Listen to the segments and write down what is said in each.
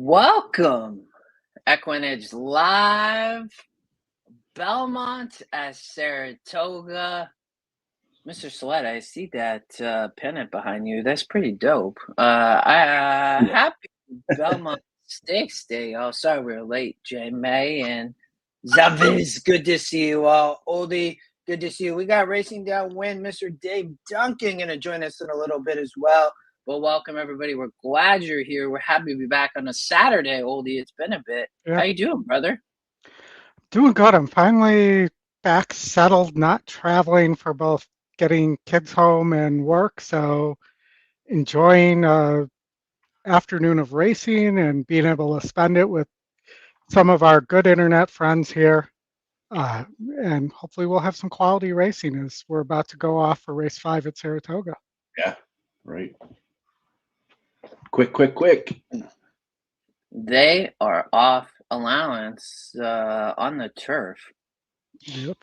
Welcome, EquinEdge Live, Belmont at Saratoga. Mr. Saletta, I see that pennant behind you. That's pretty dope. Happy Belmont Stakes Day. Oh, sorry we're late, J May and Zaviz. Good to see you all. Oldy, good to see you. We got racing downwind. Mr. Dave Duncan going to join us in a little bit as well. Well, welcome everybody. We're glad you're here. We're happy to be back on a Saturday, Oldie. It's been a bit. Yeah. How you doing, brother? Doing good. I'm finally back settled, not traveling for both getting kids home and work. So enjoying afternoon of racing and being able to spend it with some of our good internet friends here. And hopefully we'll have some quality racing as we're about to go off for race 5 at Saratoga. Yeah, right. Quick. They are off allowance on the turf. Yep.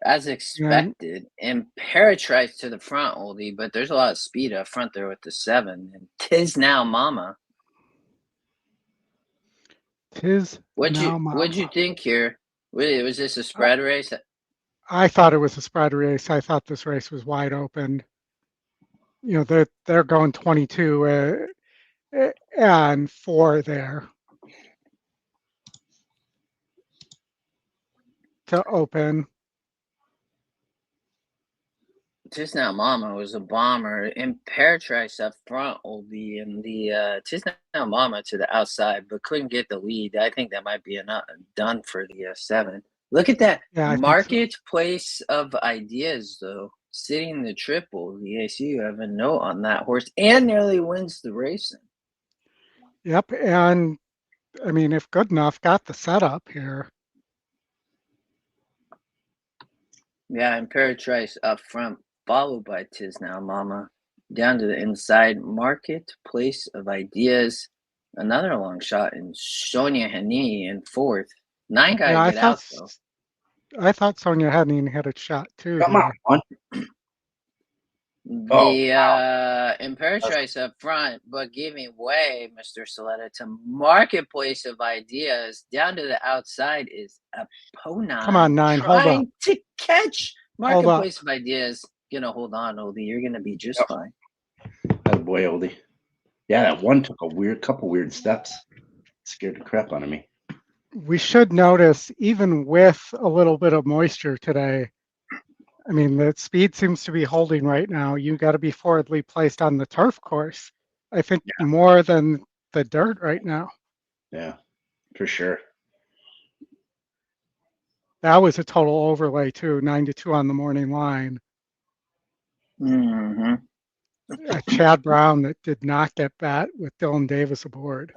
As expected. Imperatrice to the front, Oldie, but there's a lot of speed up front there with the 7. And Tis Now Mama. What'd you think here? Was this a spread race? I thought it was a spread race. I thought this race was wide open. You know, they're going 22 and 4 there to open. Tis Now Mama was a bomber. Imperatrice up front, Oldie, and the Tis Now Mama to the outside, but couldn't get the lead. I think that might be done for the 7. Look at that marketplace of ideas, though. Sitting the triple. The AC, you have a note on that horse and nearly wins the racing. Yep, and I mean, if good enough, got the setup here. Yeah, Imperatrice up front, followed by Tis Now Mama. Down to the inside, marketplace of ideas. Another long shot in Sonia Hani in 4th. 9 guys get out, though. I thought Sonia Hani had a shot, too. Come on. The Imperatrice up front, but giving way, Mr. Saletta, to marketplace of ideas. Down to the outside is Apona. Come on, 9, hold up. To catch marketplace of ideas. Gonna hold on, Oldie. You're gonna be just fine. That boy, Oldie. Yeah, that one took a couple weird steps. Scared the crap out of me. We should notice, even with a little bit of moisture today, I mean, the speed seems to be holding right now. You got to be forwardly placed on the turf course. I think more than the dirt right now. Yeah, for sure. That was a total overlay too, 9-2 on the morning line. Mm-hmm. Chad Brown that did not get bat with Dylan Davis aboard.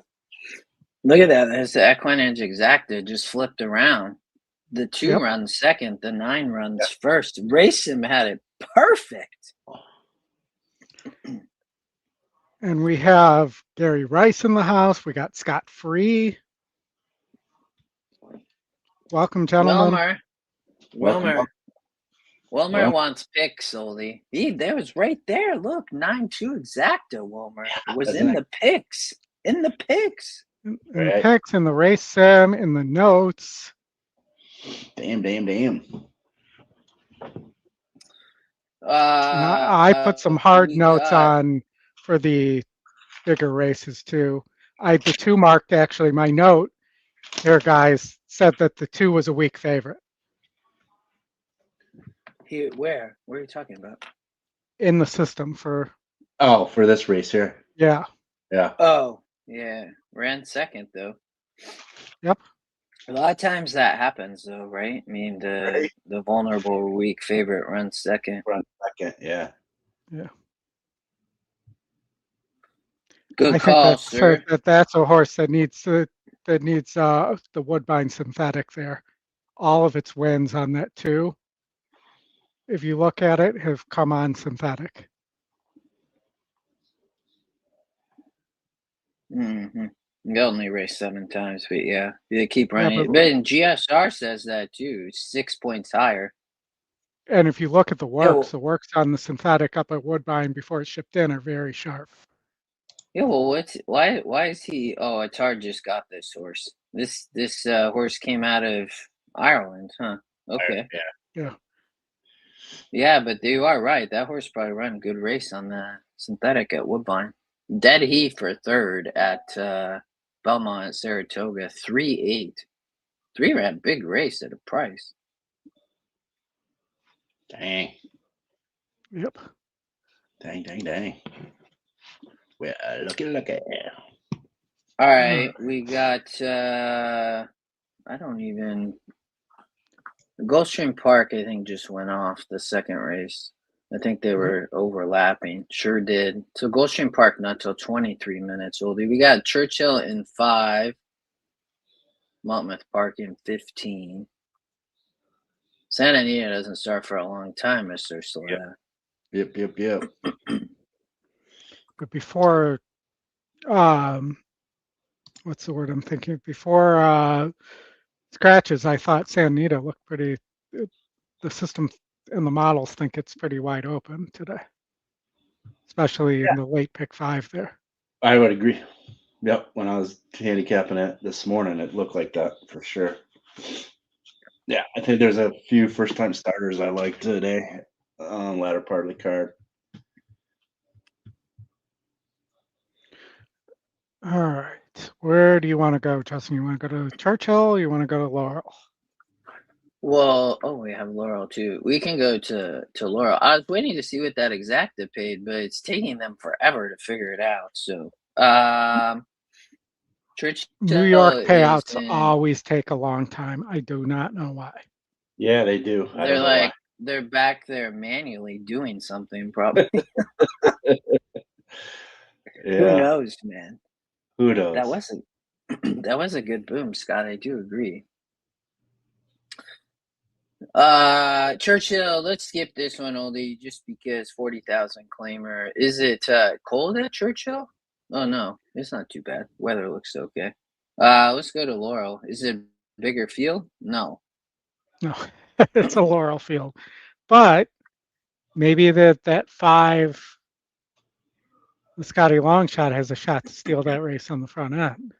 Look at that. There's the EquinEdge Exacta just flipped around. The 2 runs second, the 9 runs first. Racing had it perfect. And we have Gary Rice in the house. We got Scott Free. Welcome, gentlemen. Wilmer wants picks, Oldie. That was right there. Look, 9-2 Exacta, Wilmer. It was in the picks. In the picks. In the picks, in the race sim, in the notes. Damn. I put some hard notes on for the bigger races too. The 2 marked actually. My note here, guys, said that the 2 was a weak favorite. Here, where? What are you talking about? In the system for. Oh, for this race here. Yeah. Oh, yeah. Ran second though. Yep. A lot of times that happens though, right? I mean, the vulnerable weak favorite runs second. Yeah. Good call, sir. That's a horse that needs the Woodbine synthetic there. All of its wins on that 2, if you look at it, have come on synthetic. Mm-hmm. They only race 7 times, but yeah, they keep running. But GSR says that too, 6 points higher. And if you look at the works on the synthetic up at Woodbine before it's shipped in are very sharp. Yeah, well, why is he? Oh, Attar just got this horse. This horse came out of Ireland, huh? Okay. Yeah. Yeah. Yeah, but you are right. That horse probably ran a good race on the synthetic at Woodbine. Dead heat for third at Belmont at Saratoga. 3-8. 3 ran a big race at a price. Dang. Yep. Dang. Well, look at. All right, we got I don't even Gulfstream Park, I think, just went off the second race. I think they were overlapping. Sure did. So Gulfstream Park not till 23 minutes, Oldie. We got Churchill in 5, Monmouth Park in 15. Santa Anita doesn't start for a long time, Mr. Saletta. Yep. But before, what's the word I'm thinking? Before scratches, I thought Santa Anita looked pretty. The system and the models think it's pretty wide open today, especially in the late pick 5 there. I would agree. Yep. When I was handicapping it this morning, it looked like that for sure. Yeah, I think there's a few first-time starters I like today, latter part of the card. All right. Where do you want to go, Justin? You want to go to Churchill? You want to go to Laurel? Well, we have Laurel too. We can go to Laurel. I was waiting to see what that exacta paid, but it's taking them forever to figure it out. So, Churchill New York is payouts in. always take a long time. I do not know why. Yeah, they do. I They're don't know like they're back there manually doing something, probably. why. Who Yeah, knows, man? who knows? That was a good boom, Scott. I do agree. Churchill, let's skip this one, Oldie, just because 40,000 claimer. Is it cold at Churchill? Oh no, it's not too bad. Weather looks okay. Let's go to Laurel. Is it bigger field? No. No, it's a Laurel field. But maybe that 5, the Scotty Longshot has a shot to steal that race on the front end.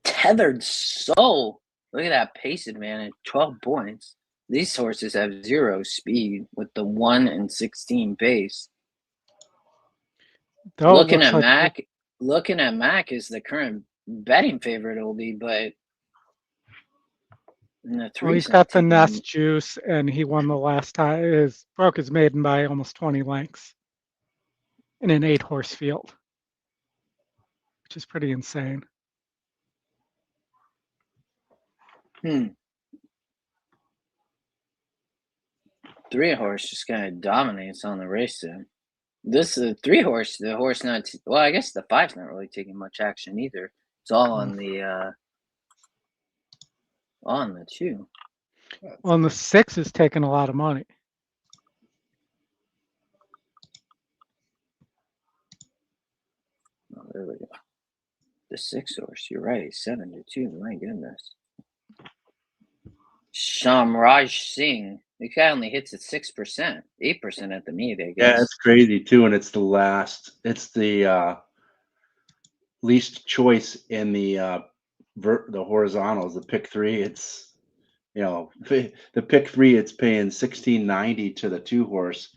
Tethered Soul. Look at that pace advantage, 12 points. These horses have 0 speed with the 1 and 16 pace. Though it Looking looks at like Mac is the current betting favorite, Oldie, but in the well, he's three's got not the taking. Nest juice, and he won the last time. Broke his maiden by almost 20 lengths in an 8-horse field, which is pretty insane. 3-horse just kind of dominates on the race there. This 3-horse, the horse not. Well, I guess the 5's not really taking much action either. It's all on the 2. Well, and the 6 is taking a lot of money. Oh, there we go. The 6-horse, you're right, 7-2. My goodness. Shamraj Singh, the guy only hits at 6%, 8% at the meet, I Yeah, guess. it's crazy too, and it's the last. It's the least choice in the horizontals. The pick 3. It's the pick 3. It's paying 1690 to the 2-horse,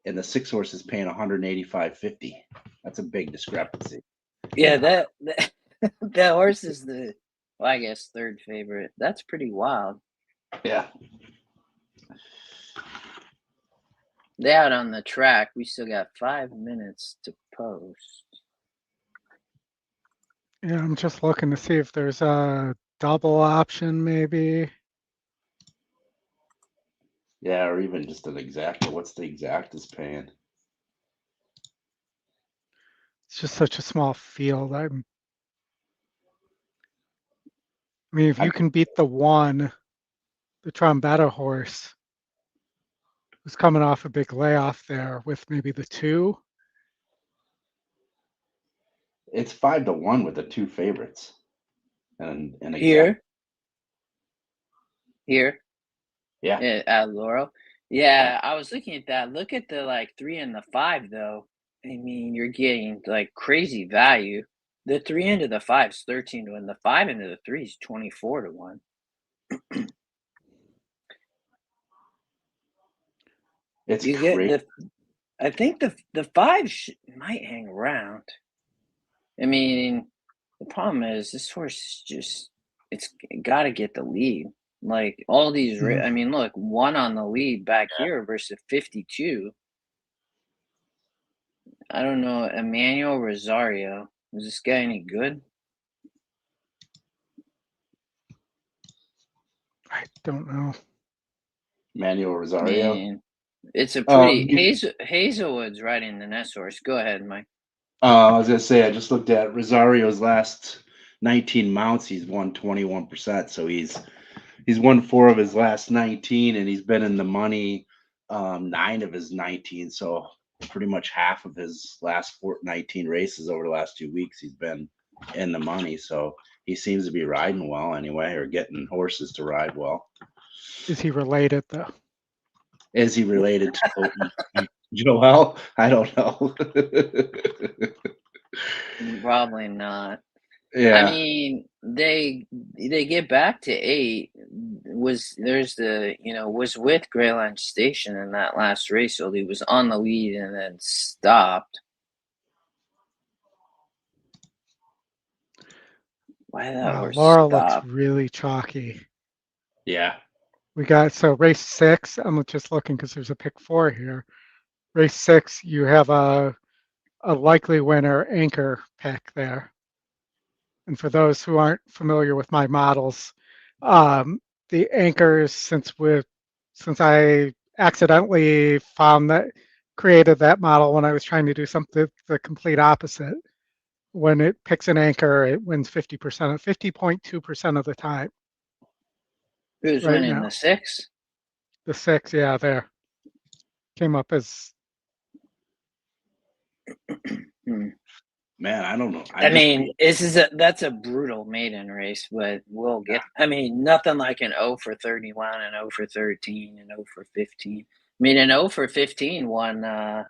and the 6-horse is paying 185.50. That's a big discrepancy. Yeah, that that horse is I guess 3rd favorite. That's pretty wild. Yeah. They out on the track. We still got 5 minutes to post. Yeah, I'm just looking to see if there's a double option, maybe. Yeah, or even just an exact. What's the exact is paying? It's just such a small field. I mean, if you can beat the 1, the Trombetta horse, who's coming off a big layoff there with maybe the 2. It's 5-1 with the 2 favorites, and Here, Yeah. at Laurel. Yeah, I was looking at that. Look at the 3 and the 5 though. I mean, you're getting like crazy value. The 3 into the 5 is 13 to 1. The 5 into the 3 is 24 to 1. It's You get crazy. I think the 5 might hang around. I mean, the problem is this horse is just it's got to get the lead. Like all these, I mean, look, 1 on the lead back here versus 52. I don't know, Emmanuel Rosario. Is this guy any good? I don't know. Manuel Rosario. Man, it's a pretty Hazelwood's riding the next horse. Go ahead, Mike. I was gonna say I just looked at Rosario's last 19 mounts. He's won 21%, so he's won 4 of his last 19, and he's been in the money 9 of his 19. So pretty much half of his last 19 races over the last 2 weeks, he's been in the money. So he seems to be riding well anyway, or getting horses to ride well. Is he related though? Is he related to Joel? I don't know. Probably not. Yeah. I mean, they get back to 8. Was with Greyline Station in that last race, so he was on the lead and then stopped. Why that horse Laurel stop? looks really chalky. Yeah. We got race 6. I'm just looking because there's a pick 4 here. Race 6, you have a likely winner anchor pick there. And for those who aren't familiar with my models, the anchors, since I accidentally created that model when I was trying to do something the complete opposite. When it picks an anchor, it wins 50.2% of the time. Who's right winning now. the 6? The 6, yeah, there came up as. Man, I don't know. I mean, that's a brutal maiden race, but we'll get. I mean, nothing like an 0 for 31 and 0 for 13 and 0 for 15. I mean, an 0 for 15 won the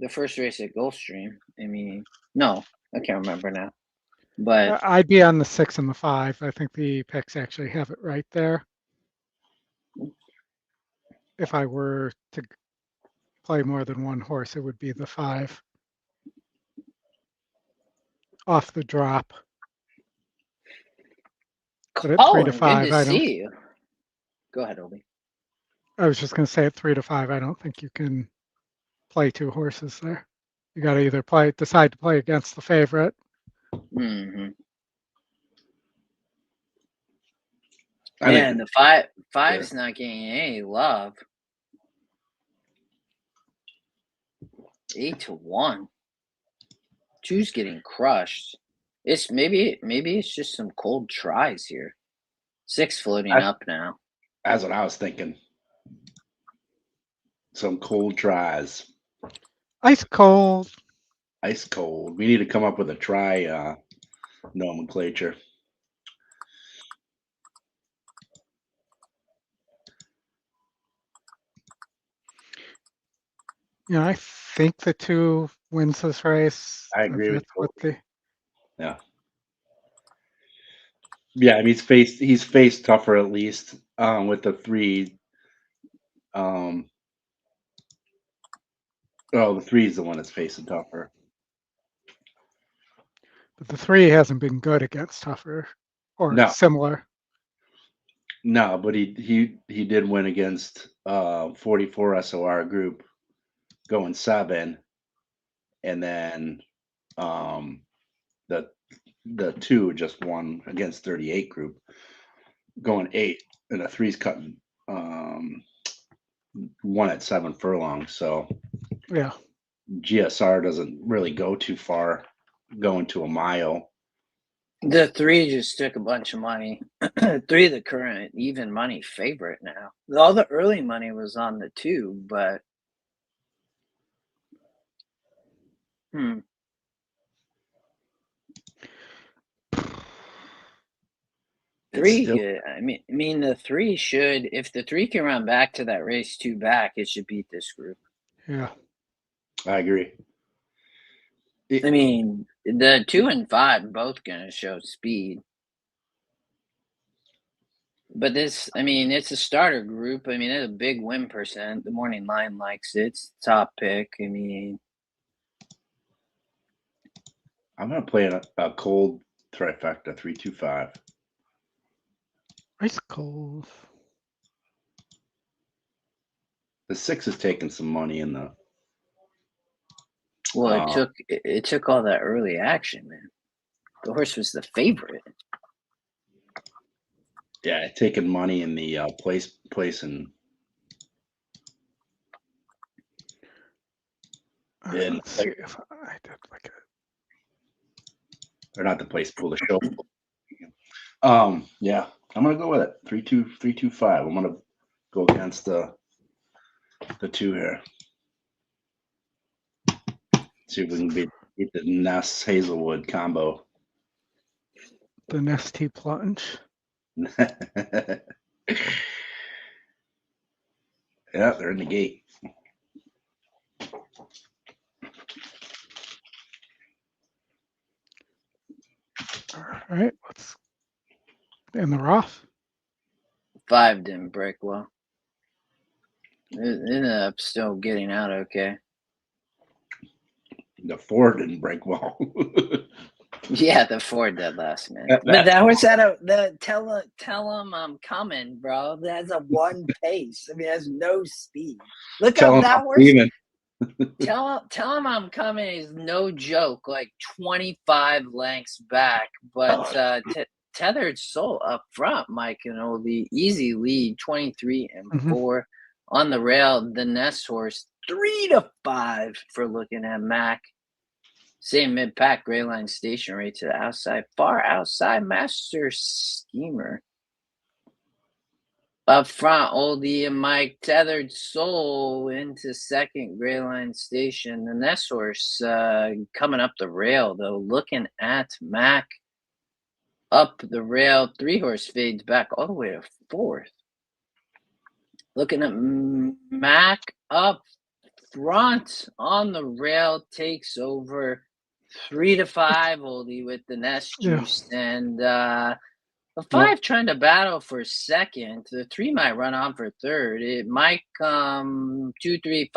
first race at Gulfstream. I mean, no, I can't remember now, but I'd be on the 6 and the 5. I think the picks actually have it right there. If I were to play more than one horse, it would be the 5 off the drop. But at 3 to 5, good to see you. Go ahead, Oldy. I was just going to say at 3 to 5, I don't think you can play 2 horses there. You got to either decide to play against the favorite. Mm-hmm. Man, the five's not getting any love. 8 to 1. 2's getting crushed. It's maybe it's just some cold tries here. 6 floating up now. That's what I was thinking. Some cold tries. Ice cold. Ice cold. We need to come up with a try nomenclature. Yeah, I think the 2 wins this race. I agree with you. Yeah. Yeah, I mean he's faced tougher at least with the 3. The 3 is the one that's facing tougher. But the 3 hasn't been good against tougher or similar. No, but he did win against 44 SOR group going 7, and then the 2 just won against 38 group going 8, and the 3's cutting 1 at 7 furlongs. So yeah, GSR doesn't really go too far going to a mile. The 3 just took a bunch of money. 3 the current even money favorite now. All the early money was on the 2, but 3 good. I mean the 3 should, if the 3 can run back to that race 2 back, it should beat this group. Yeah. I agree. I mean, the 2 and 5 both gonna show speed. But this, I mean, it's a starter group. I mean, it's a big win percent. The morning line likes it. It's the top pick. I mean, I'm gonna play a cold trifecta 3-2-5. Ice cold. The 6 is taking some money in the. well, it took all that early action, man. The horse was the favorite. Yeah, taking money in the place and. Let's see if I did like it. Or not the place pool, the show. Yeah, I'm gonna go with it. 3-2-5. I'm gonna go against the 2 here. See if we can beat the Ness Hazelwood combo. The Nesty plunge. Yeah, they're in the gate. All right, let's in the rough. 5 didn't break well. It ended up still getting out okay. The 4 didn't break well. Yeah, the 4 did last minute. But that horse had tell him I'm coming, bro. That's a 1 pace. I mean, has no speed. Look up that horse. Tell him I'm coming is no joke, like 25 lengths back. But Tethered Soul up front, Mike and Oldy, easy lead, 23 and 4 on the rail. The Nest horse 3-5 for looking at Mac. Same mid-pack, gray line station right to the outside, far outside, Master Schemer. Up front, Oldy and Mike, Tethered Soul into second, gray line station. The Nest horse coming up the rail, though, looking at Mac. Up the rail, 3 horse fades back all the way to 4th. Looking at Mac up front on the rail, takes over 3-5, Oldy, with the Nest juice. And the 5 trying to battle for second. The 3 might run on for third. It might come 2-3-5,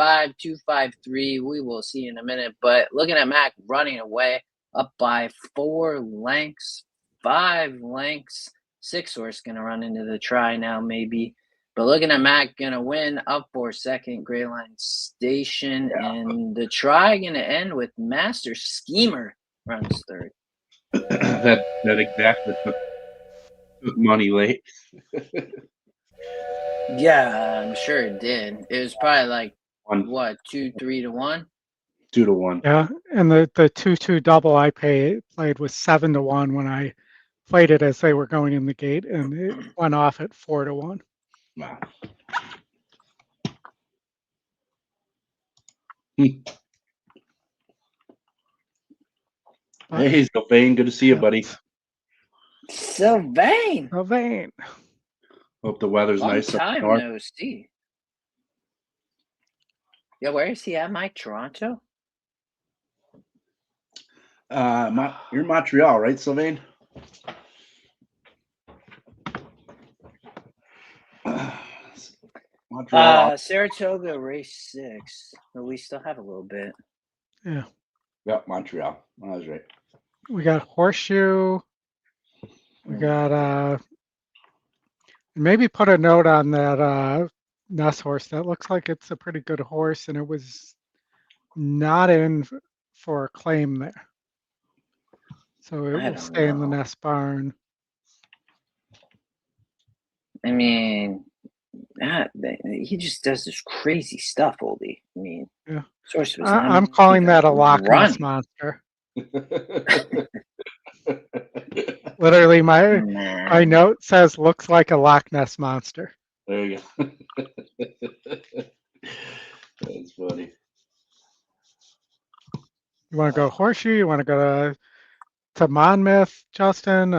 2-5-3. We will see in a minute. But looking at Mac running away up by 4 lengths, 5 lengths. 6 horse going to run into the try now, maybe. But looking at Mac going to win up for second, gray line station. And the try going to end with Master Schemer runs third. that exactly took money late. Yeah, I'm sure it did. It was probably like, 2-3 to 1? 2 to 1. Yeah, and the 2-2 double I played was 7 to 1 when I played it as they were going in the gate, and it went off at 4 to 1. Wow. Hey, Sylvain, good to see you, buddy. Sylvain. Hope the weather's Long nice. Time no see. Yeah, where is he at, Mike? Toronto? You're in Montreal, right, Sylvain? Montreal. Saratoga race 6, but we still have a little bit. Yeah. Yep, Montreal. I was right. We got Horseshoe. We got maybe put a note on that Ness horse. That looks like it's a pretty good horse, and it was not in for a claim there. So it will stay in the Ness barn. I mean, he just does this crazy stuff, Oldy. I mean, yeah. Source was I'm calling that a Loch Ness monster. Literally, my note says looks like a Loch Ness monster. There you go. That's funny. You want to go Horseshoe? You want to go to Monmouth, Justin?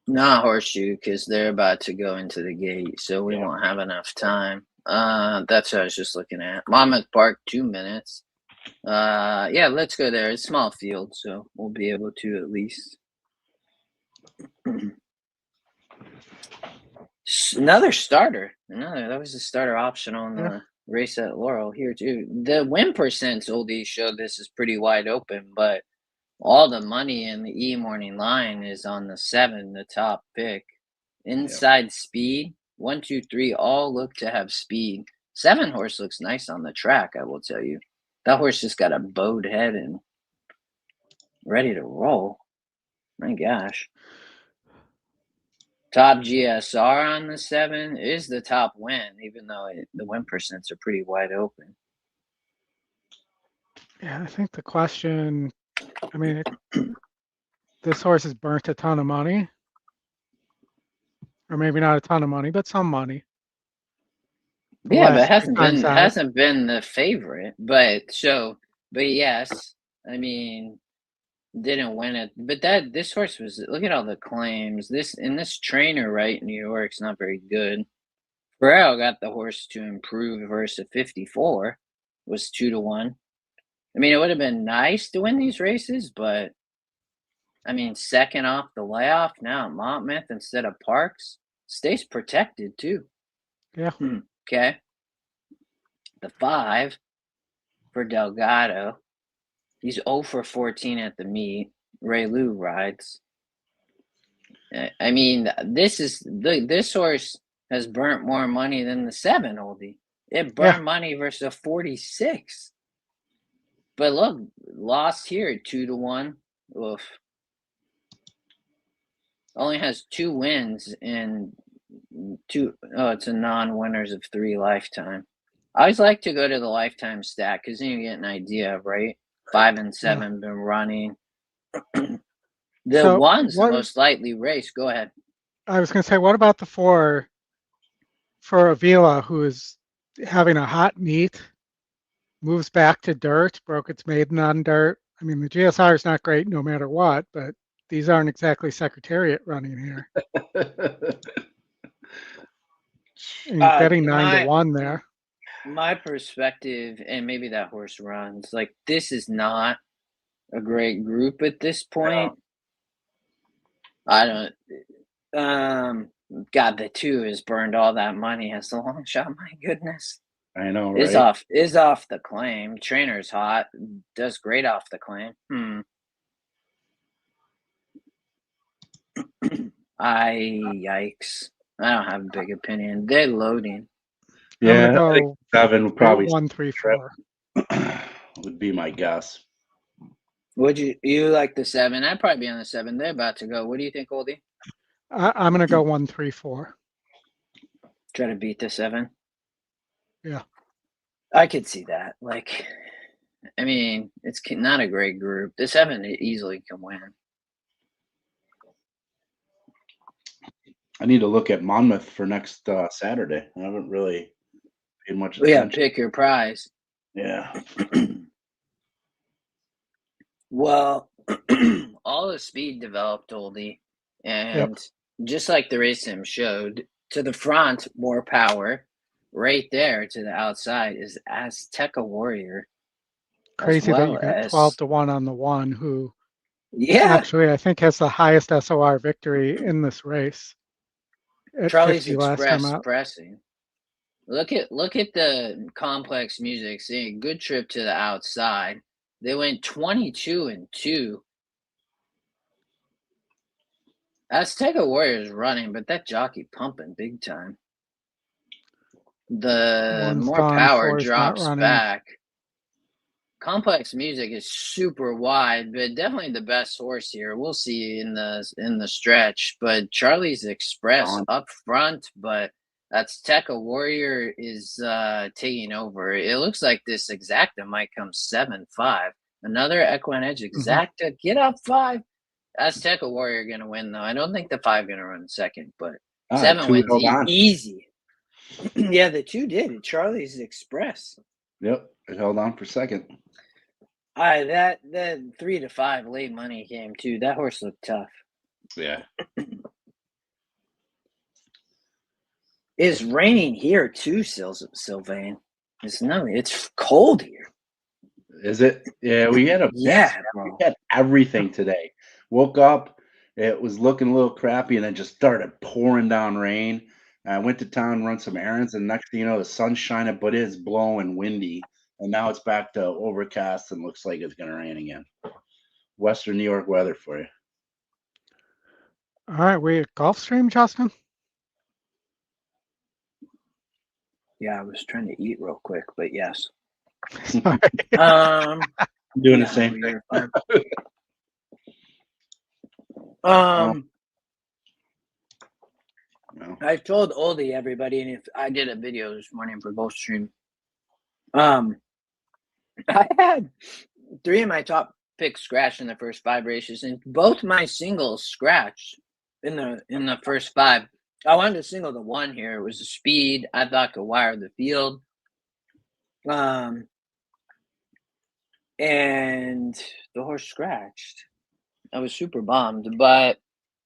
Not Horseshoe, because they're about to go into the gate, so we won't have enough time. That's what I was just looking at. Monmouth Park, 2 minutes. Yeah, let's go there. It's small field, so we'll be able to at least. Another starter. That was a starter option on the race at Laurel here too. The win percents Oldy showed this is pretty wide open, but all the money in the morning line is on the 7, the top pick. Inside speed, 1, 2, 3, all look to have speed. 7 horse looks nice on the track, I will tell you. That horse just got a bowed head and ready to roll. My gosh. Top GSR on the 7 is the top win, even though the win percents are pretty wide open. Yeah, I think the question, I mean, this horse has burnt a ton of money. Or maybe not a ton of money, but some money. Yeah, but hasn't been the favorite. But yes, I mean, didn't win it. But this horse was, look at all the claims. This trainer, right, New York's not very good. Farrell got the horse to improve versus 54, was 2-1. I mean, it would have been nice to win these races, but I mean, second off the layoff now at Monmouth instead of Parks, stays protected too. Yeah. Okay. The 5 for Delgado. He's 0 for 14 at the meet. Ray Lou rides. I mean, this horse has burnt more money than the 7, Oldie. It burned money versus a 46. But look, lost here at 2-1. Oof. Only has 2 wins and 2. Oh, it's a non-winners of 3 lifetime. I always like to go to the lifetime stat because then you get an idea, right? 5 and 7 been running. One's the most lightly raced. Go ahead. I was going to say, what about the 4 for Avila, who is having a hot meet, moves back to dirt, broke its maiden on dirt. I mean, the GSR is not great no matter what, but these aren't exactly Secretariat running here. And you're betting 9-1 there. My perspective, and maybe that horse runs, like this is not a great group at this point. I don't. God, the 2 has burned all that money as the long shot. My goodness. I know, right? Is off the claim. Trainer's hot. Does great off the claim. Yikes. I don't have a big opinion. They're loading. Yeah, I'm gonna go I think 7 would probably 1, 3, 4. would be my guess. Would you like the 7? I'd probably be on the 7. They're about to go. What do you think, Oldie? I'm gonna go 1, 3, 4. Try to beat the 7. Yeah, I could see that. Like, I mean, it's not a great group. The 7 easily can win. I need to look at Monmouth for next Saturday. I haven't really paid much attention. Yeah, pick your prize. Yeah. Well, all the speed developed, Oldie, and just like the race sim showed, to the front, more power. Right there to the outside is Azteca Warrior. Crazy that you got 12-1 on the 1 who actually I think has the highest SOR victory in this race. Charlie's Express pressing. Look at the complex music. Seeing good trip to the outside. They went 22-2. Azteca Warrior is running, but that jockey pumping big time. The more power drops back. Complex music is super wide, but definitely the best horse here. We'll see in the stretch. But Charlie's Express up front, but Azteca Warrior is taking over. It looks like this Exacta might come 7-5. Another EquinEdge Exacta. Get up 5. Azteca Warrior gonna win though. I don't think the 5 gonna run second, but 7 wins easy. Yeah, the 2 did. Charlie's Express. Yep, it held on for second. That 3-5 late money came too. That horse looked tough. Yeah. It's raining here too, Sylvain. It's cold here. Is it? Yeah, we had Bro. everything today. Woke up, it was looking a little crappy, and then just started pouring down rain. I went to town, run some errands, and next thing you know, the sun's shining, but it's blowing windy. And now it's back to overcast and looks like it's gonna rain again. Western New York weather for you. All right, we at Gulfstream, Justin? Yeah, I was trying to eat real quick, but yes. Sorry. I'm doing the Yeah, same you're thing. fine. No. I told Oldy everybody, and if I did a video this morning for Gulfstream, I had 3 of my top picks scratched in the first 5 races, and both my singles scratched in the first 5. I wanted to single the 1 here. It was the speed I thought could wire the field. And the horse scratched. I was super bummed, but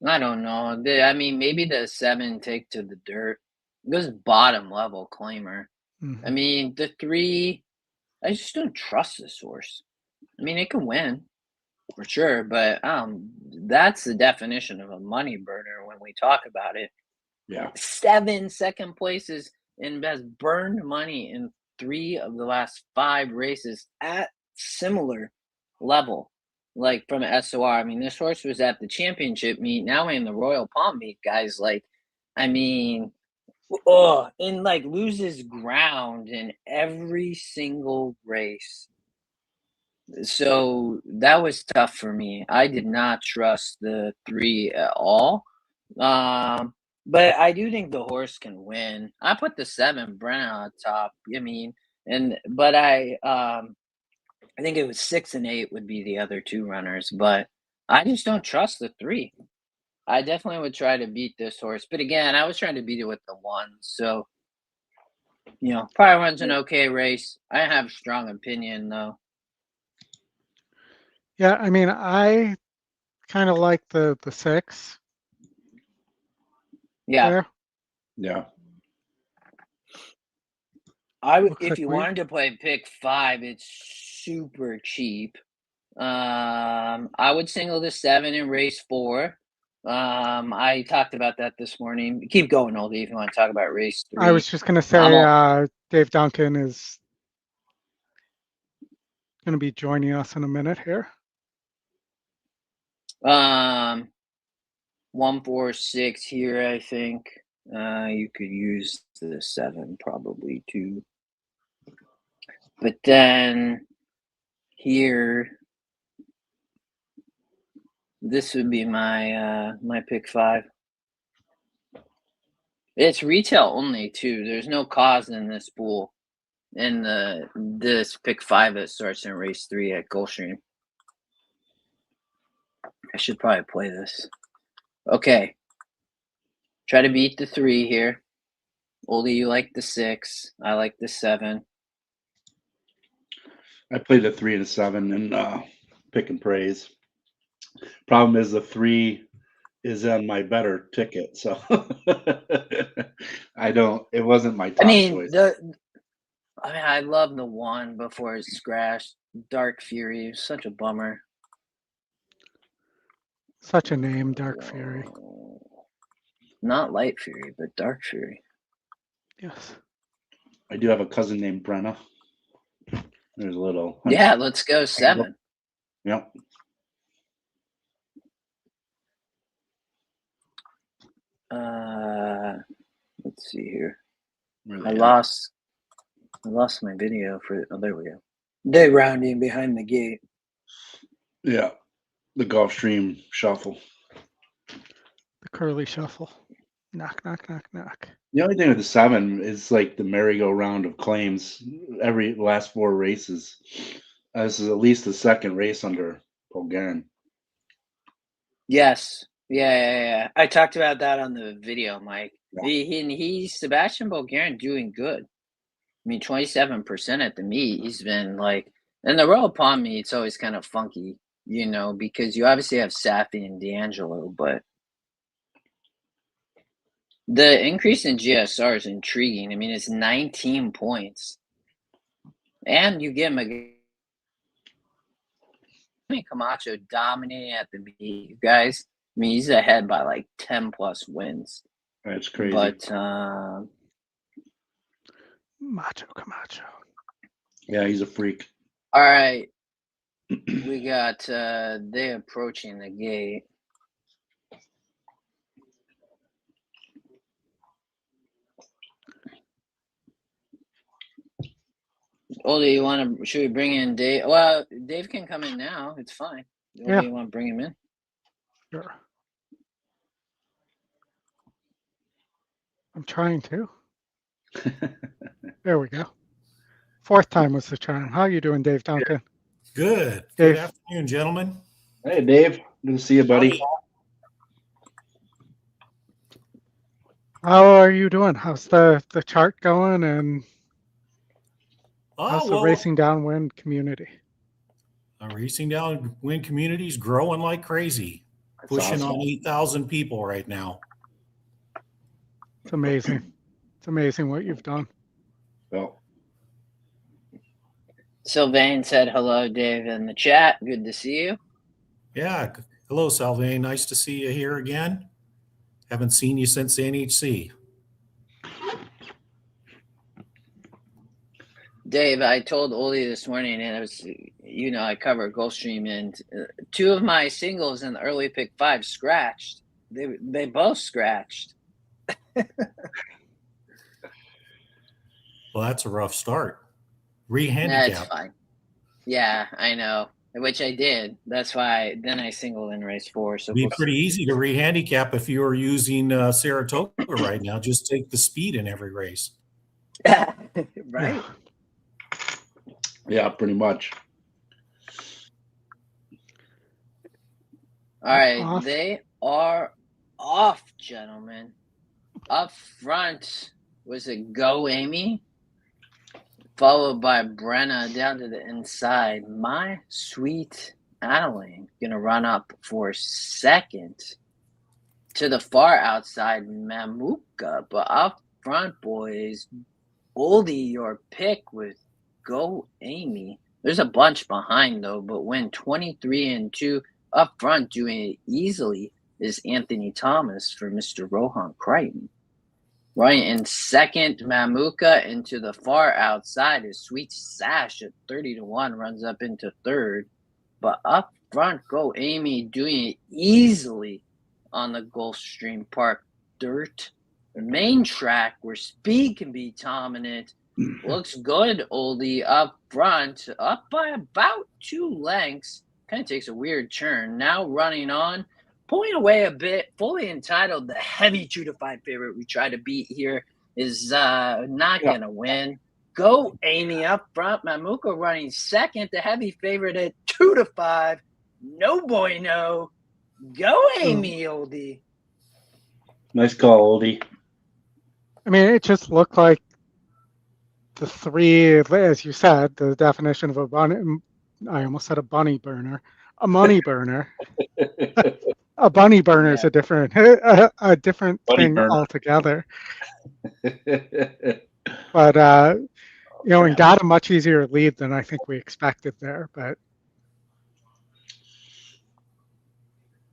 I don't know. I mean, maybe the 7 take to the dirt. It was bottom level claimer. Mhm. I mean, the 3, I just don't trust this horse. I mean, it can win for sure, but that's the definition of a money burner when we talk about it. Yeah. 7 second places and has burned money in 3 of the last 5 races at similar level, like from SOR. I mean, this horse was at the championship meet. Now we're in the Royal Palm meet, guys. Like, I mean, and like loses ground in every single race. So that was tough for me. I did not trust the 3 at all. But I do think the horse can win. I put the 7 Brenna on top. I mean, but I think it was 6 and 8 would be the other 2 runners, but I just don't trust the 3. I definitely would try to beat this horse, but again, I was trying to beat it with the 1. So, probably runs an okay race. I have a strong opinion though. Yeah, I mean, I kind of like the 6 Yeah. there. Yeah. If you wanted to play pick 5, it's super cheap. I would single the 7 in race 4. I talked about that this morning. Keep going, Oldy, if you want to talk about race 3. I was just going to say Dave Duncan is going to be joining us in a minute here. 146 here, I think. You could use the 7 probably too. But then here, this would be my my pick 5. It's retail only too. There's no cause in this pool. In this pick 5 that starts in race 3 at Gulfstream. I should probably play this. Okay. Try to beat the 3 here. Oldy, you like the 6. I like the 7. I played a 3 and a 7 and pick and praise. Problem is the 3 is on my better ticket, so it wasn't my top choice. I love the 1 before it scratched. Dark Fury, such a bummer. Such a name, Dark Fury. Not Light Fury, but Dark Fury. Yes. I do have a cousin named Brenna. There's a little. Yeah, let's go 7. Yep. Let's see here. I lost my video for. Oh, there we go. Day rounding behind the gate. Yeah, the Gulfstream Shuffle. The Curly Shuffle. Knock, knock, knock, knock. The only thing with the 7 is like the merry-go-round of claims. Every last 4 races. This is at least the second race under Bulgarian. Yes. Yeah. I talked about that on the video, Mike. Yeah. He's Sebastian Bulgarian doing good. I mean, 27% at the meet. He's been like, and the Royal Palm meet, it's always kind of funky, because you obviously have Safi and D'Angelo, but The increase in GSR is intriguing. I mean, it's 19 points. And you get Camacho dominating at the meet, you guys. I mean, he's ahead by like 10 plus wins. That's crazy. But Macho Camacho. Yeah, he's a freak. all right. We got they approaching the gate. Oldy, should we bring in Dave? Well, Dave can come in now. It's fine. Oldy, you want to bring him in? Sure. I'm trying to. There we go. Fourth time was the charm. How you doing, Dave Duncan? Good. Dave. Good afternoon, gentlemen. Hey, Dave. Good to see you, buddy. How are you doing? How's the chart going, and how's the Racing Downwind community? Racing Downwind community is growing like crazy. That's pushing awesome. on 8,000 people right now. It's amazing. It's amazing what you've done. Well, Sylvain said hello, Dave, in the chat. Good to see you. Yeah. Hello, Sylvain. Nice to see you here again. Haven't seen you since NHC. Dave, I told Oldy this morning, and it was, I cover Gulfstream, and two of my singles in the early pick 5 scratched. They both scratched. Well, that's a rough start. Re-handicap. That's fine. Yeah, I know, which I did. That's why then I singled in race 4. So It'd be pretty easy to re-handicap if you were using Saratoga right now. Just take the speed in every race. Right? Yeah, pretty much. All right, Off. They are off, gentlemen. Up front was it Go Amy, followed by Brenna down to the inside. My sweet Adeline gonna run up for second. To the far outside, Mamuka, but up front, boys, Oldy, your pick with Go Amy. There's a bunch behind though, but when 23-2 up front, doing it easily is Anthony Thomas for Mr. Rohan Crichton. Right in second, Mamuka, into the far outside is Sweet Sash at 30-1, runs up into third. But up front, Go Amy, doing it easily on the Gulfstream Park dirt. The main track where speed can be dominant. Looks good, Oldie, up front, up by about 2 lengths. Kind of takes a weird turn. Now running on, pulling away a bit, fully entitled. The heavy 2-5 favorite we try to beat here is not going to win. Go Amy up front. Mamuka running second. The heavy favorite at 2-5. No boy, no. Go Amy, Oldie. Nice call, Oldie. I mean, it just looked like the three, as you said, the definition of a bunny. I almost said a bunny burner. A money burner. A bunny burner is a different Bunny thing burner. altogether. But and got a much easier lead than I think we expected there. But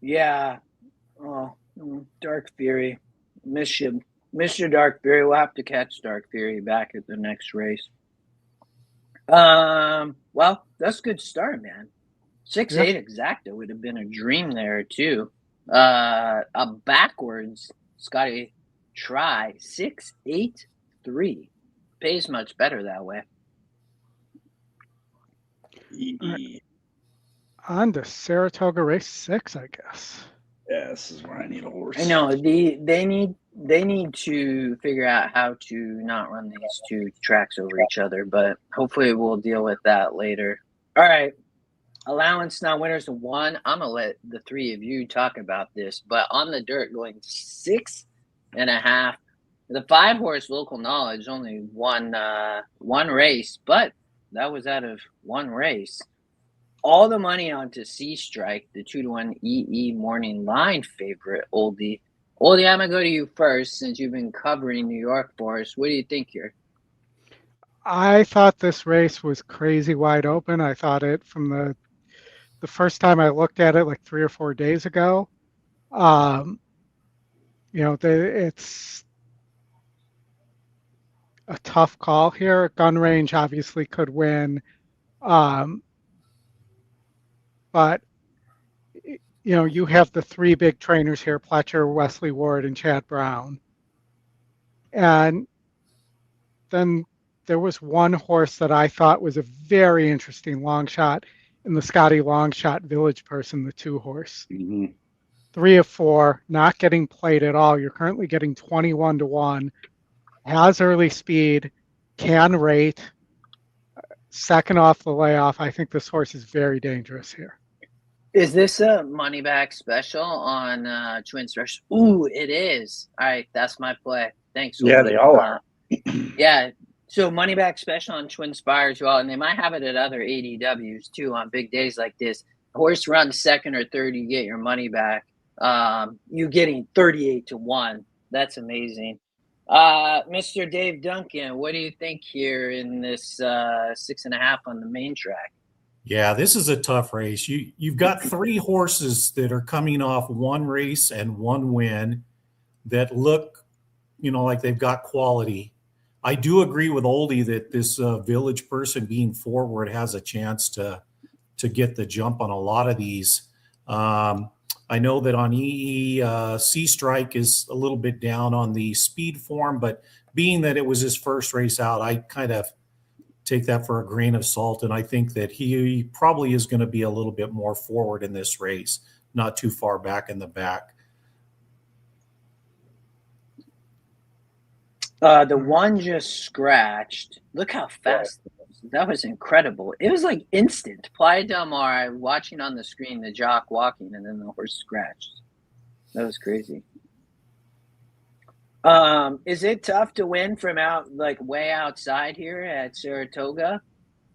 yeah, Dark Fury, miss you, Mr. Dark Fury. We'll have to catch Dark Fury back at the next race. Well, that's a good start, man. 6-8 exacta would have been a dream there too. A backwards Scotty try 6-8-3 pays much better that way. On to Saratoga race 6, I guess. Yeah, this is where I need a horse. I know they need to figure out how to not run these two tracks over each other, but hopefully we'll deal with that later. All right. Allowance now winners to 1. I'm gonna let the three of you talk about this, but on the dirt going 6.5. The 5-horse local knowledge only won one race, but that was out of one race. All the money onto Sea Strike, the 2-1 EE morning line favorite, Oldie. Oldy, I'm gonna go to you first since you've been covering New York for us. What do you think here? I thought this race was crazy wide open. I thought it from the first time I looked at it like 3 or 4 days ago. Um, it's a tough call here. Gun Range obviously could win, um, but you have the three big trainers here: Pletcher, Wesley Ward, and Chad Brown. And then there was one horse that I thought was a very interesting long shot in the Scotty Long Shot Village Person, the 2 horse. Mm-hmm. 3 of 4, not getting played at all. You're currently getting 21-1. Has early speed, can rate. Second off the layoff. I think this horse is very dangerous here. Is this a money back special on Twin Stars? Ooh, it is. All right, that's my play. Thanks. Yeah, Oldy. they all are. Yeah. So money back special on Twin Spires, well, and they might have it at other ADWs too on big days like this. Horse runs second or third, you get your money back. You're getting 38-1. That's amazing. Mr. Dave Duncan, what do you think here in this 6.5 on the main track? Yeah, this is a tough race. You've got 3 horses that are coming off 1 race and 1 win that look, like they've got quality. I do agree with Oldy that this Village Person being forward has a chance to get the jump on a lot of these. I know that on EE, Sea Strike is a little bit down on the speed form, but being that it was his first race out, I kind of take that for a grain of salt. And I think that he probably is going to be a little bit more forward in this race, not too far back in the back. The one just scratched. Look how fast that was incredible. It was like instant. Playa Del Mar, watching on the screen, the jock walking, and then the horse scratched. That was crazy. Is it tough to win from way outside here at Saratoga?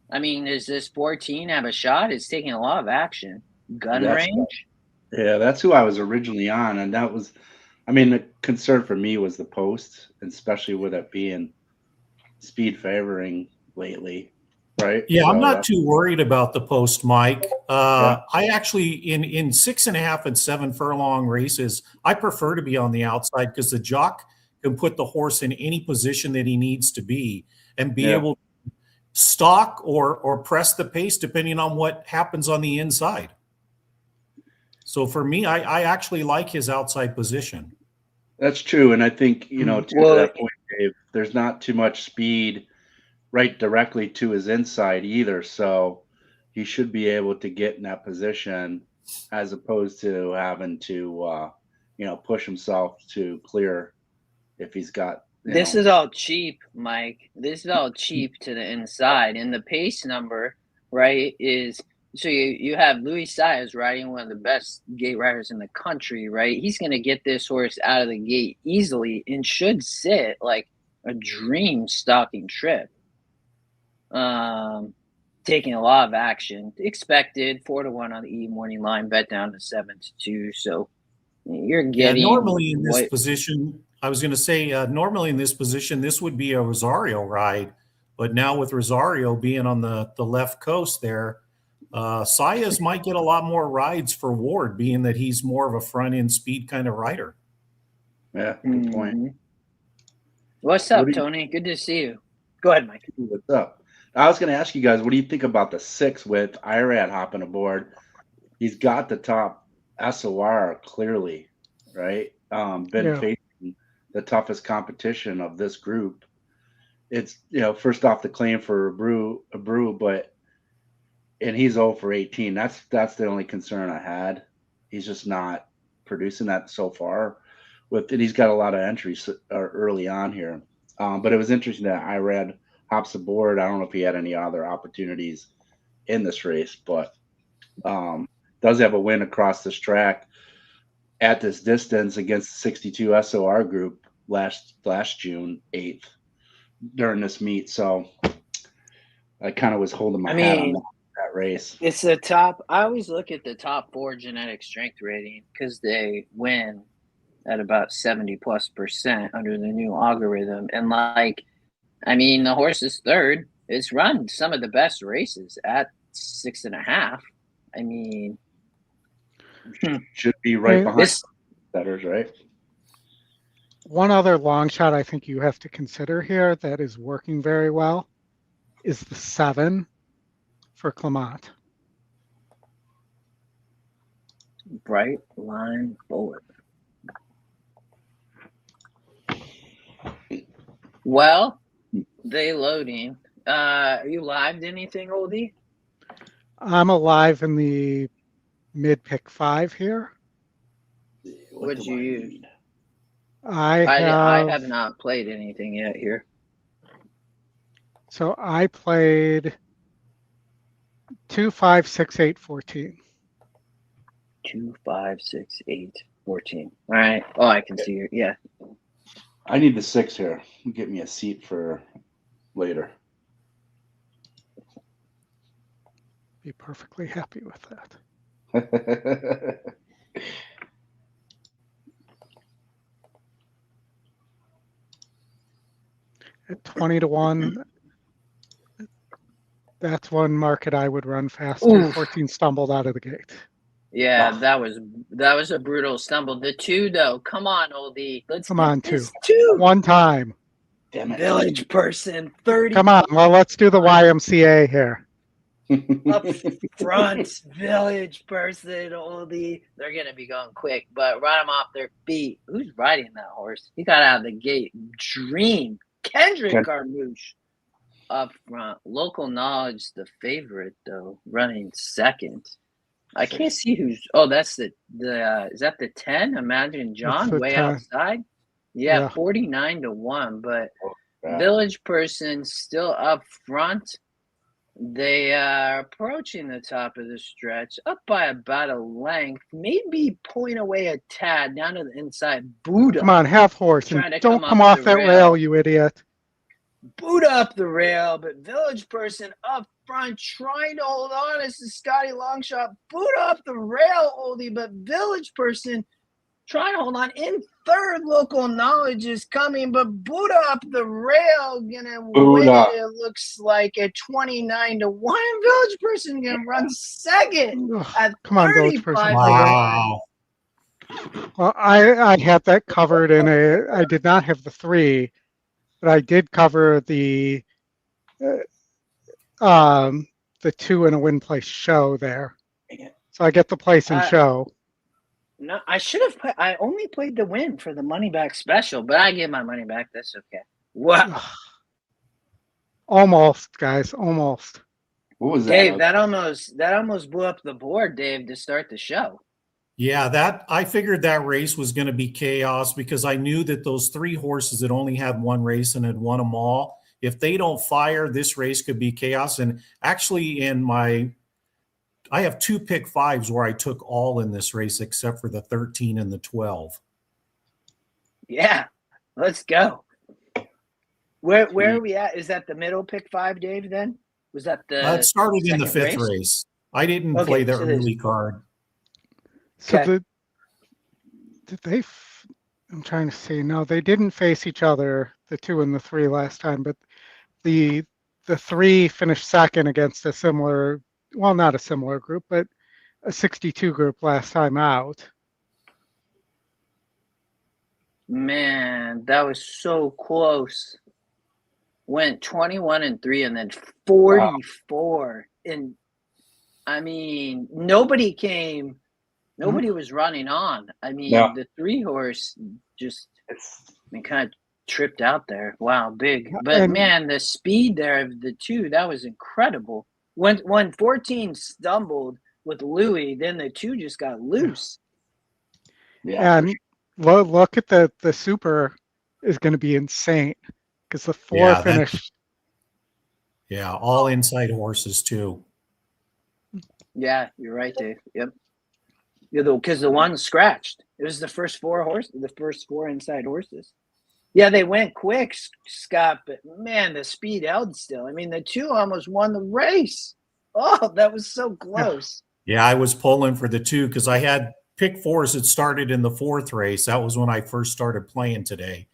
I mean, does this 14 have a shot? It's taking a lot of action. Gun range? Yeah, that's who I was originally on. And that was, the concern for me was the post, especially with it being speed favoring lately, right? Yeah, I'm not too worried about the post, Mike. Yeah. I actually, in 6.5 and 7 furlong races, I prefer to be on the outside because the jock can put the horse in any position that he needs to be and be able to stalk or press the pace depending on what happens on the inside. So for me, I actually like his outside position. That's true. And I think, to that point, Dave, there's not too much speed right directly to his inside either. So he should be able to get in that position as opposed to having to, push himself to clear if he's got. This is all cheap, Mike. This is all cheap to the inside. And the pace number, right, is so you have Luis Saez riding one of the best gate riders in the country, right? He's going to get this horse out of the gate easily and should sit like a dream stalking trip. Taking a lot of action. Expected 4-1 on the E morning line, bet down to 7-2. So you're getting normally in this position. I was going to say, normally in this position, this would be a Rosario ride. But now with Rosario being on the left coast there, Saez might get a lot more rides for Ward, being that he's more of a front-end speed kind of rider. Yeah, good point. What's up, Tony? Good to see you. Go ahead, Mike. What's up? I was going to ask you guys, what do you think about the 6 with Irad hopping aboard? He's got the top SOR clearly, right? Been facing the toughest competition of this group. It's, first off the claim for a brew, and he's 0 for 18. That's the only concern I had. He's just not producing that so far. And he's got a lot of entries early on here. But it was interesting that Irad hops aboard. I don't know if he had any other opportunities in this race, but does have a win across this track at this distance against the 62 SOR group last June 8th during this meet. So I kind of was holding my hat on that race. It's the top. I always look at the top 4 genetic strength rating because they win at about 70+% under the new algorithm. And like, I mean, the horse is third. It's run some of the best races at 6.5. I mean, Should be right behind this. setters, right? One other long shot I think you have to consider here that is working very well is the 7 for Clement. Bright line bullet. Well, they loading. Are you live to anything, Oldy? I'm alive in the mid pick 5 here. What'd you use? I have not played anything yet here. So I played 2, 5, 6, 8, 14. 2, 5, 6, 8, 14. All right. Oh, I can see you. Yeah. I need the 6 here. Get me a seat for later. Be perfectly happy with that. At 20-1, that's one market I would run faster. Oof. 14 stumbled out of the gate. Yeah, that was a brutal stumble. The 2 though, come on, Oldie. Come on, 2. 2. One time. Damn it. Village person, 30. Come on. Well, let's do the YMCA here. Up front, village person, Oldie. They're gonna be going quick, but ride them off their feet. Who's riding that horse? He got out of the gate. Dream. Kendrick Carmouche up front. Local Knowledge, the favorite though, running second. I can't see who's. Oh, that's the is that the 10? Imagine John way 10. outside. Yeah, 49-1. But Village Person still up front. They are approaching the top of the stretch, up by about a length, maybe point away a tad down to the inside. Buddha. Come on, half horse, and don't come off that rail, you idiot. Buddha up the rail, but Village Person up front trying to hold on. This is Scotty Longshot. Buddha up the rail, Oldie, but Village Person trying to hold on. In third, Local Knowledge is coming, but Buddha up the rail gonna win it. It looks like at 29-1. Village Person gonna run second at come on, Village Person. Wow. Well, I had that covered in I did not have the 3. But I did cover the 2 in a win place show there. So I get the place in show. No, I should have. I only played the win for the money back special, but I gave my money back. That's okay. Wow. Almost, guys. Almost. What was that? Dave, that almost blew up the board, Dave, to start the show. Yeah, I figured that race was going to be chaos because I knew that those 3 horses that only had one race and had won them all, if they don't fire, this race could be chaos. And actually I have 2 pick 5s where I took all in this race except for the 13 and the 12. Yeah, let's go. Where are we at? Is that the middle pick 5, Dave, then? Was that the It started in the 5th race. I didn't play the early card. So I'm trying to see. No, they didn't face each other, the 2 and the 3 last time, but the 3 finished second against a similar, well, not a similar group, but a 62 group last time out. Man, that was so close. Went 21-3 and then 44. Wow. And I mean, nobody was running on. I mean, the 3 horse just kind of tripped out there. Wow, big. But man, the speed there of the 2, that was incredible. When 14 stumbled with Louis, then the 2 just got loose. Yeah. And look at the super is going to be insane because the 4 finished. Yeah, all inside horses too. Yeah, you're right, Dave. Yep. Because the one scratched. It was the first 4 inside horses. Yeah, they went quick, Scott, but man, the speed held still. I mean, the 2 almost won the race. Oh, that was so close. Yeah, I was pulling for the 2 because I had pick fours that started in the 4th race. That was when I first started playing today.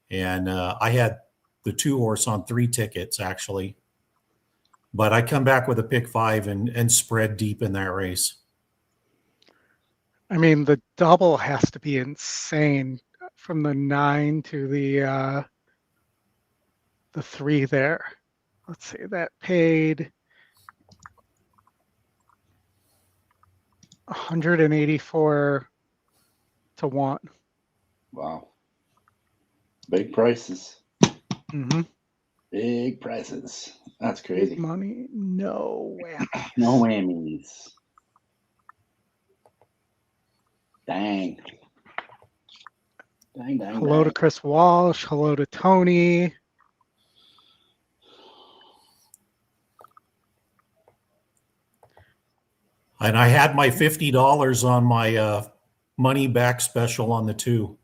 And I had the 2 horse on 3 tickets, actually. But I come back with a pick 5 and spread deep in that race. I mean, the double has to be insane from the 9 to the 3 there. Let's see, that paid 184 to 1. Wow. Big prices. Mm-hmm. Big prices. That's crazy. Big money, no whammies. No whammies. Dang. Dang, dang, Hello to Chris Walsh. Hello to Tony. And I had my $50 on my money back special on the 2.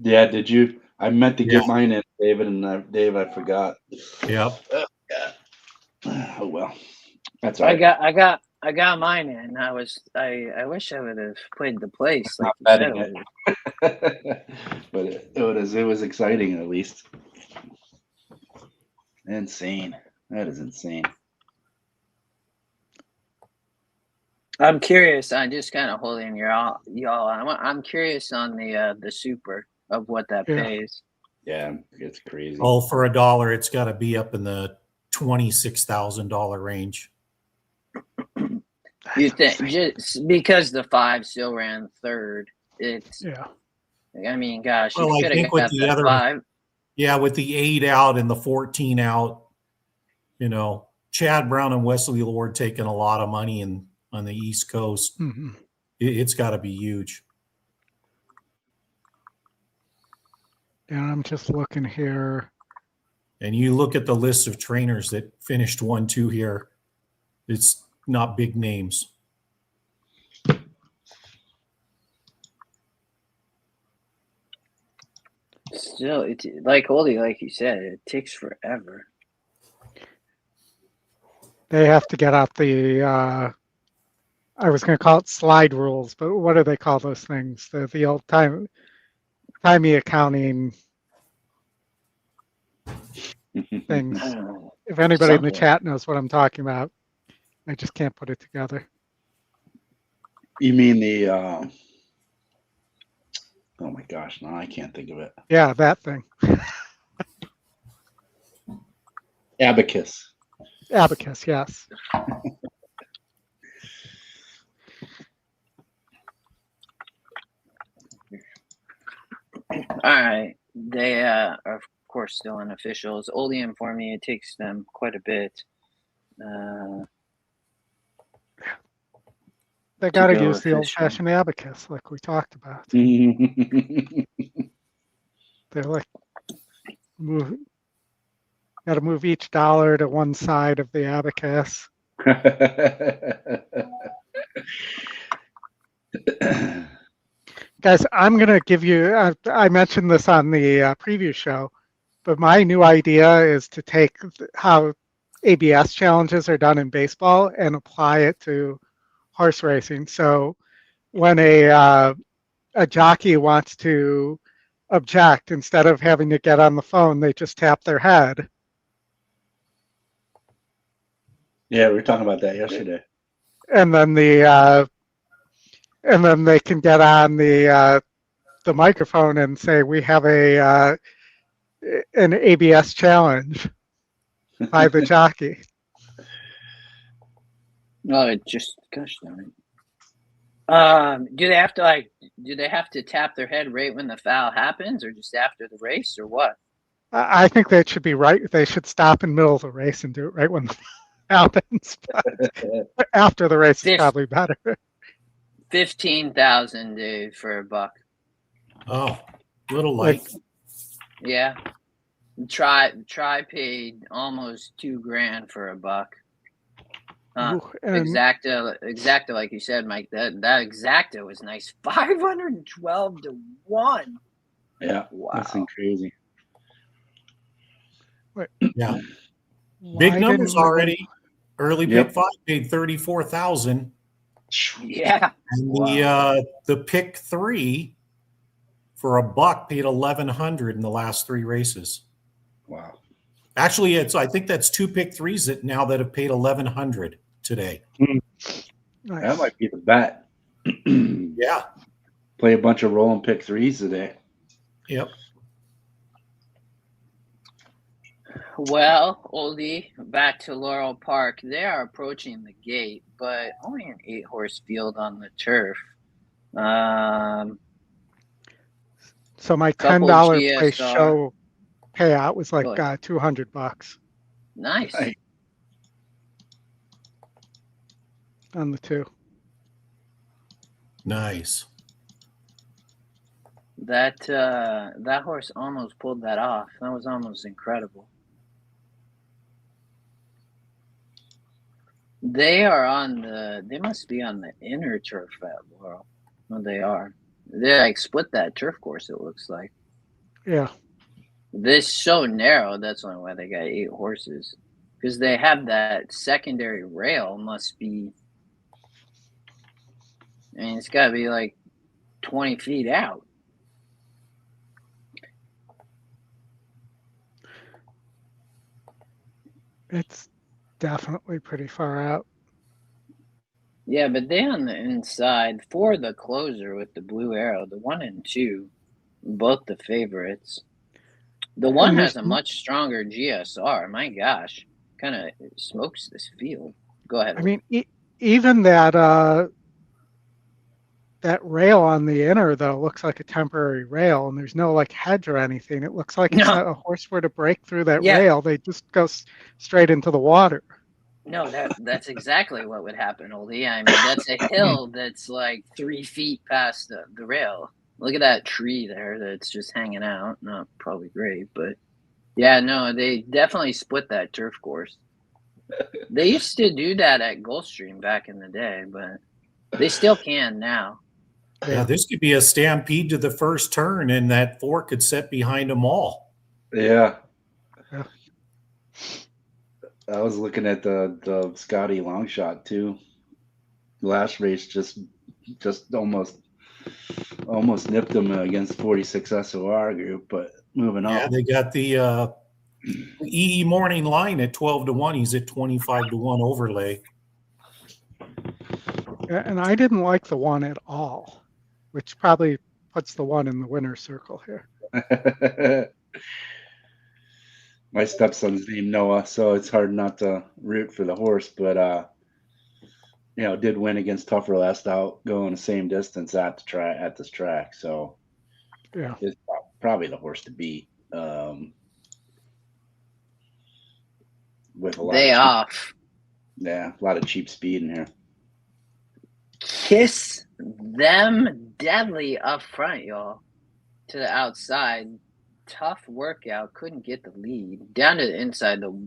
Yeah, did you? I meant to get mine in, David, and Dave, I forgot. Yep. Oh well, that's all right. I got mine in. I wish I would have played the place. Like Not betting it. But it was exciting, at least. Insane. That is insane. I'm curious. I'm just kind of holding y'all. I'm curious on the super of what that pays. Yeah, it's crazy. Oh, for $1, it's got to be up in the $26,000 range. You think just because the 5 still ran 3rd? It's I mean, gosh, well, you could have got the 5. Yeah, with the 8 out and the 14 out, you know, Chad Brown and Wesley Lord taking a lot of money on the East Coast. Mm-hmm. It's got to be huge. And I'm just looking here. And you look at the list of trainers that finished 1-2 here. It's not big names. Still, it's like Oldy, like you said, it takes forever. They have to get out the I was going to call it slide rules, but what do they call those things? The old timey accounting things. If anybody in the chat knows what I'm talking about, I just can't put it together. You mean the oh my gosh, no, I can't think of it. Yeah, that thing. Abacus. Abacus, yes. All right. They are, of course, still unofficial. As Oldy informed me, it takes them quite a bit. They got to use the old-fashioned abacus, like we talked about. They're like, got to move each dollar to one side of the abacus. Guys, I'm going to give you, I mentioned this on the preview show, but my new idea is to take how ABS challenges are done in baseball and apply it to horse racing. So when a jockey wants to object, instead of having to get on the phone, they just tap their head. Yeah, we were talking about that yesterday. And then they can get on the microphone and say, we have an ABS challenge by the jockey. No, it just gosh darn it. Do they have to tap their head right when the foul happens, or just after the race, or what? I think that should be right. They should stop in the middle of the race and do it right when the foul happens. But after the race is probably better. 15,000, Dave, for $1. Oh, little light. Yeah. Try paid almost $2,000 for $1. Exacta, like you said, Mike. That exacta was nice. 512 to 1. Yeah, wow, that's crazy. Yeah, big numbers already. Early pick 5 paid 34,000. Yeah. And Wow. the pick 3 for $1 paid 1,100 in the last 3 races. Wow. Actually, I think that's 2 pick 3s that have paid 1,100 today. Nice. That might be the bet. Yeah. Play a bunch of roll and pick 3s today. Yep. Well, Oldy, back to Laurel Park. They are approaching the gate, but only an 8-horse field on the turf. So my Couple $10 place GSR. show payout was like Go ahead. $200 Nice. Nice. on the 2. Nice. That horse almost pulled that off. That was almost incredible. They must be on the inner turf at Laurel. No, they are. They like split that turf course, it looks like. Yeah. This so narrow, that's only why they got 8 horses. Because they have that secondary rail must be, I mean, it's got to be like 20 feet out. It's definitely pretty far out. Yeah, but they on the inside for the closer with the blue arrow, the 1 and 2, both the favorites. The 1 has a much stronger GSR. My gosh, kind of smokes this field. Go ahead. I mean, even that rail on the inner though looks like a temporary rail, and there's no like hedge or anything. It looks like if a horse were to break through that rail, they just go straight into the water. No, that's exactly what would happen, Oldy. I mean, that's a hill that's like 3 feet past the rail. Look at that tree there that's just hanging out. Not probably great, but yeah, no, they definitely split that turf course. They used to do that at Gulfstream back in the day, but they still can now. Yeah, this could be a stampede to the first turn, and that 4 could set behind them all. Yeah. I was looking at the Scotty long shot too. Last race just almost nipped him against 46 SOR group, but moving on. Yeah, they got the EE morning line at 12-1. He's at 25-1 overlay. Yeah, and I didn't like the 1 at all, which probably puts the 1 in the winner's circle here. My stepson's named Noah, so it's hard not to root for the horse, but did win against Tougher last out, going the same distance at this track. So yeah, it's probably the horse to beat. With a lot a lot of cheap speed in here. Kiss them deadly up front, y'all. To the outside. Tough workout. Couldn't get the lead. Down to the inside, the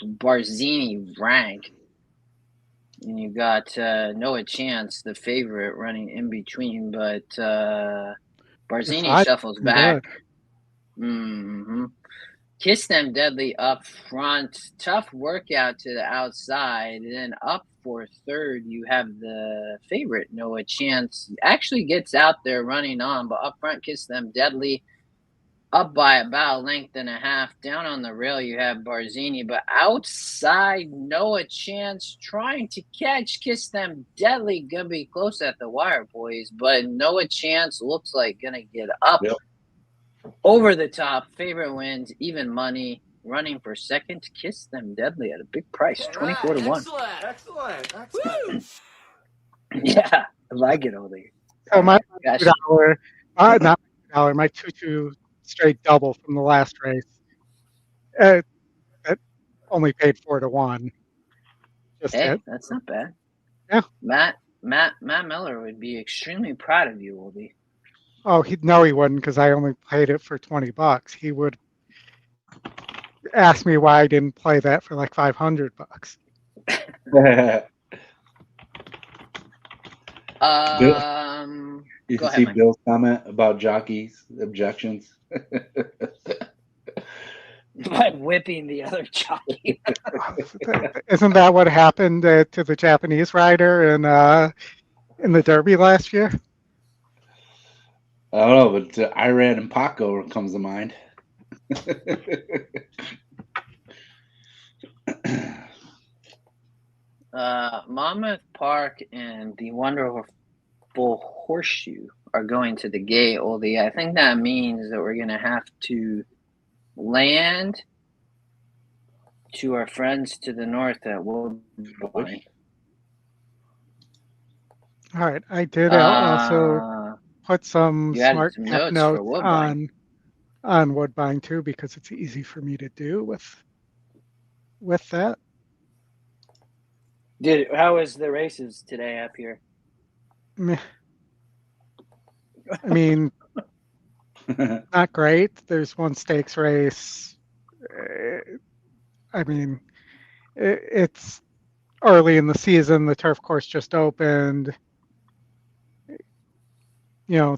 Barzini rank. And you got Noah Chance, the favorite, running in between. But Barzini shuffles back. Mm-hmm. Kiss them deadly up front. Tough workout to the outside. And then up for third, you have the favorite, Noah Chance. Actually gets out there running on, but up front, Kiss them deadly. Up by about a length and a half. Down on the rail, you have Barzini. But outside, Noah Chance trying to catch Kiss Them Deadly. Going to be close at the wire, boys. But Noah Chance looks like going to get up over the top. Favorite wins, even money. Running for second, Kiss Them Deadly at a big price, 24-1. Excellent. Yeah, I like it, Oldy. So my $2, not $2, my 2-2 straight double from the last race. That only paid 4-1. That's not bad. Yeah, Matt Miller would be extremely proud of you, Oldy. Oh, he wouldn't, because I only played it for $20. He would ask me why I didn't play that for like $500. You can see Bill's comment about jockeys' objections. by whipping the other jockey. Isn't that what happened to the Japanese rider in the Derby last year? I don't know, but Iran and Paco comes to mind. Monmouth Park and the Wonderful Horseshoe are going to the gate, Oldy. I think that means that we're going to have to land to our friends to the north at Woodbine. All right, I did also put some you added smart some app notes for notes Woodbine. on Woodbine too, because it's easy for me to do with that. How was the races today up here? I mean, not great. There's one stakes race. I mean, it's early in the season. The turf course just opened. You know,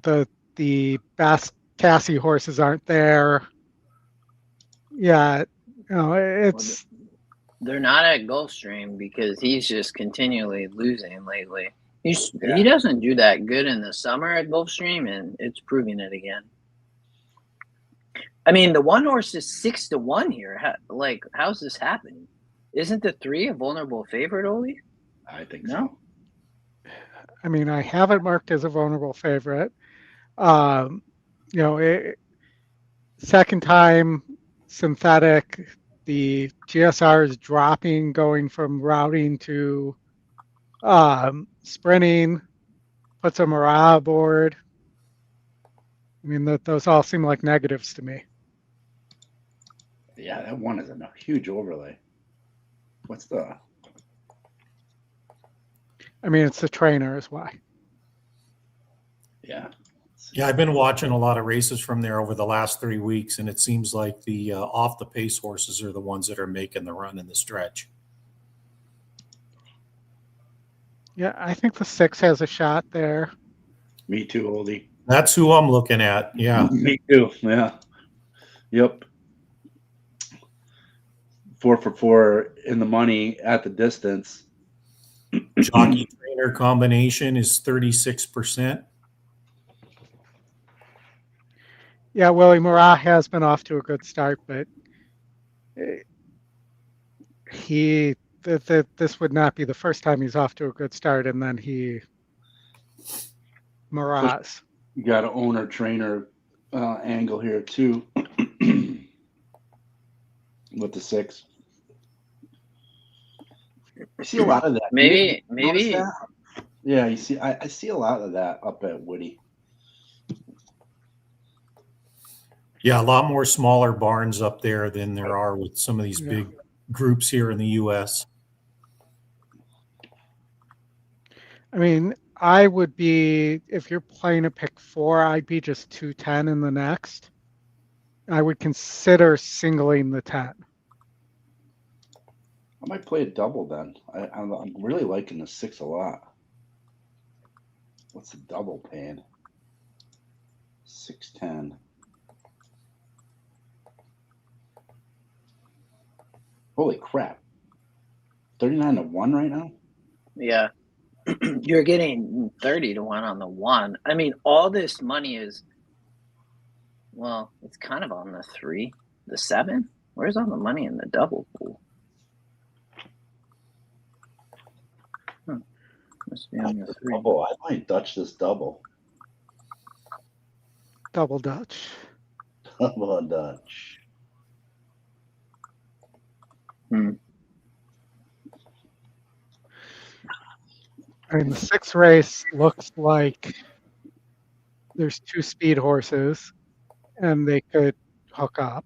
the best Cassie horses aren't there. Yeah, you know, it's. They're not at Gulfstream because he's just continually losing lately. He doesn't do that good in the summer at Gulfstream, and it's proving it again. I mean, the one horse is 6-1 here. How's this happening? Isn't the 3 a vulnerable favorite, Ollie? I think so. I mean, I have it marked as a vulnerable favorite. You know, second time synthetic, the GSR is dropping, going from routing to sprinting, puts a Marat aboard. I mean, those all seem like negatives to me. Yeah, that one is a huge overlay. What's the? I mean, it's the trainer is why. Yeah. Yeah, I've been watching a lot of races from there over the last 3 weeks, and it seems like the off the pace horses are the ones that are making the run in the stretch. Yeah, I think the 6 has a shot there. Me too, Oldy. That's who I'm looking at. Yeah. Me too. Yeah. Yep. 4 for 4 in the money at the distance. Jockey trainer combination is 36%. Yeah, Willie Marat has been off to a good start, but this would not be the first time he's off to a good start, and then Marat's. You got an owner trainer angle here too with the 6. I see a lot of that. Maybe. That? Yeah, you see, I see a lot of that up at Woody. Yeah, a lot more smaller barns up there than there are with some of these big groups here in the U.S. I mean, I would be, if you're playing a pick 4, I'd be just 210 in the next. I would consider singling the 10. I might play a double then. I'm really liking the 6 a lot. What's the double paying? 610. Holy crap. 39-1 right now? Yeah. You're getting 30-1 on the 1. I mean, all this money is, well, it's kind of on the 3. The 7? Where's all the money in the double pool? Must be on the 3. Double. I might Dutch this double. Double Dutch. Double Dutch. I mean, the 6 race looks like there's 2 speed horses, and they could hook up.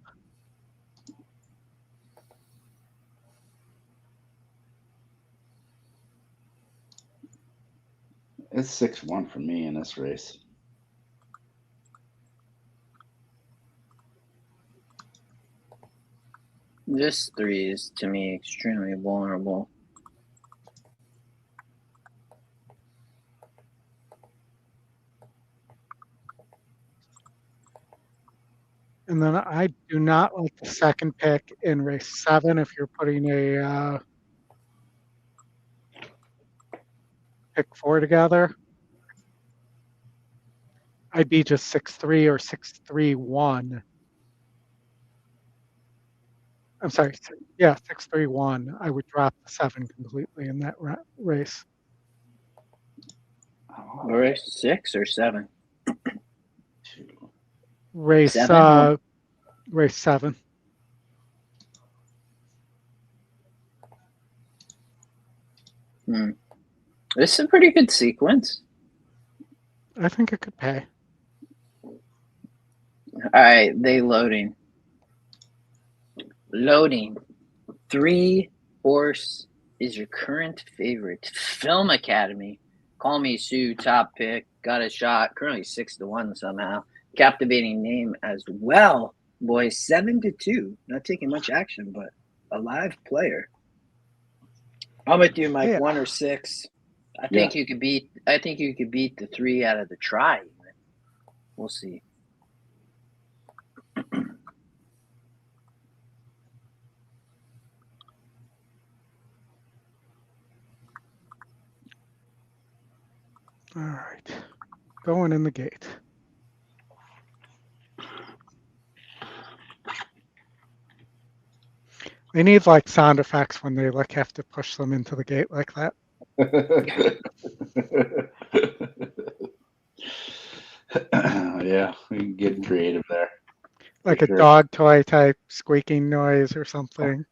It's 6-1 for me in this race. This 3 is, to me, extremely vulnerable. And then I do not like the second pick in race 7 if you're putting a pick 4 together. I'd be just 6-3 or 6-3-1. I'm sorry. Yeah, 6-3-1. I would drop the 7 completely in that race. Race 6 or 7? Race 7? Race 7. This is a pretty good sequence. I think it could pay. All right, they loading. Loading. 3 horse is your current favorite. Film Academy. Call Me Sue, top pick. Got a shot. Currently 6-1 somehow. Captivating name as well. Boys, 7-2. Not taking much action, but a live player. I'm with you, Mike. Yeah. 1 or 6. I think you could beat the 3 out of the try. Even. We'll see. All right. Going in the gate. They need like sound effects when they like have to push them into the gate like that. Yeah, we can get creative there. Like a dog toy type squeaking noise or something.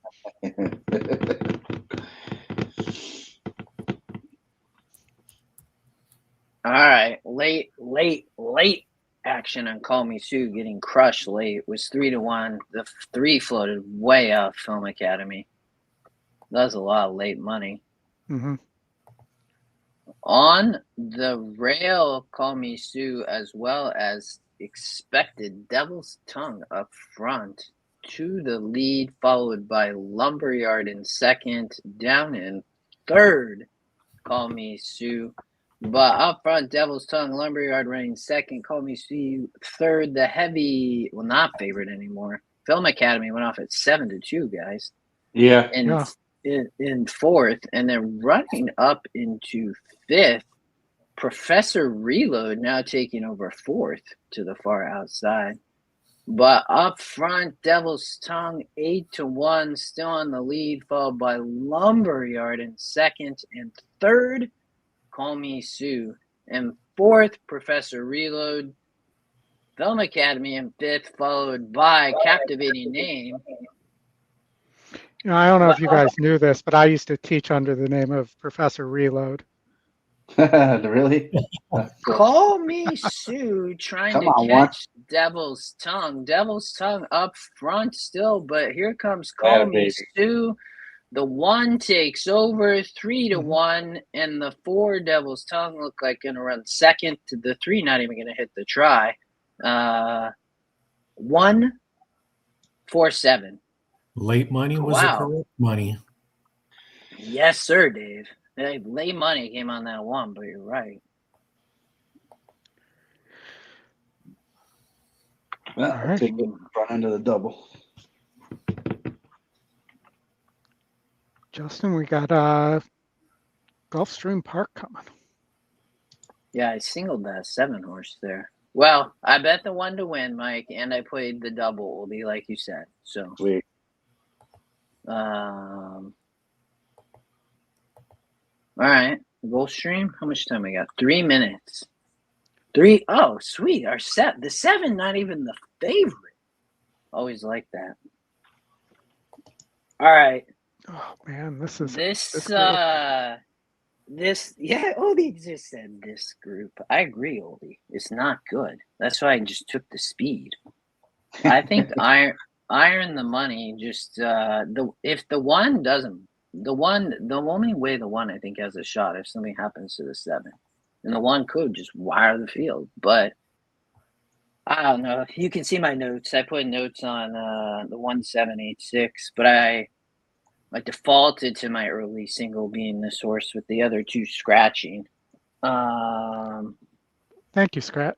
All right, late action on Call Me Sue getting crushed late was 3-1. The 3 floated way up Film Academy. That was a lot of late money. Mm-hmm. On the rail, Call Me Sue, as well as expected, Devil's Tongue up front to the lead, followed by Lumberyard in second, down in third, Call Me Sue. But up front, Devil's Tongue, Lumberyard running second, Call Me Sue third. The heavy, well, not favorite anymore. Film Academy went off at 7-2, guys. Yeah. In fourth, and then running up into fifth, Professor Reload now taking over fourth to the far outside. But up front, Devil's Tongue 8-1, still on the lead, followed by Lumberyard in second, and third, Call Me Sue. And fourth, Professor Reload. Film Academy in fifth, followed by Captivating Name. You know, I don't know if you guys knew this, but I used to teach under the name of Professor Reload. Really? Call Me Sue trying Come to on, catch Devil's Tongue. Devil's Tongue up front still, but here comes Call Me Sue. The 1 takes over 3-1, and the 4 Devil's Tongue look like going to run second. To the 3 not even going to hit the try. 1-4-7. Late money was the correct money. Yes, sir, Dave. Late money came on that 1, but you're right. Well, I'll take it front end of the double. Justin, we got Gulfstream Park coming. Yeah, I singled that 7 horse there. Well, I bet the 1 to win, Mike, and I played the double, Oldy, like you said. So, sweet. All right, Gulfstream. How much time we got? 3 minutes. 3. Oh, sweet. Our set. The 7, not even the favorite. Always like that. All right. Oh man, this is yeah, Oldy just said this group. I agree, Oldy. It's not good. That's why I just took the speed. I think iron the money. Just if the 1 doesn't, the only way the 1 I think has a shot if something happens to the 7, and the 1 could just wire the field. But I don't know. You can see my notes. I put notes on the 1786, but I defaulted to my early single being this horse with the other 2 scratching. Thank you, Scrat.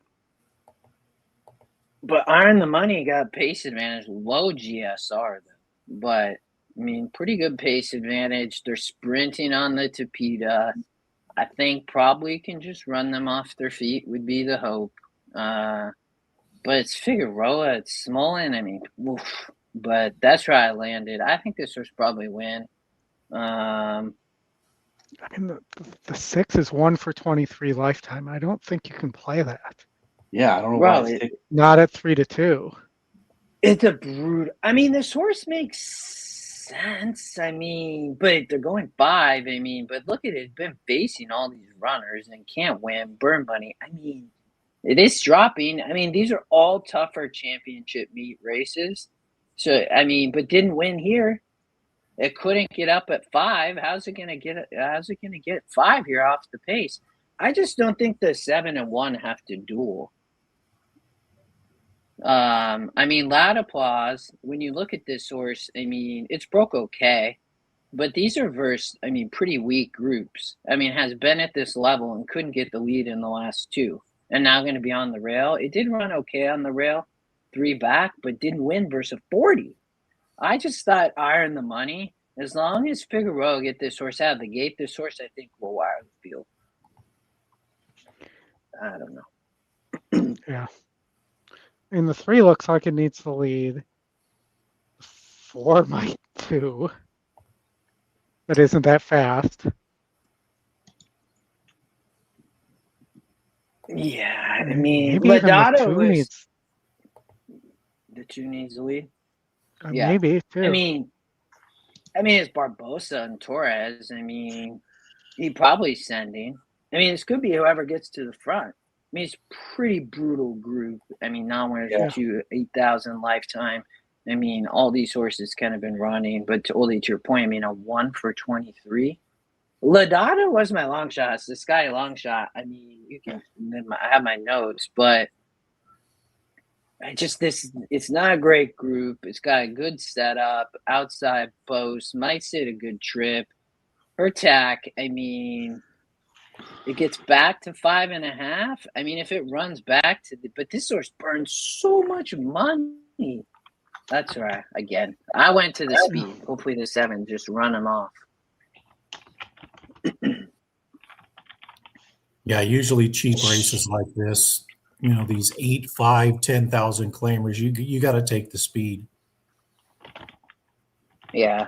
But Iron the Money got pace advantage, low GSR though. But I mean, pretty good pace advantage. They're sprinting on the Tapeta. I think probably can just run them off their feet would be the hope. But it's Figueroa, it's Smolin. I mean, oof. But that's where I landed. I think this horse probably win. I mean, the 6 is 1 for 23 lifetime. I don't think you can play that. Yeah, I don't know Bro, why. It's Not at 3-2. It's a brute. I mean, this horse makes sense. I mean, but they're going 5. I mean, but look at it. It's been facing all these runners and can't win. Burn money. I mean, it is dropping. I mean, these are all tougher championship meet races. So, I mean, but didn't win here. It couldn't get up at 5. How's it gonna get 5 here off the pace? I just don't think the 7 and 1 have to duel. I mean, loud applause. When you look at this horse, I mean, it's broke okay, but these are pretty weak groups. I mean, has been at this level and couldn't get the lead in the last 2, and now going to be on the rail. It did run okay on the rail, 3 back, but didn't win versus 40. I just thought Iron the Money. As long as Figueroa get this horse out of the gate, this horse I think will wire the field. I don't know. Yeah. And the 3 looks like it needs the lead. 4 might too. But isn't that fast? Yeah, I mean, maybe even the Lodato 2 was needs. the 2 needs the lead. Yeah. Maybe too. I mean, it's Barbosa and Torres. I mean, he probably sending. I mean, this could be whoever gets to the front. I mean, it's pretty brutal group. I mean, non-winners for 8,000 lifetime. I mean, all these horses kind of been running. But to Oldy, to your point, I mean, a 1 for 23. Lodato was my long shot. It's the Sky long shot. I mean, you can. I have my notes, but it's not a great group. It's got a good setup, outside post, might sit a good trip. Her tack, I mean, it gets back to 5.5. I mean, if it runs back to but this horse burns so much money. That's right. Again, I went to the speed. Hopefully the 7 just run them off. Yeah, usually cheap races like this, you know, these 8, 5, 10,000 claimers, you got to take the speed. Yeah.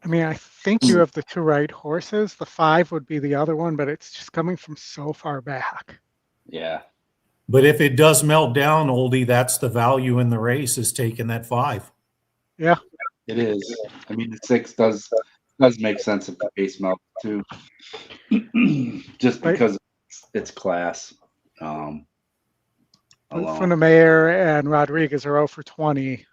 I mean, I think you have the 2 right horses. The 5 would be the other one, but it's just coming from so far back. Yeah. But if it does melt down, Oldie, that's the value in the race, is taking that 5. Yeah. It is. I mean, the 6 does make sense if the pace melts too. Just because it's class. Funamayor and Rodriguez are 0 for 20.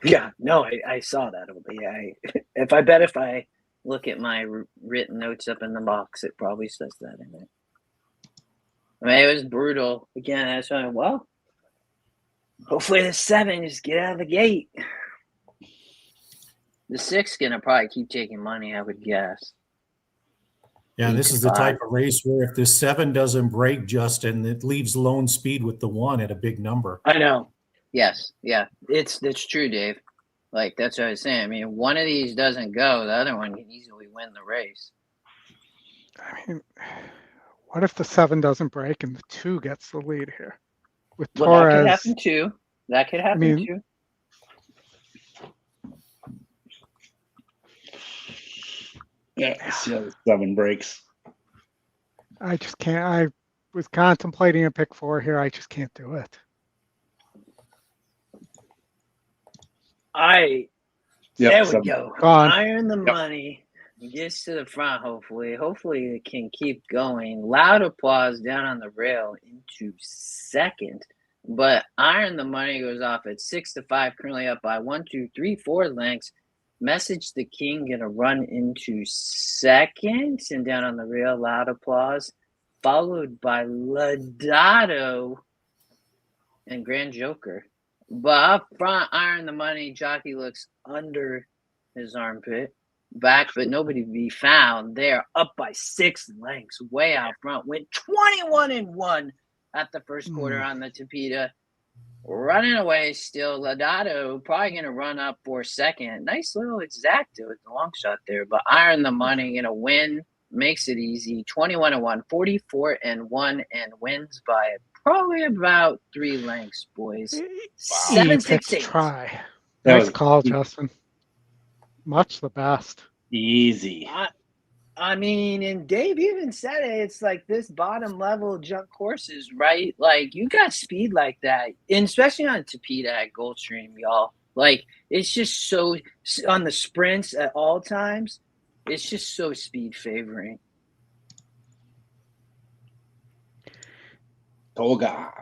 Yeah, no, I saw that. Yeah, if I look at my written notes up in the box, it probably says that in it. I mean, it was brutal. Again, that's why, well, hopefully the 7 just get out of the gate. The 6 gonna probably keep taking money, I would guess. Yeah, this is the type of race where if the 7 doesn't break, Justin, it leaves lone speed with the 1 at a big number. I know. Yes, yeah, it's true, Dave. Like, that's what I was saying. I mean, one of these doesn't go, the other one can easily win the race. I mean, what if the 7 doesn't break and the 2 gets the lead here? With Torres, that could happen too. That could happen too. Yeah, see how the 7 breaks. I just can't. I was contemplating a pick 4 here. I just can't do it. There we go. Gone. Iron the Money gets to the front, hopefully. Hopefully it can keep going. Loud applause down on the rail into 2nd. But Iron the Money goes off at 6-5, currently up by 1, 2, 3, 4 lengths. Message the King gonna run into 2nd and down on the rail. Loud applause, followed by Lodato and Grand Joker. But up front, Iron the Money, jockey looks under his armpit. Back, but nobody to be found. They're up by 6 lengths, way out front. Went 21-1. at the first quarter on the Tapeta. Running away still. Lodato probably going to run up for second. Nice little exacta with the long shot there, but iron the money, going to win. Makes it easy. 21-1, 44-1, and wins by probably about 3 lengths, boys. 7-6-8. Try. That Nice was call, Justin. Much the best. easy. I mean, and Dave even said it. It's like this bottom level junk courses, right? Like you got speed like that, and especially on Tapeta at Gulfstream, y'all. Like it's just so on the sprints at all times. It's just so speed favoring. Toga.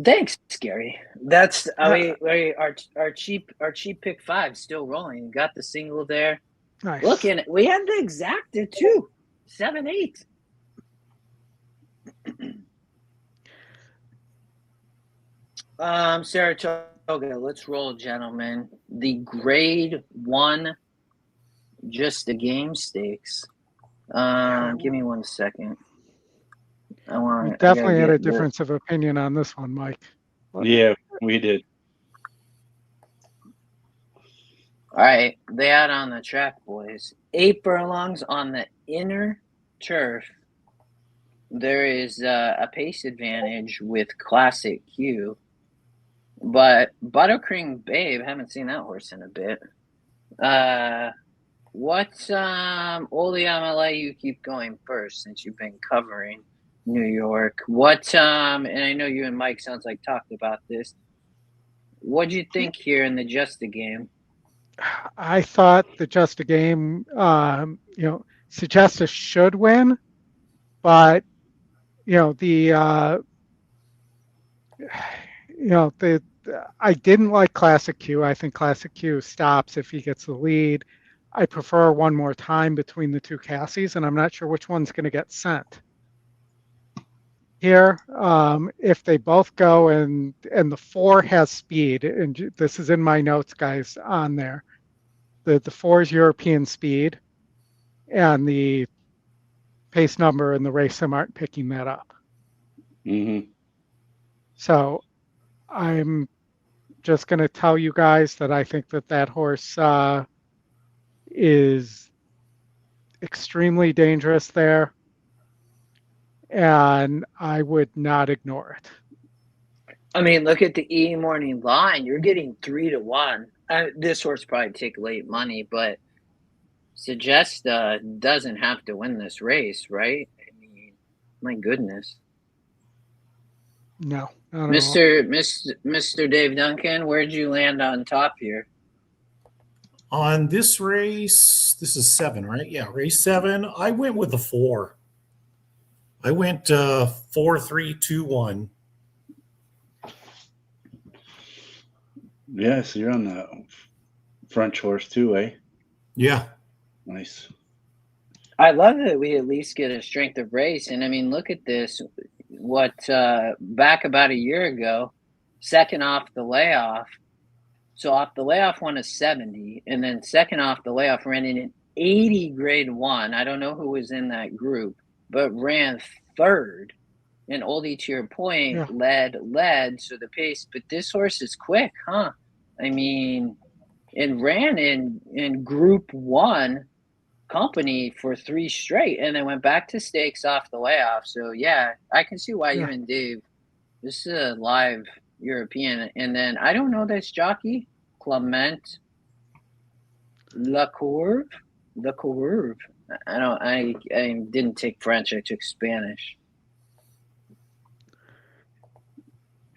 Thanks, Gary. That's our cheap pick 5 still rolling. Got the single there. Nice. Look, and we had the exacta too. 7-8. Saratoga, let's roll, gentlemen. The grade 1, just the game stakes. Give me 1 second. We definitely had a difference of opinion on this one, Mike. Yeah, we did. All right, they out on the track, boys. 8 furlongs on the inner turf. There is a pace advantage with Classic Q, but Buttercream Babe, haven't seen that horse in a bit. What's Oldy? I'm gonna let you keep going first since you've been covering New York. What and I know you and Mike sounds like talked about this. What'd you think here in the Just a Game? I thought the Just a Game, Suggesta should win, but I didn't like Classic Q. I think Classic Q stops if he gets the lead. I prefer one more time between the two Cassies, and I'm not sure which one's going to get sent. Here, if they both go and the 4 has speed, and this is in my notes, guys, on there. The 4 is European speed, and the pace number and the race sim aren't picking that up. Mm-hmm. So I'm just going to tell you guys that I think that horse is extremely dangerous there, and I would not ignore it. I mean, look at the E morning line. You're getting 3-1. This horse probably take late money, but Suggesta doesn't have to win this race, right? I mean, my goodness. No, Mr. Dave Duncan, where'd you land on top here? On this race, this is 7, right? Yeah, race 7. I went with the 4. I went 4-3-2-1. Yeah, so you're on the French horse too, eh? Yeah. Nice. I love that we at least get a strength of race. And I mean, look at this. Back about a year ago, second off the layoff. So off the layoff won a 70, and then second off the layoff ran in an 80 grade 1. I don't know who was in that group, but ran third. And Oldy, to your point, led. So the pace, but this horse is quick, huh? I mean, and ran in group 1 company for 3 straight, and then went back to stakes off the layoff. So yeah, I can see why you and Dave. This is a live European, and then I don't know this jockey, Clement Lacourve. I didn't take French. I took Spanish.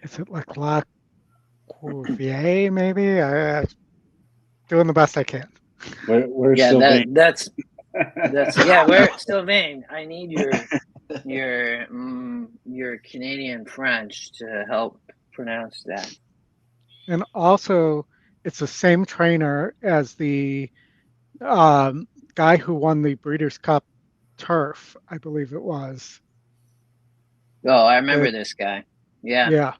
Is it like La Courvier, maybe? I'm doing the best I can. We're Sylvain. That's we're Sylvain. I need your Canadian French to help pronounce that. And also, it's the same trainer as the guy who won the Breeders' Cup Turf, I believe it was. Oh, I remember this guy. Yeah. Yeah.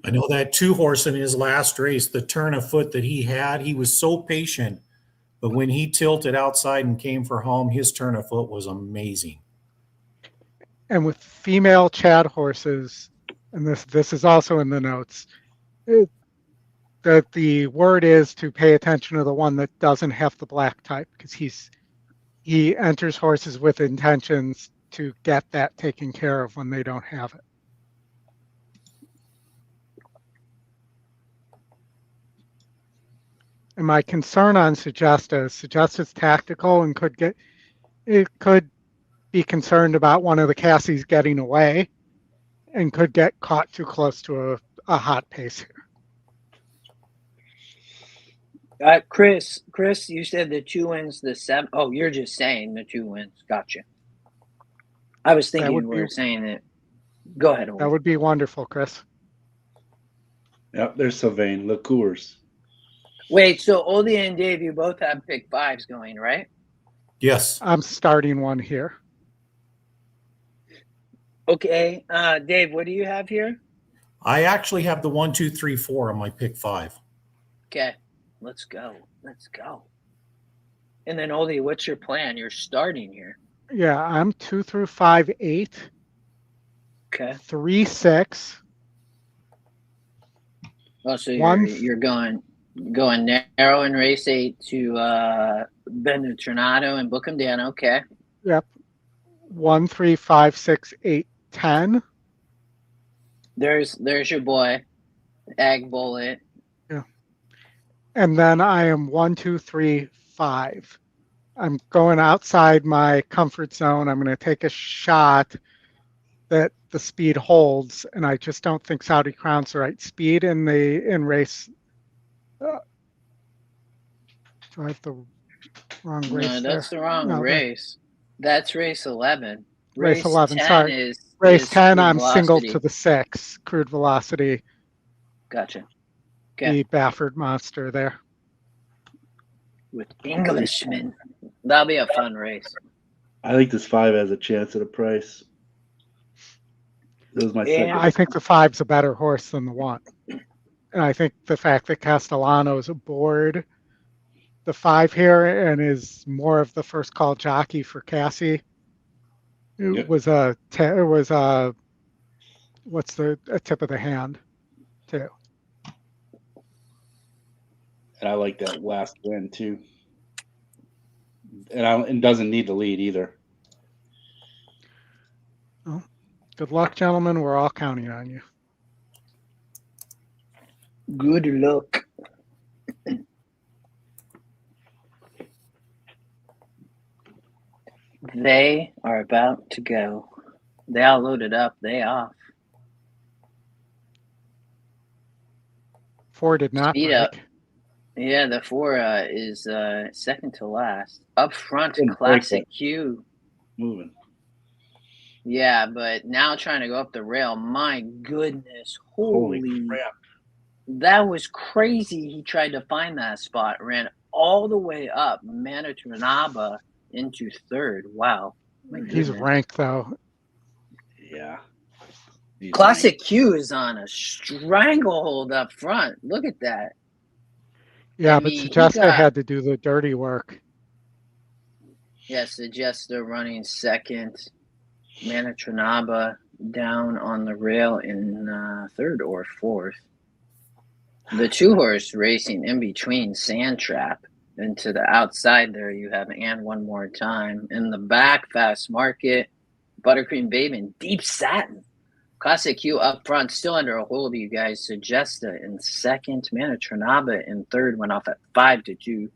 I know that 2 horse in his last race, the turn of foot that he had, he was so patient. But when he tilted outside and came for home, his turn of foot was amazing. And with female Chad horses, and this is also in the notes, that the word is to pay attention to the one that doesn't have the black type, because he enters horses with intentions to get that taken care of when they don't have it. And my concern on Sugesta's tactical and could be concerned about one of the Cassies getting away and could get caught too close to a hot pace here. Chris, you said the 2 wins the 7. Oh, you're just saying the 2 wins. Gotcha. I was thinking we were saying it. Go ahead, Oldy. That would be wonderful, Chris. Yep, there's Sylvain, Lecours. Wait, so Oldy and Dave, you both have pick 5s going, right? Yes. I'm starting one here. Okay. Dave, what do you have here? I actually have the 1, 2, 3, 4 on my pick 5. Okay. Let's go. And then Oldy, what's your plan? You're starting here. Yeah, I'm 2 through 5, 8. Okay. 3, 6. Oh, so you're going narrow in race 8 to bend the Tornado and book them down. Okay. Yep. 1, 3, 5, 6, 8, 10. There's your boy, Ag Bullet. Yeah. And then I am 1, 2, 3, 5. I'm going outside my comfort zone. I'm going to take a shot that the speed holds, and I just don't think Saudi Crown's the right speed in race. Do I have the wrong race? No, that's there? the wrong race. That's race 11. Race 11, 10 sorry. Race 10, I'm velocity. singled to the 6, crude velocity. Gotcha. Okay. The Baffert monster there. With Englishmen. That'll be a fun race. I think this 5 has a chance at a price. That was my second. I think the 5's a better horse than the 1. And I think the fact that Castellano is aboard the 5 here and is more of the first call jockey for Cassie. It was a tip of the hand too. And I like that last win too. And doesn't need the lead either. Well, good luck, gentlemen. We're all counting on you. Good luck. They are about to go. They all loaded up. They off. 4 did not Speed break. up. Yeah, the 4 is second to last. Up front, Didn't break Classic that. Q. Moving. Yeah, but now trying to go up the rail. My goodness. Holy Holy. crap. That was crazy. He tried to find that spot. Ran all the way up Manitoba into 3rd. Wow. My He's goodness. ranked though. Yeah. He's Classic Q is on a stranglehold up front. Look at that. Yeah, I but mean, he Sugesta got- had to do the dirty work. Yes, Sugesta running second. Manitoba down on the rail in 3rd or 4th. The 2-horse racing in between Sand Trap and to the outside there you have And One More Time. In the back, Fast Market, Buttercream Babe, and Deep Satin. Classic Q up front, still under a hold, you guys. Sugesta in 2nd. Manitoba in 3rd, went off at 5-2.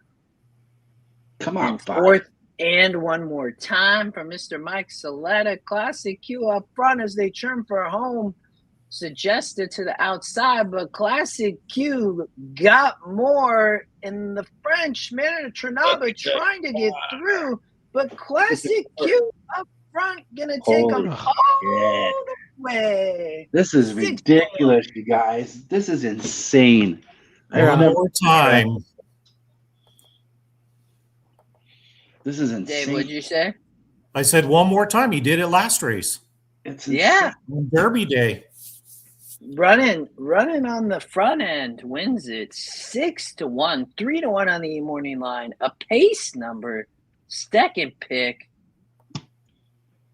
Come on, In 5. 4th, And One More Time for Mr. Mike Saletta. Classic Q up front as they churn for home. Suggested to the outside, but Classic Q got more in the French. Manitoba trying to get through, but Classic Q up front gonna take Holy him all the way. This is ridiculous, you guys. This is insane. Yeah. One more time. This is Dave, insane. what'd you say? I said one more time. He did it last race. It's Yeah, On Derby Day. running on the front end wins it 6-1, 3-1 on the morning line. A pace number, second pick.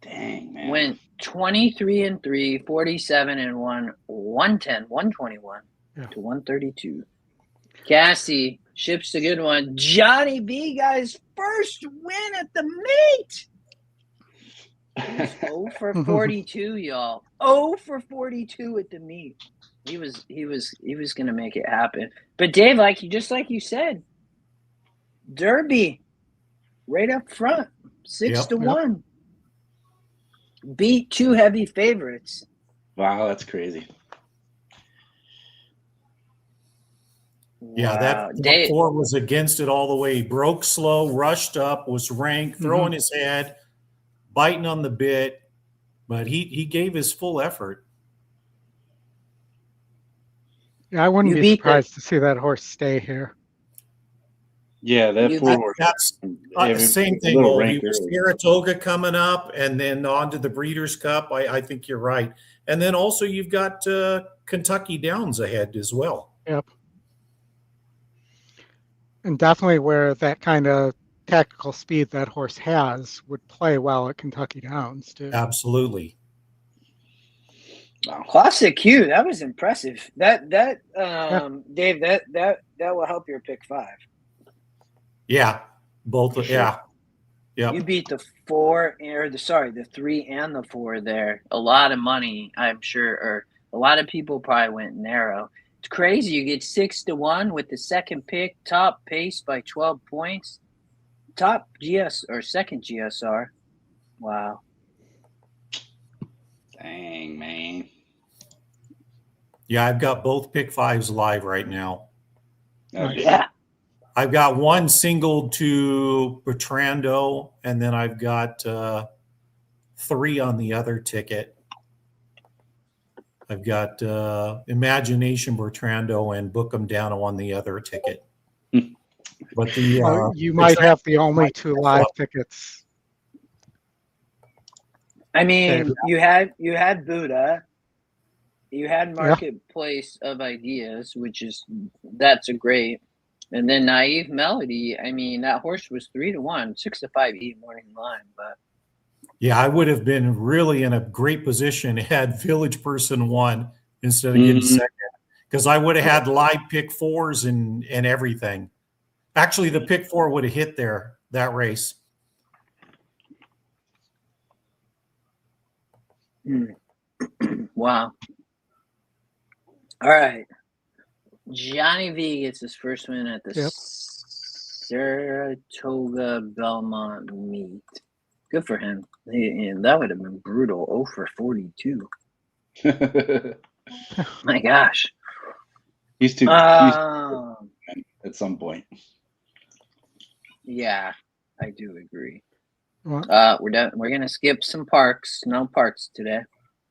Dang, man. Went 23-3, 47-1, 110, 121 to 132. Cassie ships the good one. Johnny B got his first win at the meet. He's 0 for 42, y'all. 0 for 42 at the meet. He was gonna make it happen. But Dave, just like you said, Derby, right up front, 6-1. Beat two heavy favorites. Wow, that's crazy. Yeah, that Dave, 4 was against it all the way. He broke slow, rushed up, was ranked, throwing his head, biting on the bit, but he gave his full effort. Yeah, I wouldn't be surprised to see that horse stay here. Yeah, that 4 horse. That's the same thing, Oldy. Saratoga coming up, and then on to the Breeders' Cup. I think you're right. And then also you've got Kentucky Downs ahead as well. Yep. And definitely where that kind of tactical speed that horse has would play well at Kentucky Downs, too. Absolutely. Wow. Classic Q. That was impressive. That Dave, that will help your pick 5. Yeah, both. Sure. Yeah. You beat the 3 and the 4 there. A lot of money, I'm sure, or a lot of people probably went narrow. It's crazy. You get 6-1 with the second pick, top pace by 12 points, top GS or second GSR. Wow. Dang, man. Yeah, I've got both pick 5s live right now. Yeah. I've got one singled to Bertrando, and then I've got 3 on the other ticket. I've got Imagination Bertrando and Book 'em Down on the other ticket. But you might have the only 2 live tickets. I mean, you had Buddha, you had Marketplace of Ideas, that's a great. And then Naive Melody, I mean, that horse was 3-1, 6-5 E morning line. But yeah, I would have been really in a great position had Village Person won instead of getting second, because I would have had live pick 4s and everything. Actually, the pick 4 would have hit that race. Wow. All right. Johnny V gets his first win at the Saratoga Belmont meet. Good for him. That would have been brutal. 0 for 42. My gosh. He's too at some point. Yeah, I do agree. What? We're done. We're gonna skip some parks. No parks today.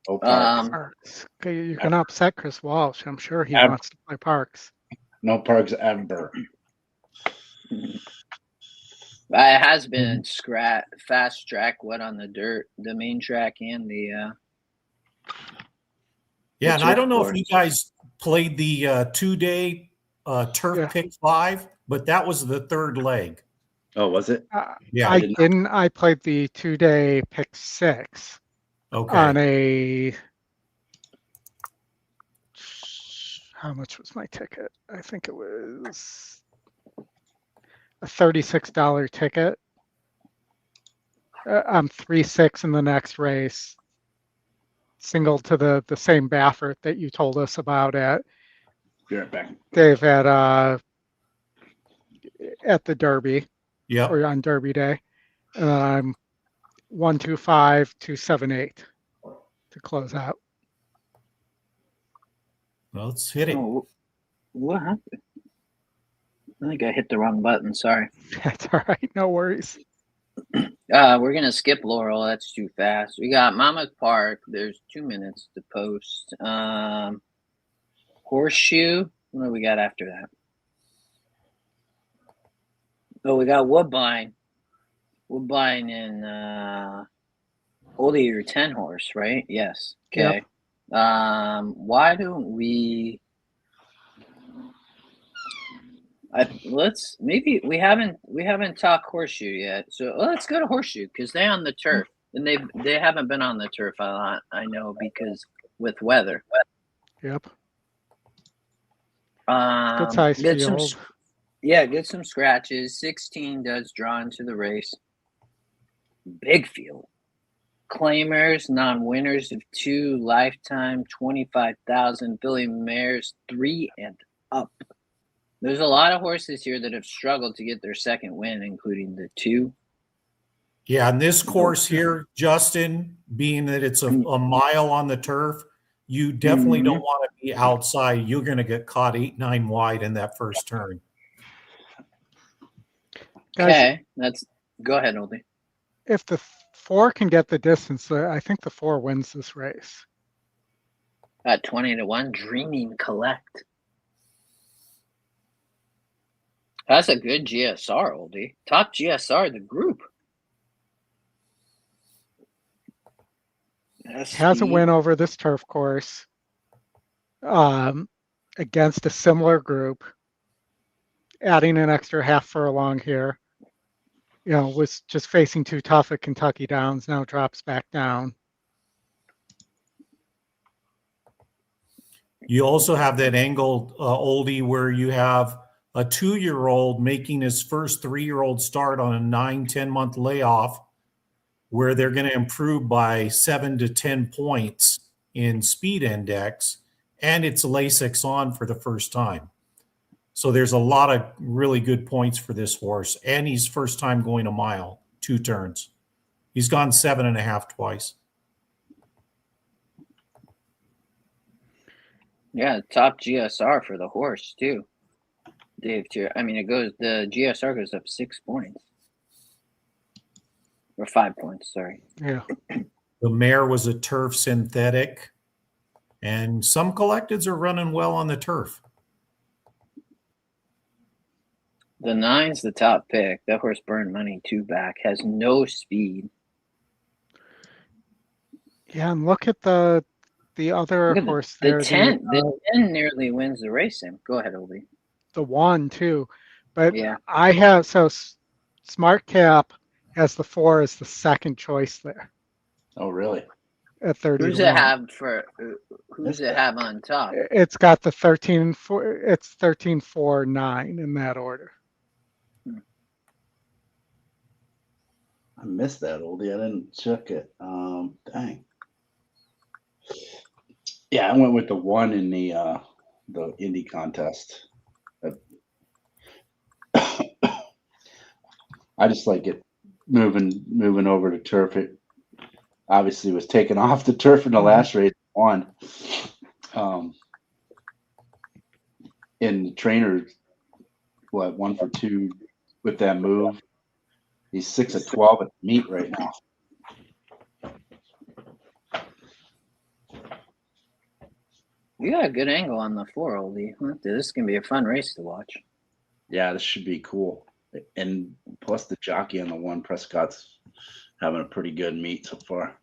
Oh, parks. Okay, you can upset Chris Walsh. I'm sure he wants to play parks. No parks ever. It has been fast track, wet on the dirt, the main track and the. Yeah, and I don't know if you guys played the 2-day turf pick 5, but that was the 3rd leg. Oh, was it? Yeah, I didn't. I played the 2-day pick 6. Okay. On how much was my ticket? I think it was a $36 ticket. I'm 3-6 in the next race. Single to the same Baffert that you told us about at. Be right back. Dave at the Derby. Yeah. Or on Derby Day. And I'm 125, 278 to close out. Well, let's hit it. Oh, what happened? I think I hit the wrong button. Sorry. That's all right. No worries. We're gonna skip Laurel. That's too fast. We got Monmouth Park. There's 2 minutes to post. Horseshoe. What do we got after that? Oh, we got Woodbine. Woodbine and Oldy, your 10 horse, right? Yes. Okay. Yep. Why don't we? We haven't talked Horseshoe yet, so let's go to Horseshoe because they're on the turf. And they haven't been on the turf a lot, I know, because with weather. Yep. Good size Get some, field. get some scratches. 16 does draw into the race. Big field. Claimers, non-winners of 2, lifetime 25,000. Billy Mares 3 and up. There's a lot of horses here that have struggled to get their second win, including the 2. Yeah, and this course here, Justin, being that it's a mile on the turf, you definitely don't want to be outside. You're going to get caught 8, 9 wide in that first turn. Okay, go ahead, Oldy. If the 4 can get the distance, I think the 4 wins this race. At 20-1, Dreaming Collect. That's a good GSR, Oldie. Top GSR of the group. Has a win over this turf course against a similar group. Adding an extra half furlong here. Was just facing too tough at Kentucky Downs. Now drops back down. You also have that angled Oldie where you have a 2-year-old making his first 3-year-old start on a 9-10 month layoff, where they're going to improve by 7 to 10 points in speed index, and it's Lasix on for the first time. So there's a lot of really good points for this horse, and he's first time going a mile, 2 turns. He's gone 7.5 twice. Yeah, top GSR for the horse too. Dave Tune. I mean, the GSR goes up 6 points. Or 5 points, sorry. Yeah. The mare was a turf synthetic, and some collecteds are running well on the turf. The 9's the top pick. That horse burned money 2 back, has no speed. Yeah, and look at the other horse there. The 10 nearly wins the race. Go ahead, Oldie. The 1 too, but yeah. I have Smart Cap has the 4 as the second choice there. Oh, really? At 30. Who's it have on top? It's got the 13-4. It's 13-4-9 in that order. I missed that, Oldie. I didn't check it. Dang. Yeah, I went with the 1 in the Indy contest. I just like it moving over to turf. It obviously was taken off the turf in the last race. On in the trainer, 1 for 2 with that move. He's 6 of 12 at the meet right now. You got a good angle on the 4, Oldie. This can be a fun race to watch. Yeah, this should be cool. And plus the jockey on the 1, Prescott's having a pretty good meet so far.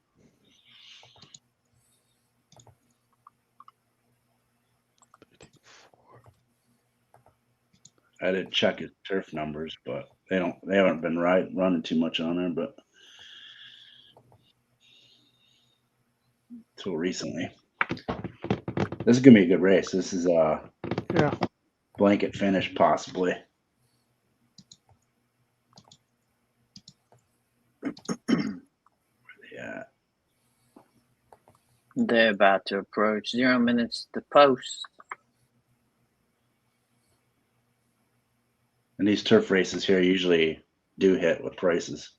I didn't check his turf numbers, but they haven't been running too much on there, but until recently. This is gonna be a good race. This is blanket finish possibly. Yeah. They're about to approach 0 minutes to post. And these turf races here usually do hit with prices.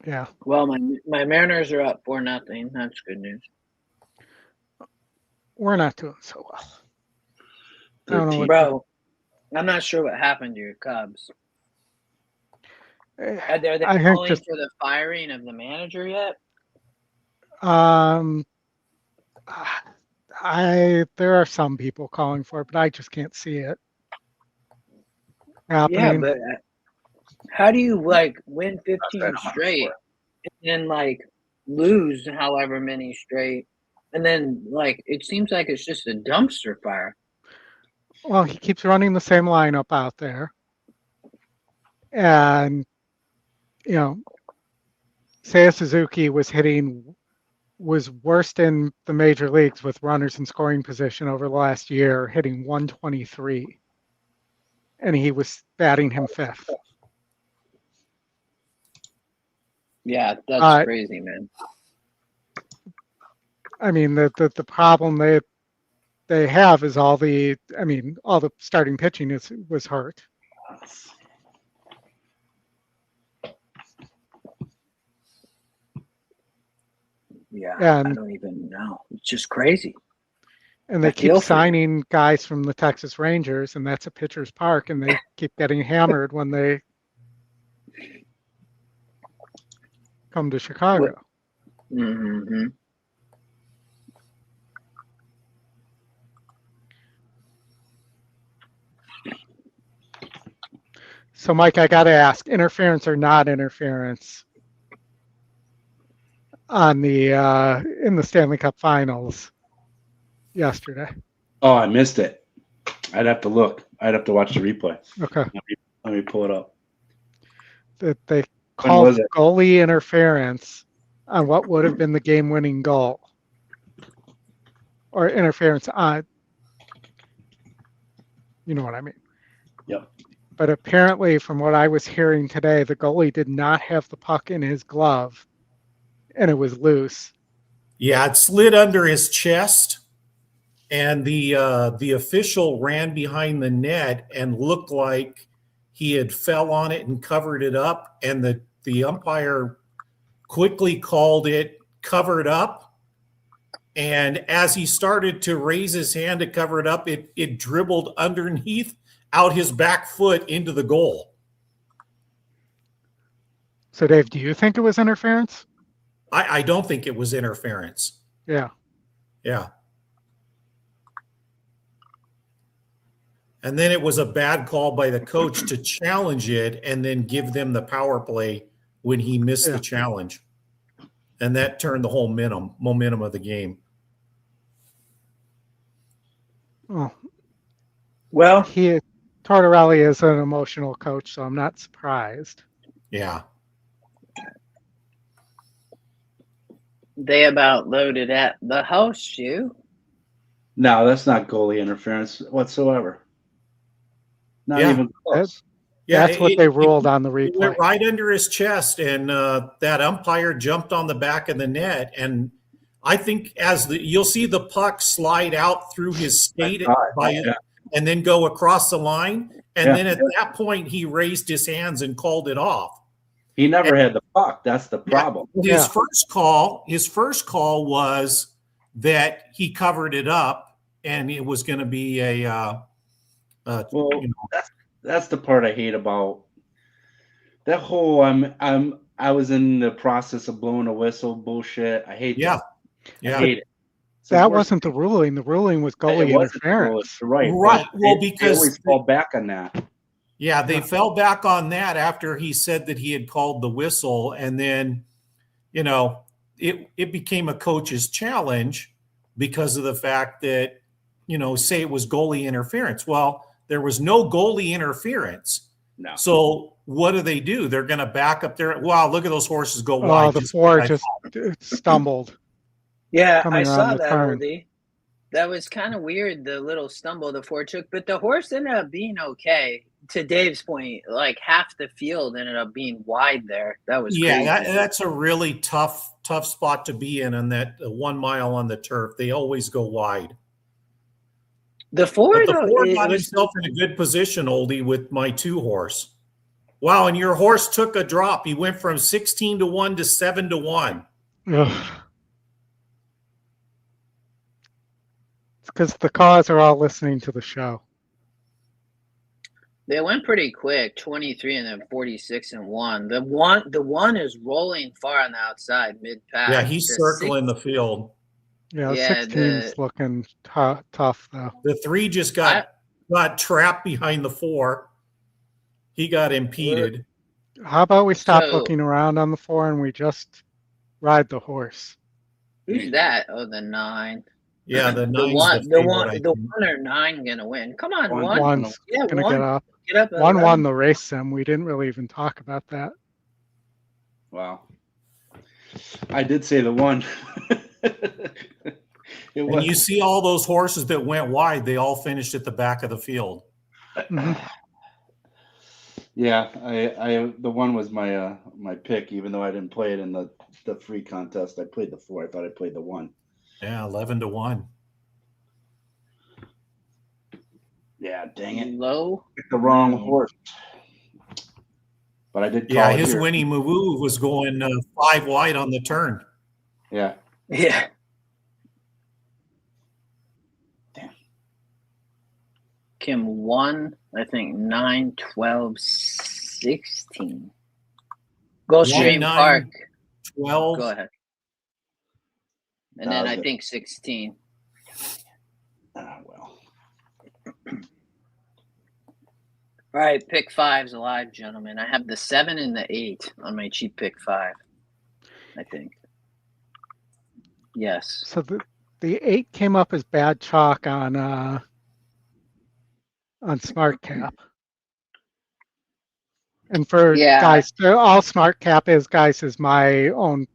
Yeah. Well, my Mariners are up 4-0. That's good news. We're not doing so well. I don't know Bro, I'm not sure what happened to your Cubs. Are they calling for the firing of the manager yet? There are some people calling for it, but I just can't see it happening. Yeah, but How do you like win That's 15 right, I'm straight sure. and then like lose however many straight, and then like it seems like it's just a dumpster fire? Well, he keeps running the same lineup out there. And, you know, Seiya Suzuki was worst in the major leagues with runners in scoring position over the last year, hitting 123. And he was batting him fifth. Yeah, that's crazy, man. I mean, the problem they have is all the starting pitching was hurt. Yeah, And I don't even know. It's just crazy. And they I keep feel for you. signing guys from the Texas Rangers, and that's a pitcher's park, and they keep getting hammered when they come to Chicago. Mm-hmm. So, Mike, I got to ask, interference or not interference on the in the Stanley Cup Finals yesterday? Oh, I missed it. I'd have to look. I'd have to watch the replay. Okay. Let me pull it up. That they When was called it? goalie interference on what would have been the game-winning goal, or interference on, you know what I mean? Yep. But apparently, from what I was hearing today, the goalie did not have the puck in his glove, and it was loose. Yeah, it slid under his chest, and the official ran behind the net and looked like he had fell on it and covered it up, and the umpire quickly called it covered up. And as he started to raise his hand to cover it up, it dribbled underneath out his back foot into the goal. So, Dave, do you think it was interference? I don't think it was interference. Yeah. Yeah. And then it was a bad call by the coach to challenge it and then give them the power play when he missed the challenge. And that turned the whole momentum of the game. Oh. Well, Tortorelli is an emotional coach, so I'm not surprised. Yeah. They about loaded at the horseshoe. No, that's not goalie interference whatsoever. Not even close. That's what they ruled on the replay. It went right under his chest, and that umpire jumped on the back of the net. And I think you'll see the puck slide out through his skate and then go across the line. And then at that point, he raised his hands and called it off. He never had the puck. That's the problem. His first call was that he covered it up, and it was going to be that's the part I hate about that whole I was in the process of blowing a whistle bullshit. I hate that. Yeah. I hate it. That wasn't the ruling. The ruling was goalie interference. Right. Well, because they always fall back on that. Yeah, they fell back on that after he said that he had called the whistle, and then, it became a coach's challenge because of the fact that, say it was goalie interference. Well, there was no goalie interference. No. So what do? They're going to back up there. Wow, look at those horses go wide. The four just stumbled. Yeah, I saw that, Oldy. That was kind of weird, the little stumble the four took, but the horse ended up being okay. To Dave's point, like half the field ended up being wide there. That was crazy. That's a really tough spot to be in on that 1 mile on the turf. They always go wide. The four got himself in a good position, Oldie, with my 2 horse. Wow, and your horse took a drop. He went from 16-1 to 7-1. Ugh. It's because the cause are all listening to the show. They went pretty quick, 23 and then 46 and 1. The one is rolling far on the outside, mid pass. Yeah, he's circling the field. Yeah, 16's looking tough though. The 3 just got trapped behind the 4. He got impeded. How about we stop So looking around on the 4 and we just ride the horse? who's that? Oh, the 9. Yeah, the The nine's the one, favorite, I the think. 1 or 9 gonna win. Come on, One. 1. One's Yeah, gonna 1. get up. Get up. 1 won 11. the race sim. We didn't really even talk about that. Wow. I did say the 1. It And you was. see all those horses that went wide, they all finished at the back of the field. Mhm. Yeah, I the 1 was my my pick, even though I didn't play it in the free contest. I played the 4. I thought I played the 1. Yeah, 11-1. Yeah, dang it. Low. Picked the wrong horse. But I did call Yeah, it his here. winning move was going 5 wide on the turn. Yeah. Yeah. Damn. Kim 1, I think 9, 12, 16. Gulfstream 9, Park. 12. Go ahead. And then I think 16. Well. All right, pick 5's alive, gentlemen. I have the 7 and the 8 on my cheap pick 5. I think. Yes. So the 8 came up as bad chalk on Smart Cap. And for guys, all Smart Cap is, guys, is my own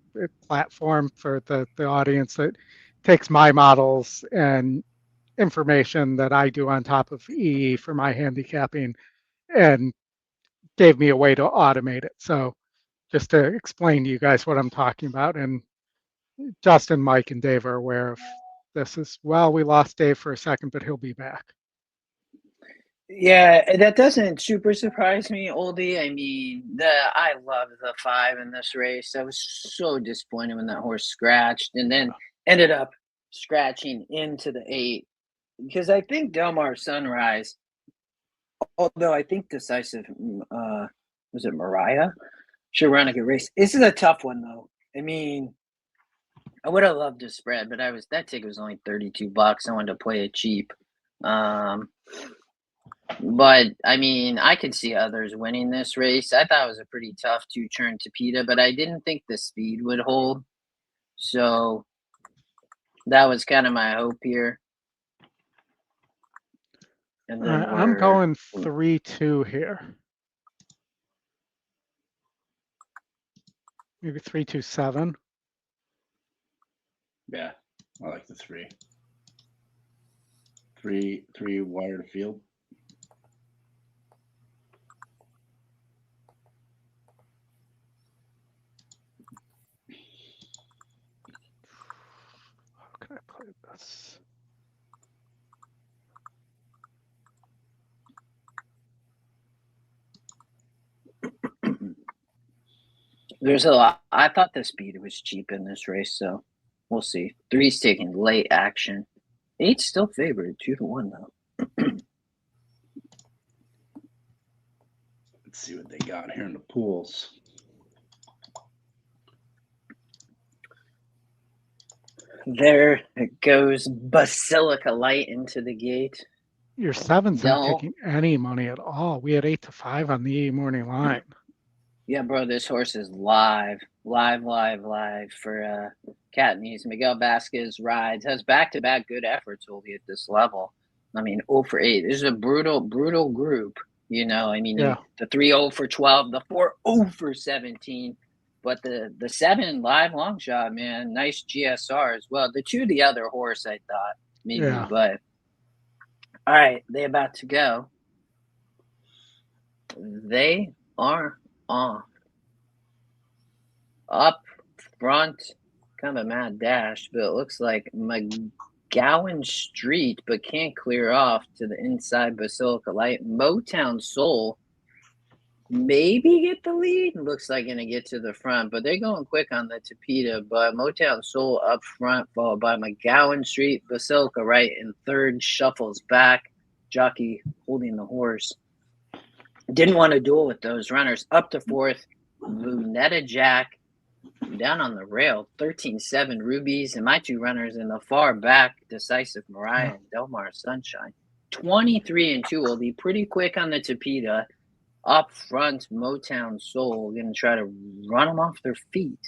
platform for the audience that takes my models and information that I do on top of EE for my handicapping and gave me a way to automate it. So just to explain to you guys what I'm talking about, and Justin, Mike, and Dave are aware of this as well. We lost Dave for a second, but he'll be back. Yeah, that doesn't super surprise me, Oldy. I mean, I love the 5 in this race. I was so disappointed when that horse scratched and then ended up scratching into the 8. Because I think Del Mar Sunrise, although I think Decisive, was it Mariah? Should run a good race. This is a tough one, though. I mean, I would have loved to spread, but that ticket was only $32. I wanted to play it cheap. But I mean, I could see others winning this race. I thought it was a pretty tough 2-turn Tapeta, but I didn't think the speed would hold. So that was kind of my hope here. And then I'm going 3-2 here. Maybe 3-2-7. Yeah, I like the 3. 3 wire to field. How can I play this? there's a lot. I thought the speed was cheap in this race, so we'll see. 3's taking late action. 8's still favored 2-1 though. Let's see what they got here in the pools. There it goes Basilica Light into the gate. Your 7's not taking any money at all. We had 8-5 on the morning line. Yeah, bro, this horse is live for Katniss. Miguel Vasquez rides, has back-to-back good efforts, Oldy, at this level. I mean, 0 for 8. This is a brutal group. You know, I mean, Yeah. the 3 0 for 12, the 4 0 for 17. But the 7 live long shot, man, nice GSR as well. The 2, the other horse, I thought, maybe. Yeah. But, all right, they about to go. They are off. Up front, kind of a mad dash, but it looks like McGowan Street, but can't clear off to the inside Basilica Light. Motown Soul maybe get the lead. Looks like going to get to the front, but they're going quick on the Tapeta. But Motown Soul up front, followed by McGowan Street. Basilica right in third, shuffles back. Jockey holding the horse. Didn't want to duel with those runners. Up to fourth, Lunetta Jack. Down on the rail, 13-7 Rubies, and my 2 runners in the far back, Decisive Mariah and Del Mar Sunshine. 23-2 will be pretty quick on the Tapeta. Up front, Motown Soul going to try to run them off their feet.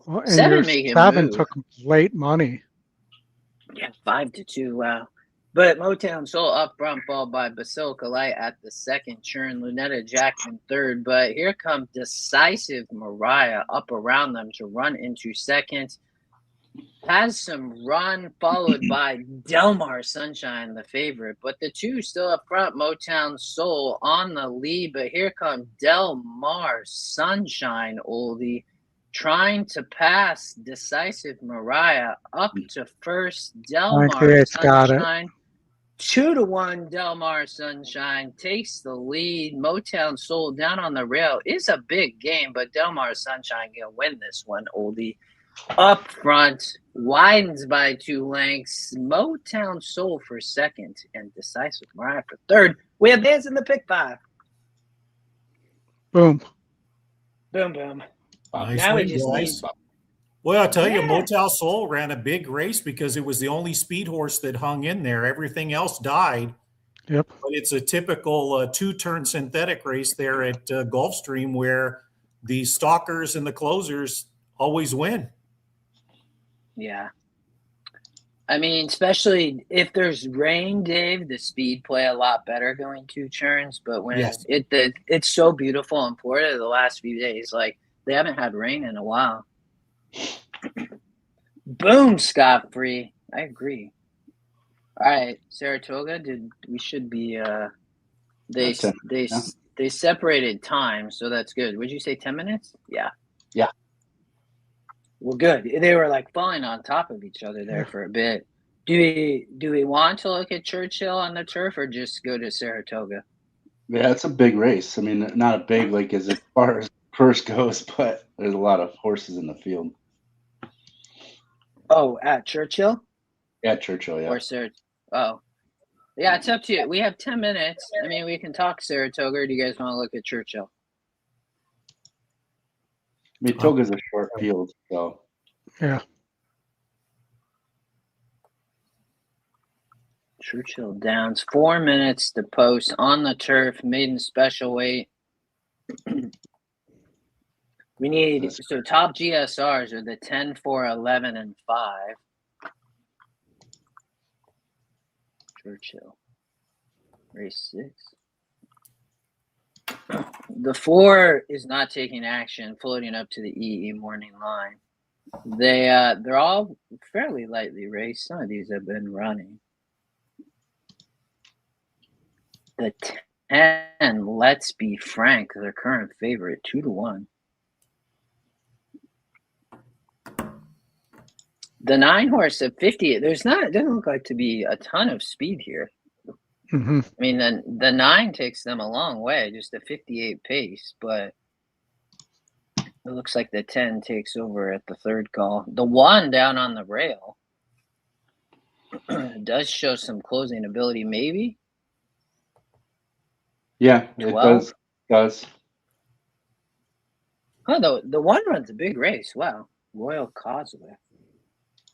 Well, and 7 your making 7 move. took late money. Yeah, 5-2. Wow. But Motown Soul up front, ball by Basilica Light at the second, churn Lunetta Jackman third. But here comes Decisive Mariah up around them to run into second. Has some run, followed by Delmar Sunshine, the favorite. But the two still up front, Motown Soul on the lead. But here comes Delmar Sunshine, Oldy, trying to pass Decisive Mariah up to first. Delmar 98's got it. Sunshine, 2-1. Delmar Sunshine takes the lead. Motown Soul down on the rail is a big game, but Delmar Sunshine gonna win this one, Oldie. Up front, widens by 2 lengths. Motown Soul for second and Decisive Mariah for third. We advance in the pick 5. Boom. Boom, boom. Nice Now we win, just guys. need. Well, I'll tell you, Yeah. Motown Soul ran a big race because it was the only speed horse that hung in there. Everything else died. Yep. But it's a typical 2-turn synthetic race there at Gulfstream where the stalkers and the closers always win. Yeah. I mean, especially if there's rain, Dave, the speed play a lot better going 2 turns. But when Yes. it's so beautiful in Florida the last few days, like they haven't had rain in a while. Boom, Scott Free. I agree. All right, Saratoga. We should be they That's it, they yeah. they separated time, so that's good. Would you say 10 minutes? Yeah. Yeah. Well, good. They were like falling on top of each other there for a bit. Do we want to look at Churchill on the turf or just go to Saratoga? Yeah, it's a big race. I mean, not a big like as far as purse goes, but there's a lot of horses in the field. Oh, at Churchill Yeah, Churchill. Yeah. or Saratoga? Oh, yeah. It's up to you. We have 10 minutes. I mean, we can talk Saratoga. Or do you guys want to look at Churchill? I mean, Toga's a short field, so Yeah. Churchill Downs, 4 minutes to post on the turf, maiden special weight. We need so top GSRs are the 10, 4, 11, and 5. Churchill, race 6. The 4 is not taking action, floating up to the EE morning line. They're all fairly lightly raced. Some of these have been running. The 10, Let's Be Frank, their current favorite, 2-1. The 9 horse at 50, it doesn't look like to be a ton of speed here. Mm-hmm. I mean, the 9 takes them a long way, just a 58 pace, but it looks like the 10 takes over at the third call. The 1 down on the rail does show some closing ability, maybe. yeah, it 12? does. Oh, the 1 runs a big race. Wow. Royal Causeway.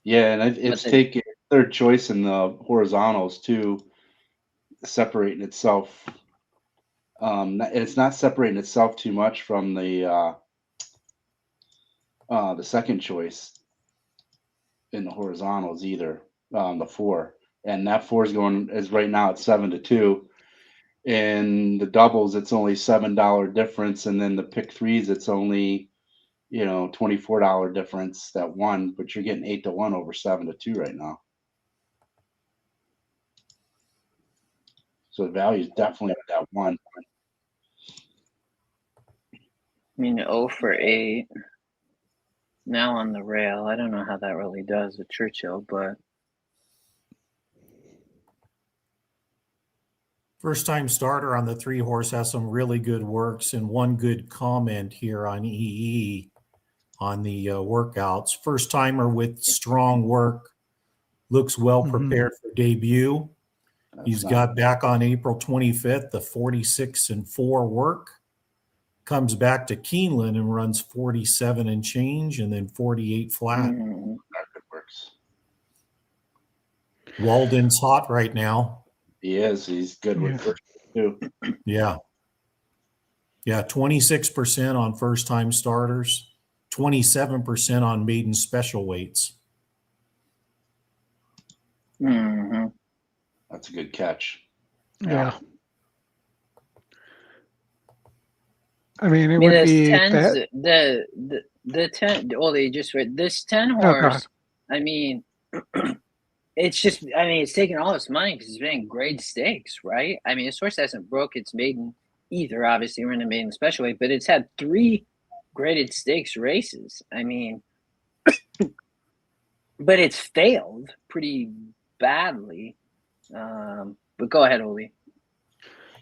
Yeah, and it's taken third choice in the horizontals too, separating itself. It's not separating itself too much from the second choice in the horizontals either. The 4, and that 4 is right now at 7-2. In the doubles, it's only $7 difference, and then the pick 3s, it's only $24 difference that one, but you're getting 8-1 over 7-2 right now. So the value is definitely at that 1. I mean, 0 for 8. Now on the rail. I don't know how that really does with Churchill, but First time starter on the 3 horse has some really good works, and one good comment here on EE on the workouts. First timer with strong work, looks well prepared for debut. He's got back on April 25th, the 46-4 work. Comes back to Keeneland and runs 47 and change, and then 48 flat. That good works. Walden's hot right now. He is. He's good with first too. Yeah. Yeah, 26% on first-time starters, 27% on maiden special weights. Mm-hmm. That's a good catch. Yeah. I mean, it I mean, would this be 10's that. the 10. Ollie, just wait. This 10 No, go ahead. horse. I mean, it's just. I mean, it's taking all this money because it's been great stakes, right? I mean, this horse hasn't broke its maiden either. Obviously, we're in a maiden special weight, but it's had 3 graded stakes races. I mean, but it's failed pretty badly. But go ahead, Ollie.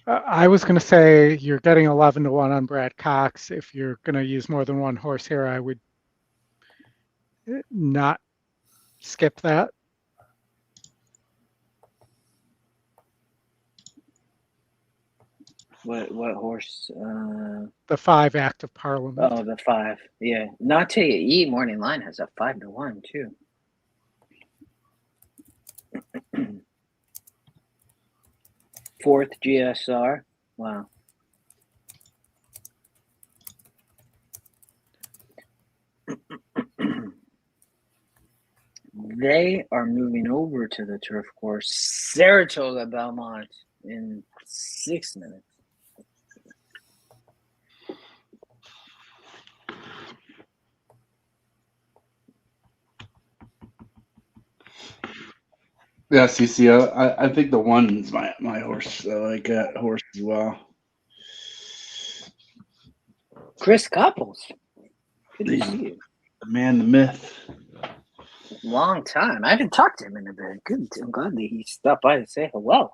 I was going to say you're getting 11-1 on Brad Cox. If you're going to use more than one horse here, I would not skip that. What horse? The 5 Act of Parliament. Oh, the 5. Yeah, not to eat. Morning Line has a 5-1 too. Fourth GSR. Wow. They are moving over to the turf course, Saratoga Belmont, in 6 minutes. Yeah, CC. I think the 1's my horse. I like that horse as well. Chris Couples. Good to He's see you. the man, the myth. Long time. I haven't talked to him in a bit. Good. I'm glad that he stopped by to say hello.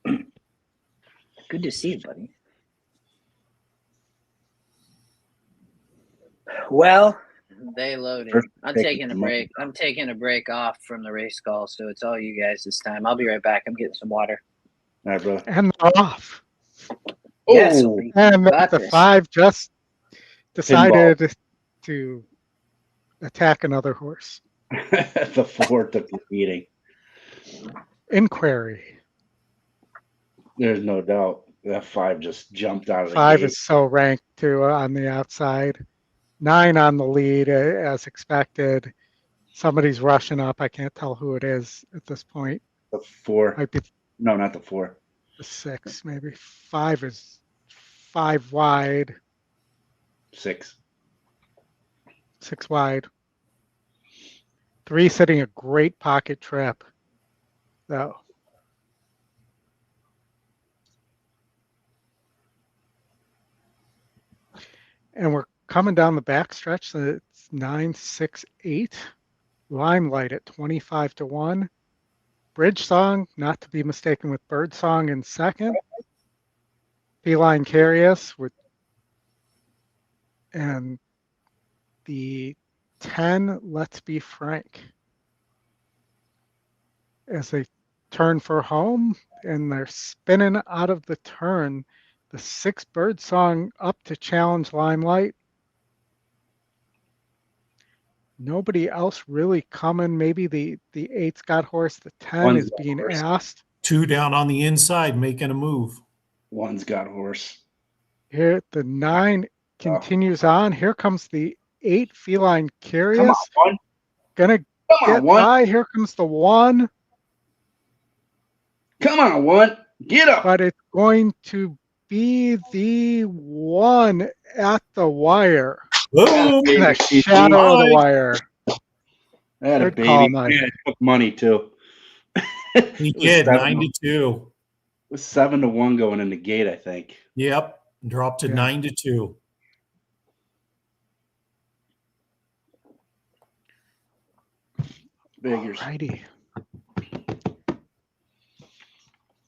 Good to see you, buddy. Well, they loaded. I'm taking a break. I'm taking a break off from the race call, so it's all you guys this time. I'll be right back. I'm getting some water. All right, bro. And off. Yes, Oh, Ollie. And Got the this. 5 just decided to attack another horse. the 4 took the beating. Inquiry. There's no doubt that 5 just jumped out of the 5 gate. is so ranked too on the outside. 9 on the lead as expected. Somebody's rushing up. I can't tell who it is at this point. The 4. Might be No, not the 4. the 6, maybe. 5 is 5 wide. 6. 6 wide. 3 sitting a great pocket trip, though. And we're coming down the back stretch. So it's 9, 6, 8. Limelight at 25-1. Bridge Song, not to be mistaken with Bird Song in second. Feline Carious with, and the 10, Let's Be Frank. As they turn for home and they're spinning out of the turn, the 6 Bird Song up to challenge Limelight. Nobody else really coming. Maybe the 8's got horse. The 10 is being asked. 2 down on the inside, making a move. 1's got horse. Here, the 9 continues on. Here comes the 8, Feline Carious. Come on, 1. Gonna get by. Here comes the 1. Come on, 1. Get up. But it's going to be the 1 at the wire. Boom! In the shadow of the wire. I had a Good baby. call, Mike. Yeah, I took money too. He did 9-2. It was 7-1 going in the gate, I think. Yep, dropped to 9-2. Figures. Alrighty.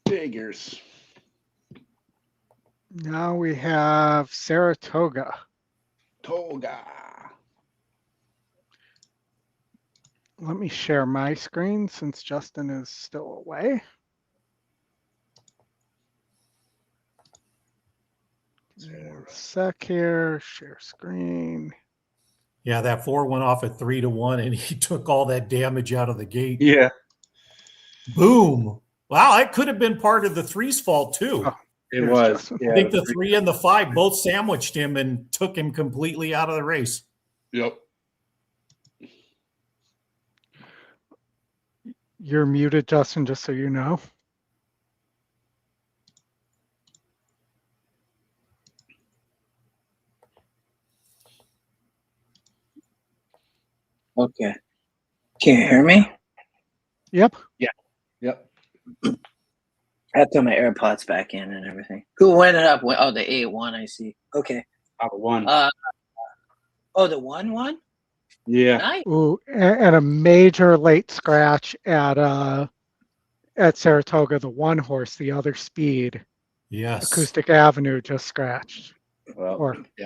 Figures. Now we have Saratoga. Toga. Let me share my screen since Justin is still away. One sec here, share screen. Yeah, that 4 went off at 3-1, and he took all that damage out of the gate. Yeah. Boom. Wow, that could have been part of the 3's fault too. Oh. It Here's was. Justin. Yeah, I think it was the 3 and the 5 both sandwiched him and took him completely out of the race. Yep. You're muted, Justin, just so you know. Okay. Can you hear me? Yep. Yep. I have to put my AirPods back in and everything. Who went it up? Oh, the 8-1, I see. Okay. Out of one. Oh, the 1-1? Yeah. Nice. Ooh, and a major late scratch at Saratoga, the one horse, the other speed, Yes. Acoustic Avenue just scratched. Well, yeah.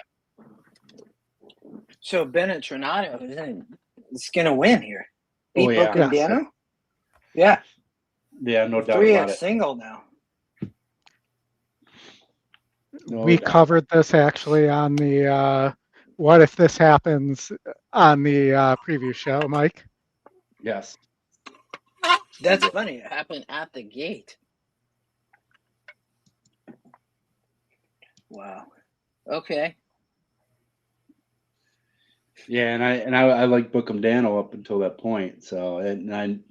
So Bennett Tronado is going to win here. Oh, Beat yeah. Bocandano? Yeah. Yeah, no doubt 3 about at it. single now. No We doubt. covered this actually on the What If This Happens on the preview show, Mike. Yes. That's funny. It happened at the gate. Wow. Okay. Yeah, and I like Bookham Dano up until that point. So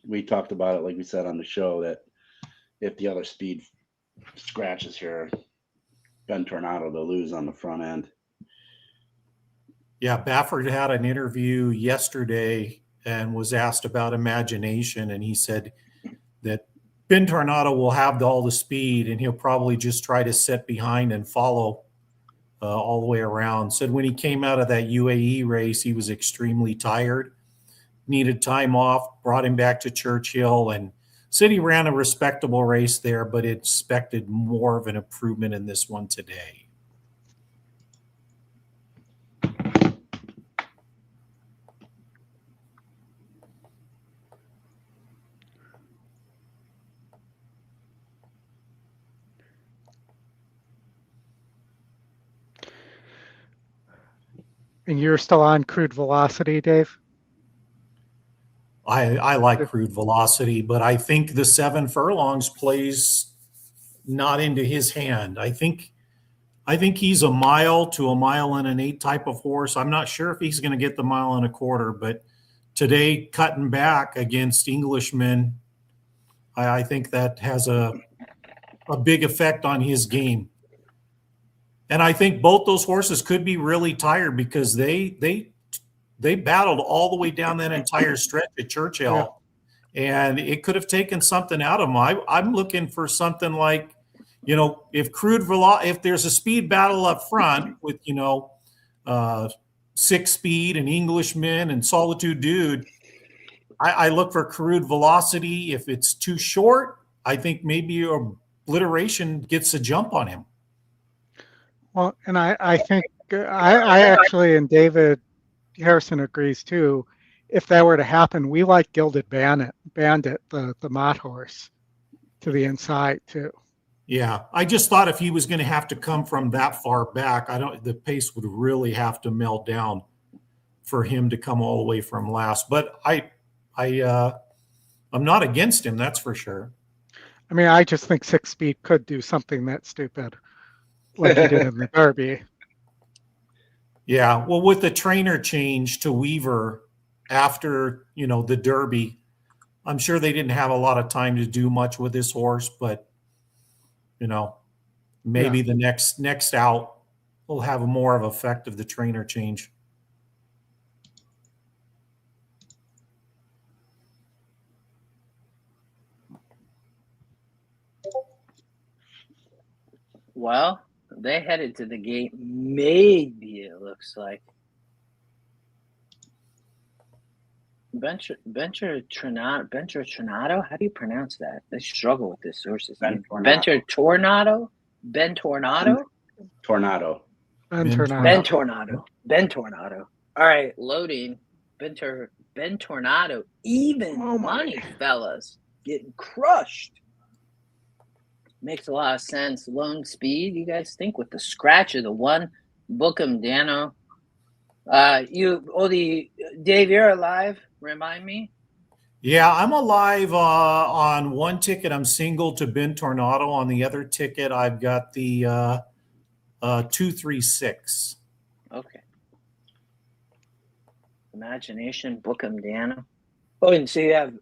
we talked about it, like we said on the show, that if the other speed scratches here, Ben Tornado to lose on the front end. Yeah, Baffert had an interview yesterday and was asked about imagination, and he said that Ben Tornado will have all the speed, and he'll probably just try to sit behind and follow all the way around. Said when he came out of that UAE race, he was extremely tired, needed time off, brought him back to Churchill, and said he ran a respectable race there, but expected more of an improvement in this one today. And you're still on Crude Velocity, Dave? I like Crude Velocity, but I think the 7 furlongs plays not into his hand. I think he's a mile to a mile and an 8 type of horse. I'm not sure if he's going to get the 1.25 miles, but today cutting back against Englishmen, I think that has a big effect on his game. And I think both those horses could be really tired because they battled all the way down that entire stretch at Churchill, and it could have taken something out of them. I'm looking for something like, if there's a speed battle up front with 6 Speed and Englishman and Solitude Dude, I look for Crude Velocity. If it's too short, I think maybe Obliteration gets a jump on him. Well, and I think I actually, and David Harrison agrees too, if that were to happen, we like Gilded Bandit, the Mott horse, to the inside too. Yeah, I just thought if he was going to have to come from that far back, the pace would really have to melt down for him to come all the way from last. But I'm not against him, that's for sure. I mean, I just think 6 Speed could do something that stupid, like he did in the Derby. Yeah, well, with the trainer change to Weaver after the Derby, I'm sure they didn't have a lot of time to do much with this horse, but maybe the next out will have more of effect of the trainer change. Well, they headed to the gate. Maybe it looks like. Bencher Tornado? How do you pronounce that? I struggle with this horse's name. Bencher Tornado? Ben Tornado? Tornado. Ben Tornado. All right, loading. Ben Tornado. Even money, fellas. Getting crushed. Makes a lot of sense. Lone Speed, you guys think, with the scratch of the 1, Bookham Dano. Dave, you're alive. Remind me. Yeah, I'm alive on one ticket. I'm single to Ben Tornado. On the other ticket, I've got the 236. Okay. Imagination, Bookham Dano. Oh, and so you have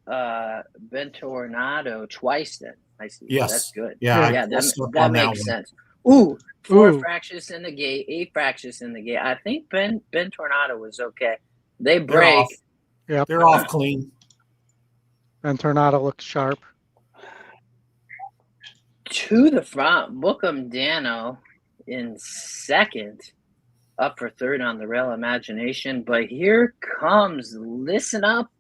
Ben Tornado twice then. I see. Yes. That's good. Yeah, Yeah. I closed up That on makes one. sense. Ooh, 4 Ooh. fractious in the gate, 8 fractious in the gate. I think Ben Tornado was okay. They They're break. off. Yep. They're off clean. And Tornado looks sharp. To the front, Bookham Dano in second, up for third on the rail, Imagination. But here comes Listen Up,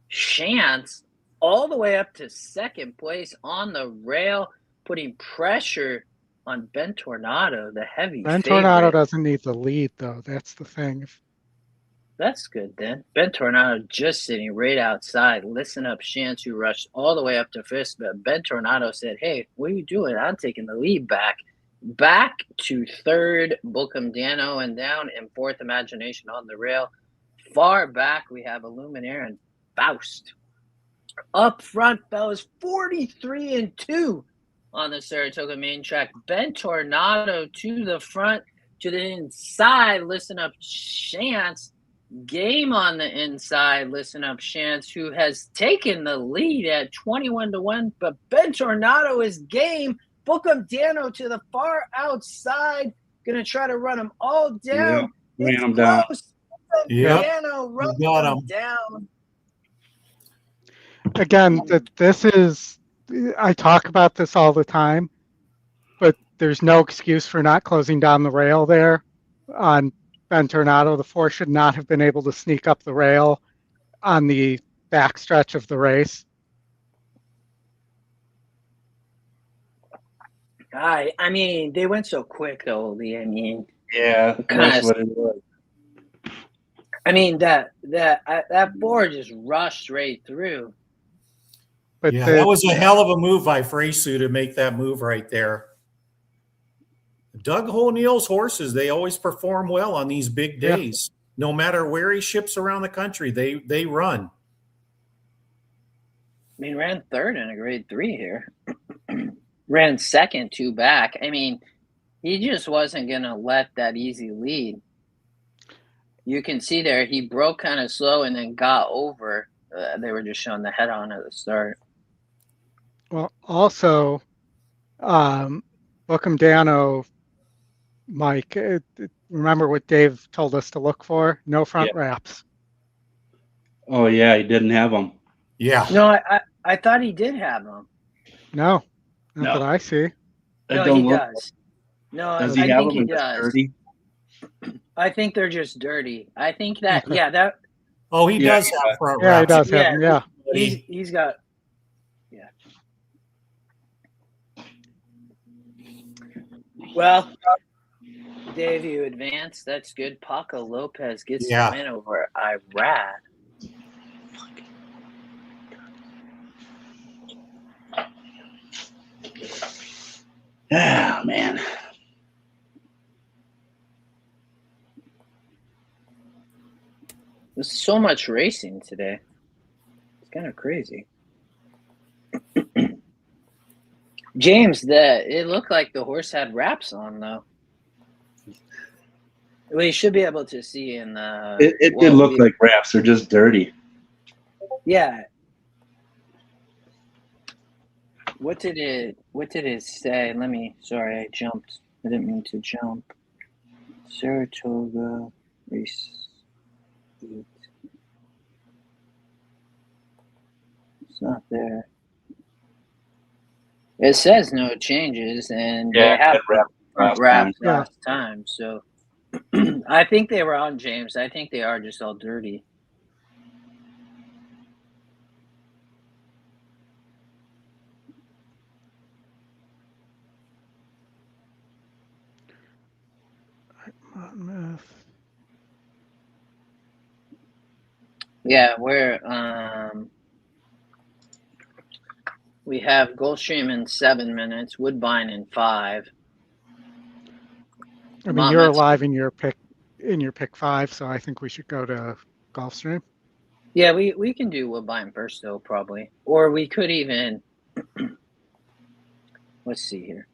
Chance, all the way up to second place on the rail, putting pressure on Ben Tornado, the heavy Ben favorite. Tornado doesn't need the lead, though. That's the thing. That's good then. Ben Tornado just sitting right outside. Listen Up, Chance, who rushed all the way up to fifth, but Ben Tornado said, "Hey, what are you doing? I'm taking the lead back." Back to third, Bookham Dano, and down in fourth, Imagination on the rail. Far back, we have Illuminaire and Faust. Up front, fellas, 43-2 on the Saratoga main track. Ben Tornado to the front, to the inside. Listen Up, Chance. Game on the inside. Listen Up, Chance, who has taken the lead at 21-1, but Ben Tornado is game. Bookham Dano to the far outside. Gonna try to run them all down. Yeah, ran It's them down. close. Yep. Dano runs got them 'em. down. Again, this is, I talk about this all the time, but there's no excuse for not closing down the rail there on Ben Tornado. The four should not have been able to sneak up the rail on the backstretch of the race. I mean, they went so quick, though, Oldy. I mean, Yeah, that's what it was. I mean that four just rushed right through. But Yeah, that was a hell of a move by Freysu to make that move right there. Doug O'Neill's horses, they always perform well on these big days. No matter where he ships around the country, they run. I mean, ran third in a grade 3 here. Ran second, 2 back. I mean, he just wasn't going to let that easy lead. You can see there, he broke kind of slow and then got over. They were just showing the head on at the start. Well, also, Bookham Dano, Mike, remember what Dave told us to look for? No front wraps. Oh, yeah, he didn't have them. Yeah. No, I thought he did have them. No, not that I see. No, he does. No, Does I he have think them he does. dirty? I think they're just dirty. I think that, Okay. that. Oh, he does have front Yeah, he wraps. does have them, yeah. He's got, yeah. Well, Dave, you advance. That's good. Paco Lopez gets the win over Irad. Ah, man. There's so much racing today. It's kind of crazy. James, it looked like the horse had wraps on, though. Well, you should be able to see in the. It did look like wraps. They're just dirty. Yeah. What did it say? Sorry, I jumped. I didn't mean to jump. Saratoga race 8. It's not there. It says no changes, and they have wrapped last time. So I think they were on, James. I think they are just all dirty. Yeah, we have Gulfstream in 7 minutes, Woodbine in 5. I mean, you're alive in your pick 5, so I think we should go to Gulfstream. Yeah, we can do Woodbine first though, probably. Or we could even let's see here.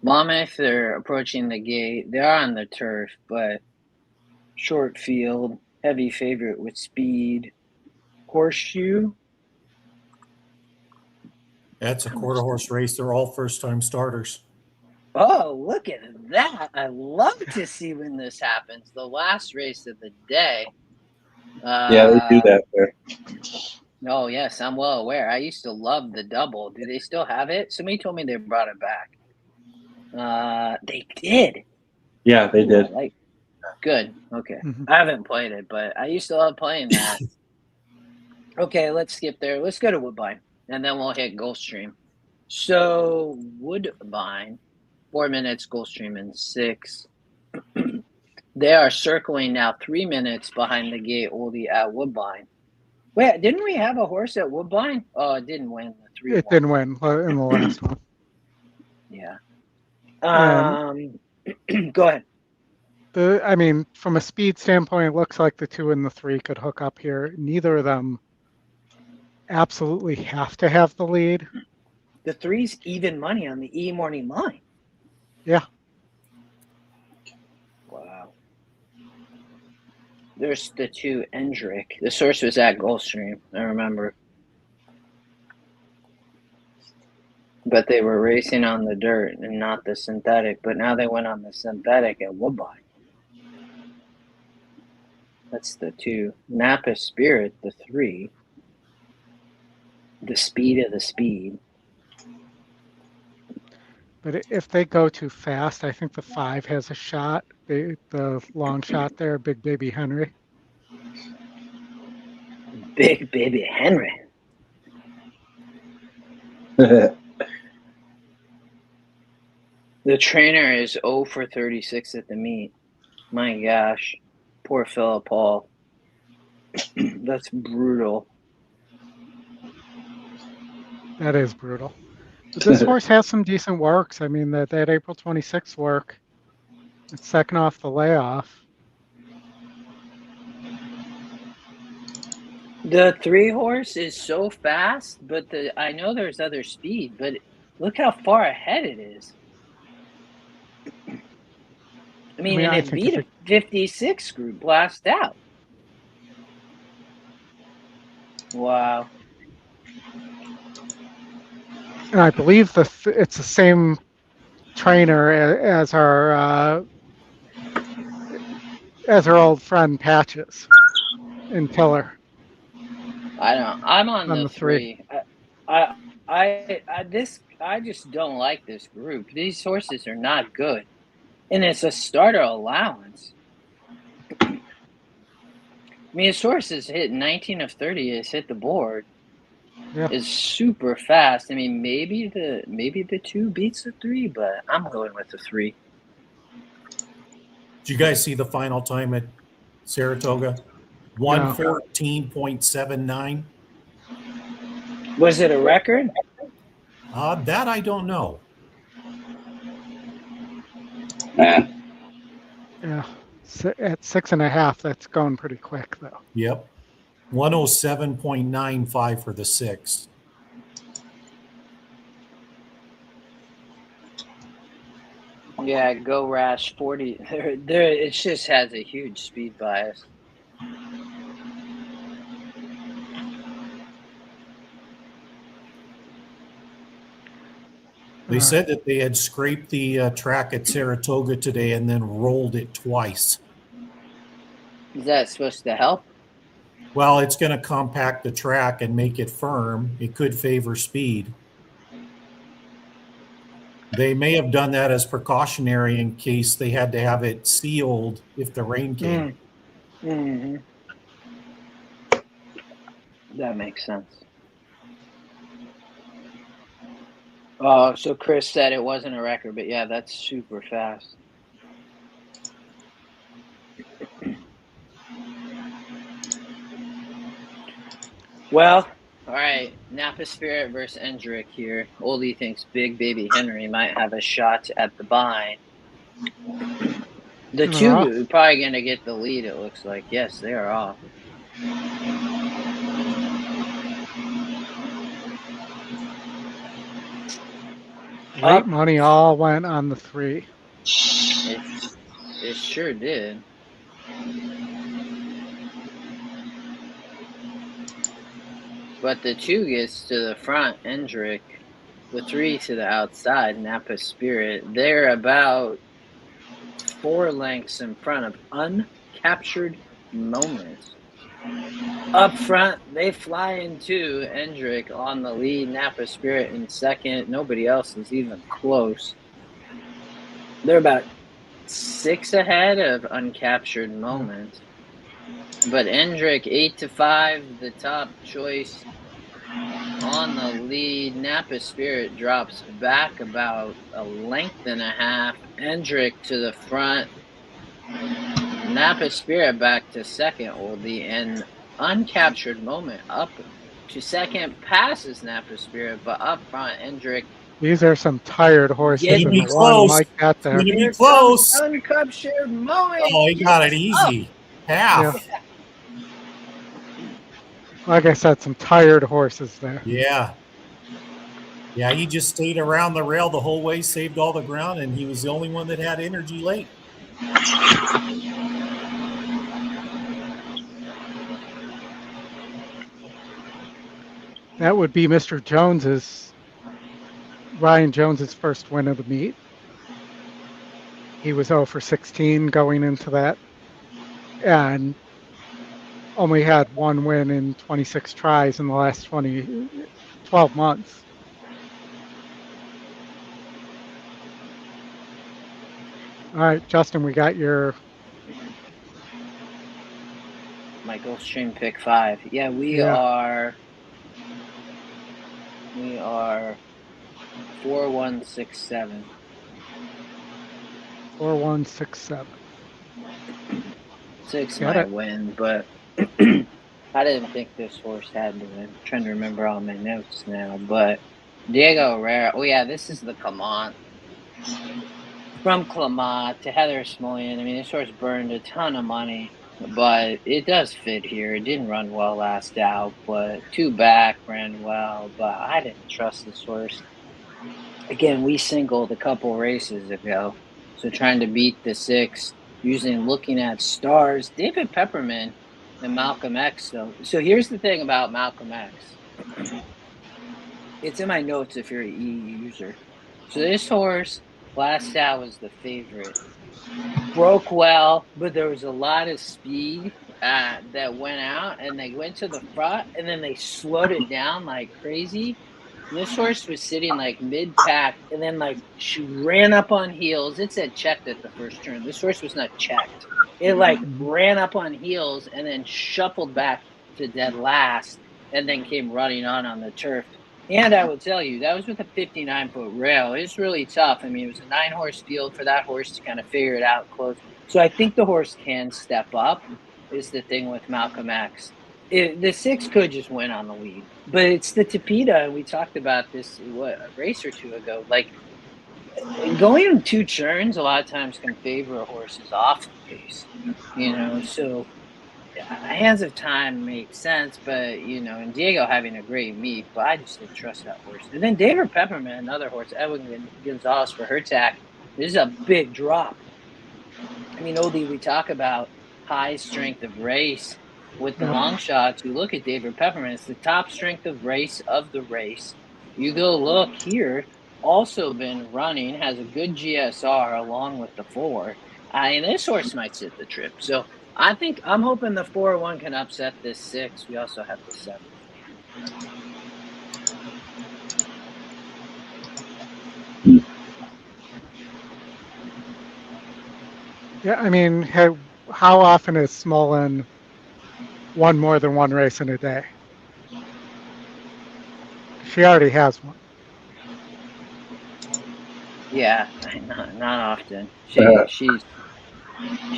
Monmouth, they're approaching the gate. They're on the turf, but short field, heavy favorite with speed. Horseshoe. That's a quarter horse race. They're all first time starters. Oh, look at that. I love to see when this happens. The last race of the day. Yeah, they do that there. Oh, yes, I'm well aware. I used to love the double. Do they still have it? Somebody told me they brought it back. They did. Yeah, they did. Like, good. Okay. Mhm. I haven't played it, but I used to love playing that. Okay, let's skip there. Let's go to Woodbine, and then we'll hit Gulfstream. So, Woodbine, 4 minutes, Gulfstream in 6. They are circling now 3 minutes behind the gate, Oldy at Woodbine. Wait, didn't we have a horse at Woodbine? Oh, it didn't win the 3-1. It didn't win in the last one. Yeah. Go ahead. I mean, from a speed standpoint, it looks like the 2 and the 3 could hook up here. Neither of them absolutely have to have the lead. The 3's even money on the E morning line. Yeah. Wow. There's the 2 Endrick. The source was at Gulfstream, I remember. But they were racing on the dirt and not the synthetic. But now they went on the synthetic at Woodbine. That's the 2. Napa Spirit, the 3. The speed of the speed. But if they go too fast, I think the 5 has a shot. The long shot there, Big Baby Henry. Big Baby Henry. The trainer is 0 for 36 at the meet. My gosh. Poor Philip Paul. That's brutal. That is brutal. But this horse has some decent works. I mean, that April 26th work, it's second off the layoff. The 3 horse is so fast, but I know there's other speed, but look how far ahead it is. I mean, and I it think beat a 56 group blast out. Wow. And I believe it's the same trainer as our old friend Patches in Tiller. I don't. I'm on the 3. 3. I just don't like this group. These horses are not good, and it's a starter allowance. I mean, his horse has hit 19 of 30. Has hit the board. Yeah. Is super fast. I mean, maybe the 2 beats the 3, but I'm going with the 3. Did you guys see the final time at Saratoga? 114.79. Was it a record? That I don't know. Yeah. At 6.5, that's going pretty quick though. Yep. 107.95 for the 6. Yeah, Go Rash 40. It just has a huge speed bias. They said that they had scraped the track at Saratoga today and then rolled it twice. Is that supposed to help? Well, it's going to compact the track and make it firm. It could favor speed. They may have done that as precautionary in case they had to have it sealed if the rain came. Mm-hmm. That makes sense. Oh, so Chris said it wasn't a record, but yeah, that's super fast. Well, all right. Napa Spirit versus Endrick here. Oldy thinks Big Baby Henry might have a shot at the bind. The 2 are probably going to get the lead, it looks like. Yes, they are off. Late money all went on the 3. It sure did. But the 2 gets to the front, Hendrick. The 3 to the outside, Napa Spirit. They're about 4 lengths in front of Uncaptured Moments. Up front, they fly into Hendrick on the lead, Napa Spirit in second. Nobody else is even close. They're about 6 ahead of Uncaptured Moments. But Hendrick 8-5, the top choice on the lead. Napa Spirit drops back about a length and a half. Hendrick to the front. Napa Spirit back to second, Oldy, and Uncaptured Moment up to second, passes Napa Spirit, but up front, Hendrick. These are some tired horses. Getting And the close. one Mike got there. Gonna be Here close. comes Uncaptured Moment. Oh, he got it easy. Half. Yeah. Like I said, some tired horses there. Yeah. Yeah, he just stayed around the rail the whole way, saved all the ground, and he was the only one that had energy late. That would be Mr. Ryan Jones's first win of the meet. He was 0 for 16 going into that, and only had 1 win in 26 tries in the last 12 months. All right, Justin, we got my Gulfstream pick 5. Yeah, we are 4167. 4167. 6 Got might it. win, but I didn't think this horse had to win. I'm trying to remember all my notes now, but Diego Herrera. Oh yeah, this is the Clement. From Clement to Heather Smolian. I mean, this horse burned a ton of money, but it does fit here. It didn't run well last out, but 2 back ran well, but I didn't trust this horse. Again, we singled a couple races ago, so trying to beat the 6 using looking at stars. David Pepperman and Malcolm X, though. So here's the thing about Malcolm X. It's in my notes if you're an E user. So this horse last out was the favorite. Broke well, but there was a lot of speed that went out, and they went to the front, and then they slowed it down like crazy. And this horse was sitting like mid-pack, and then like she ran up on heels. It said checked at the first turn. This horse was not checked. It like ran up on heels and then shuffled back to dead last, and then came running on the turf. And I will tell you, that was with a 59-foot rail. It's really tough. I mean, it was a 9-horse field for that horse to kind of figure it out close. So I think the horse can step up, is the thing with Malcolm X. The 6 could just win on the lead. But it's the Tapeta, and we talked about this, a race or 2 ago. Like, going in 2 turns a lot of times can favor a horse's off the pace, so Hands of Time makes sense, but, and Diego having a great meet, but I just didn't trust that horse. And then David Pepperman, another horse, Edwin Gonzalez for her tack. This is a big drop. I mean, Oldy, we talk about high strength of race with the long shots. You look at David Pepperman, it's the top strength of race of the race. You go look here, also been running, has a good GSR along with the 4. And this horse might sit the trip. So I'm hoping the 4-1 can upset this 6. We also have the 7. Yeah, I mean, how often has Smolin won more than 1 race in a day? She already has one. Yeah, not often. She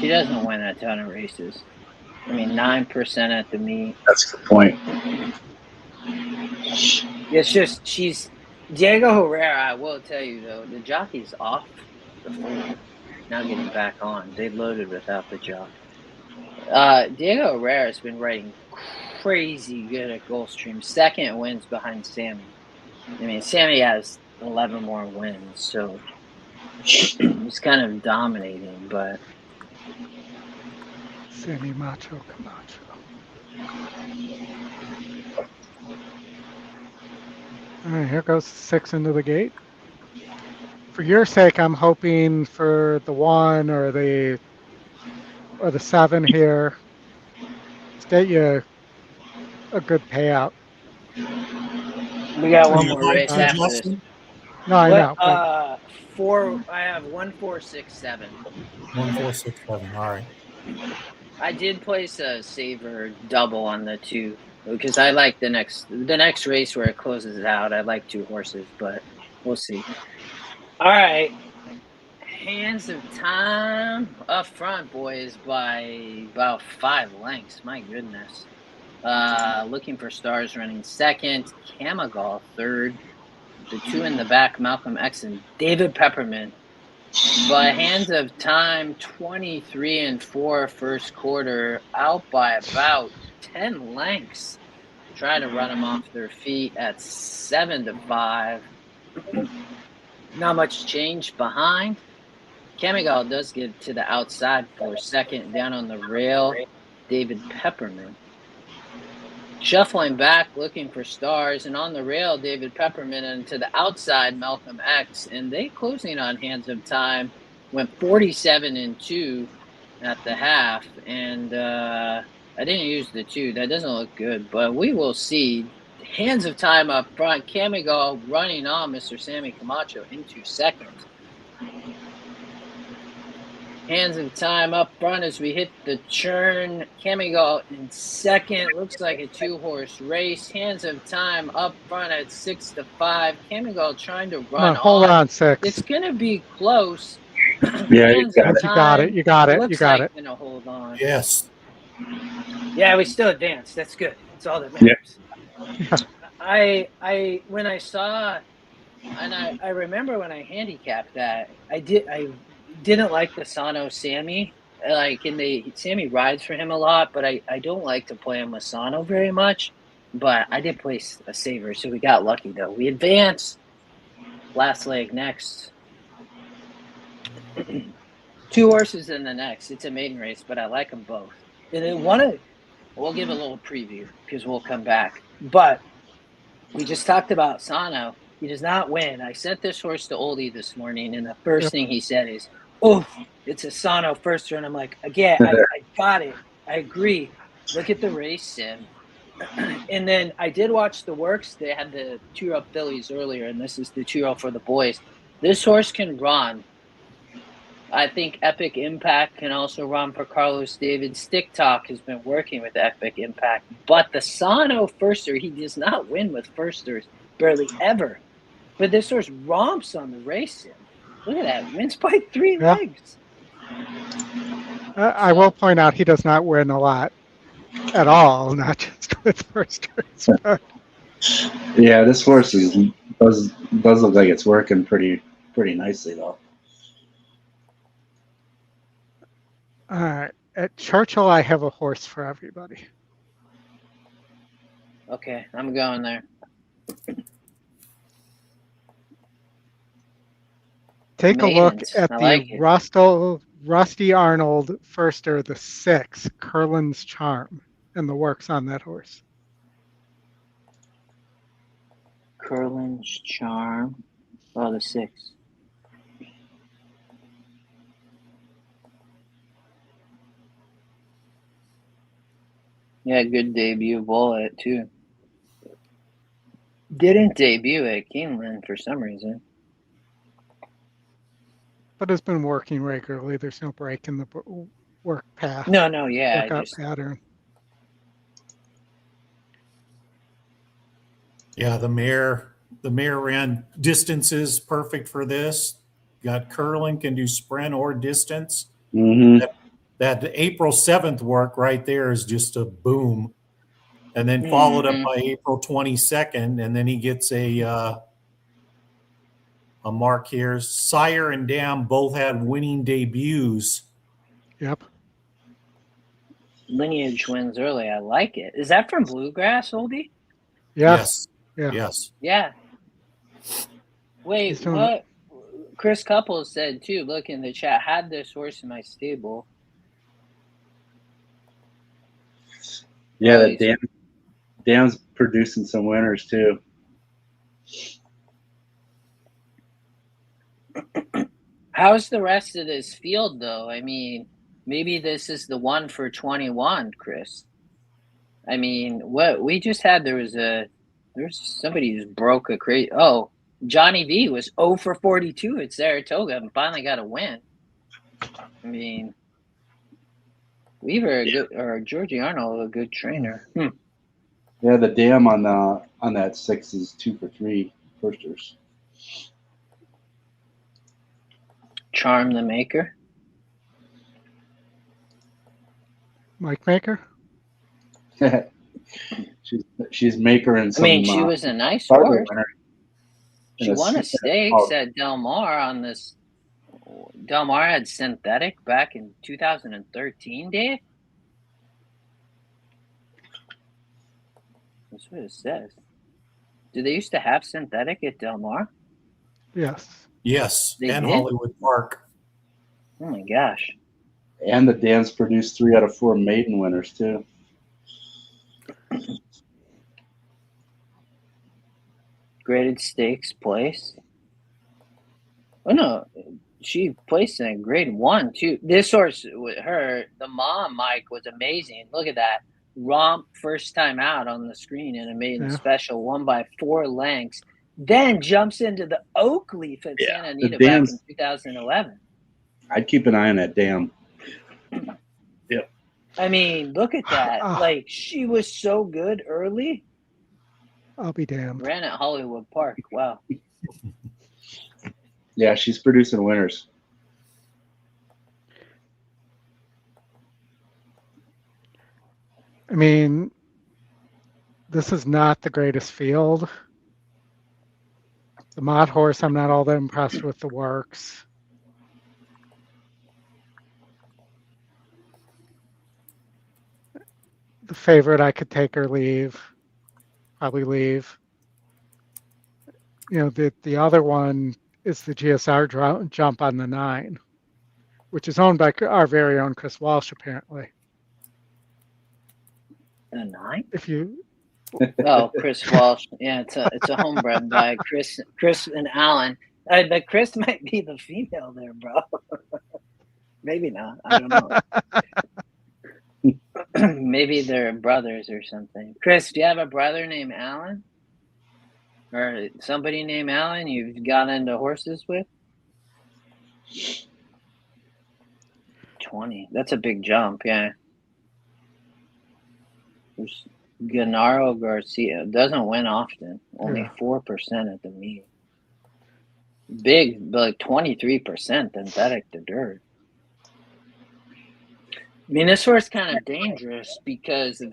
doesn't win a ton of races. I mean, 9% at the meet. That's the point. It's just Diego Herrera. I will tell you though, the jockey's off the 4. Now getting back on. They loaded without the jockey. Diego Herrera has been riding crazy good at Gulfstream. 2nd wins behind Sammy. I mean, Sammy has 11 more wins, so he's kind of dominating, but Sammy Macho Camacho. All right, here goes 6 into the gate. For your sake, I'm hoping for the 1 or the 7 here. Let's get you a good payout. we got Are one you more high race too, after this. Justin? No, I know. What? But 4. I have 1, 4, 6, 7. 1, 4, 6, 7. All right. I did place a saver double on the 2 because I like the next race where it closes out. I like 2 horses, but we'll see. All right. Hands of Time up front, boys, by about 5 lengths. My goodness. Looking for Stars running second, Camagal third, the 2 in the back, Malcolm X and David Peppermint. By Hands of Time, 23-4 first quarter, out by about 10 lengths. Try to run them off their feet at 7-5. Not much change behind. Camigal does get to the outside for second, down on the rail, David Peppermint. Shuffling back, looking for Stars, and on the rail, David Peppermint, and to the outside, Malcolm X. And they closing on Hands of Time, went 47-2 at the half. And I didn't use the 2. That doesn't look good, but we will see. Hands of Time up front, Camigal running on Mr. Sammy Camacho into second. Hands of Time up front as we hit the churn. Camigal in second. Looks like a 2-horse race. Hands of Time up front at 6-5. Camigal trying to run hold on, 6. It's going to be close. Yeah, Hands of You got it. Time You got it. looks You got like it. going to hold on. Yes. Yeah, we still advanced. That's good. That's all that matters. Yeah. I when I saw, and I remember when I handicapped that, I didn't like the Sano Sammy. Sammy rides for him a lot, but I don't like to play him with Sano very much. But I did place a saver, so we got lucky though. We advanced. Last leg next. 2 horses in the next. It's a maiden race, but I like them both. And then we'll give a little preview because we'll come back. But we just talked about Sano. He does not win. I sent this horse to Oldy this morning, and the first thing he said is, "Oh, it's a Sano first run." I'm like, again, I got it. I agree. Look at the race sim. And then I did watch the works. They had the 2-year-old fillies earlier, and this is the 2-year-old for the boys. This horse can run. I think Epic Impact can also run for Carlos David. Stick Talk has been working with Epic Impact. But the Sano firster, he does not win with firsters, barely ever. But this horse romps on the race sim. Look at that. Wins by 3 legs. I will point out he does not win a lot at all, not just with firsters. But Yeah, this horse does look like it's working pretty nicely though. all right, at Churchill, I have a horse for everybody. Okay, I'm going there. Take a look at I the like it. Rusty Arnold firster, the 6, Curlin's Charm, and the works on that horse. Curlin's Charm. Oh, the 6. Yeah, good debut bullet, too. Didn't debut at Keeneland for some reason. But it's been working regularly. There's no break in the work path. No, yeah. Workout pattern. Yeah, the mare ran distances perfect for this. Got curling, can do sprint or distance. Mm-hmm. That April 7th work right there is just a boom. And then followed up by April 22nd, and then he gets a mark here. Sire and Dam both had winning debuts. Yep. Lineage wins early. I like it. Is that from Bluegrass, Oldy? Yes. Yes. Yeah. Wait, He's doing what? Chris Couples said too. Look in the chat. Had this horse in my stable. Yeah, Oh, that Dan's producing some winners too. How's the rest of this field though? I mean, maybe this is the one for 21, Chris. I mean, what we just had, there's somebody who's broke a crazy. Oh, Johnny V was 0 for 42 at Saratoga and finally got a win. I mean, Weaver or Georgie Arnold, a good trainer. Yeah, the dam on that 6 is 2 for 3 firsters. Charm the Maker. Mike Maker. she's maker in some. I mean, she was a nice starter horse. winner. She won a stakes at Del Mar on this. Del Mar had synthetic back in 2013, Dave. That's what it says. Did they used to have synthetic at Del Mar? Yes. Yes, They and did? Hollywood Park. Oh my gosh. And the Dan's produced 3 out of 4 maiden winners too. Graded stakes place. Oh no, she placed in grade 1 too. This horse with her, the mom Mike was amazing. Look at that. Romp first time out on the screen in a maiden special, won by 4 lengths. Then jumps into the Oakleaf at Santa Anita back in 2011. I'd keep an eye on that dam. Yep. I mean, look at that. Like, she was so good early. I'll be damned. Ran at Hollywood Park. Wow. Yeah, she's producing winners. I mean, this is not the greatest field. The Mod horse, I'm not all that impressed with the works. The favorite, I could take or leave. Probably leave. You know, the other one is the GSR jump on the 9, which is owned by our very own Chris Walsh, apparently. The 9? If you Oh, Chris Walsh. Yeah, it's a homebred by Chris and Alan. But Chris might be the female there, bro. Maybe not. I don't know. Maybe they're brothers or something. Chris, do you have a brother named Alan? Or somebody named Alan you've got into horses with? 20. That's a big jump, yeah. There's Gennaro Garcia. Doesn't win often. Only 4% at the meet. Big, like 23% synthetic to dirt. I mean, this horse kind of dangerous because it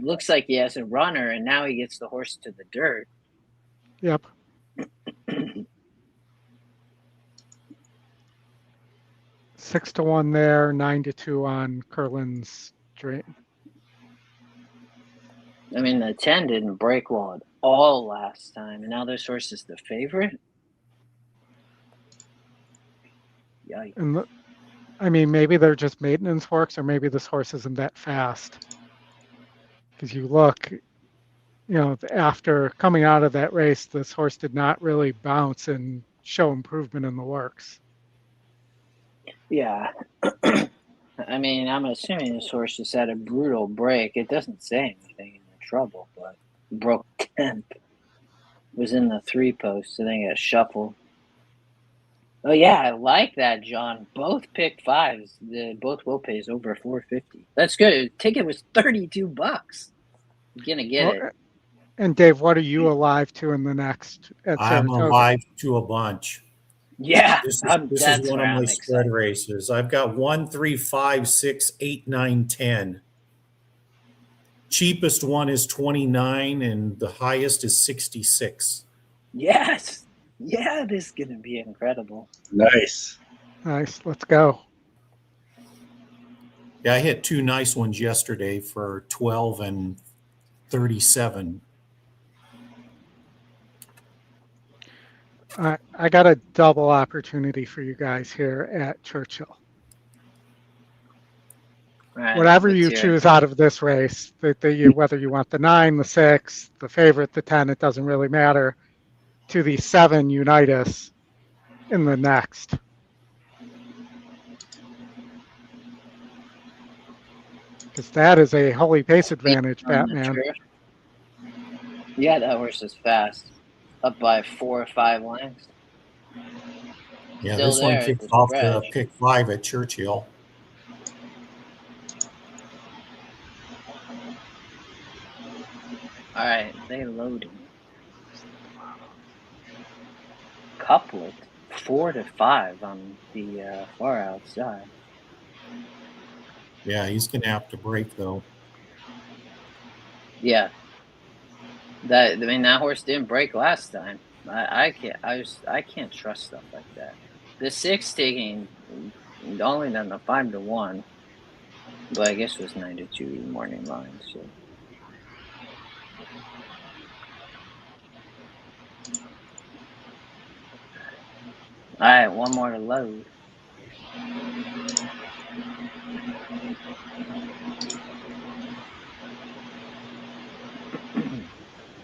looks like he has a runner, and now he gets the horse to the dirt. Yep. 6-1 there, 9-2 on Curlin's Dream. I mean, the 10 didn't break well at all last time, and now this horse is the favorite. Yikes. And maybe they're just maintenance works, or maybe this horse isn't that fast. Because you look, after coming out of that race, this horse did not really bounce and show improvement in the works. Yeah. I mean, I'm assuming this horse just had a brutal break. It doesn't say anything in the trouble, but broke 10th. Was in the 3 post, and then got shuffled. Oh yeah, I like that, John. Both picked 5s. Both will pays over $450. That's good. The ticket was $32. You're gonna get it. And Dave, what are you alive to in the next at I'm Saratoga? alive to a bunch. Yeah, This is one of my spread races. I've got 1, 3, 5, 6, 8, 9, 10. Cheapest one is 29, and the highest is 66. Yes. Yeah, this is going to be incredible. Nice. Let's go. Yeah, I hit 2 nice ones yesterday for 12 and 37. I got a double opportunity for you guys here at Churchill. All right, Whatever let's you hear it. choose out of this race, whether you want the 9, the 6, the favorite, the 10, it doesn't really matter. To the 7 Unitas in the next. Because that is a holy pace advantage, On the Batman. turf. Yeah, that horse is fast. Up by 4 or 5 lengths. Yeah, Still this one there at kicked the off stretch. the pick 5 at Churchill. All right, they loading. Couplet 4 to 5 on the far outside. Yeah, he's going to have to break, though. Yeah. That horse didn't break last time. I can't trust stuff like that. The 6 taking only done the 5 to 1, but I guess it was 9 to 2 morning line. So all right, one more to load.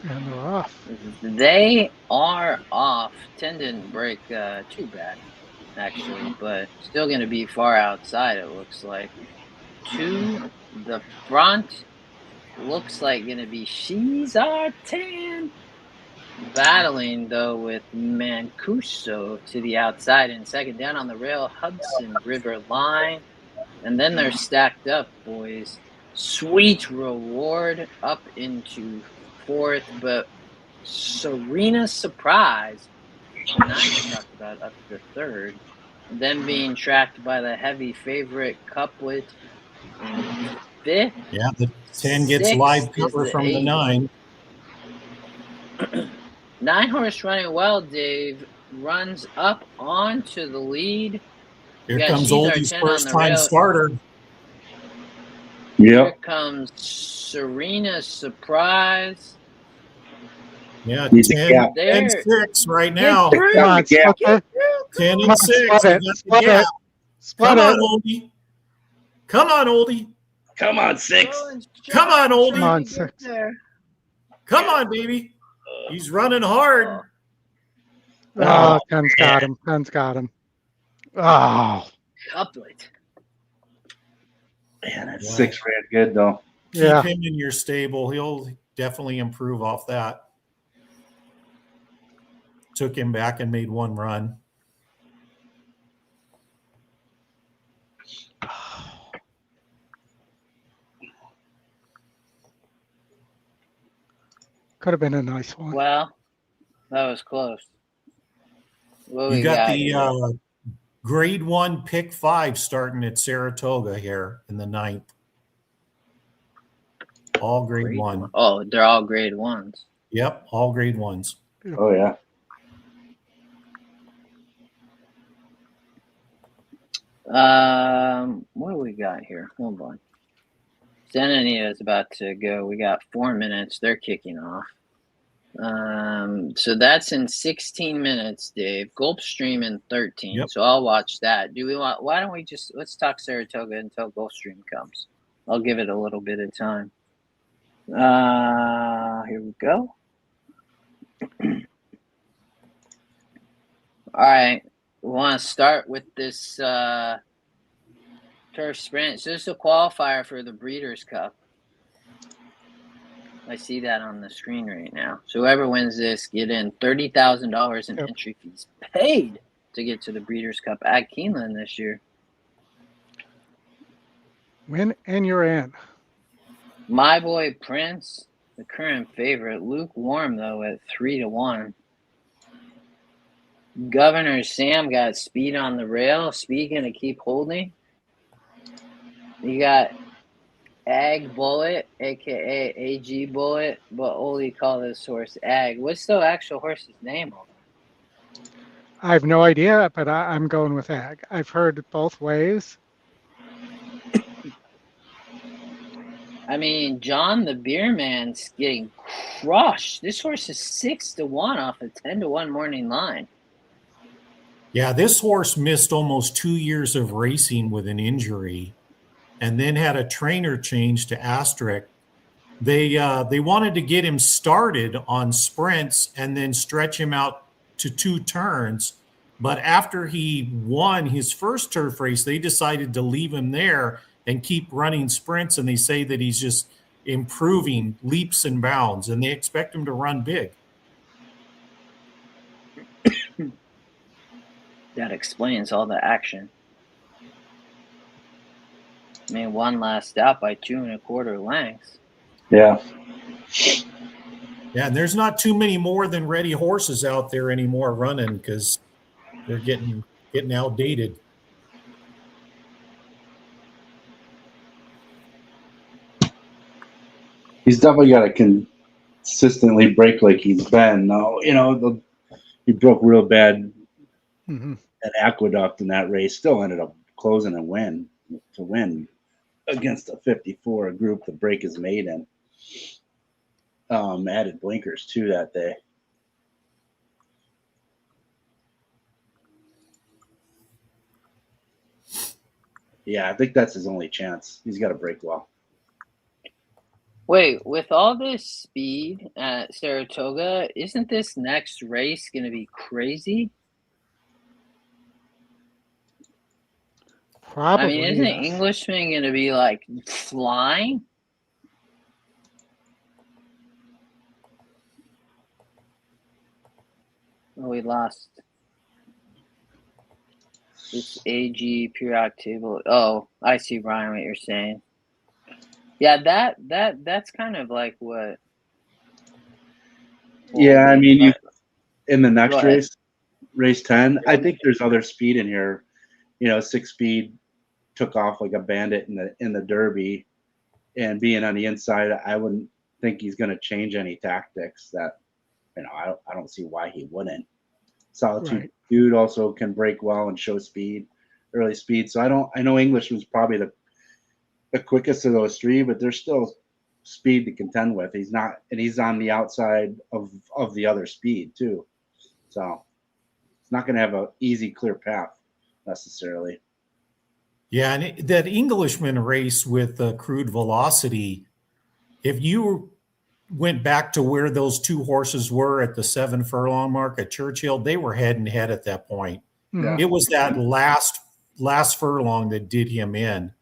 And they're off. They are off. 10 didn't break too bad, actually, but still going to be far outside, it looks like. To the front, looks like going to be She's Our 10. Battling, though, with Mancuso to the outside and second. Down on the rail, Hudson River Line. And then they're stacked up, boys. Sweet Reward up into 4th, but Serena Surprise, the 9 I talked about, up to 3rd. Then being tracked by the heavy favorite Couplet in 5th. Yeah, the 10 gets 6th live is cover the from the 8. 9. 9 horse running well, Dave. Runs up onto the lead. Here comes Oldy's first time starter. Here comes Serena Surprise. Yeah, 10 and 6 right now. Come on, 10 and 6. Split it. Come on, Oldy. Come on, Oldy. Come on, 6. Come on, Oldy. Come on, 6. Come on, baby. He's running hard. Oh, 10's got him. 10's got him. Oh. Couplet. Man, that 6 ran good, though. Keep him in your stable. He'll definitely improve off that. Took him back and made 1 run. Could have been a nice one. Well, that was close. You got the grade 1 pick 5 starting at Saratoga here in the 9th. All grade 1. Oh, they're all grade 1s. Yep, all grade 1s. Oh, yeah. What do we got here? Hold on. Santa Anita is about to go. We got 4 minutes. They're kicking off. So that's in 16 minutes, Dave. Gulfstream in 13. Yep. So I'll watch that. Why don't we let's talk Saratoga until Gulfstream comes. I'll give it a little bit of time. Here we go. All right. We want to start with this turf sprint. So this is a qualifier for the Breeders' Cup. I see that on the screen right now. So whoever wins this, get in $30,000 in entry fees paid to get to the Breeders' Cup at Keeneland this year. Win and you're in. My boy Prince, the current favorite. Lukewarm, though, at 3 to 1. Governor Sam got Speed on the rail. Speed going to keep holding. You got Ag Bullet, a.k.a. AG Bullet, but Oldy call this horse Ag. What's the actual horse's name? I have no idea, but I'm going with Ag. I've heard both ways. I mean, John the Beer Man's getting crushed. This horse is 6 to 1 off a 10 to 1 morning line. Yeah, this horse missed almost 2 years of racing with an injury, and then had a trainer change to Asterix. They wanted to get him started on sprints and then stretch him out to 2 turns. But after he won his first turf race, they decided to leave him there and keep running sprints. And they say that he's just improving leaps and bounds, and they expect him to run big. That explains all the action. I mean, one last out by 2 1/4 lengths. Yeah. Yeah, and there's not too many more than ready horses out there anymore running because they're getting outdated. He's definitely got to consistently break like he's been. No, he broke real bad at Aqueduct in that race. Still ended up closing and win against a 54 group the break is made in. Added blinkers too that day. Yeah, I think that's his only chance. He's got to break well. Wait, with all this speed at Saratoga, isn't this next race going to be crazy? Probably. I mean, isn't yes. Englishman going to be like flying? Oh, we lost. This AG periodic table. Oh, I see, Brian, what you're saying. Yeah, that's kind of like what. Yeah, I mean, in the next Go ahead. race 10, I think there's other speed in here. 6-speed took off like a bandit in the Derby, and being on the inside, I wouldn't think he's going to change any tactics. That I don't see why he wouldn't. Solitude Dude also can break well and show speed, early speed. So I know Englishman's probably the quickest of those three, but there's still speed to contend with. He's on the outside of the other speed too. So it's not going to have an easy, clear path necessarily. Yeah, and that Englishman race with Crude Velocity, if you went back to where those 2 horses were at the 7 furlong mark at Churchill, they were head and head at that point. Yeah. It was that last furlong that did him in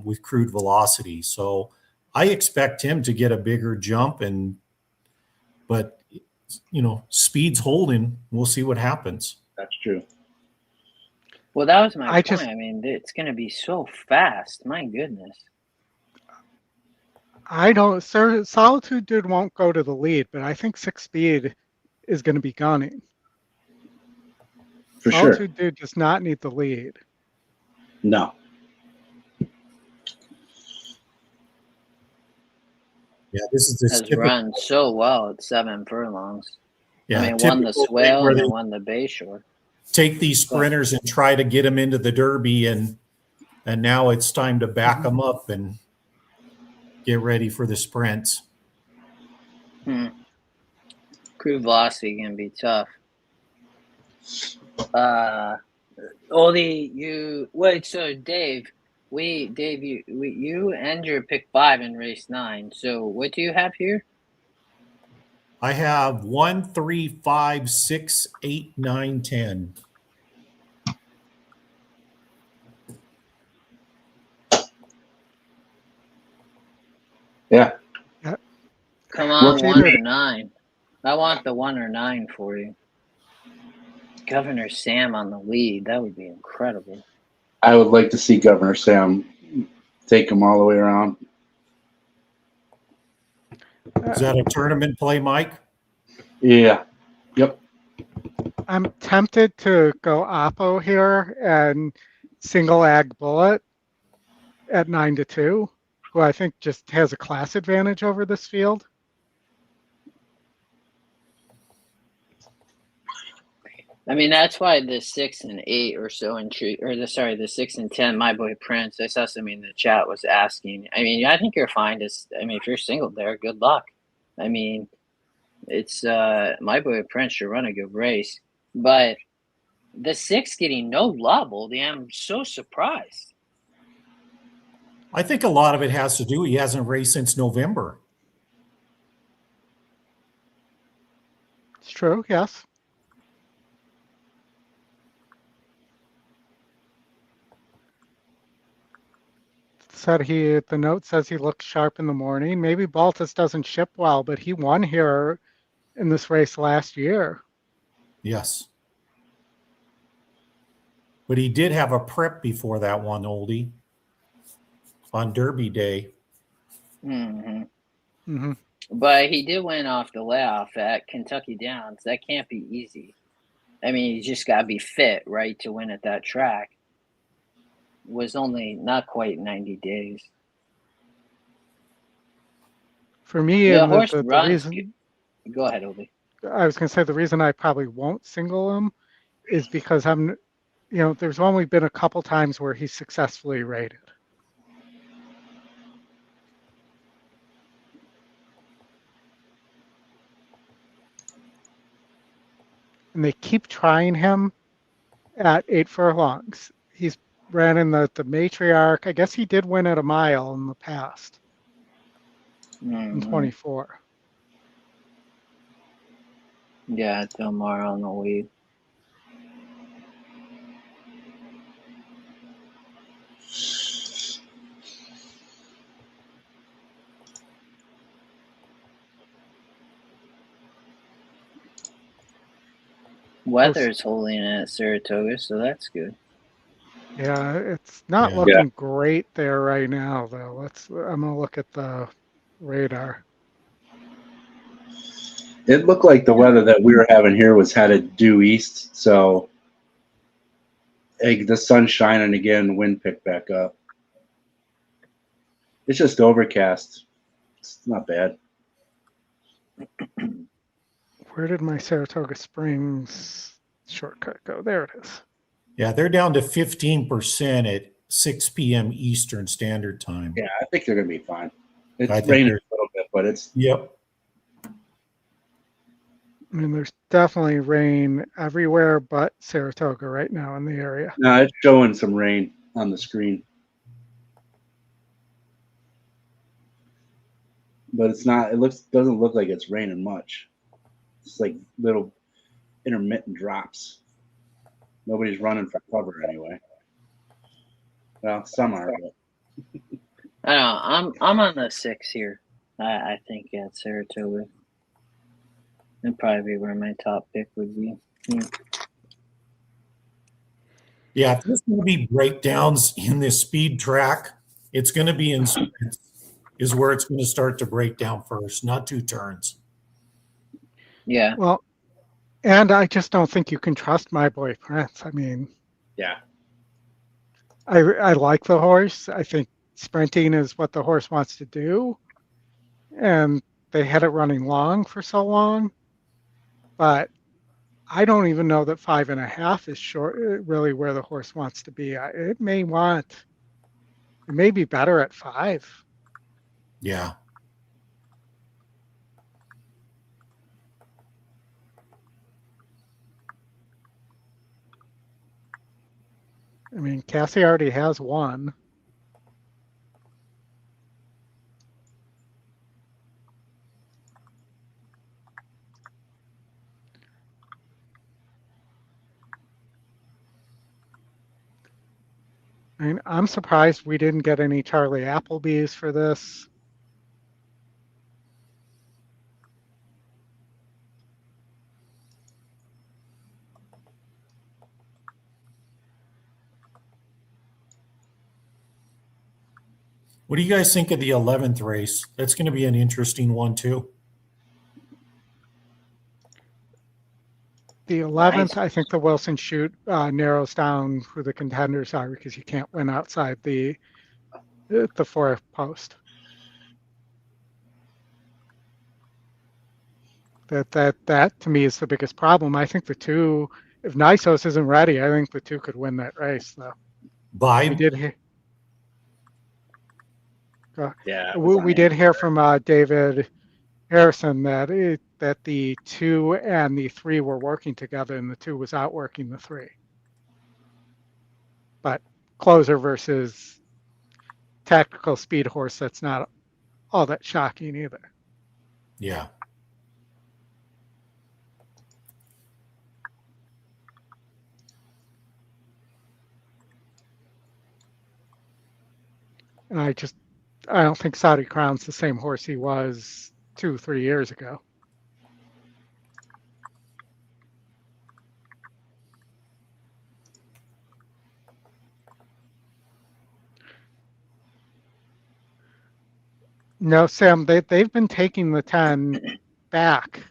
with Crude Velocity. So I expect him to get a bigger jump, but speed's holding. We'll see what happens. That's true. Well, that was my point. I mean, it's going to be so fast. My goodness. I don't. Solitude Dude won't go to the lead, but I think 6-speed is going to be gunning. For Solitude sure. Dude does not need the lead. No. Yeah, this is the has run so well at 7 furlongs. Yeah, I mean, won the Swale and won the Bayshore. Take these sprinters and try to get them into the Derby, and now it's time to back them up and get ready for the sprints. Crude Velocity can be tough. Oldy, so Dave, you and your pick 5 in race 9. So what do you have here? I have 1, 3, 5, 6, 8, 9, 10. Yeah. Come on, 1 or 9. I want the 1 or 9 for you. Governor Sam on the lead. That would be incredible. I would like to see Governor Sam take him all the way around. Is that a tournament play, Mike? Yeah. Yep. I'm tempted to go Oppo here and single Ag Bullet at 9-2, who I think just has a class advantage over this field. I mean, that's why the 6 and 8 are so intrigued, the 6 and 10, my boy Prince. I saw somebody in the chat was asking. I mean, I think you're fine. If you're single there, good luck. I mean, it's my boy Prince should run a good race, but The 6 getting no love, Oldy. I'm so surprised. I think a lot of it has to do, he hasn't raced since November. It's true, yes. The note says he looks sharp in the morning. Maybe Baltus doesn't ship well, but he won here in this race last year. Yes. But he did have a prep before that one, Oldie, on Derby Day. Mm-hmm. Mm-hmm. But he did win off the layoff at Kentucky Downs. That can't be easy. I mean, you just got to be fit, right, to win at that track. It was only not quite 90 days. For me, The and horse the runs. reason Go ahead, Oldie. I was going to say the reason I probably won't single him is because there's only been a couple times where he's successfully rated. And they keep trying him at 8 furlongs. He's ran in the matriarch. I guess he did win at a mile in the past in 24. Yeah, Del Mar on the lead. Weather's holding it at Saratoga, so that's good. Yeah, it's not looking great there right now, though. I'm gonna look at the radar. It looked like the weather that we were having here was headed due east, so the sun's shining again, wind picked back up. It's just overcast. It's not bad. Where did my Saratoga Springs shortcut go? There it is. Yeah, they're down to 15% at 6 p.m. Eastern Standard Time. Yeah, I think they're going to be fine. It's raining a little bit, but it's... Yep. I mean, there's definitely rain everywhere but Saratoga right now in the area. No, it's showing some rain on the screen. But it's not, doesn't look like it's raining much. It's like little intermittent drops. Nobody's running for cover anyway. Well, some are. But... I don't know. I'm on the 6 here. I think at Saratoga. That'd probably be where my top pick would be. Yeah, if there's going to be breakdowns in this speed track, it's going to be in sprints is where it's going to start to break down first, not 2 turns. Yeah. Well, and I just don't think you can trust my boy Prince. I mean, yeah, I like the horse. I think sprinting is what the horse wants to do, and they had it running long for so long. But I don't even know that 5.5 is really where the horse wants to be. It may be better at 5. Yeah. I mean, Cassie already has 1. I mean, I'm surprised we didn't get any Charlie Appleby's for this. What do you guys think of the 11th race? That's going to be an interesting one, too. The 11th, I think the Wilson Chute narrows down who the contenders are because you can't win outside the 4th post. That to me is the biggest problem. I think the 2, if Nisos isn't ready, I think the 2 could win that race, though. We did hear from David Harrison that the 2 and the 3 were working together, and the 2 was outworking the 3. But closer versus tactical speed horse, that's not all that shocking either. Yeah. And I don't think Saudi Crown's the same horse he was 2-3 years ago. No, Sam, they've been taking the 10 back,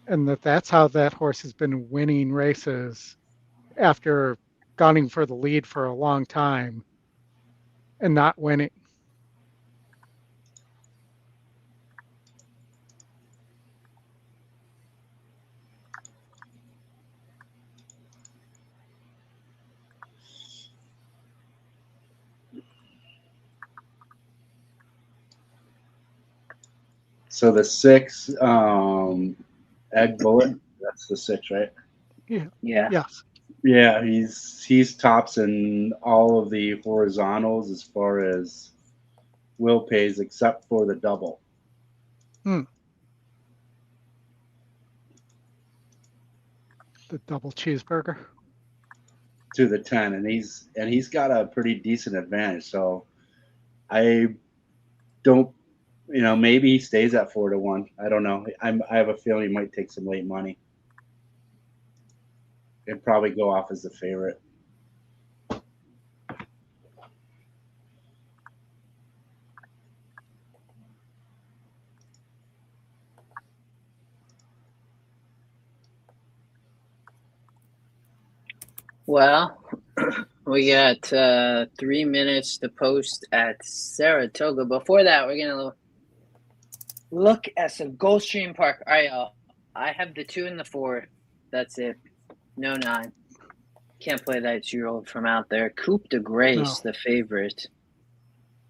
and that's how that horse has been winning races after gunning for the lead for a long time and not winning. So the 6, Egg Bullet, that's the 6, right? Yeah. Yeah. Yes. Yeah, he's tops in all of the horizontals as far as will pays, except for the double. The double cheeseburger. To the 10, and he's got a pretty decent advantage. So I don't, maybe he stays at 4-1. I don't know. I have a feeling he might take some late money. It'd probably go off as the favorite. Well, we got 3 minutes to post at Saratoga. Before that, we're gonna look at some Gulfstream Park. All right, y'all. I have the 2 and the 4. That's it. No 9. Can't play that 2-year-old from out there. Coupe de Grace, No. the favorite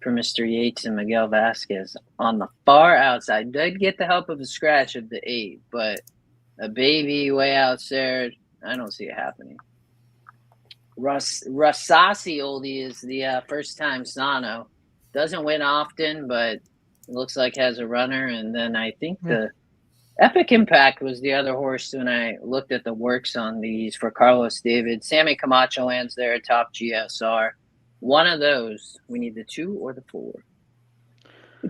for Mr. Yates and Miguel Vasquez on the far outside. Did get the help of a scratch of the 8, but a baby way out there, I don't see it happening. Rassasi Oldy is the first time Sano. Doesn't win often, but it looks like has a runner. And then I think the Epic Impact was the other horse when I looked at the works on these for Carlos David. Sammy Camacho lands there, top GSR. One of those. We need the 2 or the 4.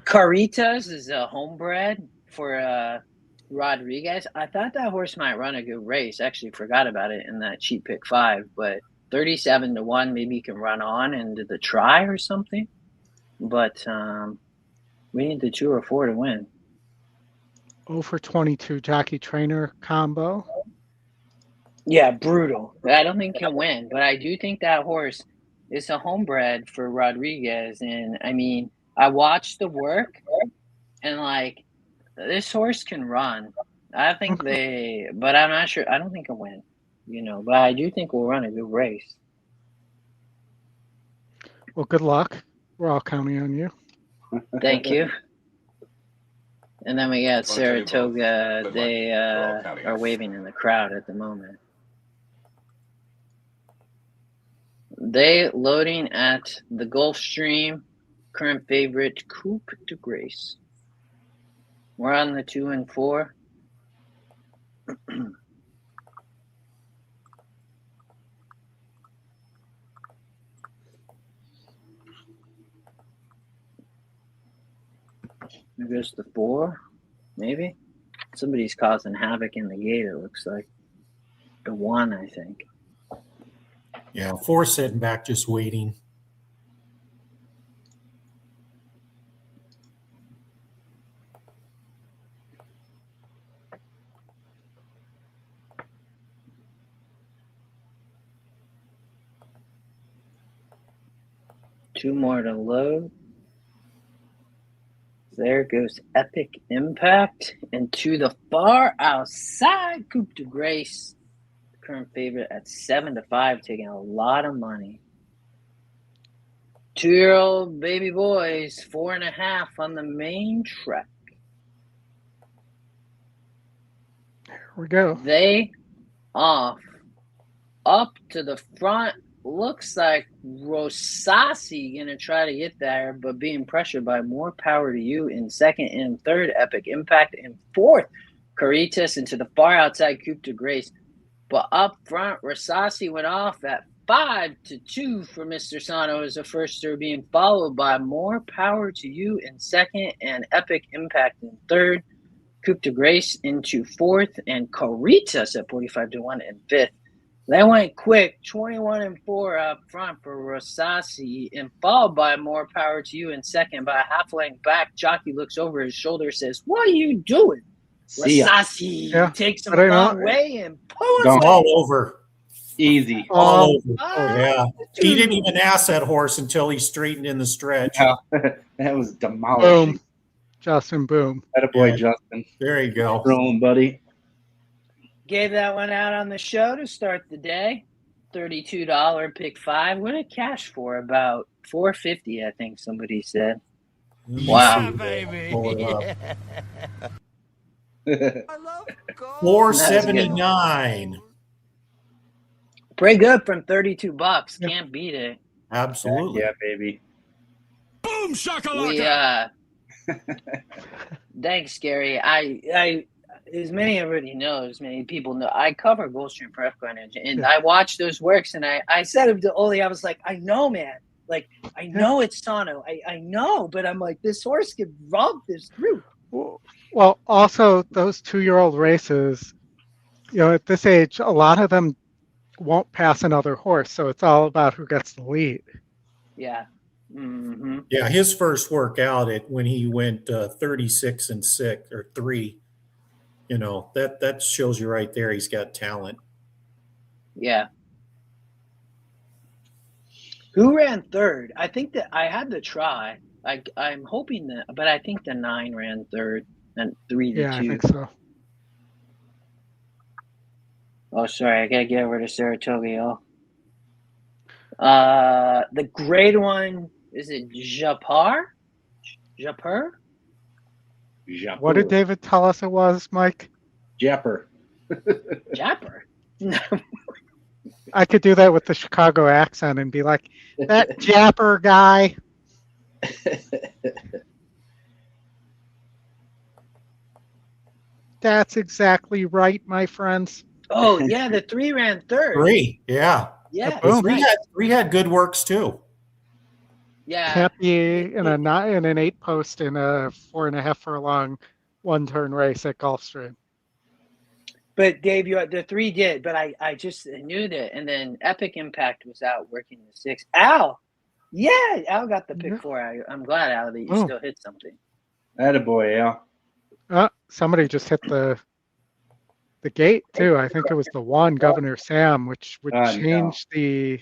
Caritas is a homebred for Rodriguez. I thought that horse might run a good race. Actually forgot about it in that cheap pick 5, but 37-1, maybe you can run on into the try or something. But we need the 2 or 4 to win. 0 for 22 jockey trainer combo. Yeah, brutal. I don't think he'll win, but I do think that horse is a homebred for Rodriguez. And I mean, I watched the work, and like this horse can run. I think but I'm not sure. I don't think he'll win, but I do think we'll run a good race. Well, good luck. We're all counting on you. Thank you. And then we got Saratoga. They are waving in the crowd at the moment. They loading at the Gulfstream. Current favorite, Coupe de Grace. We're on the 2 and 4. Maybe it's the 4, maybe. Somebody's causing havoc in the gate, it looks like. The 1, I think. Yeah, 4 sitting back just waiting. Two more to load. There goes Epic Impact. And to the far outside, Coupe de Grace. Current favorite at 7-5, taking a lot of money. 2-year-old baby boys, 4.5 on the main track. we go. They off up to the front. Looks like Rosasi gonna try to get there, but being pressured by More Power to You in second and third. Epic Impact in fourth. Caritas into the far outside Coupe de Grace. But up front, Rosasi went off at 5-2 for Mr. Sano as the first third, being followed by More Power to You in second and Epic Impact in third. Coupe de Grace into fourth and Caritas at 45-1 in fifth. They went quick, 21-4 up front for Rosasi, and followed by More Power to You in second. By a half length back, jockey looks over his shoulder, says, "What are you doing?" Rosasi takes him a long way and pulls him all over. Easy. All over. Yeah. He didn't even ask that horse until he straightened in the stretch. Yeah. That was demolishing. Boom. Justin, boom. Attaboy, Justin. There you go. Rolling, buddy. Gave that one out on the show to start the day. $32 pick 5. What did cash for? About $450, I think somebody said. Wow. Baby. $479. Pretty good from $32. Can't beat it. Absolutely. Yeah, baby. Boom shakalaka. Thanks, Gary. I as many everybody knows, many people know, I cover Gulfstream Park, and I watch those works, and I said to Oldy, I was like, I know, man. Like, I know it's Sano. I know, but I'm like, this horse could romp this through. Well, also those 2-year-old races, at this age, a lot of them won't pass another horse, so it's all about who gets the lead. Yeah. Mm-hmm. Yeah, his first workout when he went 36-6 or 3. That shows you right there he's got talent. Yeah. Who ran third? I think that I had to try. I'm hoping that, but I think the 9 ran third and 3-2. Yeah, I think so. Oh, sorry, I gotta get over to Saratoga, y'all. The grade 1, is it Jaipur? Jaipur? What did David tell us it was, Mike? Jaipur. Jaipur? I could do that with the Chicago accent and be like, that Jaipur guy. That's exactly right, my friends. Oh, yeah, the 3 ran third. 3, yeah. Yeah. Three had good works, too. Yeah. Can't be in an 8-post in a 4.5 furlong 1-turn race at Gulfstream. But Dave, the 3 did, but I just knew that. And then Epic Impact was out working the 6. Al! Yeah, Al got the pick 4. I'm glad, Al, that you still hit something. Attaboy, Al. Somebody just hit the gate, too. I think it was the 1, Governor Sam, which would change the...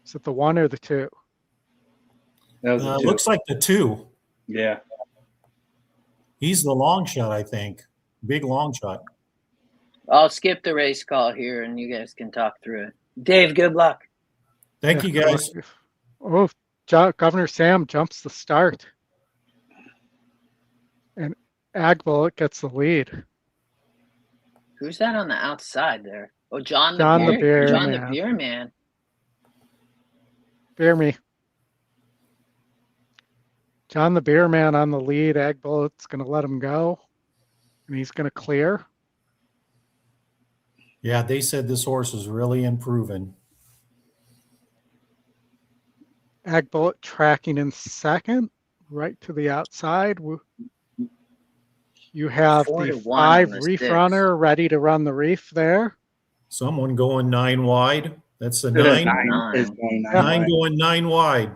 Is it the 1 or the 2? That was the 2. Looks like the 2. Yeah. He's the long shot, I think. Big long shot. I'll skip the race call here, and you guys can talk through it. Dave, good luck. Thank you, guys. Oh, Governor Sam jumps the start. And Agbullet gets the lead. Who's that on the outside there? Oh, John the Beer John Man. the Beer Man. Beer me. John the Beer Man on the lead. Agbullet's going to let him go. And he's going to clear. Yeah, they said this horse is really improving. Agbullet tracking in second, right to the outside. You have the 5 reef runner ready to run the reef there. Someone going 9 wide. That's the 9. 9 going 9 wide.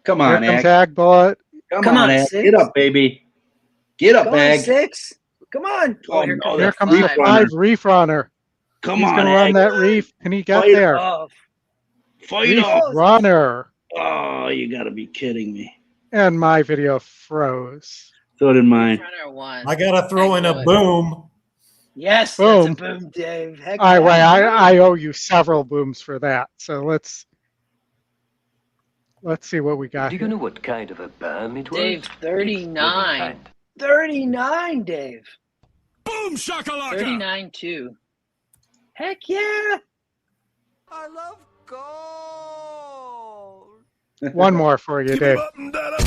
Come on, Here comes Agbullet. Come on, Ag. Get up, baby. Get up, Ag. 6. Come on. Oh, here comes the 5 reef runner. Come He's on, going to run that reef. Can he get there? Fight off. Runner. Oh, you got to be kidding me. And my video froze. So did mine. I got to throw in a boom. Yes, boom. That's a boom, Dave. Heck all right, wait, I owe you several booms for that. So let's see what we got. Do you know what kind of a boom it was? Dave, 39. 39, Dave. Boom shakalaka! 39-2. Heck yeah! I love gold. One more for you, Keep Dave. it up and down.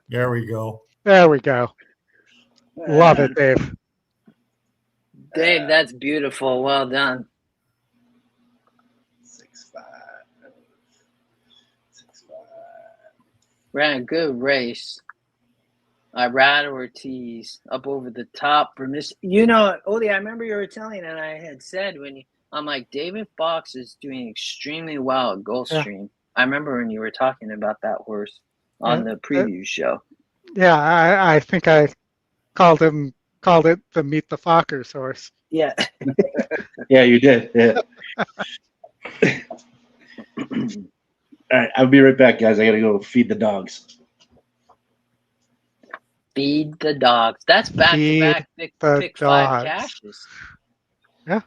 There we go. There we go. Love it, Dave. Dave, that's beautiful. Well done. 6-5. 6-5. Ran a good race. Rad Ortiz up over the top from this. You know, Oldy, I remember you were telling, and I had said I'm like, David Fox is doing extremely well at Gulfstream. Yeah. I remember when you were talking about that horse on the preview show. Yeah, I think I called it the Meet the Fockers horse. Yeah. Yeah, you did. Yeah. All right, I'll be right back, guys. I gotta go feed the dogs. Feed the dogs. That's back-to-back pick 5 cashes. Yeah.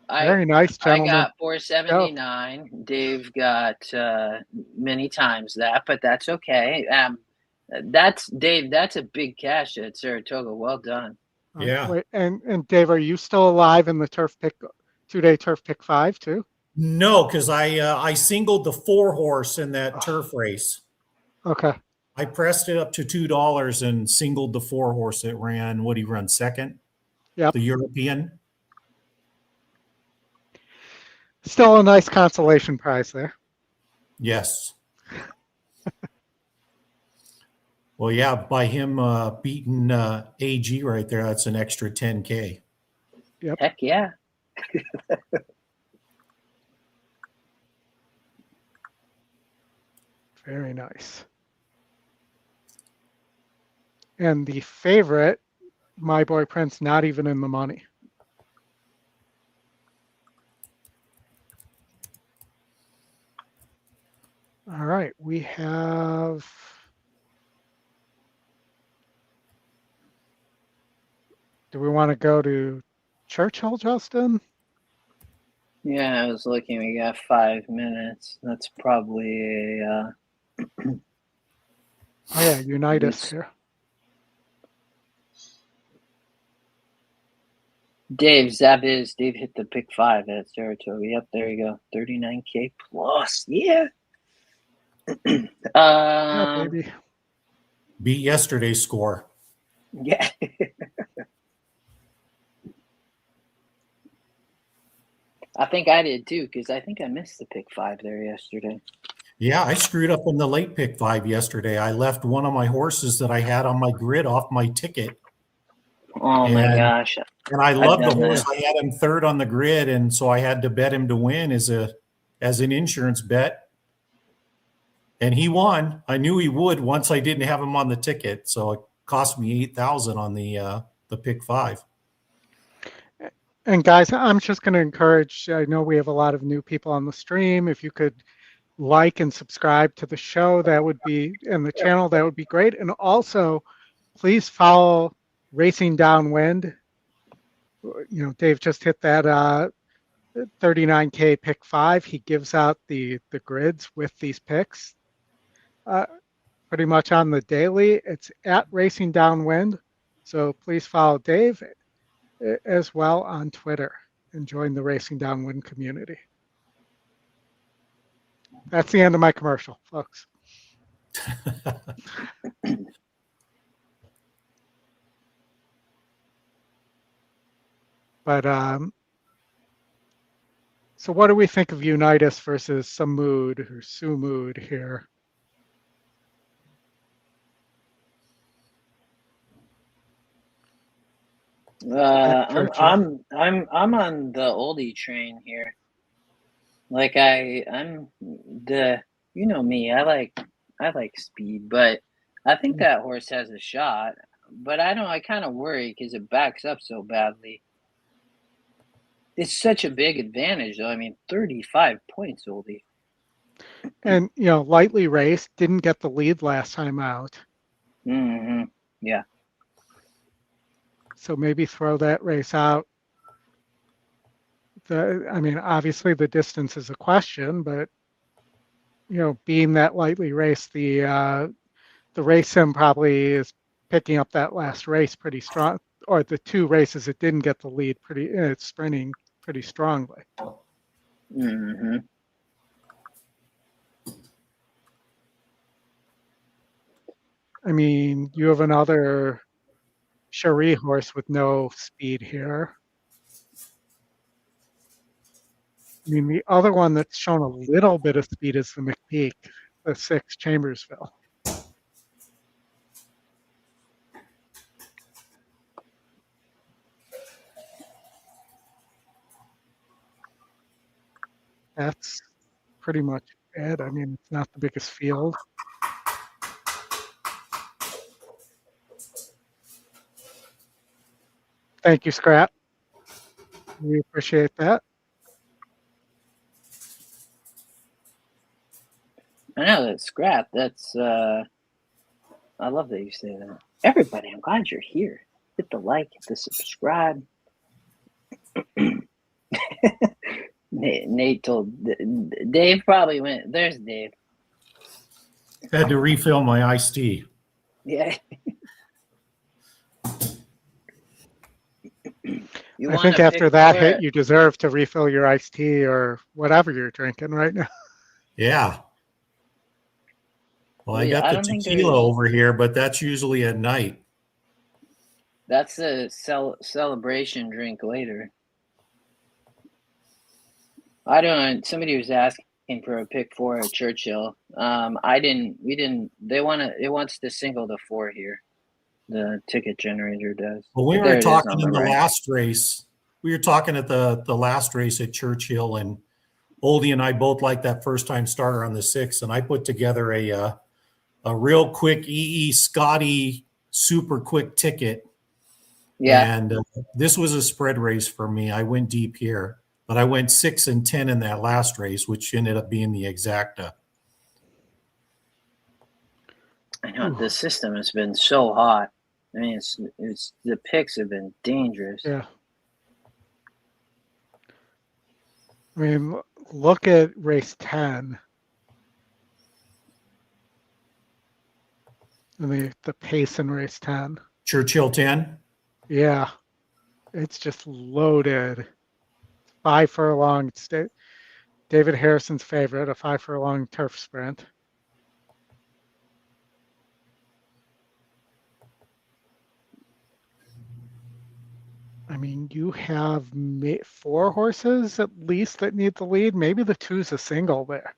Very nice, gentlemen. I got 479. Oh. Dave got many times that, but that's okay. That's Dave. That's a big cash at Saratoga. Well done. Yeah. Wait, and Dave, are you still alive in the turf pick 2-day turf pick 5 too? No, because I singled the 4 horse in that turf race. Okay. I pressed it up to $2 and singled the 4 horse that ran. What, he run second? Yep. The European. Still a nice consolation prize there. Yes. Well, yeah, by him beating AG right there, that's an extra $10K. Yep. Heck yeah. Very nice. And the favorite, My Boy Prince, not even in the money. All right, we have... Do we want to go to Churchill, Justin? Yeah, I was looking. We got 5 minutes. That's probably a... Oh, yeah, Unitas here. Dave hit the pick 5 at Saratoga. Yep, there you go. 39K plus. Yeah. Yeah, baby. Beat yesterday's score. Yeah. I think I did too, because I think I missed the pick 5 there yesterday. Yeah, I screwed up in the late pick 5 yesterday. I left one of my horses that I had on my grid off my ticket. Oh my gosh. And I love the horse. I had him 3rd on the grid, and so I had to bet him to win as an insurance bet. And he won. I knew he would once I didn't have him on the ticket. So it cost me $8,000 on the pick 5. And guys, I'm just going to encourage, I know we have a lot of new people on the stream. If you could like and subscribe to the show, that would be, and the channel, that would be great. And also, please follow Racing Downwind. You know, Dave just hit that 39K pick 5. He gives out the grids with these picks pretty much on the daily. It's at Racing Downwind. So please follow Dave as well on Twitter and join the Racing Downwind community. That's the end of my commercial, folks. But so what do we think of Unitas versus Samud or Sumud here? I'm on the Oldy train here. Like I'm the, you know me, I like speed, but I think that horse has a shot. But I kind of worry because it backs up so badly. It's such a big advantage, though. I mean, 35 points, Oldy. And, you know, lightly raced, didn't get the lead last time out. Mm-hmm. Yeah. So maybe throw that race out. I mean, obviously the distance is a question, but, you know, being that lightly raced, the race sim probably is picking up that last race pretty strong, or the 2 races it didn't get the lead it's sprinting pretty strongly. Mm-hmm. I mean, you have another Cherie horse with no speed here. I mean, the other one that's shown a little bit of speed is the McPeak, the 6 Chambersville. That's pretty much it. I mean, it's not the biggest field. Thank you, Scrap. We appreciate that. I know that Scrap. That's I love that you say that. Everybody, I'm glad you're here. Hit the like, hit the subscribe. Nate told Dave probably went. There's Dave. Had to refill my iced tea. Yeah. I think after that hit, you deserve to refill your iced tea or whatever you're drinking right now. Yeah. Well, I got the tequila over here, but that's usually at night. That's a celebration drink later. I don't. Somebody was asking for a pick 4 at Churchill. I didn't. We didn't. It wants to single the 4 here. The ticket generator does. Well, we were talking in the last race. We were talking at the last race at Churchill, and Oldy and I both liked that first time starter on the 6, and I put together a real quick Scotty super quick ticket. Yeah. And this was a spread race for me. I went deep here, but I went 6 and 10 in that last race, which ended up being the exacta. I know the system has been so hot. I mean, it's the picks have been dangerous. Yeah. I mean, look at race 10. And the pace in race 10. Churchill 10? Yeah. It's just loaded. 5 furlong. It's David Harrison's favorite, a 5 furlong turf sprint. I mean, you have 4 horses at least that need the lead. Maybe the 2's a single there.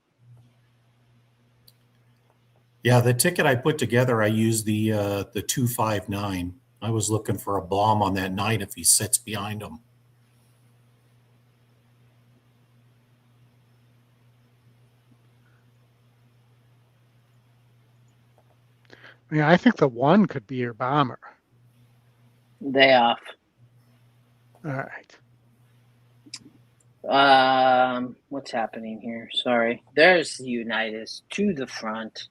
Yeah, the ticket I put together, I used the 259. I was looking for a bomb on that night if he sits behind him. I mean, I think the 1 could be your bomber. Day off. All right. What's happening here? Sorry. There's Unitas to the front.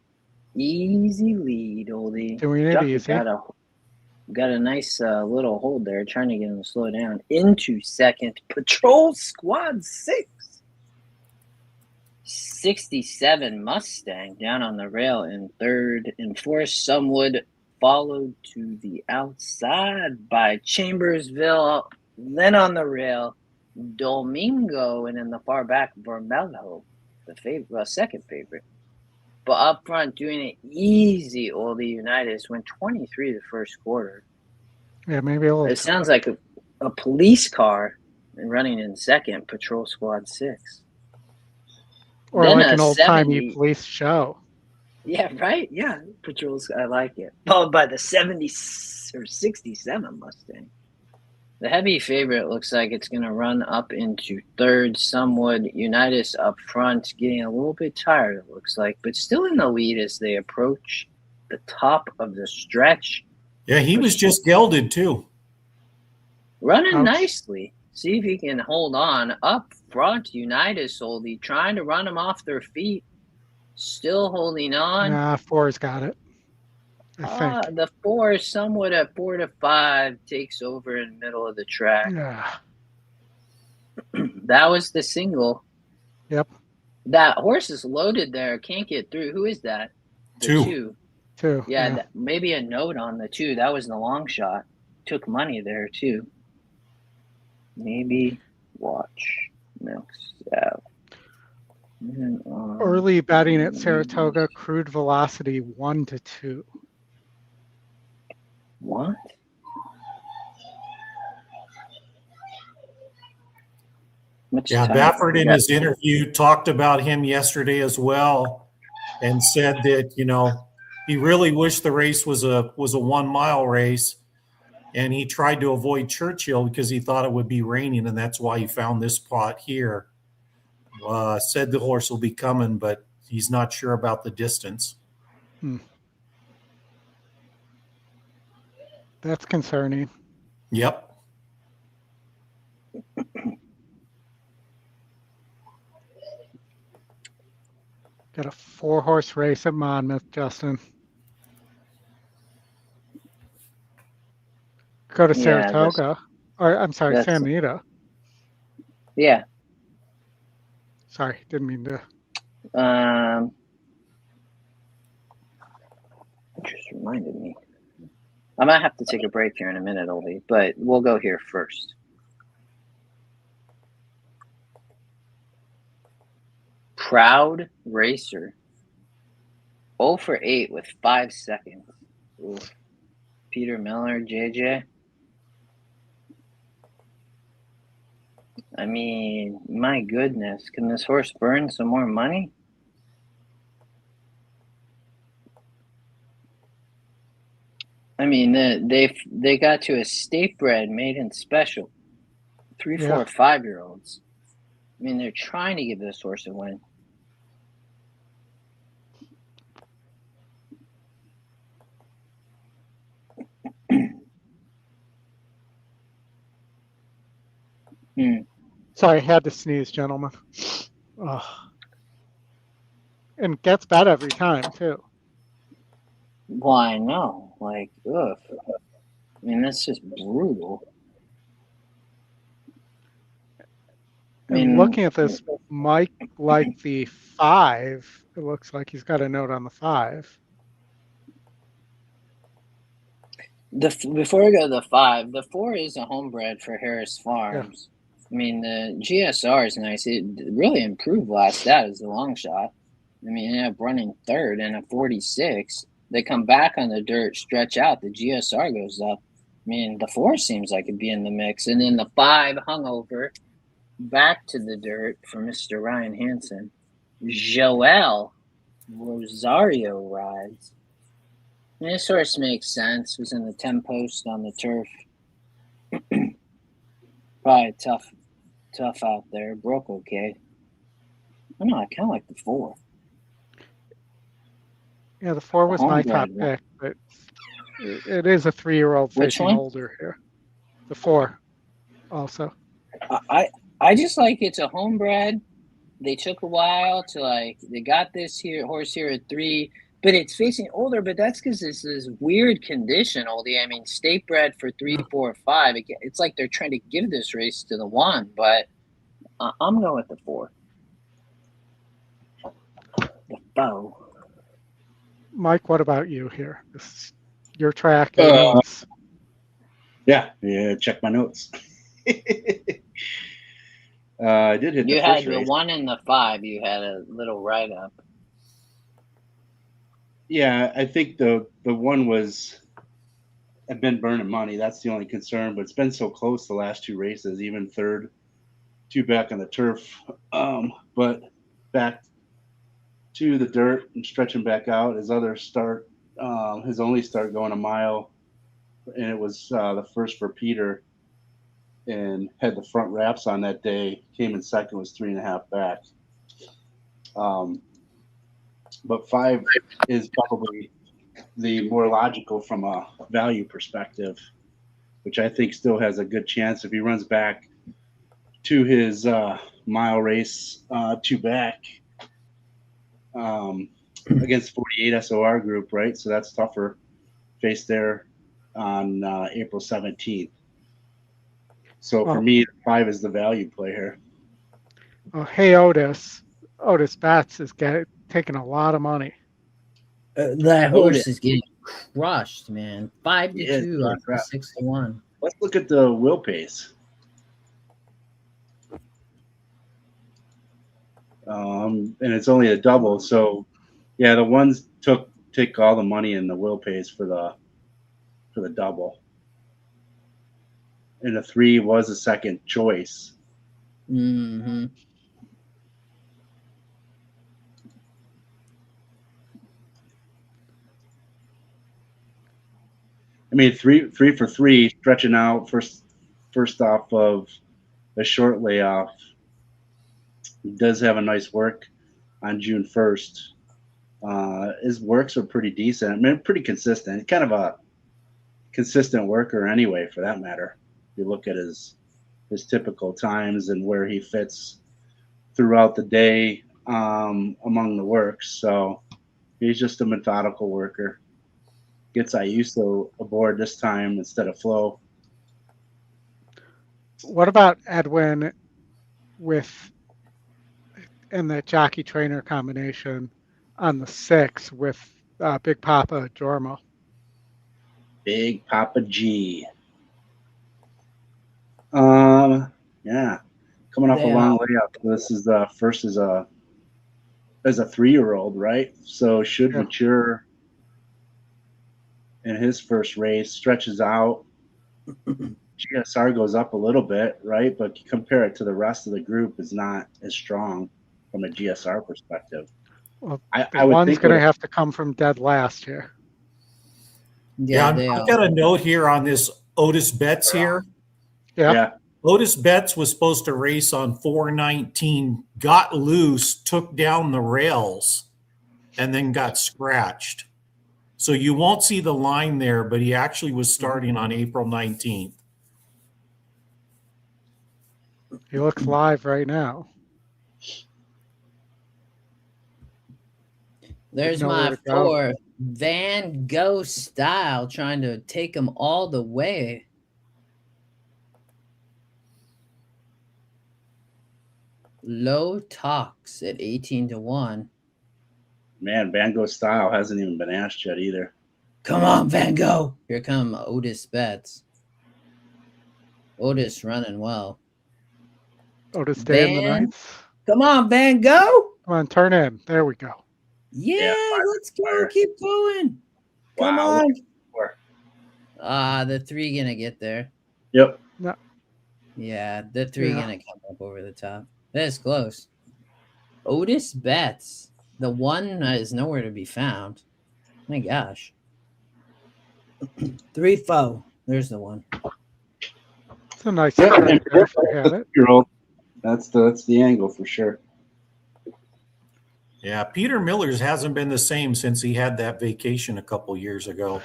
Easy lead, Oldy. Doing it easy. Got a nice little hold there, trying to get him to slow down. Into second, Patrol Squad 6. 67 Mustang down on the rail in third. And fourth, Somewood, followed to the outside by Chambersville. Then on the rail, Domingo, and in the far back, Vermelho, the second favorite. But up front, doing it easy, Oldy Unitas went 23 the first quarter. Yeah, maybe a little. It sounds like a police car and running in second, Patrol Squad 6. Or then like an old-timey police show. Yeah, right? Yeah, Patrols, I like it. Followed by the 70 or 67 Mustang. The heavy favorite looks like it's going to run up into third. Somewood Unitas up front, getting a little bit tired, it looks like, but still in the lead as they approach the top of the stretch. Yeah, he was just gelded too. Running nicely. See if he can hold on. Up front, Unitas, Oldy, trying to run them off their feet. Still holding on. Nah, 4's got it. I think. The 4 somewhat at 4 to 5 takes over in the middle of the track. Yeah. That was the single. Yep. That horse is loaded there. Can't get through. Who is that? The 2. too. Yeah, maybe a note on the 2. That was the long shot. Took money there too. Maybe watch next out. Early betting at Saratoga, crude velocity 1 to 2. What? Yeah, Baffert in his interview talked about him yesterday as well, and said that he really wished the race was a 1 mile race, and he tried to avoid Churchill because he thought it would be raining, and that's why he found this spot here. Said the horse will be coming, but he's not sure about the distance. That's concerning. Yep. Got a 4-horse race at Monmouth, Justin. Go to Saratoga. Or, I'm sorry, Santa Anita. Yeah. Sorry, didn't mean to. Just reminded me. I might have to take a break here in a minute, Oldy, but we'll go here first. Proud Racer. 0 for 8 with 5 seconds. Oof. Peter Miller, JJ. I mean, my goodness. Can this horse burn some more money? I mean, they got to a state bred maiden special. 3, 4, 5-year-olds. I mean, they're trying to give this horse a win. Sorry, I had to sneeze, gentlemen. And gets bet every time, too. Well, I know. Like, ugh. I mean, that's just brutal. And looking at this, Mike liked the 5. It looks like he's got a note on the 5. Before we go to the 5, the 4 is a homebred for Harris Farms. Yeah. I mean, the GSR is nice. It really improved last out as the long shot. I mean, it ended up running 3rd in a 46. They come back on the dirt, stretch out. The GSR goes up. I mean, the 4 seems like it'd be in the mix. And then the 5 hung over back to the dirt for Mr. Ryan Hansen. Joel Rosario rides. I mean, this horse makes sense. Was in the 10 post on the turf. Probably tough out there. Broke okay. I know, I kind of like the 4. Yeah, the 4 was my top pick, but it is a 3-year-old fishing older here. The 4 also. I just like it's a homebred. They took a while to they got this horse here at 3, but it's facing older. But that's because this is weird condition, Oldie. I mean, state bred for 3, 4, 5. It's like they're trying to give this race to the 1, but I'm going with the 4. The bow. Mike, what about you here? This is your track. Yeah, check my notes. I did hit the first race. You had the 1 and the 5. You had a little write-up. Yeah, I think the 1 was I've been burning money. That's the only concern, but it's been so close the last 2 races, even 3rd, 2 back on the turf. But back to the dirt and stretching back out. His other start, his only start going a mile, and it was the first for Peter, and had the front wraps on that day. Came in second, was 3.5 back. But 5 is probably the more logical from a value perspective, which I think still has a good chance if he runs back to his mile race 2 back against 48 SOR group, right? So that's tougher face there on April 17th. So for me, 5 is the value play here. Hey, Otis Batts is taking a lot of money. That horse is getting crushed, man. 5-2 off the 6-1. Let's look at the wheel pace. And it's only a double, so yeah, the ones take all the money in the wheel pace for the double, and the 3 was a second choice. Mm-hmm. I mean, three for 3, stretching out first off of a short layoff. He does have a nice work on June 1st. His works are pretty decent. I mean, pretty consistent. Kind of a consistent worker anyway, for that matter. If you look at his typical times and where he fits throughout the day among the works. So he's just a methodical worker. Gets Ayuso aboard this time instead of Flo. What about Edwin in the jockey trainer combination on the 6 with Big Papa Jormo? Big Papa G. Yeah, coming off a long layoff. This is the first as a 3-year-old, right? So should mature in his first race. Stretches out. GSR goes up a little bit, right? But you compare it to the rest of the group, is not as strong from a GSR perspective. Well, I would one's think going to have to come from dead last here. Yeah, I've got a note here on this Otis Betts here. Yeah. Otis Betts was supposed to race on 419, got loose, took down the rails, and then got scratched. So you won't see the line there, but he actually was starting on April 19th. He looks live right now. There's my 4, Van Gogh style, trying to take him all the way. Low Talks at 18-1. Man, Van Gogh style hasn't even been asked yet either. Come on, Van Gogh. Here come Otis Betts. Otis running well. Otis day in the ninth. Come on, Van Gogh. Come on, turn in. There we go. Yeah, let's go. Keep going. Come on. The 3 gonna get there. Yep. No. Yeah, the 3 gonna come up over the top. That's close. Otis Betts. The 1 is nowhere to be found. My gosh. 3-4. There's the 1. It's a nice stretch there if we had it. That's the angle for sure. Yeah, Peter Miller's hasn't been the same since he had that vacation a couple years ago.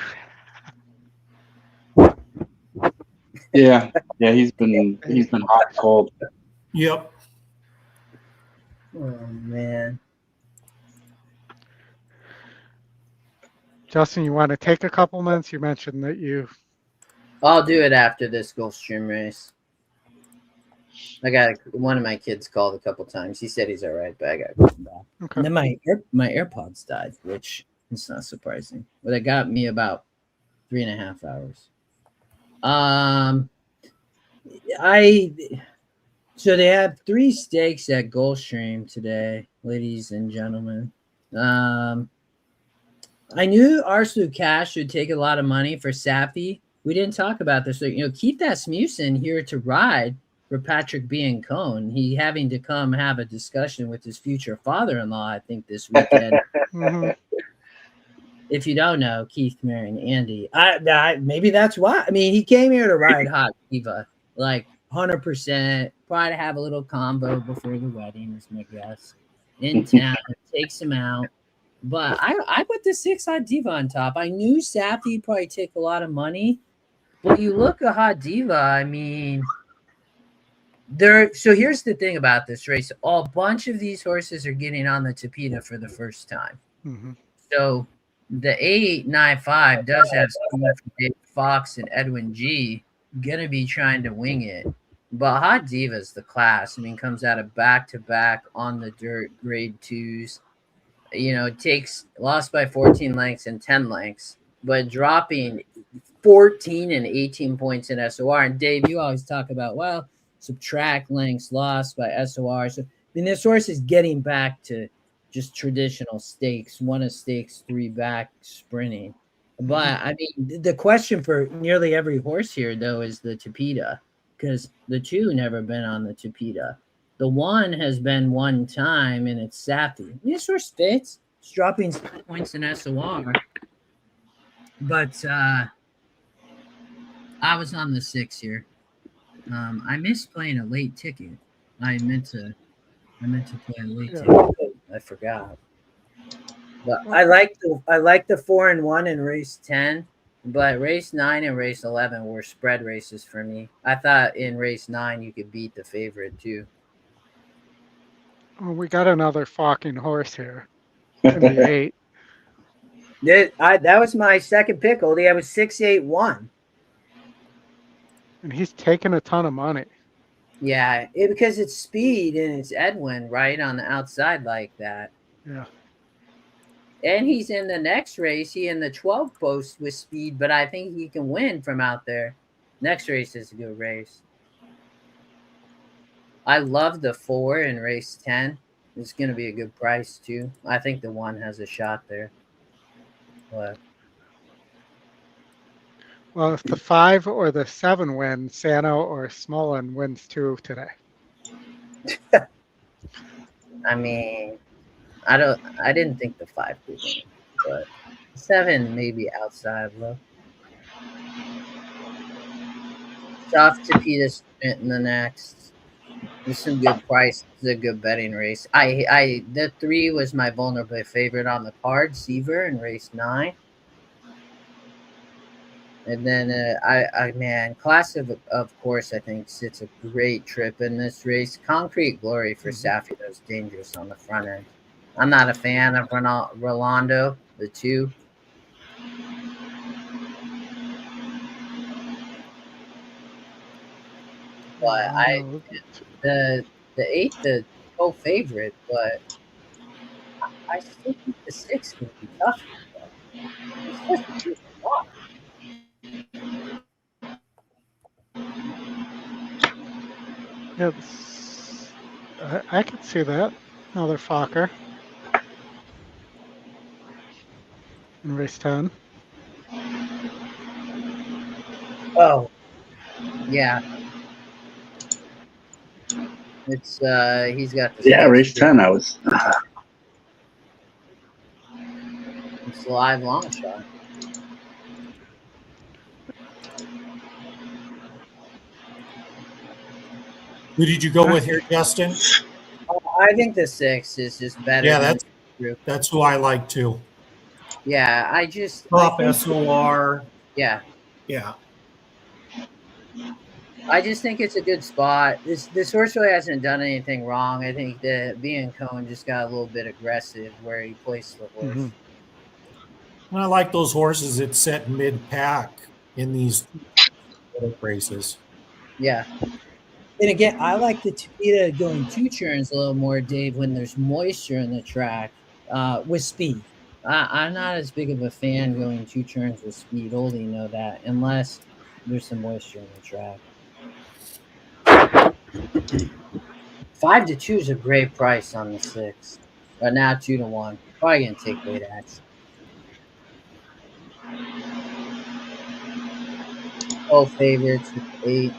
Yeah, he's been hot and cold. Yep. Oh man. Justin, you want to take a couple minutes? You mentioned that you... I'll do it after this Gulfstream race. I got one of my kids called a couple times. He said he's all right, but I got to call him back. Okay. And then my AirPods died, which is not surprising. But it got me about 3.5 hours. So they have 3 stakes at Gulfstream today, ladies and gentlemen. I knew Arslu Cash would take a lot of money for Safi. We didn't talk about this. So, Keith Asmussen here to ride for Patrick Biancone. He having to come have a discussion with his future father-in-law, I think, this weekend. Mm-hmm. If you don't know, Keith marrying Andy. Maybe that's why. I mean, he came here to ride Hot Diva, like 100%. Probably to have a little combo before the wedding, is my guess. In town, takes him out. But I put the 6 Hot Diva on top. I knew Safi probably take a lot of money. But you look at Hot Diva, I mean, so here's the thing about this race. A bunch of these horses are getting on the Tapeta for the first time. Mm-hmm. So the 895 does have someone from Dave Fox and Edwin G going to be trying to wing it. But Hot Diva's the class. I mean, comes out of back-to-back on the dirt grade 2s. lost by 14 lengths and 10 lengths, but dropping 14 and 18 points in SOR. And Dave, you always talk about, well, subtract lengths lost by SOR. So, I mean, this horse is getting back to just traditional stakes, one of stakes, 3 back sprinting. But I mean, the question for nearly every horse here, though, is the Tapeta, because the 2 never been on the Tapeta. The 1 has been one time, and it's Safi. This horse fits. It's dropping 6 points in SOR. But I was on the 6 here. I missed playing a late ticket. I meant to play a late ticket. I forgot. But I like the 4 and 1 in race 10, but race 9 and race 11 were spread races for me. I thought in race 9 you could beat the favorite too. Well, we got another fucking horse here in the 8. That was my second pick, Oldy. I was 6-8-1. And he's taking a ton of money. Yeah, because it's speed and it's Edwin right on the outside like that. Yeah. And he's in the next race. He in the 12 post with speed, but I think he can win from out there. Next race is a good race. I love the 4 in race 10. It's going to be a good price too. I think the 1 has a shot there. But Well, if the 5 or the 7 win, Sano or Smolin wins 2 today. I mean, I didn't think the 5 could win, but 7 maybe outside low. Soft Tapeta sprint in the next. There's some good price. It's a good betting race. The 3 was my vulnerable favorite on the card, Seaver in race 9. And then man, Class of course, I think sits a great trip in this race. Concrete Glory for Safi, that was dangerous on the front end. I'm not a fan of Rolando, the 2. But the 8, the co-favorite, but I still think the 6 can be tough. Yeah, I can see that. Another Fokker in race 10. Oh, yeah. It's he's got the race 10. I was. It's a live long shot. Who did you go with here, Justin? I think the 6 is just better. Yeah, that's who I like too. Yeah, I just top SOR. Yeah. Yeah. I just think it's a good spot. This horse really hasn't done anything wrong. I think that being Cohen just got a little bit aggressive where he placed the horse. Mm-hmm. I like those horses that set mid-pack in these races. Yeah. And again, I like the Tapeta going 2 turns a little more, Dave, when there's moisture in the track with speed. I'm not as big of a fan going 2 turns with speed. Oldy know that, unless there's some moisture in the track. 5-2 is a great price on the 6, but now 2-1. Probably gonna take late action. Oh, favorites with 8.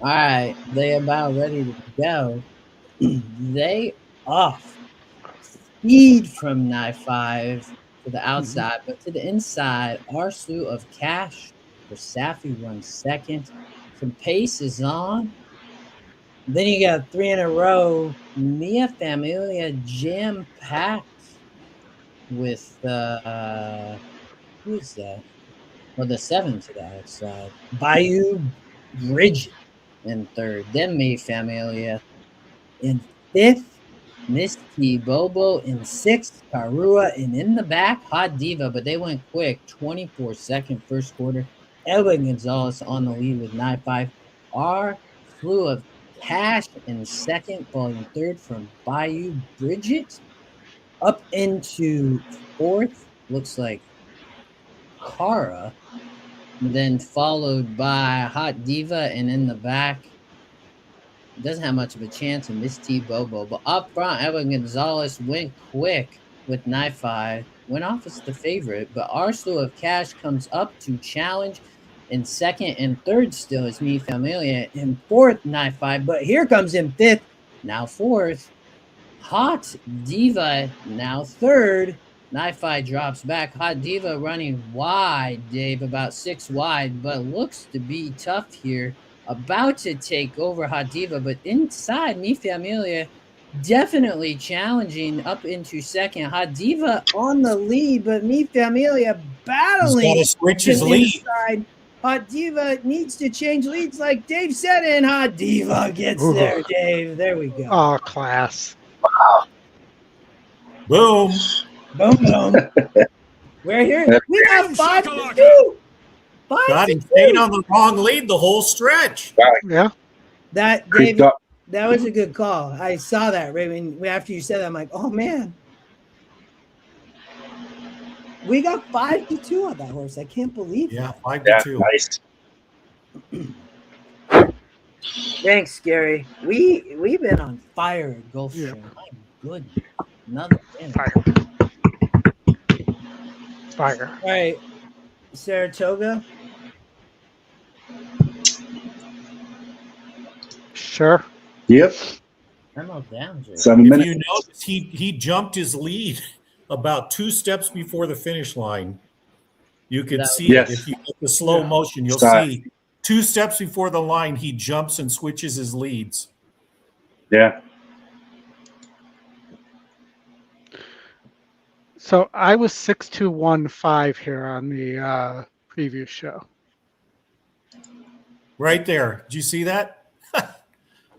All right, they about ready to go. They off speed from 9-5 to the outside, but to the inside, our slew of cash for Safi runs second. Some pace is on. Then you got 3 in a row. Mia Familia jam packed with who is that? Well, the 7 to the outside. Bayou Bridge in 3rd. Then May Familia in 5th. Misty Bobo in 6th, Karua, and in the back, Hot Diva, but they went quick. 24-second first quarter. Edwin Gonzalez on the lead with 9.5. Our Slew of Cash in 2nd, falling 3rd from Bayou Bridget. Up into 4th, looks like Kara, then followed by Hot Diva, and in the back, doesn't have much of a chance, and Miss T Bobo. But up front, Edwin Gonzalez went quick with Knife 5. Went off as the favorite, but our Slew of Cash comes up to challenge in 2nd, and 3rd still is Me Familia. In 4th, Knife 5. But here comes in 5th, now 4th. Hot Diva, now 3rd. Knife 5 drops back. Hot Diva running wide, Dave, about 6 wide, but looks to be tough here. About to take over Hot Diva, but inside, Mi Familia definitely challenging up into 2nd. Hot Diva on the lead, but Mi Familia battling. He's got to switch his lead. Inside. Hot Diva needs to change leads like Dave said, and Hot Diva gets there, Dave. There we go. Oh, class. Wow. Boom. Boom, boom. We're here. We got 5-2. God, he stayed on the wrong lead the whole stretch. Yeah. That, Dave, that was a good call. I saw that right when after you said that. I'm like, oh man, we got 5-2 on that horse. I can't believe. Yeah, 5-2. Nice. Thanks, Gary. We've been on fire at Gulfstream. Yeah. My goodness, another fire. All right, Saratoga. Sure. Yep. I'm all down. 7 minutes. If you notice, he jumped his lead about 2 steps before the finish line. You could see it. If you get the slow motion, you'll see 2 steps before the line, he jumps and switches his leads. Yeah. So I was 6-2-1-5 here on the previous show. Right there. Did you see that?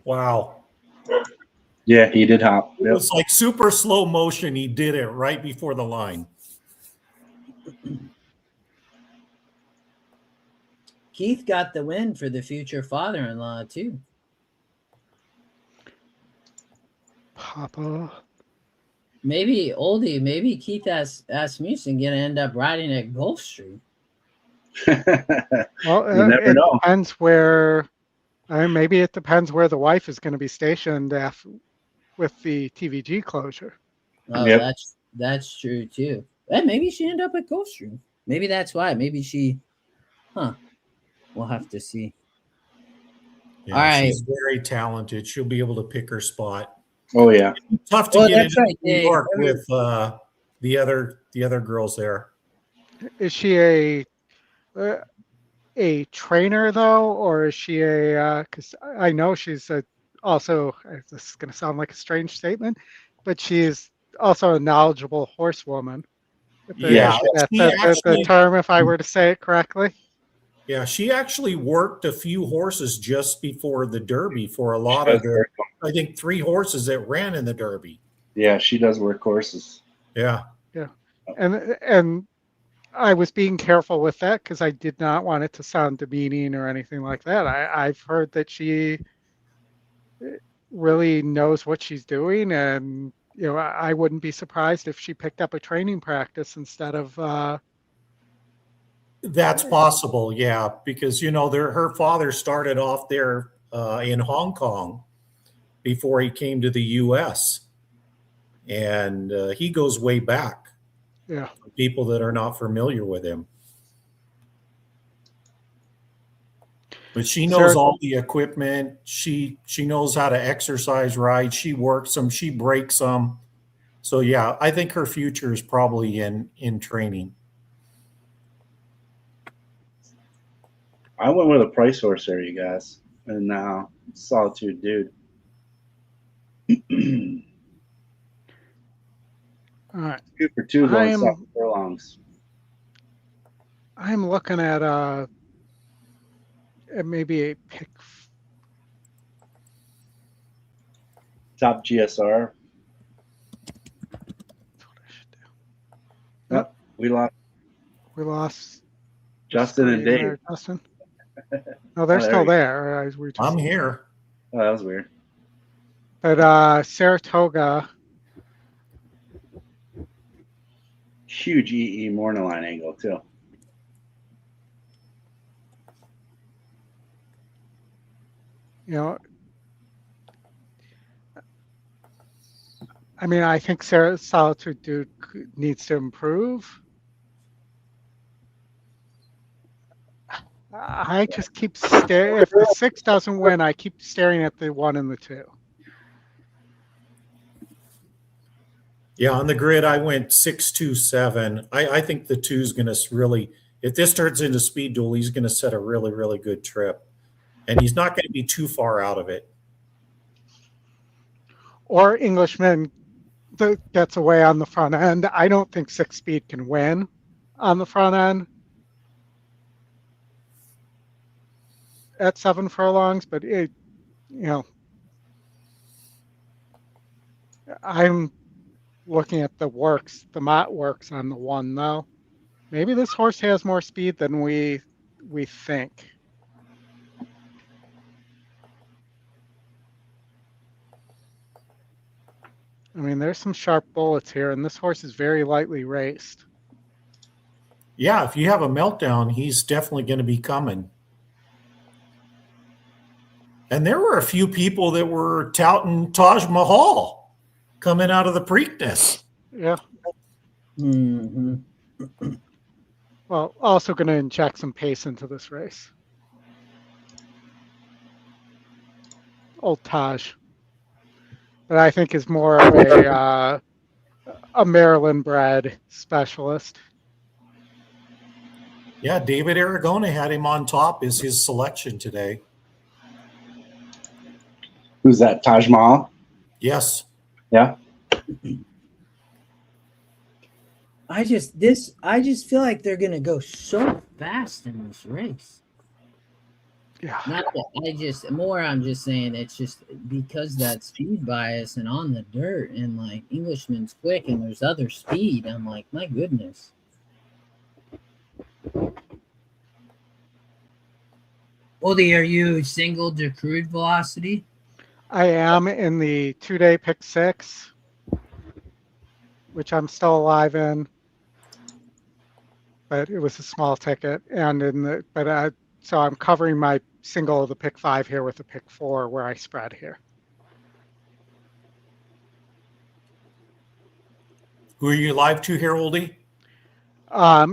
Wow. Yeah, he did hop. It was like super slow motion. He did it right before the line. Keith got the win for the future father-in-law, too. Papa. Maybe Oldy, maybe Keith Asmussen going to end up riding at Gulfstream. Well, you never know. Depends where. Maybe it depends where the wife is going to be stationed with the TVG closure. Oh, that's true too. And maybe she ended up at Gulfstream. Maybe that's why. Maybe she. We'll have to see. Yeah, all right. She's very talented. She'll be able to pick her spot. Oh yeah. Tough to get into New York with the other girls there. Is she a trainer though, or is she a? Because I know she's also. This is going to sound like a strange statement, but she is also a knowledgeable horsewoman. That's the term, if I were to say it correctly. Yeah, she actually worked a few horses just before the Derby for a lot of the, I think 3 horses that ran in the Derby. Yeah, she does work horses. Yeah. Yeah. And I was being careful with that because I did not want it to sound demeaning or anything like that. I've heard that she really knows what she's doing, and I wouldn't be surprised if she picked up a training practice instead of. That's possible, yeah, because her father started off there in Hong Kong before he came to the U.S. and he goes way back. Yeah, for people that are not familiar with him, but she knows all the equipment. She knows how to exercise right. She works them. She breaks them. So yeah, I think her future is probably in training. I went with a price horse there, you guys, and Solitude Dude. All right. 2 for 2 going 7 furlongs. I'm looking at maybe a pick. Top GSR. We lost Justin and Dave. There, Justin. No, they're still there. I'm here. Oh, that was weird. But Saratoga. Huge EE Mornaline angle too. You know, I mean, I think Solitude Dude needs to improve. I just keep staring. If the 6 doesn't win, I keep staring at the 1 and the 2. Yeah, on the grid, I went 6-2-7. I think the 2 is going to really, if this turns into speed duel, he's going to set a really, really good trip. And he's not going to be too far out of it. Or Englishman gets away on the front end. I don't think 6 speed can win on the front end at 7 furlongs, but it, you know, I'm looking at the Mott works on the 1 though. Maybe this horse has more speed than we think. I mean, there's some sharp bullets here, and this horse is very lightly raced. Yeah, if you have a meltdown, he's definitely going to be coming. And there were a few people that were touting Taj Mahal coming out of the Preakness. Yeah. Mm-hmm. Well, also going to inject some pace into this race. Old Taj. But I think is more of a Maryland-bred specialist. Yeah, David Aragona had him on top as his selection today. Who's that? Taj Mahal? Yes. Yeah. I just feel like they're gonna go so fast in this race. Yeah. Not that I'm just saying it's just because that speed bias and on the dirt and like Englishman's quick and there's other speed. I'm like, my goodness. Oldy, are you single to crude velocity? I am in the 2-day pick 6, which I'm still alive in, but it was a small ticket, and so I'm covering my single of the pick 5 here with the pick 4 where I spread here. Who are you live to here, Oldy?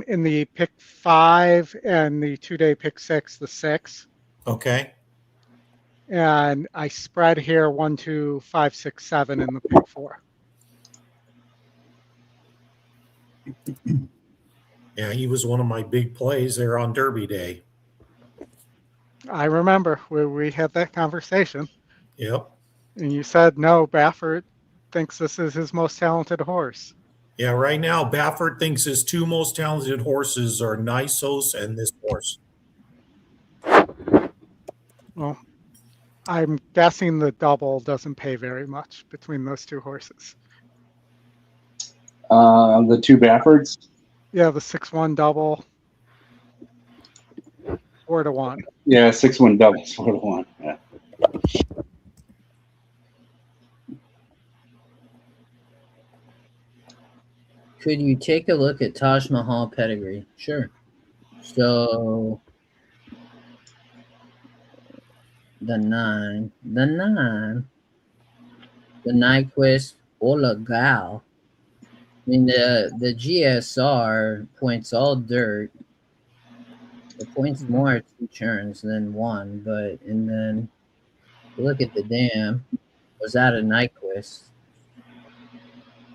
In the pick 5 and the 2-day pick 6, the 6. Okay. And I spread here 1, 2, 5, 6, 7 in the pick 4. Yeah, he was one of my big plays there on Derby Day. I remember we had that conversation. Yep. And you said, no, Baffert thinks this is his most talented horse. Yeah, right now, Baffert thinks his 2 most talented horses are Nisos and this horse. Well, I'm guessing the double doesn't pay very much between those 2 horses. The 2 Baffords? Yeah, the 6-1 double. 4-1. Yeah, 6-1 double, 4-1. Yeah. Could you take a look at Taj Mahal pedigree? Sure. So the Nyquist Olagal. I mean, the GSR points all dirt. It points more at 2 turns than 1, and then look at the dam. Was that a Nyquist?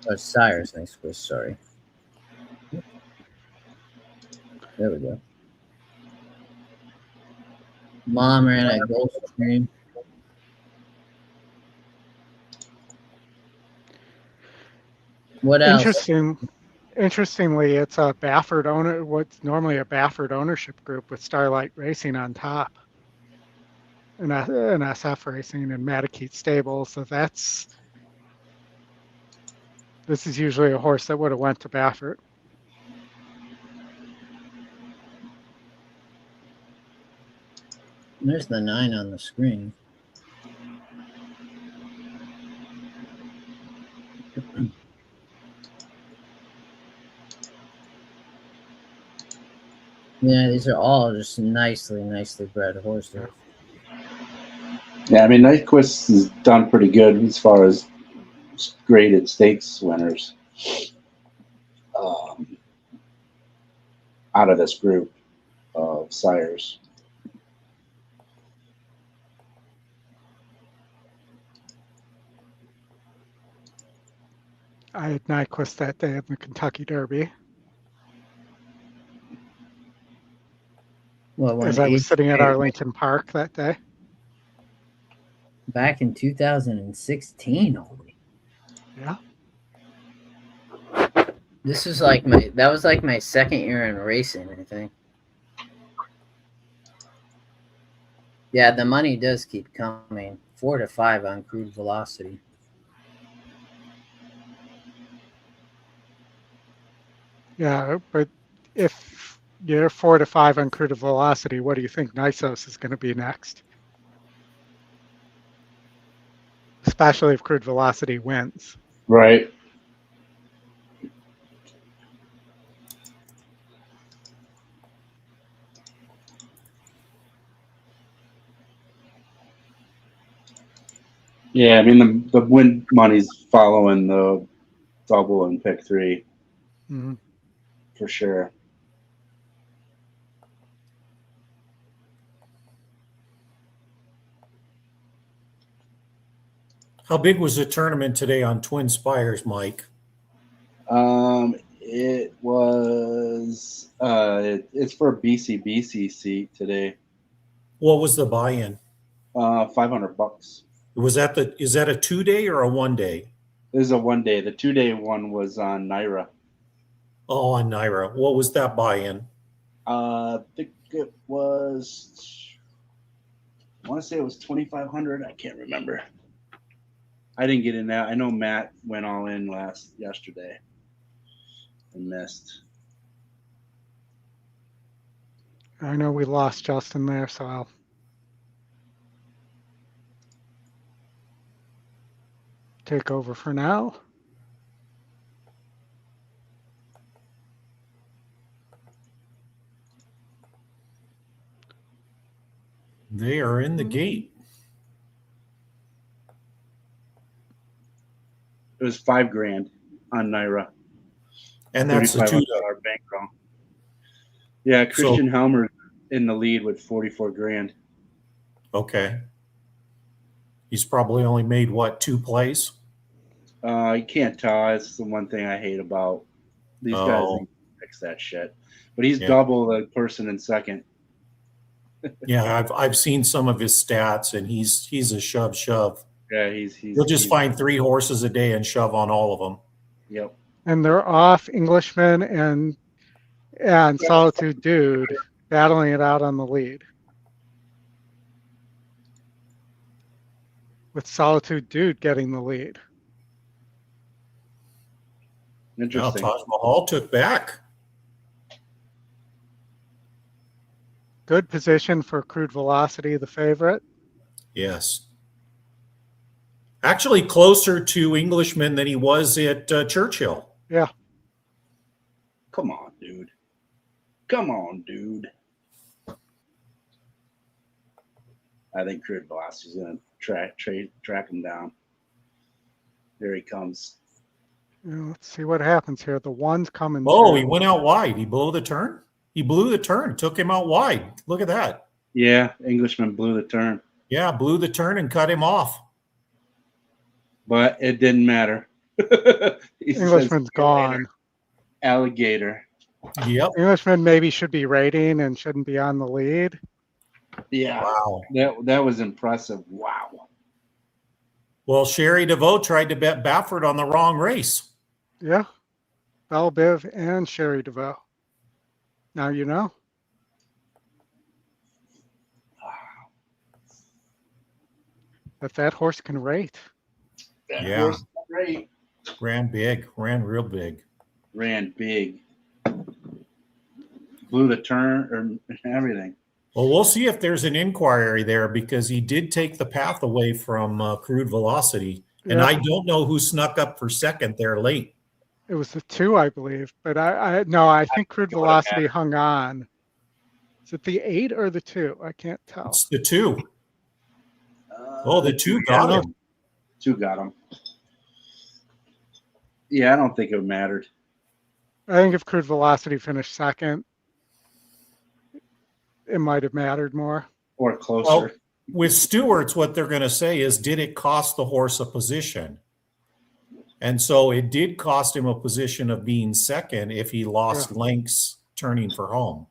Oh, Sire's Nyquist, sorry. There we go. Mom ran at Gulfstream. What else? Interestingly, it's a Baffert owner. What's normally a Baffert ownership group with Starlight Racing on top, and SF Racing and Matakeet Stable. So this is usually a horse that would have went to Baffert. There's the 9 on the screen. Yeah, these are all just nicely bred horses. Yeah, I mean, Nyquist has done pretty good as far as graded stakes winners out of this group of sires. I had Nyquist that day in the Kentucky Derby. What, as I was sitting at Arlington Park that day. Back in 2016, Oldy. Yeah. This is like that was like my second year in racing, I think. Yeah, the money does keep coming. 4 to 5 on crude velocity. Yeah, but if you're 4 to 5 on crude velocity, what do you think Nisos is going to be next? Especially if crude velocity wins. Right. Yeah, I mean, the win money's following the double and pick 3 for sure. How big was the tournament today on Twin Spires, Mike? It was it's for a BC seat today. What was the buy-in? $500. Is that a 2-day or a 1-day? This is a 1-day. The 2-day one was on Naira. Oh, on Naira. What was that buy-in? I think it was. I want to say it was 2,500. I can't remember. I didn't get in that. I know Matt went all in yesterday and missed. I know we lost Justin there, so I'll take over for now. They are in the gate. It was $5,000 on Naira. And that's a $2 bankroll. Yeah, Christian Helmer in the lead with $44,000. Okay. He's probably only made what, 2 plays? You can't tell. It's the one thing I hate about these guys. They fix that shit. But he's double the person in second. Yeah, I've seen some of his stats, and he's a shove. Yeah, he'll just find 3 horses a day and shove on all of them. Yep. And they're off Englishman and Solitude Dude battling it out on the lead. With Solitude Dude getting the lead. Interesting. Now Taj Mahal took back. Good position for crude velocity, the favorite. Yes. Actually closer to Englishman than he was at Churchill. Yeah. Come on, dude. Come on, dude. I think crude velocity is going to track him down. There he comes. Yeah, let's see what happens here. The one's coming. Oh, he went out wide. He blew the turn. He blew the turn, took him out wide. Look at that. Yeah, Englishman blew the turn. Yeah, blew the turn and cut him off. But it didn't matter. Englishman's gone. Alligator. Yep. Englishman maybe should be rating and shouldn't be on the lead. Yeah. Wow. That was impressive. Wow. Well, Sherry DeVoe tried to bet Baffert on the wrong race. Yeah. Belle Biv and Sherry DeVoe. Now you know. That horse can rate. That yeah. horse can rate. Ran big. Ran real big. Ran big. Blew the turn and everything. Well, we'll see if there's an inquiry there because he did take the path away from Crude Velocity. And Yeah. I don't know who snuck up for second there late. It was the 2, I believe, but I think Crude Velocity hung on. Is it the 8 or the 2? I can't tell. It's the 2. The 2 got him. 2 got him. Yeah, I don't think it mattered. I think if Crude Velocity finished second, it might have mattered more. Or closer. Well, with Stewart's, what they're going to say is, did it cost the horse a position? And so it did cost him a position of being second if he lost lengths turning for home.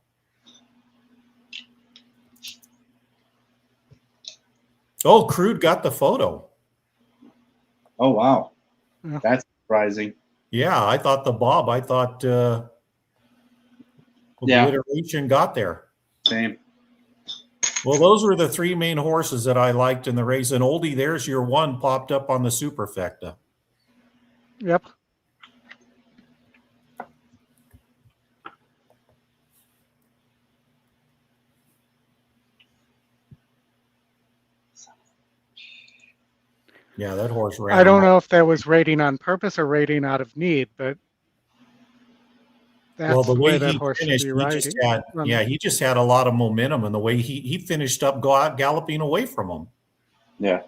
Oh, Crude got the photo. Oh, wow. Yeah. That's surprising. Yeah, I thought Obliteration got there. Same. Well, those were the 3 main horses that I liked in the race. And Oldy, there's your 1 popped up on the Superfecta. Yep. Yeah, that horse ran. I don't know if that was rating on purpose or rating out of need, but that's the way that he horse finished, should be he just had a lot of momentum, and the way he finished up galloping away from him. Yeah.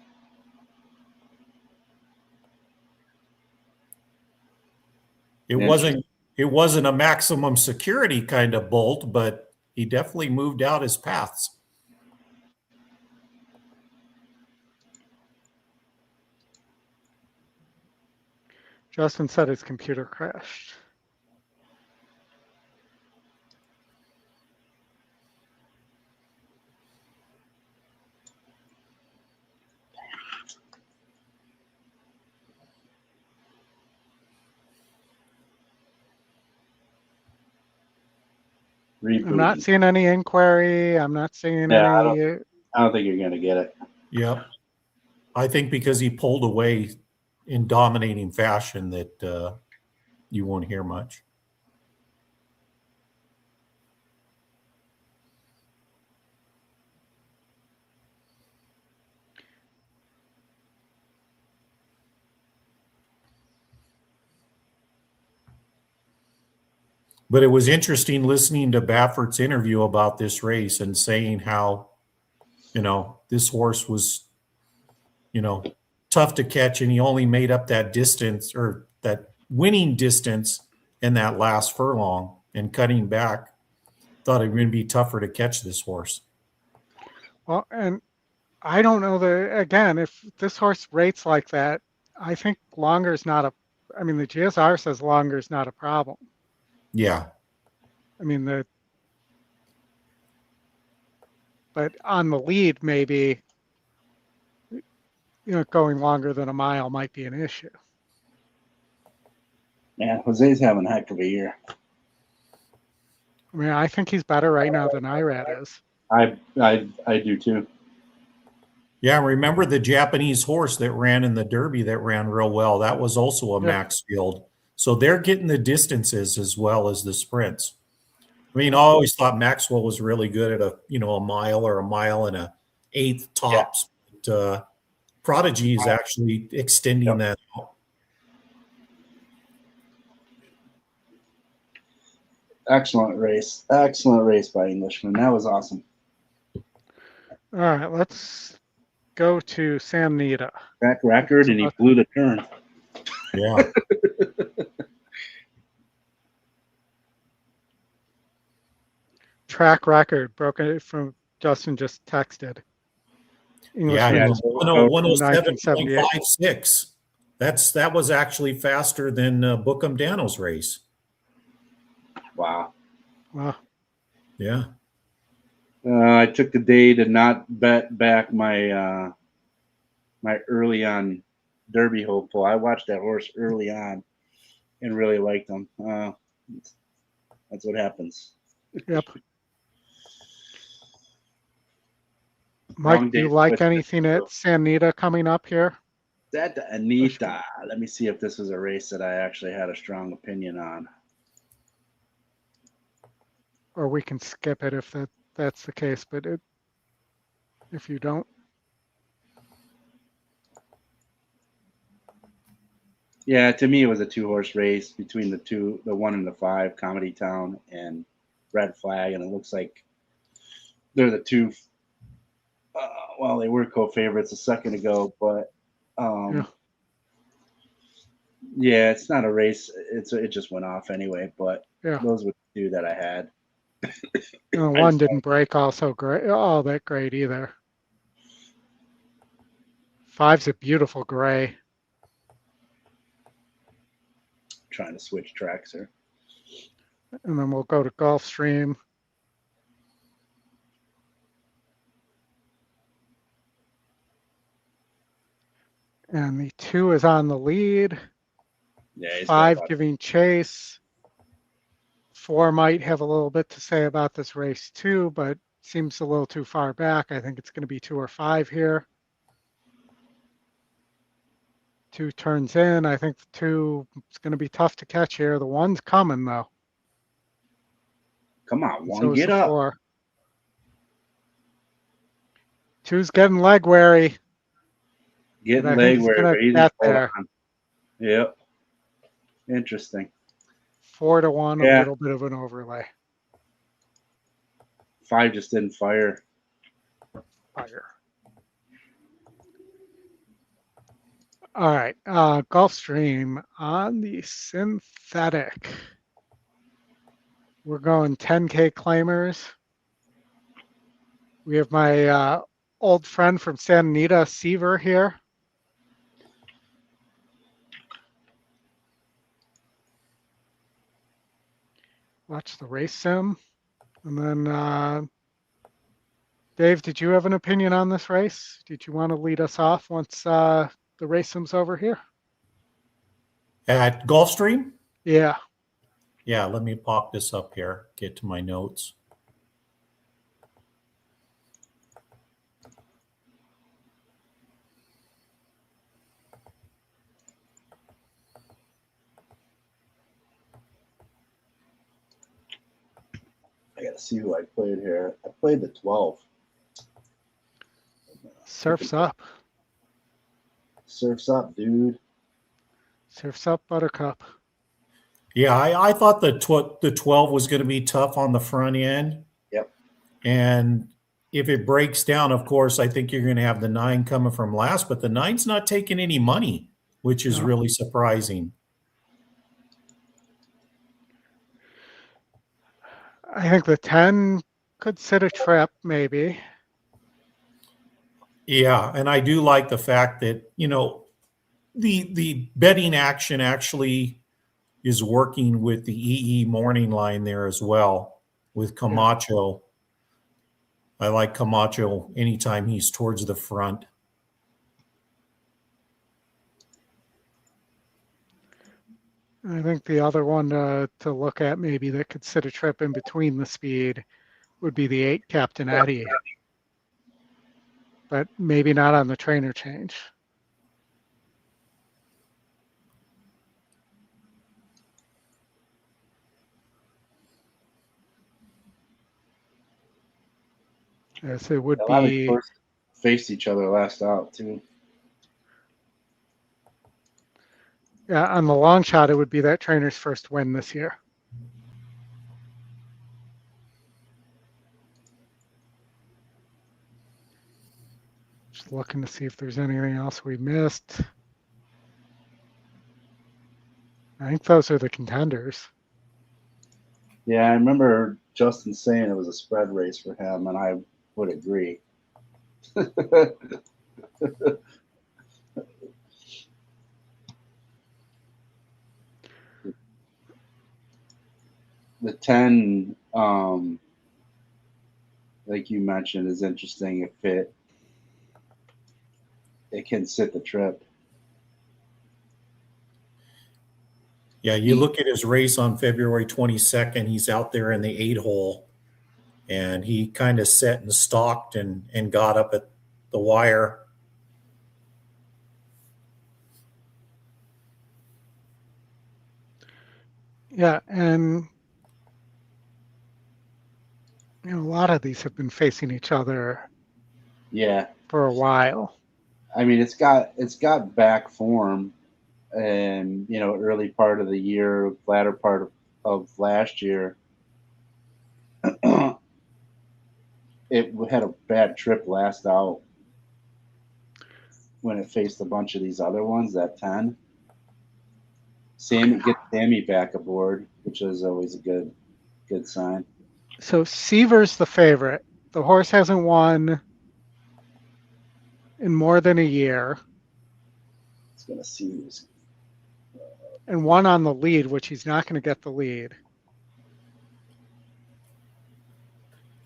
It wasn't a maximum security kind of bolt, but he definitely moved out his paths. Justin said his computer crashed. Rebooting. I'm not seeing any inquiry. I'm not seeing any. I don't think you're going to get it. Yep. I think because he pulled away in dominating fashion that you won't hear much. But it was interesting listening to Baffert's interview about this race and saying how, this horse was, tough to catch, and he only made up that distance or that winning distance in that last furlong, and cutting back. Thought it would be tougher to catch this horse. Well, and I don't know again, if this horse rates like that, I think longer is not the GSR says longer is not a problem. Yeah. I mean, but on the lead, maybe, going longer than a mile might be an issue. Man, Jose's having a heck of a year. I mean, I think he's better right now than Irad is. I do too. Yeah, remember the Japanese horse that ran in the Derby that ran real well? That was also a Maxfield. So they're getting the distances as well as the sprints. I mean, I always thought Maxwell was really good at a mile or a mile and a eighth tops. Yeah. But Prodigy is actually extending that out. Excellent race by Englishman. That was awesome. All right, let's go to Sam Nita. Track record, and he blew the turn. Yeah. Track record broken from Justin just texted. Englishman 107.56. That was actually faster than Bookham Dano's race. Wow. Yeah. I took the day to not bet back my my early on Derby hopeful. I watched that horse early on and really liked him. That's what happens. Yep. Mike, do you like anything at San Anita coming up here? That Anita. Let me see if this was a race that I actually had a strong opinion on. Or we can skip it if that's the case, but if you don't. Yeah, to me, it was a 2-horse race between the 1 and the 5, Comedy Town and Red Flag, and it looks like they're the two. Well, they were co-favorites a second ago, but yeah, it's not a race. It just went off anyway. But those were the two that I had. One didn't break all that great either. 5's a beautiful gray. Trying to switch tracks here. And then we'll go to Gulfstream. And the 2 is on the lead. Yeah, 5 giving chase. 4 might have a little bit to say about this race too, but seems a little too far back. I think it's going to be 2 or 5 here. 2 turns in. I think the 2 is going to be tough to catch here. The 1's coming though. Come on, 1, so get up. 4. 2's getting leg wary. Getting leg wary. Get there. Yep. Interesting. 4 to 1, a little bit of an overlay. 5 just didn't fire. All right, Gulfstream on the synthetic. We're going 10K claimers. We have my old friend from Santa Anita, Seaver, here. Watch the race sim. And then, Dave, did you have an opinion on this race? Did you want to lead us off once the race sim's over here? At Gulfstream? Yeah. Yeah, let me pop this up here, get to my notes. I got to see who I played here. I played the 12. Surf's up. Surf's up, dude. Surf's up, Buttercup. Yeah, I thought the 12 was going to be tough on the front end. Yep. And if it breaks down, of course, I think you're going to have the 9 coming from last, but the 9's not taking any money, which is really surprising. I think the 10 could sit a trip, maybe. Yeah, and I do like the fact that, you know, the betting action actually is working with the EE morning line there as well with Camacho. Yeah. I like Camacho anytime he's towards the front. I think the other one to look at maybe that could sit a trip in between the speed would be the 8 Captain Eddie. But maybe not on the trainer change. Yes, it would be. First faced each other last out too. Yeah, on the long shot, it would be that trainer's first win this year. Just looking to see if there's anything else we missed. I think those are the contenders. Yeah, I remember Justin saying it was a spread race for him, and I would agree. The 10, like you mentioned, is interesting if it can sit the trip. Yeah, you look at his race on February 22nd, he's out there in the 8 hole, and he kind of set and stalked and got up at the wire. Yeah, and You know, a lot of these have been facing each other Yeah. for a while. I mean, it's got back form, and early part of the year, latter part of last year, it had a bad trip last out when it faced a bunch of these other ones. That 10. Get Sammy back aboard, which is always a good sign. So Seaver's the favorite. The horse hasn't won in more than a year. It's gonna see. And won on the lead, which he's not going to get the lead.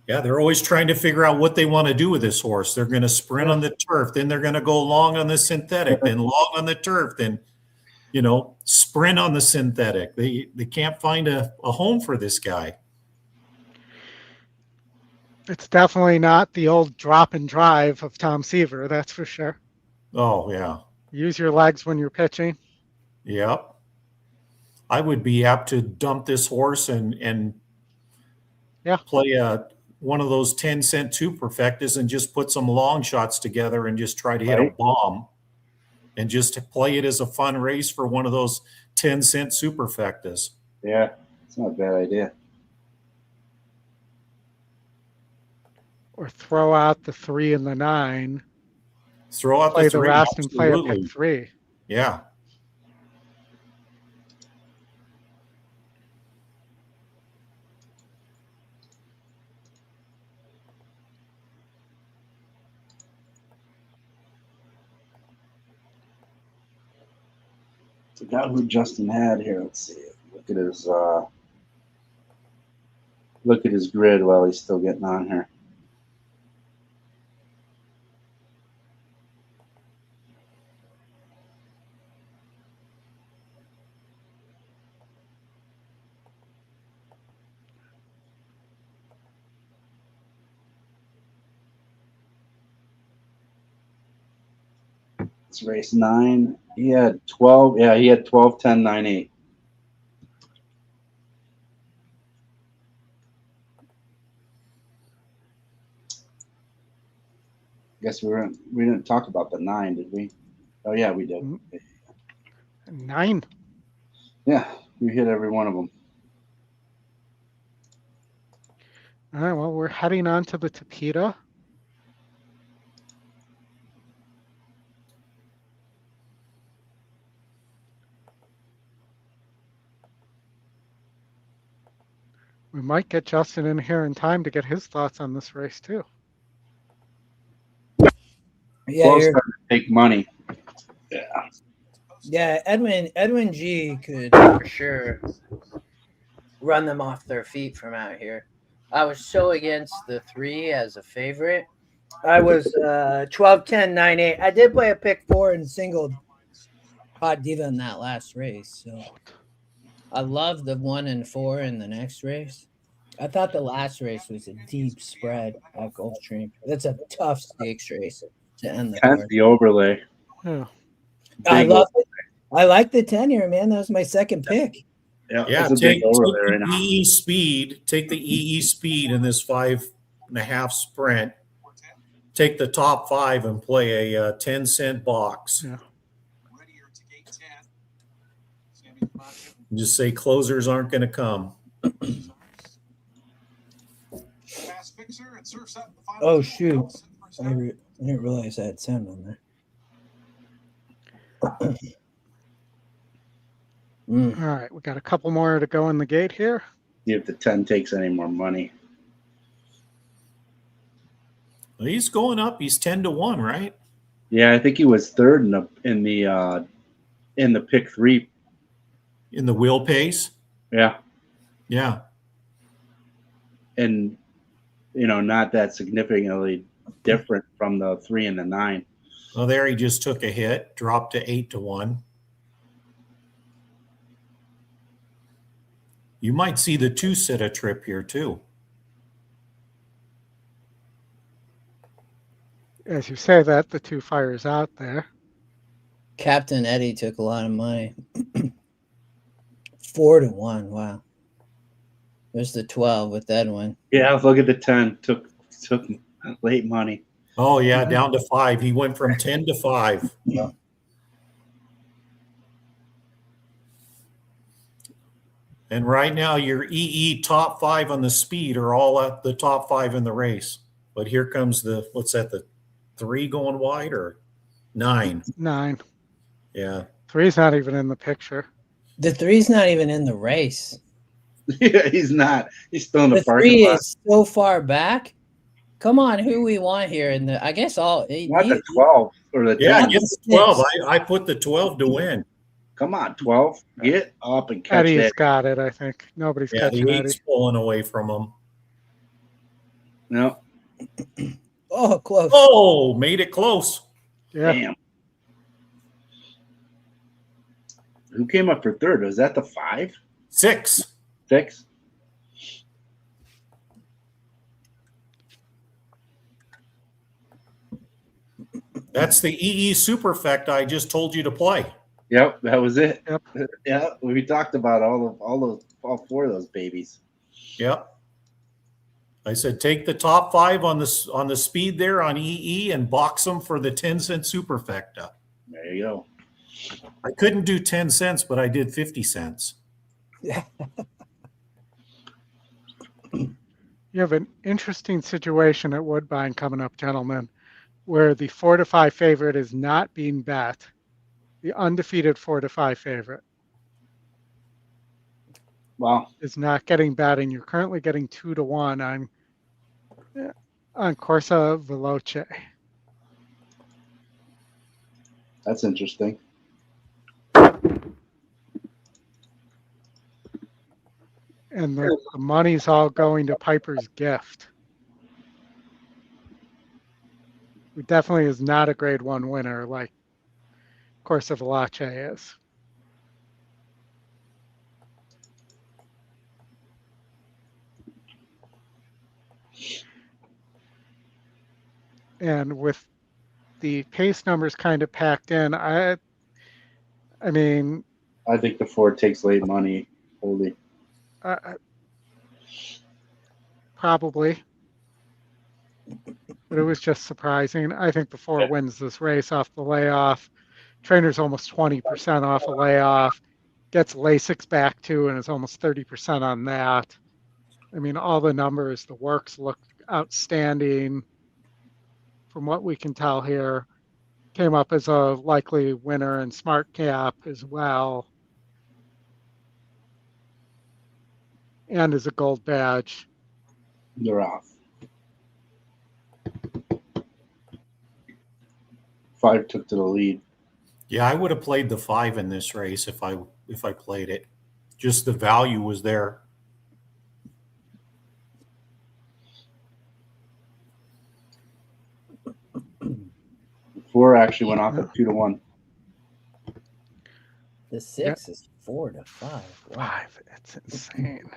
Yeah, they're always trying to figure out what they want to do with this horse. They're going to sprint on the turf, then they're going to go long on the synthetic, then long on the turf, then sprint on the synthetic. They can't find a home for this guy. It's definitely not the old drop and drive of Tom Seaver, that's for sure. Oh, yeah. Use your legs when you're pitching. Yep. I would be apt to dump this horse and play one of those 10-cent two perfectas and just put some long shots together and just try to hit a bomb and just to play it as a fun race for one of those 10-cent superfectas. Yeah, it's not a bad idea. Or throw out the 3 and the 9. Throw out play the 3. The rest absolutely. And play a pick 3. Yeah. I forgot who Justin had here. Let's see. Look at his grid while he's still getting on here. It's race 9. He had 12. Yeah, he had 12, 10, 9, 8. Guess we didn't talk about the 9, did we? Oh yeah, we did. 9. Yeah, we hit every one of them. All right, well, we're heading on to the Tapeta. We might get Justin in here in time to get his thoughts on this race too. Yeah, Close to take money. Yeah. Yeah, Edwin G could for sure run them off their feet from out here. I was so against the 3 as a favorite. I was 12, 10, 9, 8. I did play a pick 4 and singled Hot Diva in that last race. So I love the 1 and 4 in the next race. I thought the last race was a deep spread at Gulfstream. That's a tough stakes race to end the card. The overlay. Yeah. I love it. I like the 10 here, man. That was my second pick. Yeah, take the EE speed. Take the EE speed in this 5.5 sprint. Take the top 5 and play a 10-cent box. Yeah. Just say closers aren't going to come. Oh shoot! I didn't realize I had sound on there. All right, we got a couple more to go in the gate here. See if the 10 takes any more money. Well, he's going up. He's 10-1, right? Yeah, I think he was third in the pick 3. In the wheel pace. Yeah. Yeah. And not that significantly different from the 3 and the 9. Well, there he just took a hit, dropped to 8-1. You might see the 2 sit a trip here too. As you say that, the 2 fires out there. Captain Eddie took a lot of money. 4-1. Wow. There's the 12 with Edwin. Yeah, look at the 10. Took late money. Oh, yeah, down to 5. He went from 10 to 5. Yeah. And right now, your EE top 5 on the speed are all at the top 5 in the race. But here comes what's that, the 3 going wide or 9? 9. Yeah. 3's not even in the picture. The 3's not even in the race. Yeah, he's not. He's still in the The parking 3 lot. is so far back. Come on, who we want here? In the, I guess all. Not the 12 or the 10. Yeah, get the 12. I put the 12 to win. Come on, 12. Get up and catch Eddie's that. got it, I think. Nobody's Yeah, catching the Eddie. 8's pulling away from him. No. Oh, close. Oh, made it close. Yeah. Damn. Who came up for third? Was that the 5? 6. 6? That's the EE Superfecta I just told you to play. Yep, that was it. Yep. Yeah, we talked about all 4 of those babies. Yep. I said take the top 5 on the speed there on EE and box them for the 10-cent Superfecta. There you go. I couldn't do 10 cents, but I did 50 cents. You have an interesting situation at Woodbine coming up, gentlemen, where the 4-5 favorite is not being bet. The undefeated 4-5 favorite is not getting bet, and you're currently getting 2-1 on Corsa Veloce. That's interesting. And the money's all going to Piper's Gift. Who definitely is not a grade 1 winner like Corsa Veloce is. And with the pace numbers kind of packed in, I mean, I think the 4 takes late money, Oldy. Probably. But it was just surprising. I think the 4 wins this race off the layoff. Trainer's almost 20% off a layoff. Gets Lasix back too, and is almost 30% on that. I mean, all the numbers, the works look outstanding. From what we can tell here, came up as a likely winner in Smart Cap as well. And as a gold badge. They're off. 5 took to the lead. Yeah, I would have played the 5 in this race if I played it. Just the value was there. The 4 actually went off at 2-1. The 6 is 4-5. Wow. 5. It's insane.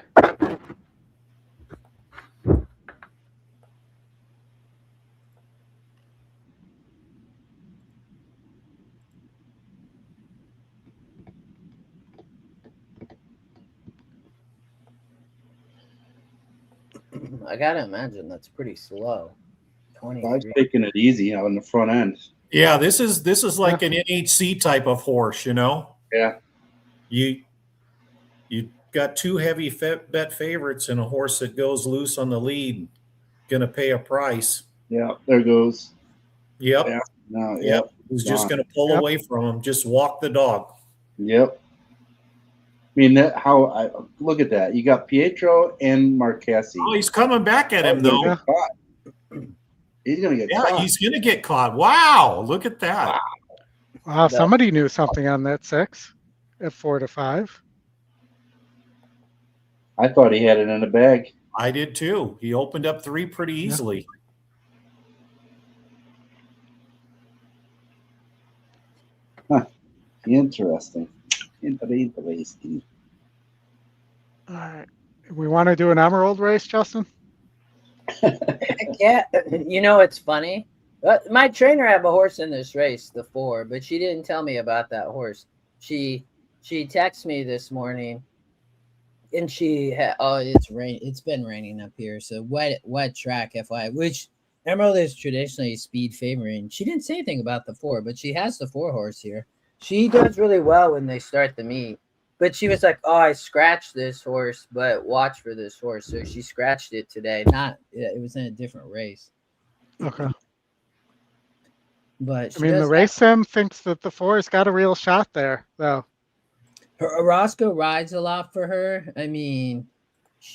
I gotta imagine that's pretty slow. 5's taking it easy on the front end. Yeah, this is like an NHC type of horse, you know. Yeah. You got 2 heavy bet favorites and a horse that goes loose on the lead, gonna pay a price. Yeah, there goes. Yep. Yeah. No, Yep. Who's just gonna pull away from him? Just walk the dog. Yep. I mean, look at that. You got Pietro and Marquesi. Oh, he's coming back at him though. Yeah. He's gonna get caught. Yeah, he's gonna get caught. Wow, look at that. Wow, somebody knew something on that 6 at 4-5. I thought he had it in the bag. I did too. He opened up 3 pretty easily. Huh. Interesting. Interesting. All right. We want to do an Emerald race, Justin? Yeah, you know it's funny. My trainer had a horse in this race, the 4, but she didn't tell me about that horse. She texted me this morning and it's rain. It's been raining up here, so wet track, FY. Which Emerald is traditionally speed favoring. She didn't say anything about the 4, but she has the 4 horse here. She does really well when they start the meet. But she was like, "Oh, I scratched this horse, but watch for this horse." So she scratched it today. It was in a different race. Okay. But I mean, the race sim thinks that the 4's got a real shot there, though. Orozco rides a lot for her. I mean,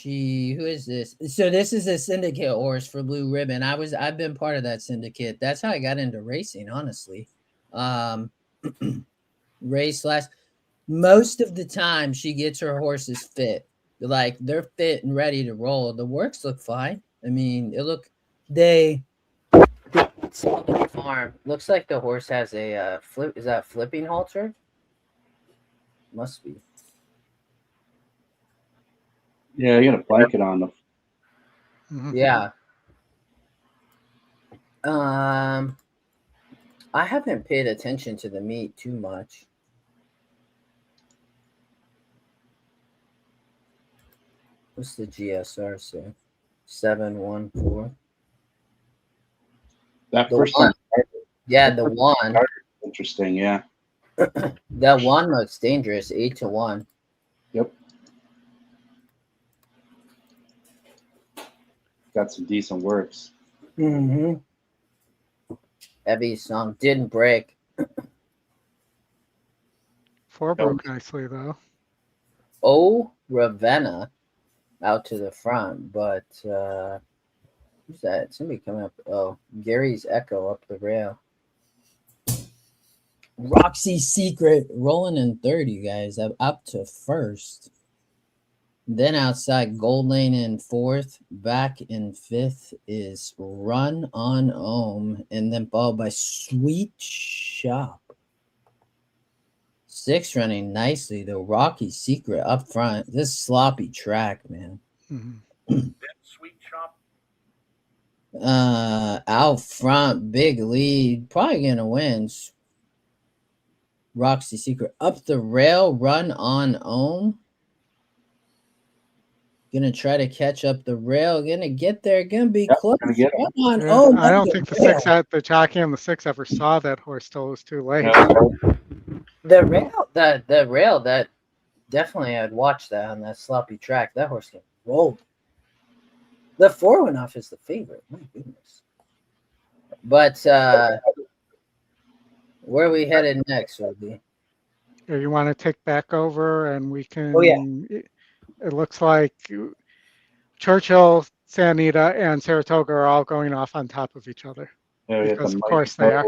who is this? So this is a syndicate horse for Blue Ribbon. I've been part of that syndicate. That's how I got into racing, honestly. Race last. Most of the time, she gets her horses fit. Like, they're fit and ready to roll. The works look fine. I mean, farm. Looks like the horse has a flip. Is that a flipping halter? Must be. Yeah, you got a blanket on them. Mm-hmm. Yeah. I haven't paid attention to the meet too much. What's the GSR say? 714. That first one. Yeah, the one. Interesting, yeah. That one looks dangerous, 8-1. Yep. Got some decent works. Mm-hmm. Heavy song didn't break. 4 broke nicely, though. Oh, Ravenna out to the front, but who's that? Somebody coming up. Oh, Gary's Echo up the rail. Roxy Secret rolling in third, you guys. Up to first. Then outside, Gold Lane in fourth. Back in fifth is Run on Ohm. And then followed by Sweet Shop. 6 running nicely, though. Rocky Secret up front. This sloppy track, man. Mm-hmm. Sweet Shop. Out front, big lead. Probably going to win. Roxy Secret up the rail, Run on Ohm. Gonna try to catch up the rail. Gonna get there. Gonna be close. Run on Ohm. I don't think the jockey on the 6 ever saw that horse till it was too late. The rail that definitely I'd watch that on that sloppy track. That horse can roll. The 4 went off as the favorite. My goodness. But where are we headed next, Oldy? You want to take back over and we can. Oh, yeah. It looks like Churchill, San Anita, and Saratoga are all going off on top of each other. Yeah, because of course they are.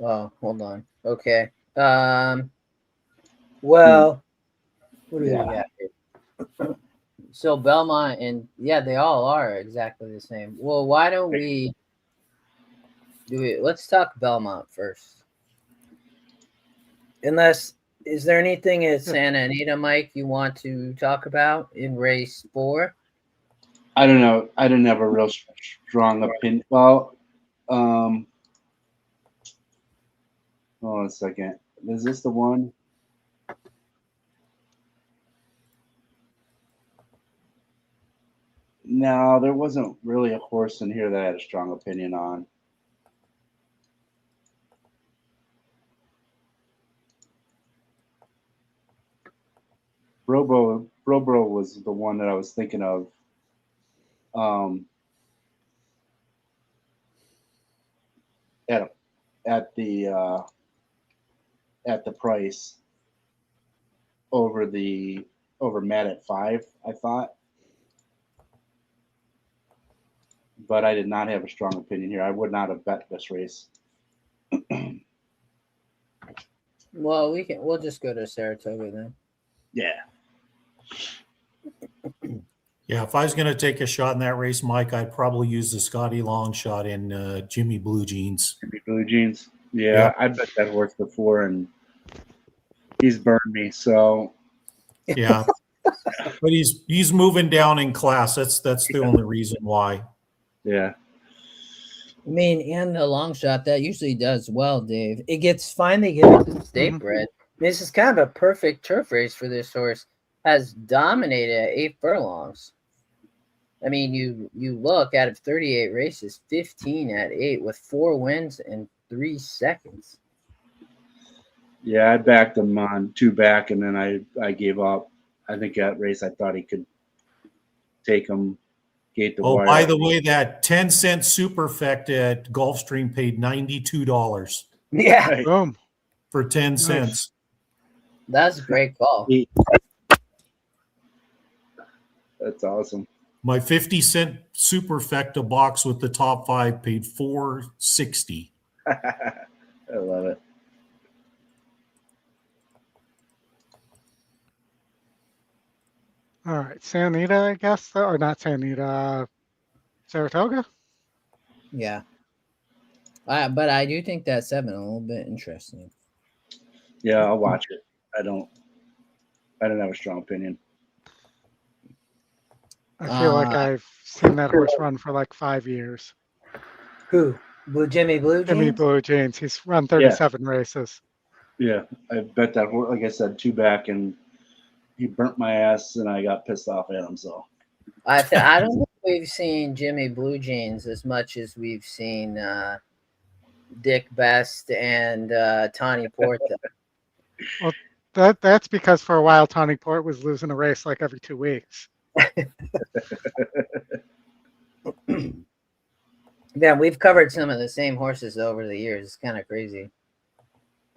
Oh, hold on. Okay. Well, what do we got here? So Belmont and they all are exactly the same. Well, why don't we do it? Let's talk Belmont first. Is there anything at Santa Anita, Mike, you want to talk about in race 4? I don't know. I didn't have a real strong opinion. Well, hold on a second. Is this the one? No, there wasn't really a horse in here that I had a strong opinion on. Robo was the one that I was thinking of. At the price over Matt at 5, I thought. But I did not have a strong opinion here. I would not have bet this race. Well, we'll just go to Saratoga then. Yeah. Yeah, if I was going to take a shot in that race, Mike, I'd probably use the Scotty Long shot in Jimmy Blue Jeans. Jimmy Blue Jeans. Yeah, I bet that horse before, and he's burned me. So. Yeah, but he's moving down in class. That's the only reason why. Yeah. I mean, and the long shot that usually does well, Dave. It finally gets state bred. This is kind of a perfect turf race for this horse. Has dominated at 8 furlongs. I mean, you look out of 38 races, 15 at 8 with 4 wins and 3 seconds. Yeah, I backed him on 2 back, and then I gave up. I think that race I thought he could take him gate the wire. By the way, that 10-cent superfect at Gulfstream paid $92. Yeah. Right. Boom. For 10 cents. That's a great call. That's awesome. My 50-cent superfecta box with the top 5 paid $4.60. I love it. All right, Sanita, I guess, or not Sanita, Saratoga. Yeah. But I do think that 7 a little bit interesting. Yeah, I'll watch it. I don't have a strong opinion. I feel like I've seen that horse run for like 5 years. Who? Jimmy Blue Jeans? Jimmy Blue Jeans. He's run 37 races. Yeah, I bet that horse, like I said, 2 back, and he burnt my ass, and I got pissed off at him. So I don't think we've seen Jimmy Blue Jeans as much as we've seen Dick Best and Tawny Porta. Well, that's because for a while Tawny Port was losing a race like every 2 weeks. Yeah, we've covered some of the same horses over the years. It's kind of crazy.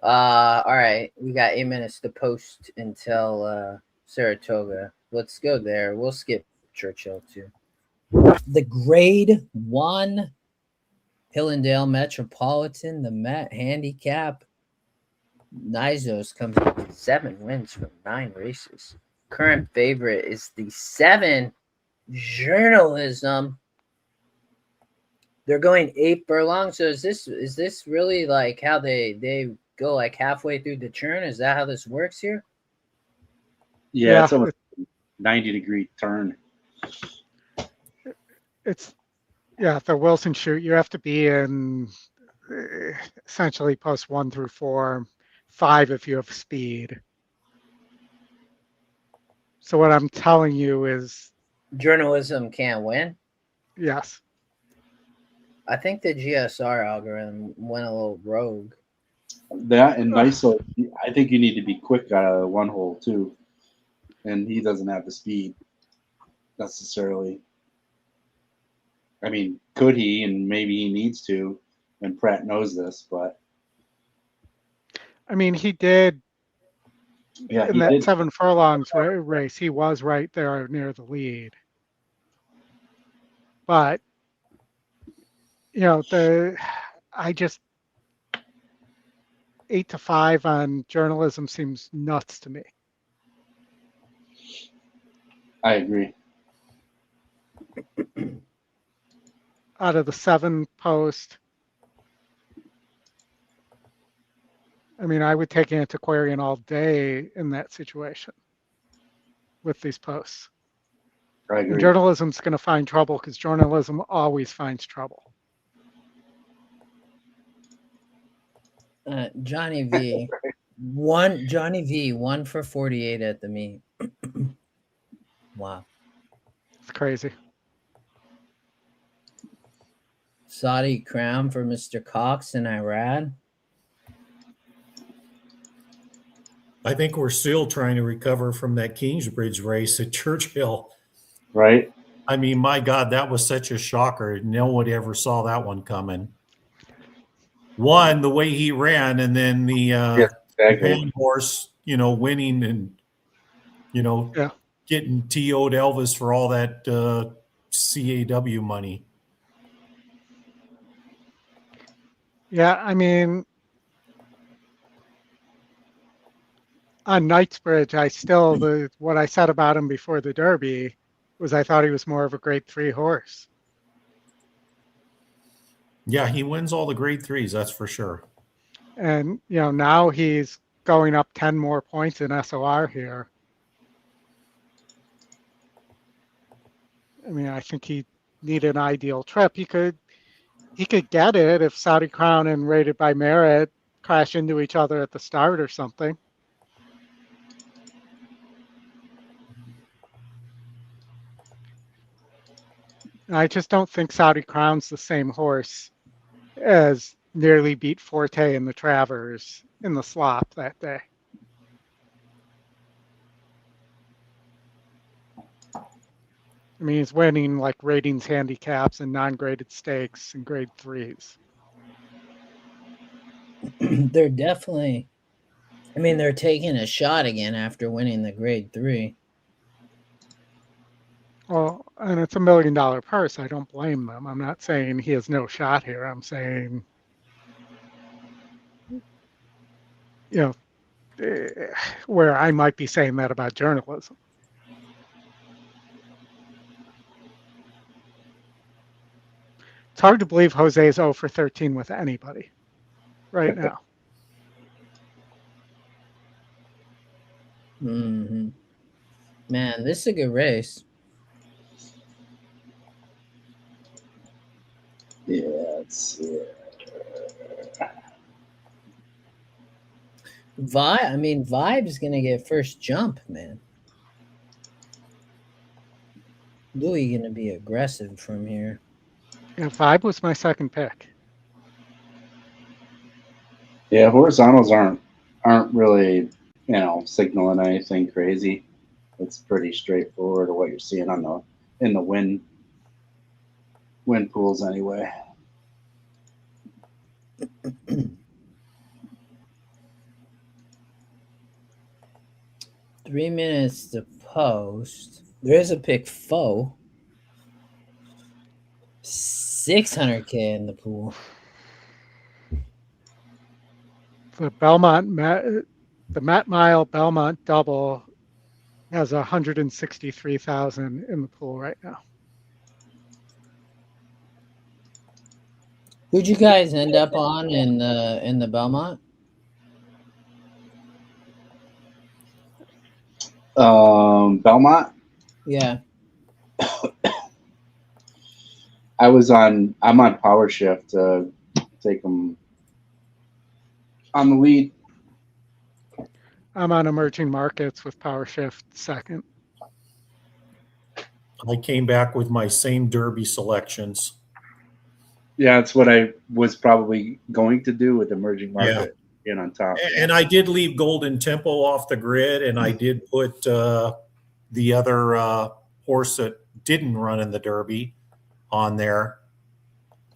All right, we got 8 minutes to post until Saratoga. Let's go there. We'll skip Churchill too. The Grade 1 Hillendale Metropolitan, the Met Handicap. Nizos comes with 7 wins from 9 races. Current favorite is the 7 Journalism. They're going 8 furlongs. So is this really like how they go like halfway through the turn? Is that how this works here? yeah, it's almost a 90-degree turn. It's the Wilson chute. You have to be in essentially post 1 through 4, 5 if you have speed. So what I'm telling you is Journalism can't win. yes. I think the GSR algorithm went a little rogue. That and Niso, I think you need to be quick out of the 1 hole too, and he doesn't have the speed necessarily. I mean, could he? And maybe he needs to, and Pratt knows this, but I mean, he did yeah, in he that did. 7 furlongs race. He was right there near the lead, but I just 8-5 on Journalism seems nuts to me. I agree. Out of the 7 post, I mean, I would take Antiquarian all day in that situation with these posts. I agree. And Journalism's going to find trouble because Journalism always finds trouble. Johnny V. Johnny V 1 for 48 at the meet. Wow. It's crazy. Saudi crown for Mr. Cox in Iran. I think we're still trying to recover from that Kingsbridge race at Churchill. Right? I mean, my God, that was such a shocker. No one ever saw that one coming. One, the way he ran, and then the Japan horse, winning and, getting TO'd Elvis for all that CAW money. Yeah, I mean, on Knightsbridge, what I said about him before the Derby was I thought he was more of a grade 3 horse. Yeah, he wins all the grade 3s, that's for sure. And, now he's going up 10 more points in SOR here. I mean, I think he needed an ideal trip. He could get it if Saudi Crown and Rated by Merit crash into each other at the start or something. I just don't think Saudi Crown's the same horse as nearly beat Forte in the Travers in the slop that day. I mean, he's winning like ratings handicaps and non-graded stakes and grade 3s. They're definitely, I mean, they're taking a shot again after winning the grade 3. Well, and it's $1 million purse. I don't blame them. I'm not saying he has no shot here. I'm saying, you know, where I might be saying that about journalism. It's hard to believe Jose is 0 for 13 with anybody right now. Mm-hmm. Man, this is a good race. Yeah, it's Vibe's gonna get first jump, man. Louis gonna be aggressive from here. Yeah, Vibe was my second pick. yeah. Horizontals aren't really signaling anything crazy. It's pretty straightforward to what you're seeing on in the wind pools anyway. 3 minutes to post. There is a pick foe. 600K in the pool. The Matt Mile Belmont double has 163,000 in the pool right now. Who'd you guys end up on in the Belmont? Belmont. Yeah. I'm on Power Shift to take them on the lead. I'm on emerging markets with Power Shift second. I came back with my same Derby selections. Yeah, that's what I was probably going to do with emerging market in on top. And I did leave Golden Tempo off the grid, and I did put the other horse that didn't run in the Derby on there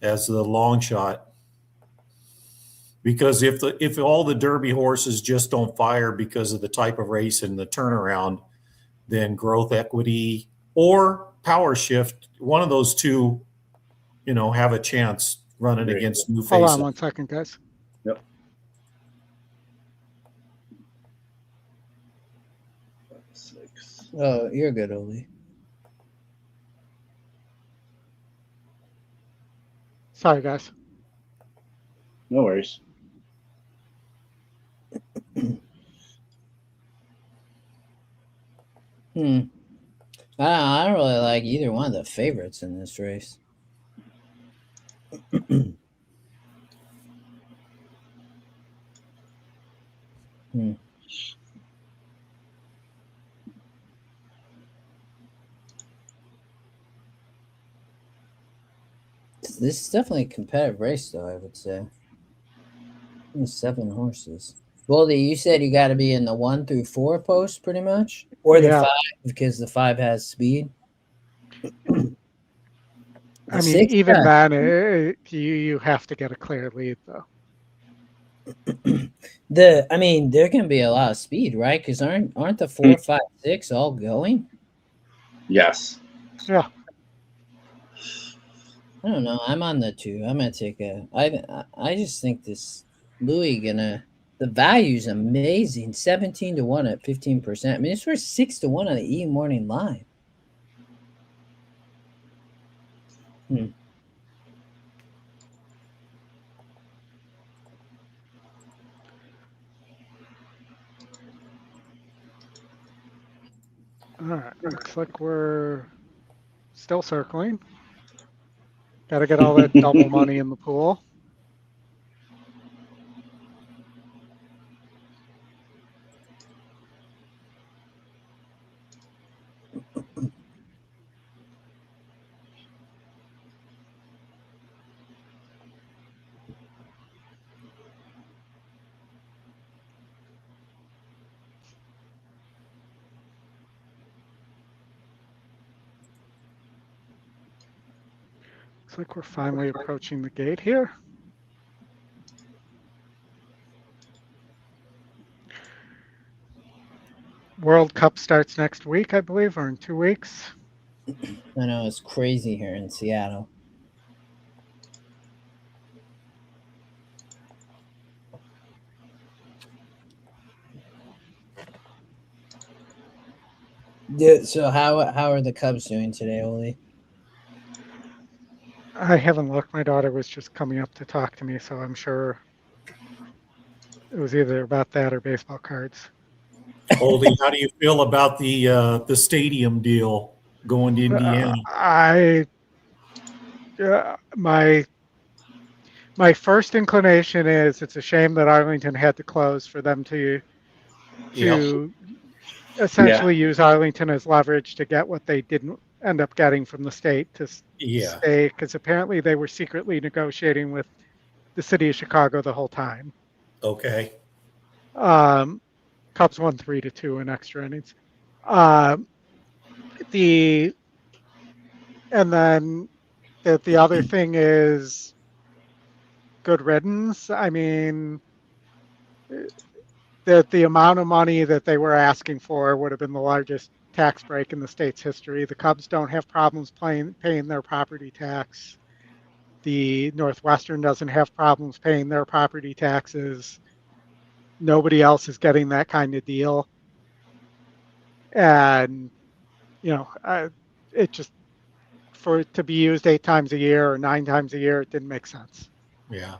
as the long shot. Because if all the Derby horses just don't fire because of the type of race and the turnaround, then Growth Equity or Power Shift, one of those two, have a chance running against new faces. Hold on 1 second, guys. Yep. Oh, you're good, Oldy. Sorry, guys. No worries. I don't really like either one of the favorites in this race. This is definitely a competitive race, though, I would say. 7 horses. Goldie, you said you got to be in the 1 through 4 posts, pretty much, or the 5, because the 5 has speed. I mean, even then, you have to get a clear lead, though. There can be a lot of speed, right? Because aren't the 4, 5, 6 all going? Yes. Yeah. I don't know. I'm on the 2. I'm gonna take I just think this Louis the value's amazing. 17-1 at 15%. I mean, it's worth 6-1 on the E Morning Live. All right. Looks like we're still circling. Got to get all that double money in the pool. Looks like we're finally approaching the gate here. World Cup starts next week, I believe, or in 2 weeks. I know it's crazy here in Seattle. Yeah, so how are the Cubs doing today, Ollie? I haven't looked. My daughter was just coming up to talk to me, so I'm sure it was either about that or baseball cards. Oldy, how do you feel about the stadium deal going to Indiana? My first inclination is it's a shame that Arlington had to close for them to essentially use Arlington as leverage to get what they didn't end up getting from the state to stay, because apparently they were secretly negotiating with the city of Chicago the whole time. Okay. Cubs won 3-2 in extra innings. And then the other thing is good riddance. I mean, the amount of money that they were asking for would have been the largest tax break in the state's history. The Cubs don't have problems paying their property tax. The Northwestern doesn't have problems paying their property taxes. Nobody else is getting that kind of deal. And, it just, for it to be used 8 times a year or 9 times a year, it didn't make sense. Yeah.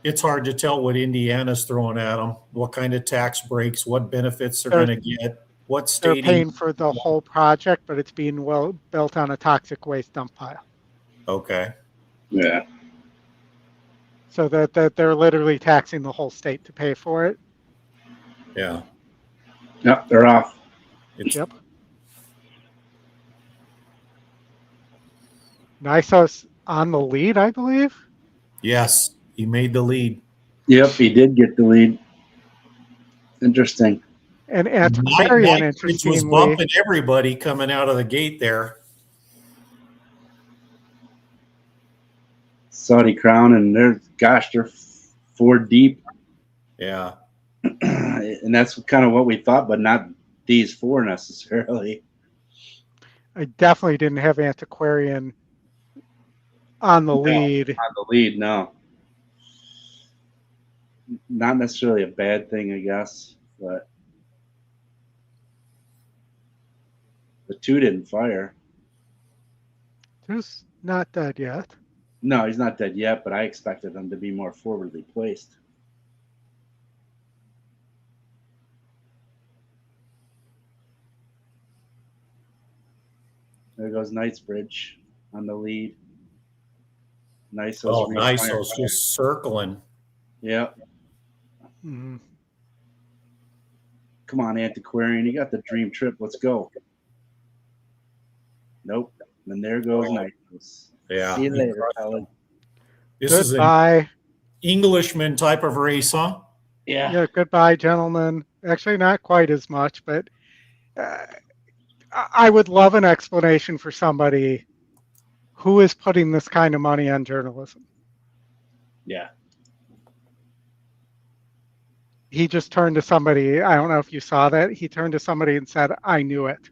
It's hard to tell what Indiana's throwing at them, what kind of tax breaks, what benefits they're going to get, what stadium. They're paying for the whole project, but it's being built on a toxic waste dump pile. Okay. Yeah. So that they're literally taxing the whole state to pay for it. Yeah. Yep, they're off. Yep. Nyso's on the lead, I believe. Yes, he made the lead. Yep, he did get the lead. Interesting. And Antiquarian, interestingly, was bumping everybody coming out of the gate there. Saudi Crown, and they're 4 deep. Yeah. And that's kind of what we thought, but not these 4 necessarily. I definitely didn't have Antiquarian on the lead. On the lead, no. Not necessarily a bad thing, I guess, but the 2 didn't fire. Who's not dead yet? No, he's not dead yet, but I expected him to be more forwardly placed. There goes Knightsbridge on the lead. Nyso's just circling. Yep. Mm-hmm. Come on, Antiquarian. You got the dream trip. Let's go. Nope. And there goes Nysos. Yeah. See you later, Helen. This is an Englishman type of race, huh? Yeah. Goodbye, gentlemen. Actually, not quite as much, but I would love an explanation for somebody who is putting this kind of money on journalism. Yeah. He just turned to somebody. I don't know if you saw that. He turned to somebody and said, "I knew it."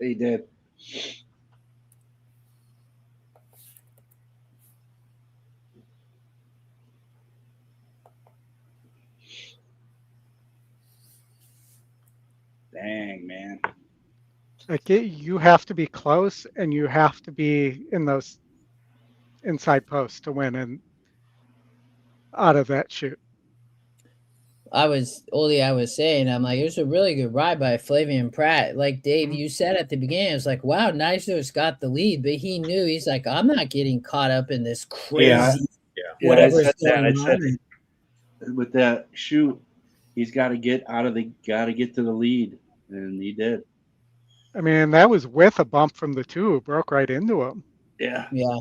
He did. Dang, man. Like you have to be close, and you have to be in those inside posts to win and out of that shoot. I was saying, I'm like, it was a really good ride by Flavian Pratt. Like Dave, you said at the beginning, it was like, wow, Nyso's got the lead, but he knew, he's like, I'm not getting caught up in this crazy. I said that. With that shoot, he's got to get to the lead, and he did. I mean, that was with a bump from the 2 who broke right into him. Yeah. Yeah.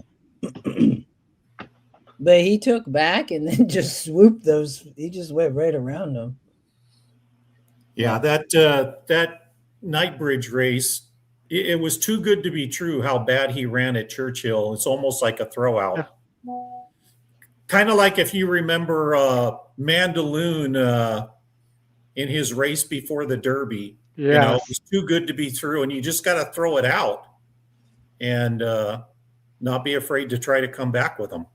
But he took back and then just swooped those. He just went right around them. Yeah, that Knightsbridge race, It was too good to be true how bad he ran at Churchill. It's almost like a throwout. Yeah. Kind of like if you remember Mandaloon in his race before the Derby. Yes. You know, it was too good to be true, and you just got to throw it out and not be afraid to try to come back with them.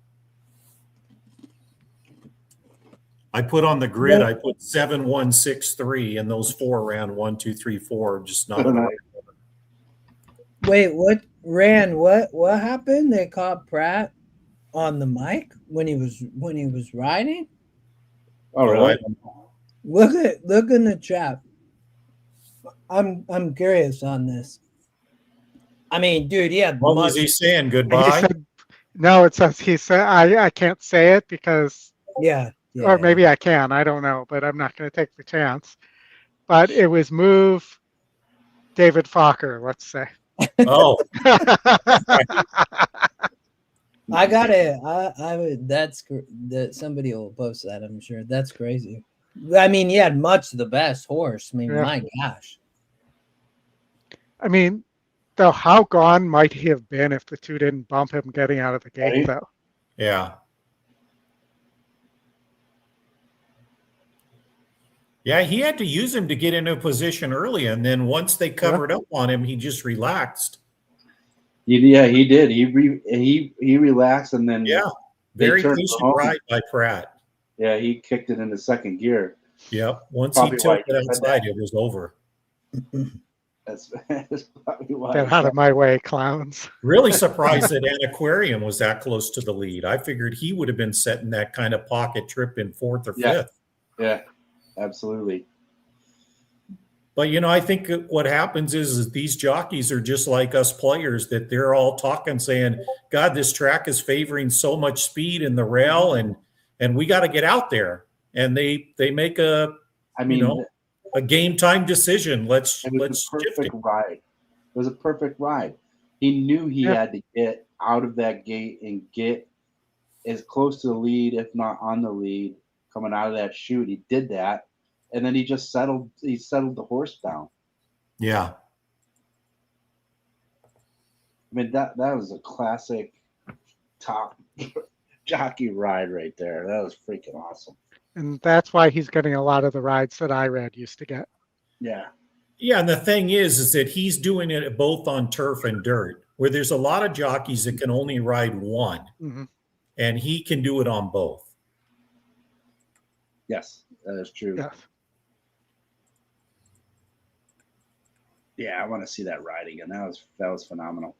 I put on the grid, I put 7, 1, 6, 3, and those 4 ran 1, 2, 3, 4, just not in the right order. Wait, what ran? What happened? They caught Pratt on the mic when he was riding. Oh, really? Look in the chat. I'm curious on this. I mean, dude, yeah. What was he saying? Goodbye. He said, no, it says he said I can't say it because or maybe I can. I don't know, but I'm not going to take the chance. But it was move David Fokker, let's say. Oh. I got it. I would. That somebody will post that. I'm sure. That's crazy. I mean, he had much the best horse. I mean, my gosh. I mean, though, how gone might he have been if the two didn't bump him getting out of the gate, though? Yeah. Yeah, he had to use him to get into a position early, and then once they covered up on him, he just relaxed. Yeah, he did. He relaxed, and then very decent ride by Pratt. Yeah, he kicked it into second gear. Yep. Once he took it outside, it was over. That's probably why. Get out of my way, clowns. Really surprised that Antiquarium was that close to the lead. I figured he would have been setting that kind of pocket trip in 4th or 5th. Yeah, absolutely. But, you know, I think what happens is these jockeys are just like us players, that they're all talking, saying, God, this track is favoring so much speed in the rail, and we got to get out there. And they make a game time decision. Let's perfect ride. It was a perfect ride. He knew he had to get out of that gate and get as close to the lead, if not on the lead, coming out of that chute. He did that. And then he just settled the horse down. Yeah. I mean, that was a classic top jockey ride right there. That was freaking awesome. And that's why he's getting a lot of the rides that IRAD used to get. Yeah. Yeah, and the thing is that he's doing it both on turf and dirt, where there's a lot of jockeys that can only ride one, and he can do it on both. Yes, that is true. Yes. Yeah, I want to see that ride again. That was phenomenal.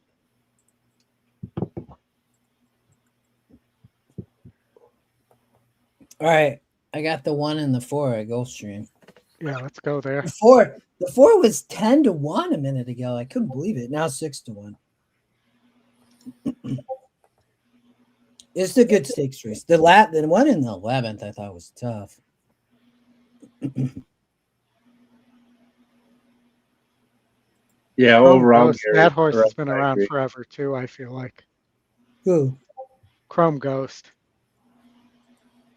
All right, I got the 1 and the 4 at Gulfstream. Yeah, let's go there. The 4 was 10-1 a minute ago. I couldn't believe it. Now 6-1. It's a good stakes race. The one in the 11th I thought was tough. Yeah, overall, that horse has been around forever too. I feel like. Who? Chrome Ghost.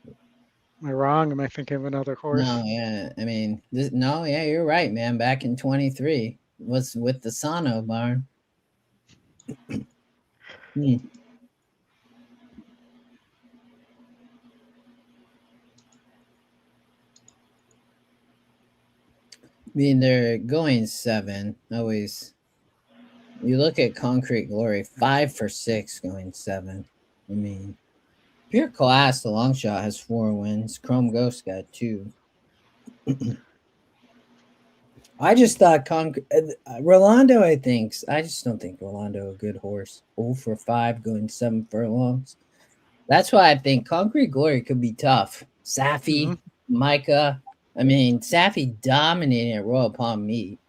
Am I wrong? Am I thinking of another horse? No, yeah. I mean, you're right, man. Back in 23 was with the Sano barn. I mean, they're going 7. Always. You look at Concrete Glory, 5 for 6 going 7. I mean, Pure Class, the long shot, has 4 wins. Chrome Ghost got 2. I just thought Rolando, I just don't think Rolando a good horse. 0 for 5 going 7 furlongs. That's why I think Concrete Glory could be tough. Safi, Micah. I mean, Safi dominating at Royal Palm Meet.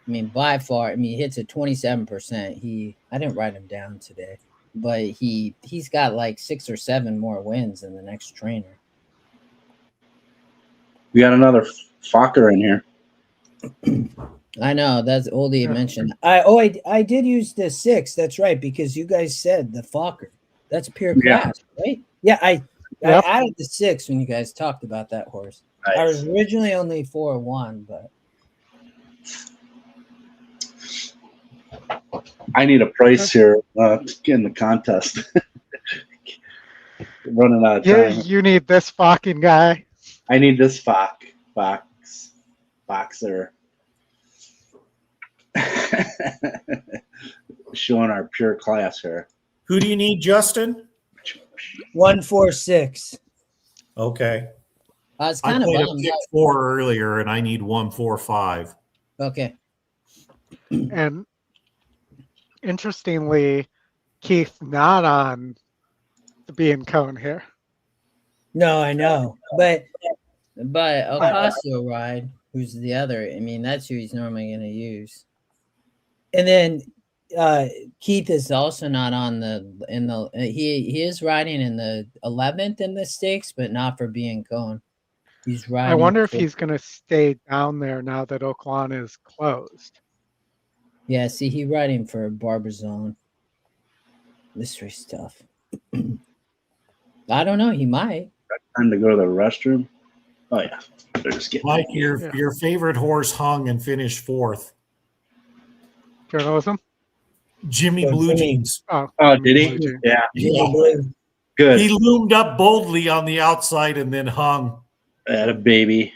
I mean, by far. I mean, he hits at 27%. I didn't write him down today, but he's got like 6 or 7 more wins than the next trainer. We got another Fokker in here. I know, that's Oldy mentioned. I did use the 6. That's right, because you guys said the Fokker. That's Pure Class, right? Yeah, I added the 6 when you guys talked about that horse. Nice. I was originally only 4-1, but I need a price here to get in the contest. Running out of Yeah, time. you need this fucking guy. I need this boxer. Showing our pure class here. Who do you need, Justin? 146. Okay. It's I kind of played a bummed pick out. 4 earlier, and I need 145. Okay. And interestingly, Keith not on the B and Cone here. No, I know, but Ocasio ride, who's the other? I mean, that's who he's normally going to use. And then Keith is also not on he is riding in the 11th in the stakes, but not for being Cone. He's riding. I wonder if he's going to stay down there now that Oakland is closed. Yeah, see, he's riding for Barbazon. This race tough. I don't know. He might. Time to go to the restroom. Oh yeah, they're just getting. Mike, your favorite horse hung and finished 4th. Journalism? Jimmy Blue Jeans. Oh, did he? Yeah. Good. He loomed up boldly on the outside and then hung. Had a baby.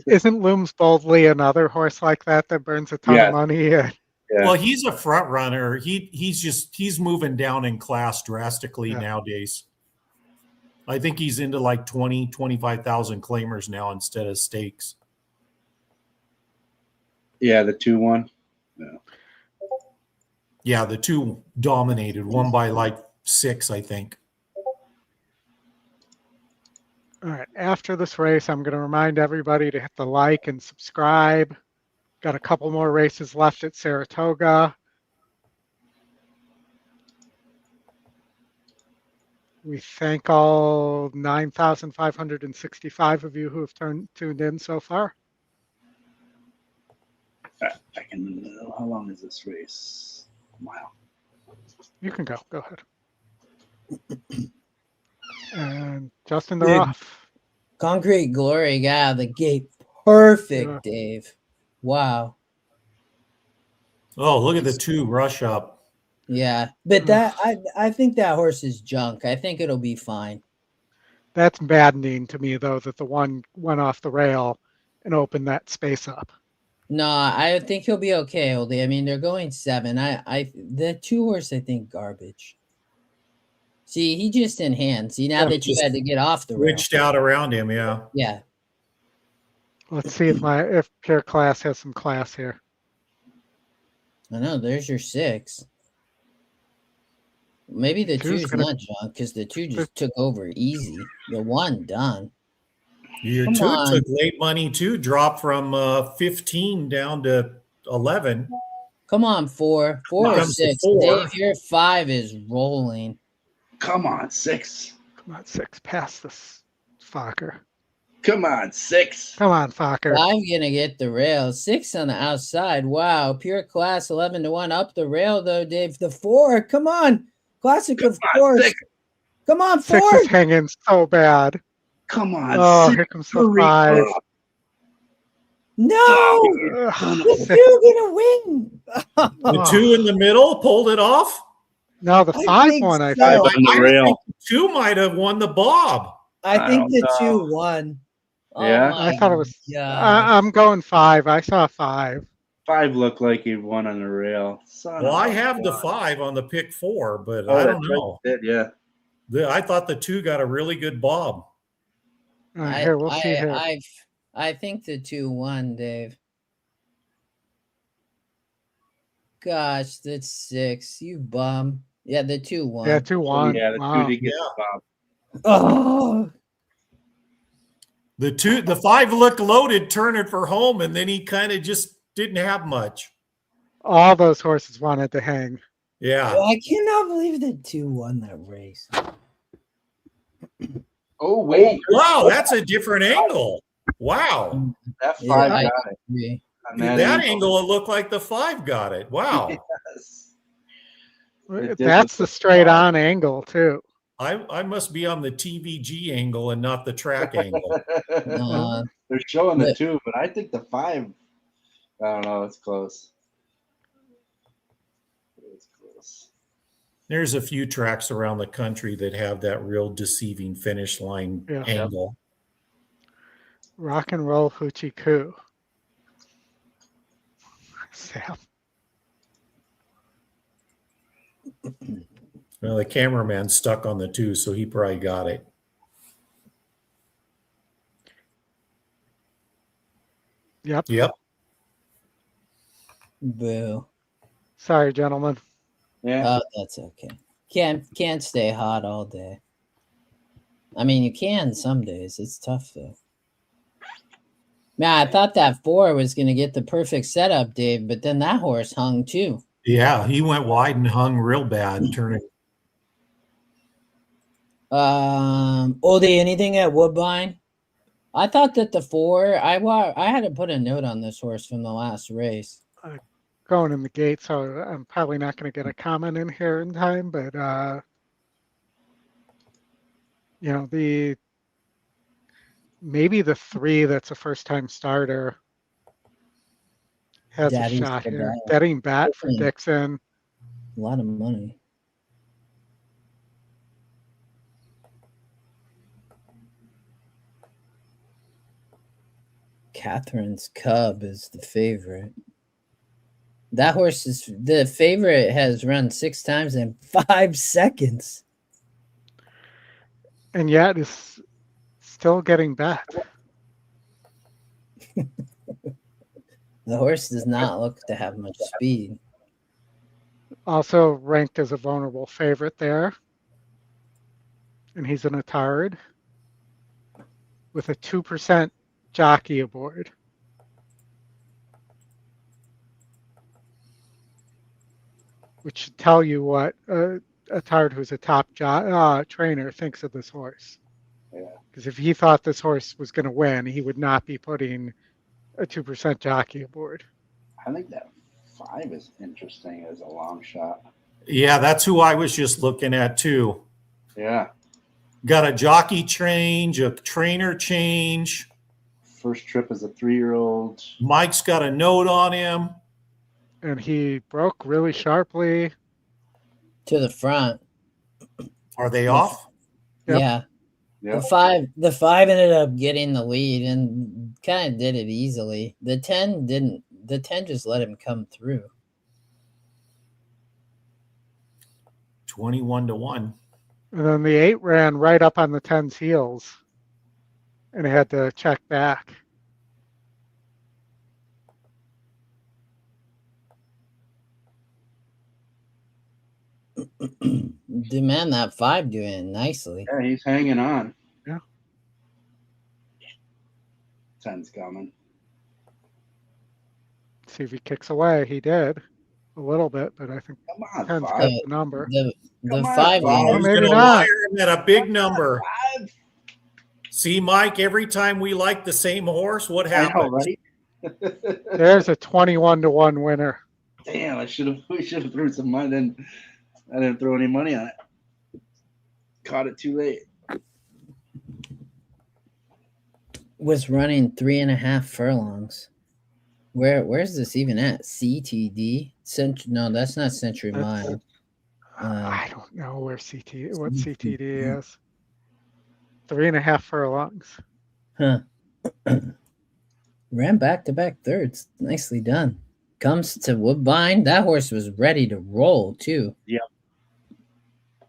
Isn't Looms Boldly another horse like that burns a ton of money? Yeah. Well, he's a front runner. He's moving down in class drastically nowadays. I think he's into like 25,000 claimers now instead of stakes. Yeah, the 2-1. Yeah, the 2 dominated, one by like 6, I think. All right. After this race, I'm going to remind everybody to hit the like and subscribe. Got a couple more races left at Saratoga. We thank all 9,565 of you who have tuned in so far. I can. How long is this race? A mile. You can go. Go ahead. And Justin, they're off. Concrete Glory got out of the gate. Perfect, Dave. Wow. Oh, look at the 2 rush up. Yeah, but I think that horse is junk. I think it'll be fine. That's maddening to me, though, that the one went off the rail and opened that space up. No, I think he'll be okay, Oldy. I mean, they're going 7. The 2 horse, I think, garbage. See, he just in hand. See, now that you had to get off the rail. Switched out around him, yeah. Yeah. Let's see if Pure Class has some class here. I know, there's your 6. Maybe the 2's not junk because the 2 just took over easy. The 1 done. Your 2 took late money too, dropped from 15 down to 11. Come on, 4. 4 or 6. Dave, your 5 is rolling. Come on, 6. Come on, 6. Pass this Fokker. Come on, 6. Come on, Fokker. 5 gonna get the rail. 6 on the outside. Wow. Pure Class 11-1 up the rail though, Dave. The 4. Come on. Classic of course. Come on, 4. 6 is hanging so bad. Come on. Oh, 6. here comes the 5. No. The 2 gonna win. The 2 in the middle pulled it off. No, the 5 one. I think. On the rail. Think the 2 might have won the bob. I think the 2 won. Yeah, I thought it was. I'm going 5. I saw 5. 5 looked like he won on the rail. Well, I have the 5 on the pick 4, but I don't know. Yeah. I thought the 2 got a really good bob. Here, we'll see here. I think the 2 won, Dave. Gosh, that's 6. You bum. Yeah, the 2 won. Yeah, 2 won. Yeah, the 2 did get the bob. Oh. The 5 looked loaded, turning for home, and then he kind of just didn't have much. All those horses wanted to hang. Yeah. Well, I cannot believe the 2 won that race. Oh, wait. Wow, that's a different angle. Wow. That 5 Yeah, got it. That angle, it looked like the 5 got it. Wow. Yes. That's the straight on angle, too. I must be on the TVG angle and not the track angle. They're showing the 2, but I think the 5, I don't know, it's close. There's a few tracks around the country that have that real deceiving finish line Yeah. angle. Rock and roll hoochie coo. Sam. Well, the cameraman's stuck on the 2, so he probably got it. Yep. Boo. Sorry, gentlemen. Yeah. Oh, that's okay. Can't stay hot all day. I mean, you can some days. It's tough though. Man, I thought that 4 was gonna get the perfect setup, Dave, but then that horse hung too. Yeah, he went wide and hung real bad, turning. Oldy, anything at Woodbine? I thought that the 4. I had to put a note on this horse from the last race. Going in the gate, so I'm probably not going to get a comment in here in time, but you know, maybe the 3 that's a first-time starter has Daddy's a shot the here. bat. Getting bat for Dixon. A lot of money. Catherine's Cub is the favorite. That horse is the favorite, has run 6 times in 5 seconds. And yet is still getting bet. The horse does not look to have much speed. Also ranked as a vulnerable favorite there. And he's an Atard with a 2% jockey aboard. Which should tell you what Atard, who's a top trainer, thinks of this horse. Yeah. Because if he thought this horse was going to win, he would not be putting a 2% jockey aboard. I think that 5 is interesting as a long shot. Yeah, that's who I was just looking at too. Yeah. Got a jockey change, a trainer change. First trip as a 3-year-old. Mike's got a note on him. And he broke really sharply. To the front. Are they off? Yep. Yeah. Yep. The 5 ended up getting the lead and kind of did it easily. The 10 didn't. The 10 just let him come through. 21-1. And then the 8 ran right up on the 10's heels. And he had to check back. Demand that 5 doing it nicely. Yeah, he's hanging on. Yeah. 10's coming. See if he kicks away. He did a little bit, but I think Come on, 10's 5. got the number. The Come on, 5 Bob. He's maybe gonna not. wire him at a big number. 5. See, Mike, every time we like the same horse, what I know, happens? right? There's a 21-1 winner. Damn, we should have threw some money in. I didn't throw any money on it. Caught it too late. was running 3.5 furlongs. Where's this even at? CTD? No, that's not Century Mile. I don't know what CTD is. 3.5 furlongs. Huh. Ran back-to-back thirds. Nicely done. Comes to Woodbine. That horse was ready to roll, too. Yep.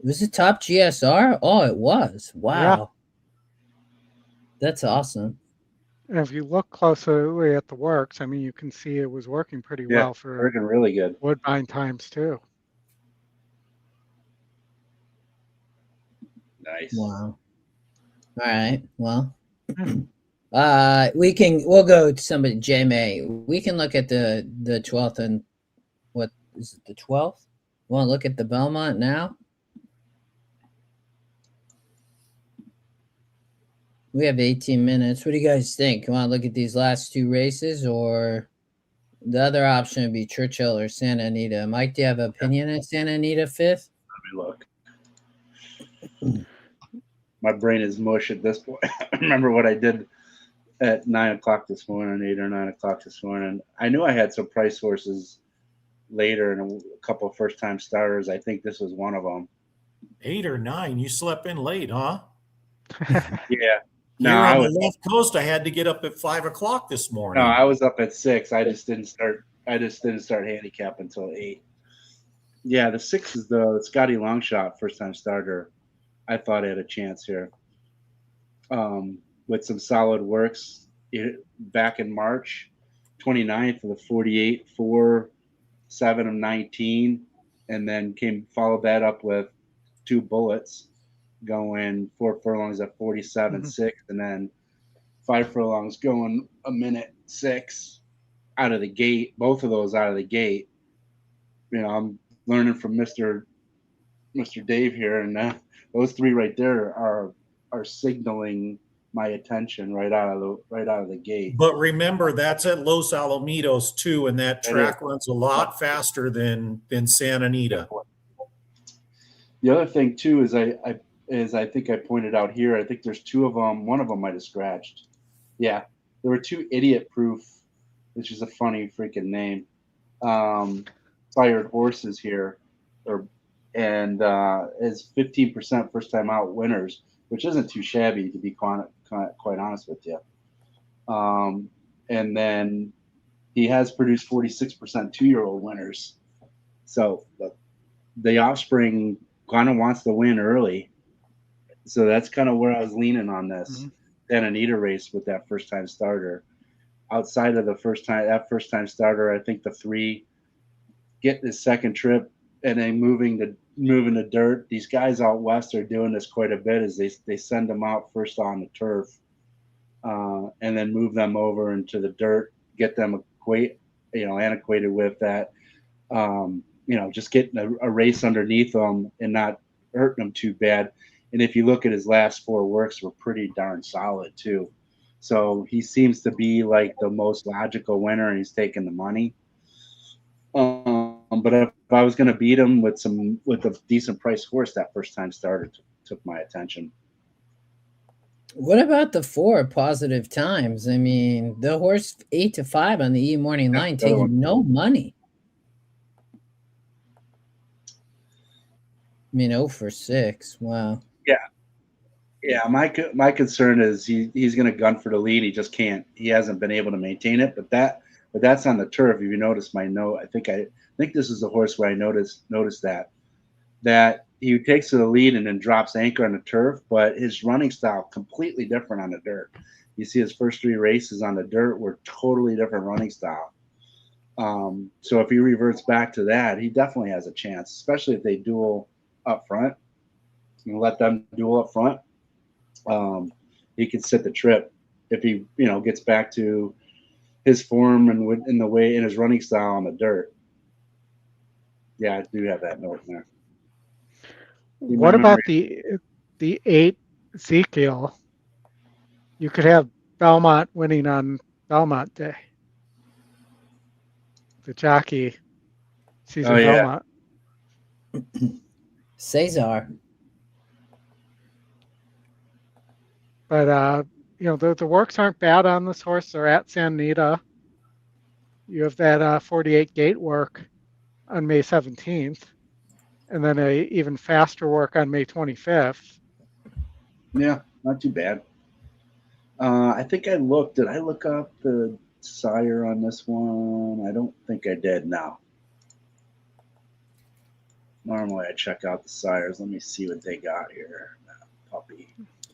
Was it top GSR? Oh, it was. Wow. Yeah. That's awesome. And if you look closely at the works, I mean, you can see it was working pretty well for Working really good. Woodbine times, too. Nice. Wow. All right. Well, we'll go to somebody, J May. We can look at the 12th and what is it, the 12th? Want to look at the Belmont now? We have 18 minutes. What do you guys think? You want to look at these last 2 races, or the other option would be Churchill or Santa Anita? Mike, do you have an opinion at Santa Anita 5th? Let me look. My brain is mush at this point. I remember what I did at 9 o'clock this morning, 8 or 9 o'clock this morning. I knew I had some price horses later and a couple of first-time starters. I think this was one of them. 8 or 9. You slept in late, huh? Yeah. No, Here I on the was left coast, I had to get up at 5 o'clock this no, morning. I was up at 6. I just didn't start handicap until 8. Yeah, the 6 is the Scotty Longshot first-time starter. I thought I had a chance here. With some solid works back in March 29th of the 48, 4, 7 of 19, and then followed that up with 2 bullets going 4 furlongs at 47, 6, and then 5 furlongs going a minute 6 out of the gate. Both of those out of the gate. You know, I'm learning from Mr. Dave here, and those 3 right there are signaling my attention right out of the gate. But remember, that's at Los Alamitos too, and that track runs a lot faster than Santa Anita. The other thing too is I think I pointed out here. I think there's 2 of them. One of them might have scratched. Yeah, there were 2 Idiot Proof, which is a funny freaking name. Fired horses here, and is 15% first time out winners, which isn't too shabby to be quite honest with you. And then he has produced 46% 2-year-old winners. So the offspring kind of wants to win early. So that's kind of where I was leaning on this Santa Anita race with that first time starter. Outside of that first time starter, I think the 3 get this second trip and then moving the dirt. These guys out west are doing this quite a bit as they send them out first on the turf, and then move them over into the dirt, get them antiquated with that, just getting a race underneath them and not hurting them too bad. And if you look at his last 4 works, were pretty darn solid too. So he seems to be like the most logical winner, and he's taking the money. But if I was going to beat him with a decent price horse, that first time starter took my attention. What about the 4 Positive Times? I mean, the horse 8 to 5 on the E Morning Line taking no money. I mean, 0 for 6. Wow. Yeah. My concern is he's going to gun for the lead. He just can't. He hasn't been able to maintain it. But that's on the turf. If you notice my note, I think this is the horse where I noticed that he takes to the lead and then drops anchor on the turf, but his running style completely different on the dirt. You see his first 3 races on the dirt were totally different running style. So if he reverts back to that, he definitely has a chance, especially if they duel up front. You let them duel up front. He could sit the trip if he gets back to his form and in his running style on the dirt. Yeah, I do have that note there. What about the 8 Ezekiel? You could have Belmont winning on Belmont Day. The jockey, Caesar Belmont. Cesar. But the works aren't bad on this horse. They're at Santa Anita. You have that 48 gate work on May 17th, and then a even faster work on May 25th. Yeah, not too bad. I think I looked. Did I look up the sire on this one? I don't think I did. No. Normally I check out the sires. Let me see what they got here. Puppy.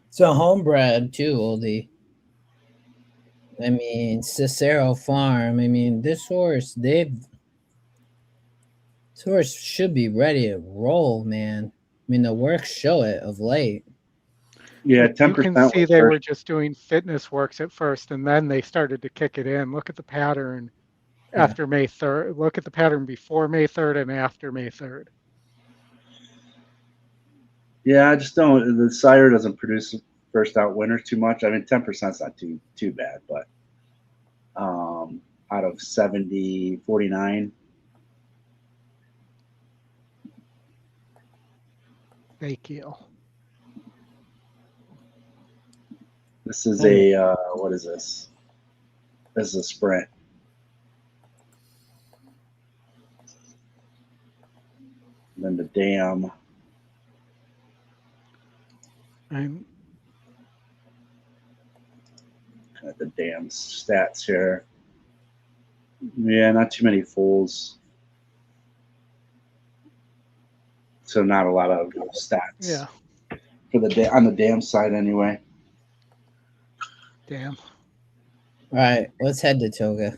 So homebred too, Oldy. I mean, Cicero Farm. I mean, this horse should be ready to roll, man. I mean, the works show it of late. Yeah, 10%. You can see they were just doing fitness works at first, and then they started to kick it in. Look at the pattern after May 3rd. Look at the pattern before May 3rd and after May 3rd. Yeah, I just don't. The sire doesn't produce first out winners too much. I mean, 10% is not too bad, but out of 70, 49. Thank you. This is a what is this? This is a sprint. then the dam. And At the dam stats here. Yeah, not too many foals. So not a lot of stats. yeah, For the on the dam side anyway. damn. All right, let's head to Toga.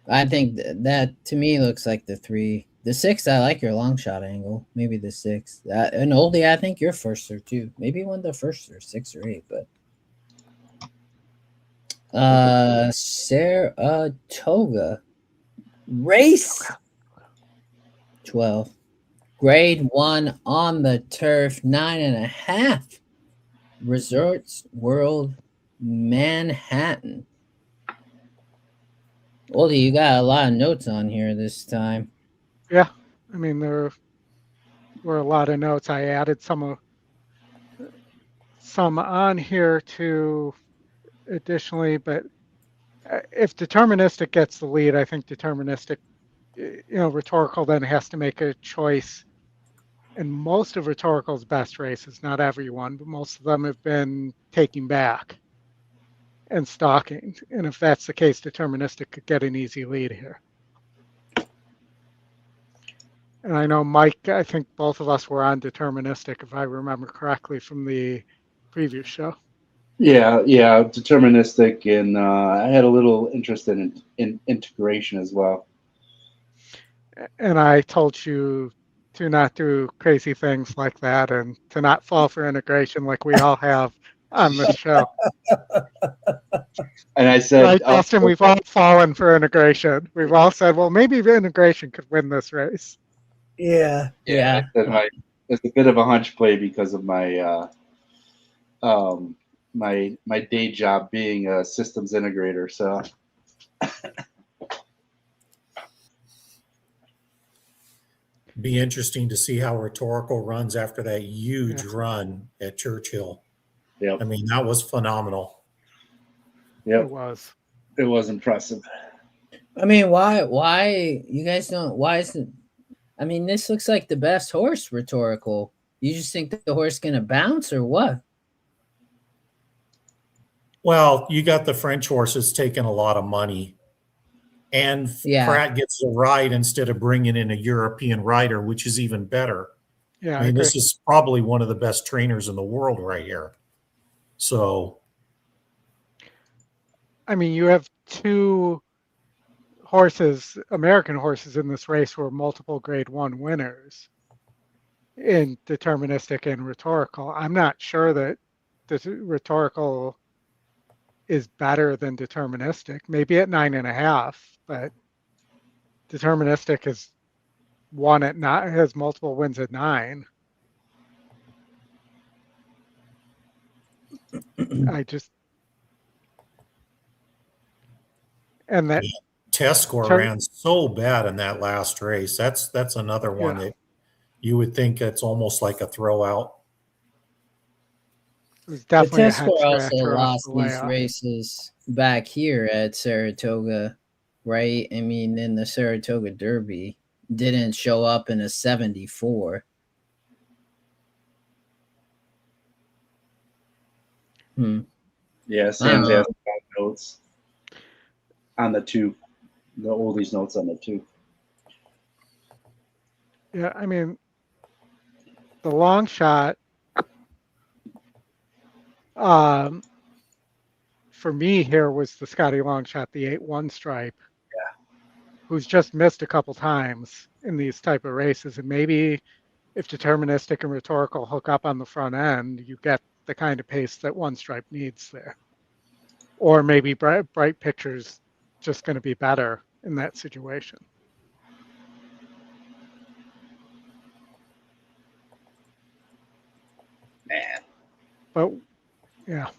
I think that to me looks like the 3. The 6, I like your long shot angle. Maybe the 6. And Oldy, I think you're first or 2. Maybe one of the first or 6 or 8, but Saratoga race 12. Grade 1 on the turf, 9.5. Resorts World Manhattan. Oldy, you got a lot of notes on here this time. Yeah, I mean there were a lot of notes. I added some on here too, additionally. But if deterministic gets the lead, I think deterministic, rhetorical then has to make a choice. And most of rhetorical's best races, not everyone, but most of them have been taking back and stalking. And if that's the case, deterministic could get an easy lead here. And I know, Mike, I think both of us were on deterministic, if I remember correctly from the previous show. Yeah, deterministic, and I had a little interest in integration as well. And I told you to not do crazy things like that and to not fall for integration like we all have on this show. And I said, right, Austin, we've all fallen for integration. We've all said, well, maybe integration could win this race. Yeah. I said it's a bit of a hunch play because of my my day job being a systems integrator. So Be interesting to see how rhetorical runs after that huge run at Churchill. Yep. I mean, that was phenomenal. Yep. It was impressive. I mean, why you guys don't? Why isn't? I mean, this looks like the best horse rhetorical. You just think that the horse gonna bounce or what? Well, you got the French horses taking a lot of money, and Pratt gets a ride instead of bringing in a European rider, which is even better. Yeah, I mean, this is probably one of the best trainers in the world right here. So, I mean, you have 2 horses, American horses in this race who are multiple grade 1 winners in deterministic and rhetorical. I'm not sure that this rhetorical is better than deterministic, maybe at 9.5, but deterministic has won at 9, has multiple wins at 9. And that test score ran so bad in that last race. That's another one that you would think it's almost like a throw out. It was definitely the test score also lost these races back here at Saratoga, right? I mean, in the Saratoga Derby, didn't show up in a 74. Yeah, Sam's has notes on the 2, the oldies notes on the 2. Yeah, I mean, the long shot, for me here was the Scotty long shot, the 8-1 stripe, who's just missed a couple times in these type of races. And maybe if deterministic and rhetorical hook up on the front end, you get the kind of pace that 1 stripe needs there. Or maybe bright picture's just going to be better in that situation. Man. But yeah.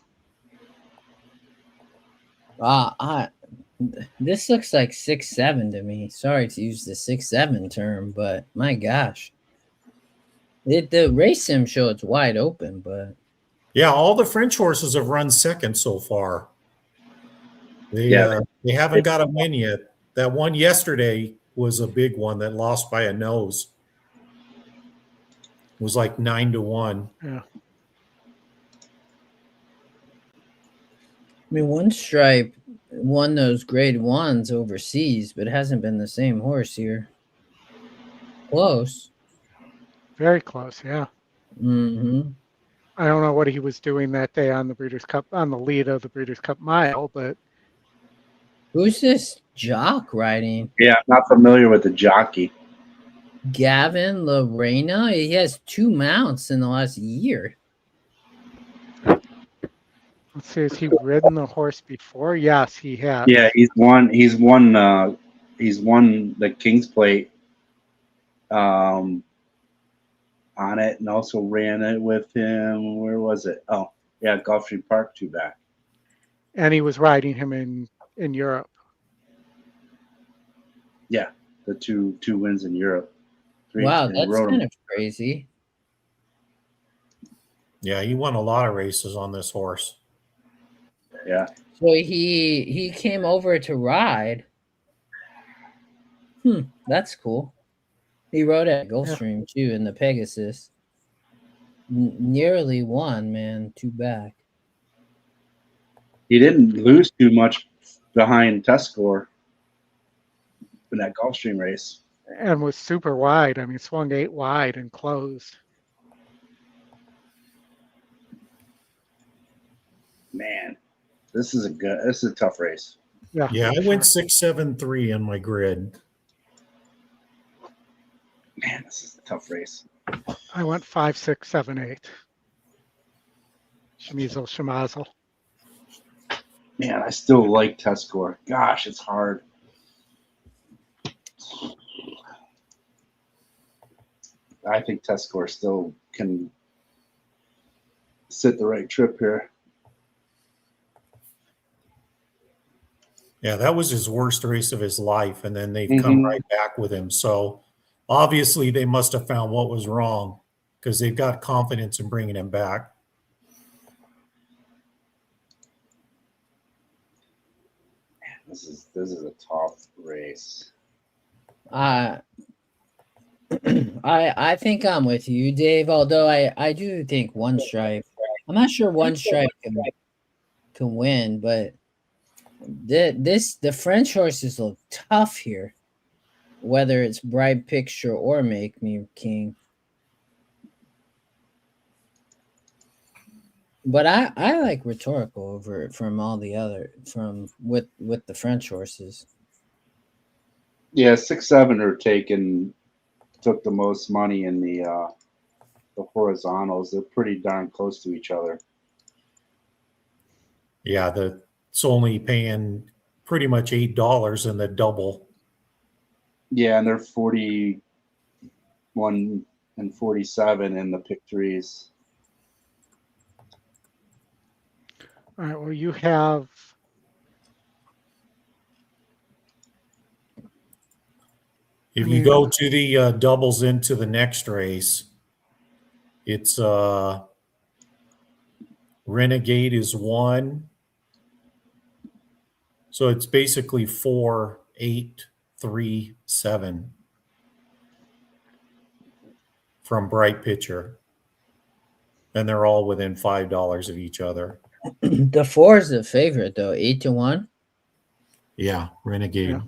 This looks like 6-7 to me. Sorry to use the 6-7 term, but my gosh. The race sim show it's wide open, but yeah, all the French horses have run second so far. They haven't got a win yet. That one yesterday was a big one that lost by a nose. was like 9-1. Yeah. I mean, One Stripe won those grade ones overseas, but it hasn't been the same horse here. Close. Very close, yeah. Mm-hmm. I don't know what he was doing that day on the Breeders' Cup, on the lead of the Breeders' Cup Mile, but Who's this jock riding? Yeah, I'm not familiar with the jockey. Gavin Lorena? He has 2 mounts in the last year. let's see, has he ridden the horse before? Yes, he has. Yeah, he's won the King's Plate on it, and also ran it with him. Where was it? Oh, yeah, Gulfstream Park 2 back. And he was riding him in Europe. Yeah, the two wins in Europe. Wow, that's kind of crazy. Yeah, he won a lot of races on this horse. Yeah. So he came over to ride. That's cool. He rode at Gulfstream too in the Pegasus. Nearly won, man. 2 back. He didn't lose too much behind test score in that Gulfstream race. And was super wide. I mean, swung 8 wide and closed. Man, this is a tough race. Yeah, I went 6-7-3 in my grid. Man, this is a tough race. I went 5, 6, 7, 8. Schmeezel, schmazel. Man, I still like test score. Gosh, it's hard. I think test score still can sit the right trip here. Yeah, that was his worst race of his life, and then they've come right back with him. So obviously they must have found what was wrong because they've got confidence in bringing him back. This is a tough race. I think I'm with you, Dave. Although I do think One Stripe. I'm not sure One Stripe can win, but the French horses look tough here, whether it's Bright Picture or Make Me King. But I like Rhetorical over it from all the other with the French horses. Yeah, 6, 7 are took the most money in the horizontals. They're pretty darn close to each other. Yeah, it's only paying pretty much $8 in the double. Yeah, and they're 41 and 47 in the pick threes. All right, well, you have If you go to the doubles into the next race, it's Renegade is 1. So it's basically 4, 8, 3, 7 from Bright Picture. And they're all within $5 of each other. The 4 is the favorite though, 8-1. Yeah, Renegade. Yeah.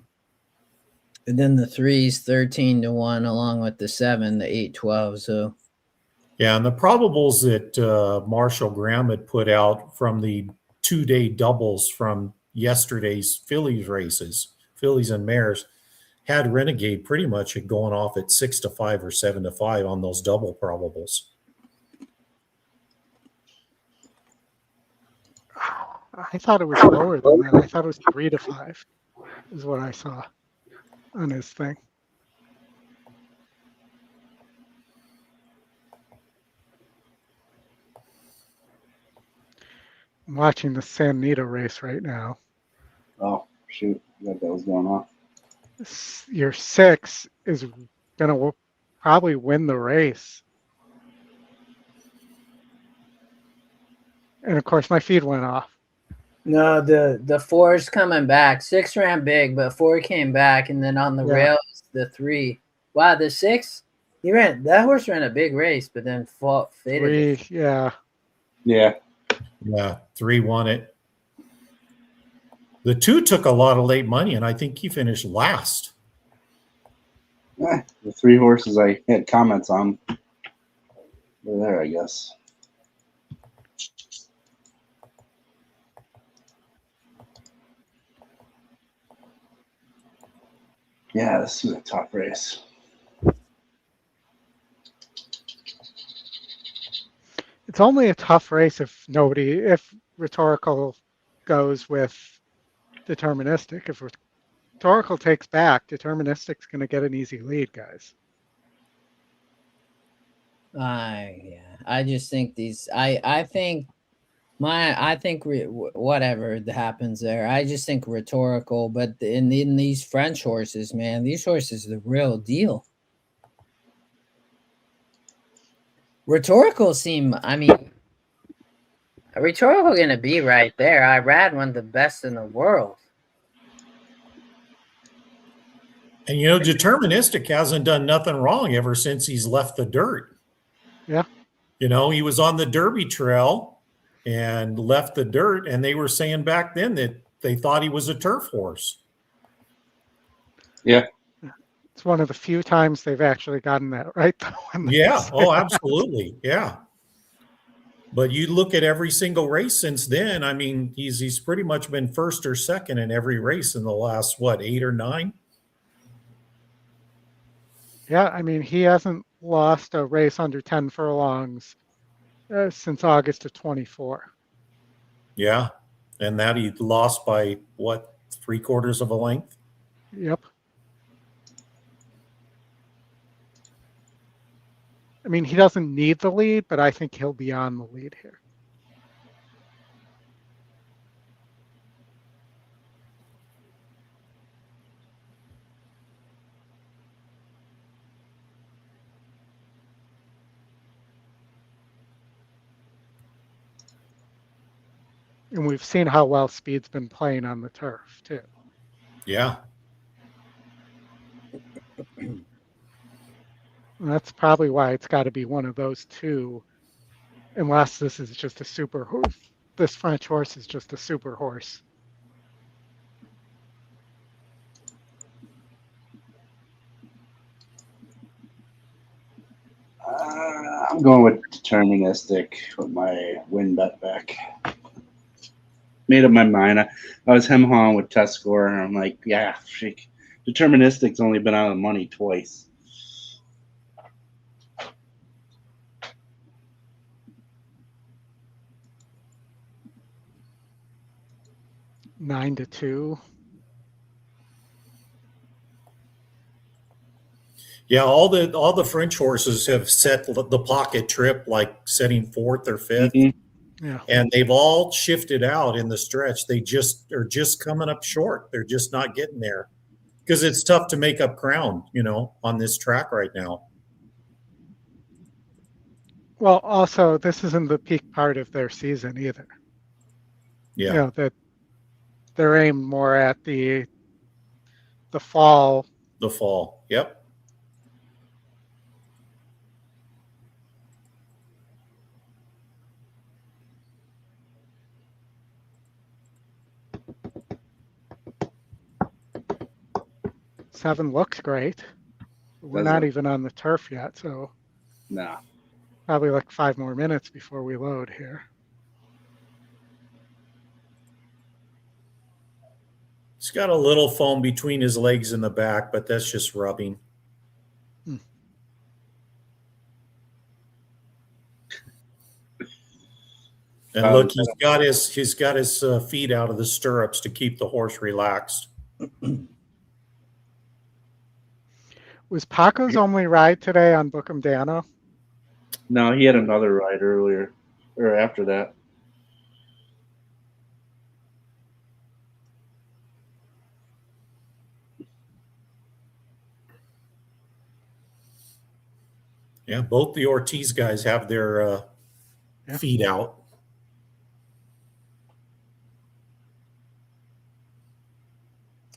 And then the 3's 13-1, along with the 7, the 8-12. So yeah, and the probables that Marshall Graham had put out from the 2-day doubles from yesterday's Phillies races, Phillies and Mares, had Renegade pretty much going off at 6-5 or 7-5 on those double probables. I thought it was lower than that. I thought it was 3-5 is what I saw on his thing. I'm watching the San Anita race right now. Oh, shoot. That was going on. Your 6 is going to probably win the race. And of course, my feed went off. no, the 4's coming back. 6 ran big, but 4 came back, and then on the rails, the 3. Wow, the 6 That horse ran a big race, but then faded. 3, yeah. Yeah. Yeah, 3 won it. The 2 took a lot of late money, and I think he finished last. The 3 horses I had comments on, they're there, I guess. Yeah, this was a tough race. It's only a tough race if rhetorical goes with deterministic. If rhetorical takes back, deterministic's going to get an easy lead, guys. Yeah. I just think whatever happens there. I just think rhetorical, but in these French horses, man, these horses are the real deal. Rhetorical going to be right there. I rad one of the best in the world. And, deterministic hasn't done nothing wrong ever since he's left the dirt. Yeah. He was on the Derby trail and left the dirt, and they were saying back then that they thought he was a turf horse. Yeah. It's one of the few times they've actually gotten that right, though. Yeah. Oh, absolutely. Yeah. But you look at every single race since then. I mean, he's pretty much been first or second in every race in the last, 8 or 9? Yeah, I mean, he hasn't lost a race under 10 furlongs since August of 24. Yeah, and that he lost by, 3/4 of a length? Yep. I mean, he doesn't need the lead, but I think he'll be on the lead here. And we've seen how well Speed's been playing on the turf, too. Yeah. And that's probably why it's got to be one of those two, unless this is just a super horse. This French horse is just a super horse. I'm going with deterministic with my win bet back. Made up my mind. I was hem-hawing with test score, and I'm like, yeah, deterministic's only been out of the money twice. Nine to 2. Yeah, all the French horses have set the pocket trip like setting 4th or 5th. Mm-hmm. Yeah. And they've all shifted out in the stretch. They just are coming up short. They're just not getting there because it's tough to make up ground, on this track right now. Well, also, this isn't the peak part of their season either. Yeah. That they're aimed more at the fall. The fall. Yep. Seven looks great. We're not even on the turf yet, so no. Probably like 5 more minutes before we load here. He's got a little foam between his legs in the back, but that's just rubbing. And look, he's got his feet out of the stirrups to keep the horse relaxed. Was Paco's only ride today on Bookham Dano? No, he had another ride earlier or after that. Yeah, both the Ortiz guys have their feet out.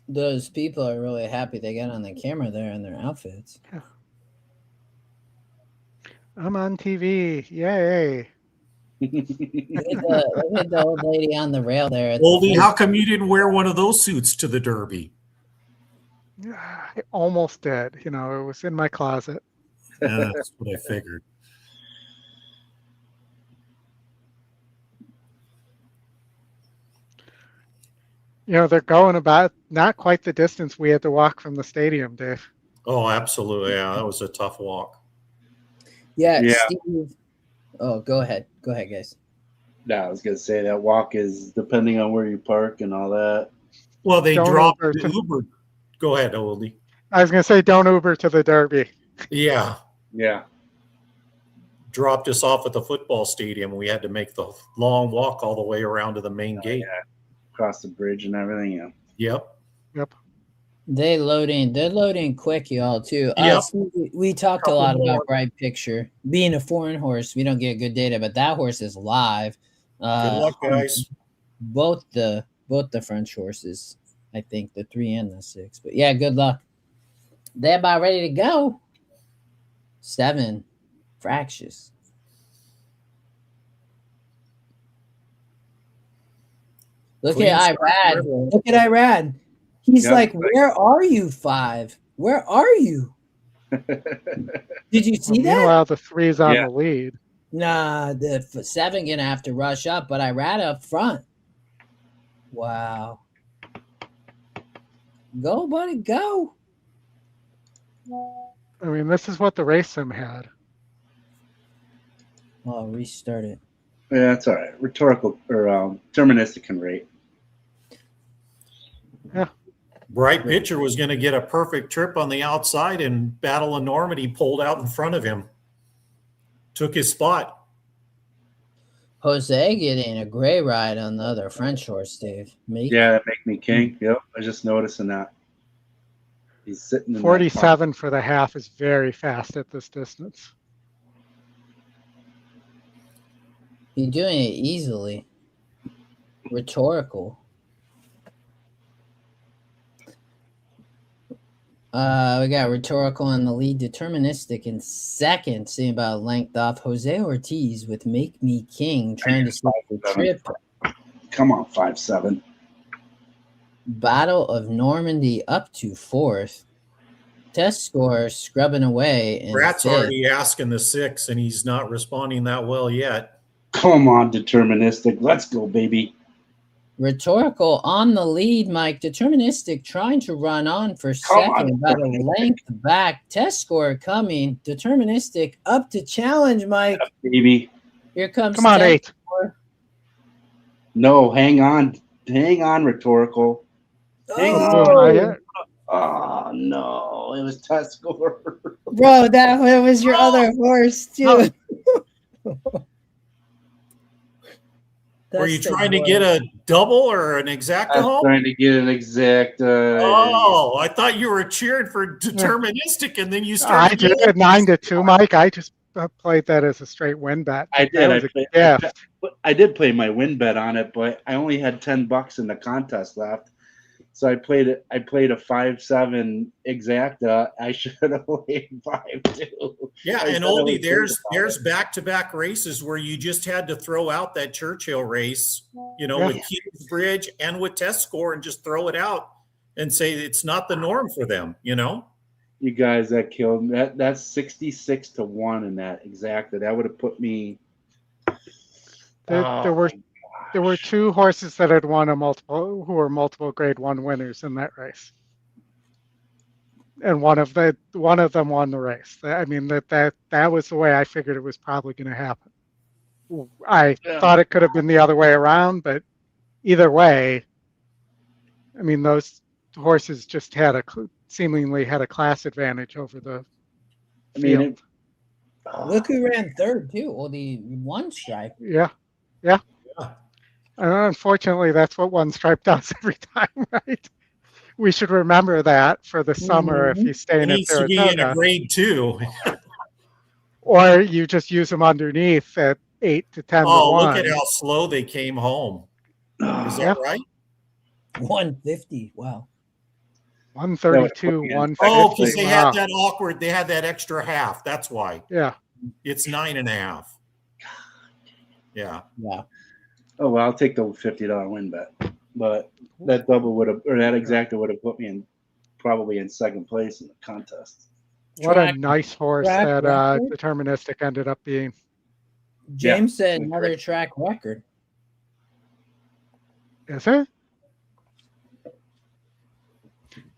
Those people are really happy they got on the camera there in their outfits. Yeah. I'm on TV. Yay. Look at the old lady on the rail there. At Oldy, the how come you didn't wear one of those suits to the Derby? I almost did. It was in my closet. That's what I figured. They're going about not quite the distance we had to walk from the stadium, Dave. Oh, absolutely. Yeah, that was a tough walk. Yeah. Steve. Oh, go ahead. Go ahead, guys. No, I was gonna say that walk is depending on where you park and all that. Well, they Don't dropped Uber the Uber. Go ahead, Oldy. I was going to say, don't Uber to the Derby. Yeah. Yeah. Dropped us off at the football stadium. We had to make the long walk all the way around to the main gate. Yeah. Across the bridge and everything. Yeah. Yep. They're loading quick, y'all, too. Yep. We talked a lot about Bright Picture. Being a foreign horse, we don't get good data, but that horse is live. Good luck, guys. Both the French horses, I think, the 3 and the 6. But yeah, good luck. They're about ready to go. 7 fractious. Look at Irad. Look at Irad. He's like, where are you, 5? Where are you? Did you see that? Meanwhile, the 3's on the lead. Nah, the 7 gonna have to rush up, but Irad up front. Wow. Go, buddy, go. I mean, this is what the race sim had. Oh, restart it. Yeah, that's all right. Rhetorical or deterministic can rate. Yeah. Bright Pitcher was going to get a perfect trip on the outside, and Battle of Normandy pulled out in front of him. Took his spot. Jose getting a gray ride on the other French horse, Dave. Yeah, that make me king. Yep, I was just noticing that. He's sitting in 47 for the half is very fast at this distance. He's doing it easily. Rhetorical. We got Rhetorical in the lead. Deterministic in second, seeing about length off. Jose Ortiz with Make Me King trying to slip the trip. Come on, 5-7. Battle of Normandy up to 4th. Test score scrubbing away. In Brat's 5th. already asking the 6, and he's not responding that well yet. Come on, Deterministic. Let's go, baby. Rhetorical on the lead, Mike. Deterministic trying to run on for second, about a length back. Test score coming. Deterministic up to challenge, Mike. Yeah, baby. Here comes. Come on, 8. No, hang on. Hang on, Rhetorical. Hang on. Oh, no. It was test score. Bro, that was your other horse, too. Were you trying to get a double or an exacta home? I was trying to get an exacta. Oh, I thought you were cheering for deterministic, and then you started. I did it 9-2, Mike. I just played that as a straight win bet. I did. I did play my win bet on it, but I only had $10 in the contest left. So I played it. I played a 5-7 exacta. I should have played 5-2. Yeah, and Oldy, there's back-to-back races where you just had to throw out that Churchill race, with Kingsbridge and with test score, and just throw it out and say it's not the norm for them. You guys, that killed me. That's 66-1 in that exacta. That would have put me. There were 2 horses that had won who were multiple grade 1 winners in that race. And one of them won the race. I mean, that was the way I figured it was probably going to happen. I thought it could have been the other way around, but either way, I mean, those horses just seemingly had a class advantage over the field. Look who ran 3rd, too. Well, the One Stripe. Yeah. Unfortunately, that's what One Stripe does every time, right? We should remember that for the summer if you stay in needs to be in a grade 2. Or you just use them underneath at 8 to 10 to 1. Look at how slow they came home. Is that right? 150. Wow. 132, 150. Oh, because they had that extra half. That's why. Yeah. It's 9.5. Yeah. Yeah. Oh well, I'll take the $50 win bet. But that double would have, or that exacta would have put me in probably in second place in the contest. What a nice horse track that record? Deterministic ended up being. James said another track record. Is it? I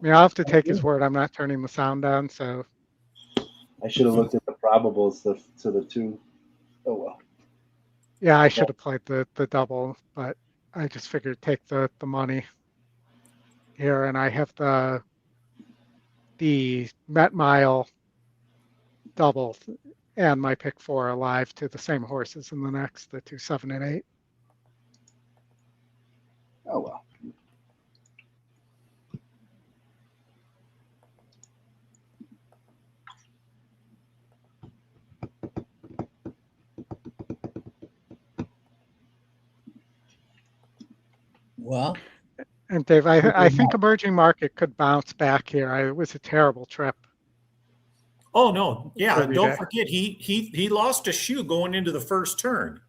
mean, I'll have to take his word. I'm not turning the sound down, so. I should have looked at the probables to the two. Oh well. Yeah, I should have played the double, but I just figured take the money here, and I have the Met Mile double and my pick 4 alive to the same horses in the next, the 2, 7, and 8. Oh well. Well, and Dave, I think emerging market could bounce back here. It was a terrible trip. Oh no, yeah. Don't day. forget he lost a shoe going into the first turn.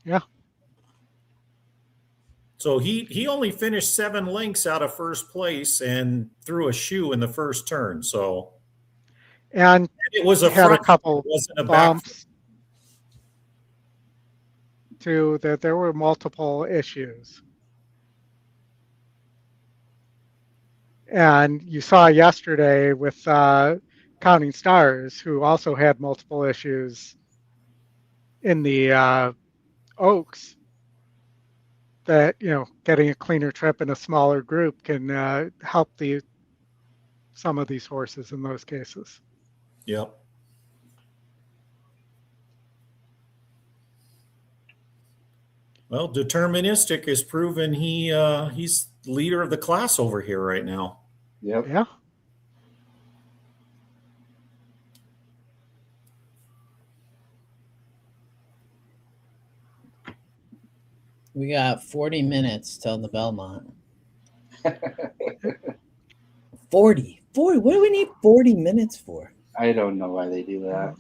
Yeah. So he only finished 7 lengths out of first place and threw a shoe in the first turn. So and it was a had front, a couple it wasn't a bumps. Too, that there were multiple issues. And you saw yesterday with Counting Stars, who also had multiple issues in the Oaks, that, you know, getting a cleaner trip in a smaller group can help some of these horses in those cases. Yep. Well, Deterministic has proven he's the leader of the class over here right now. Yep. Yeah. we got 40 minutes till the Belmont. 40. What do we need 40 minutes for? I don't know why they do that.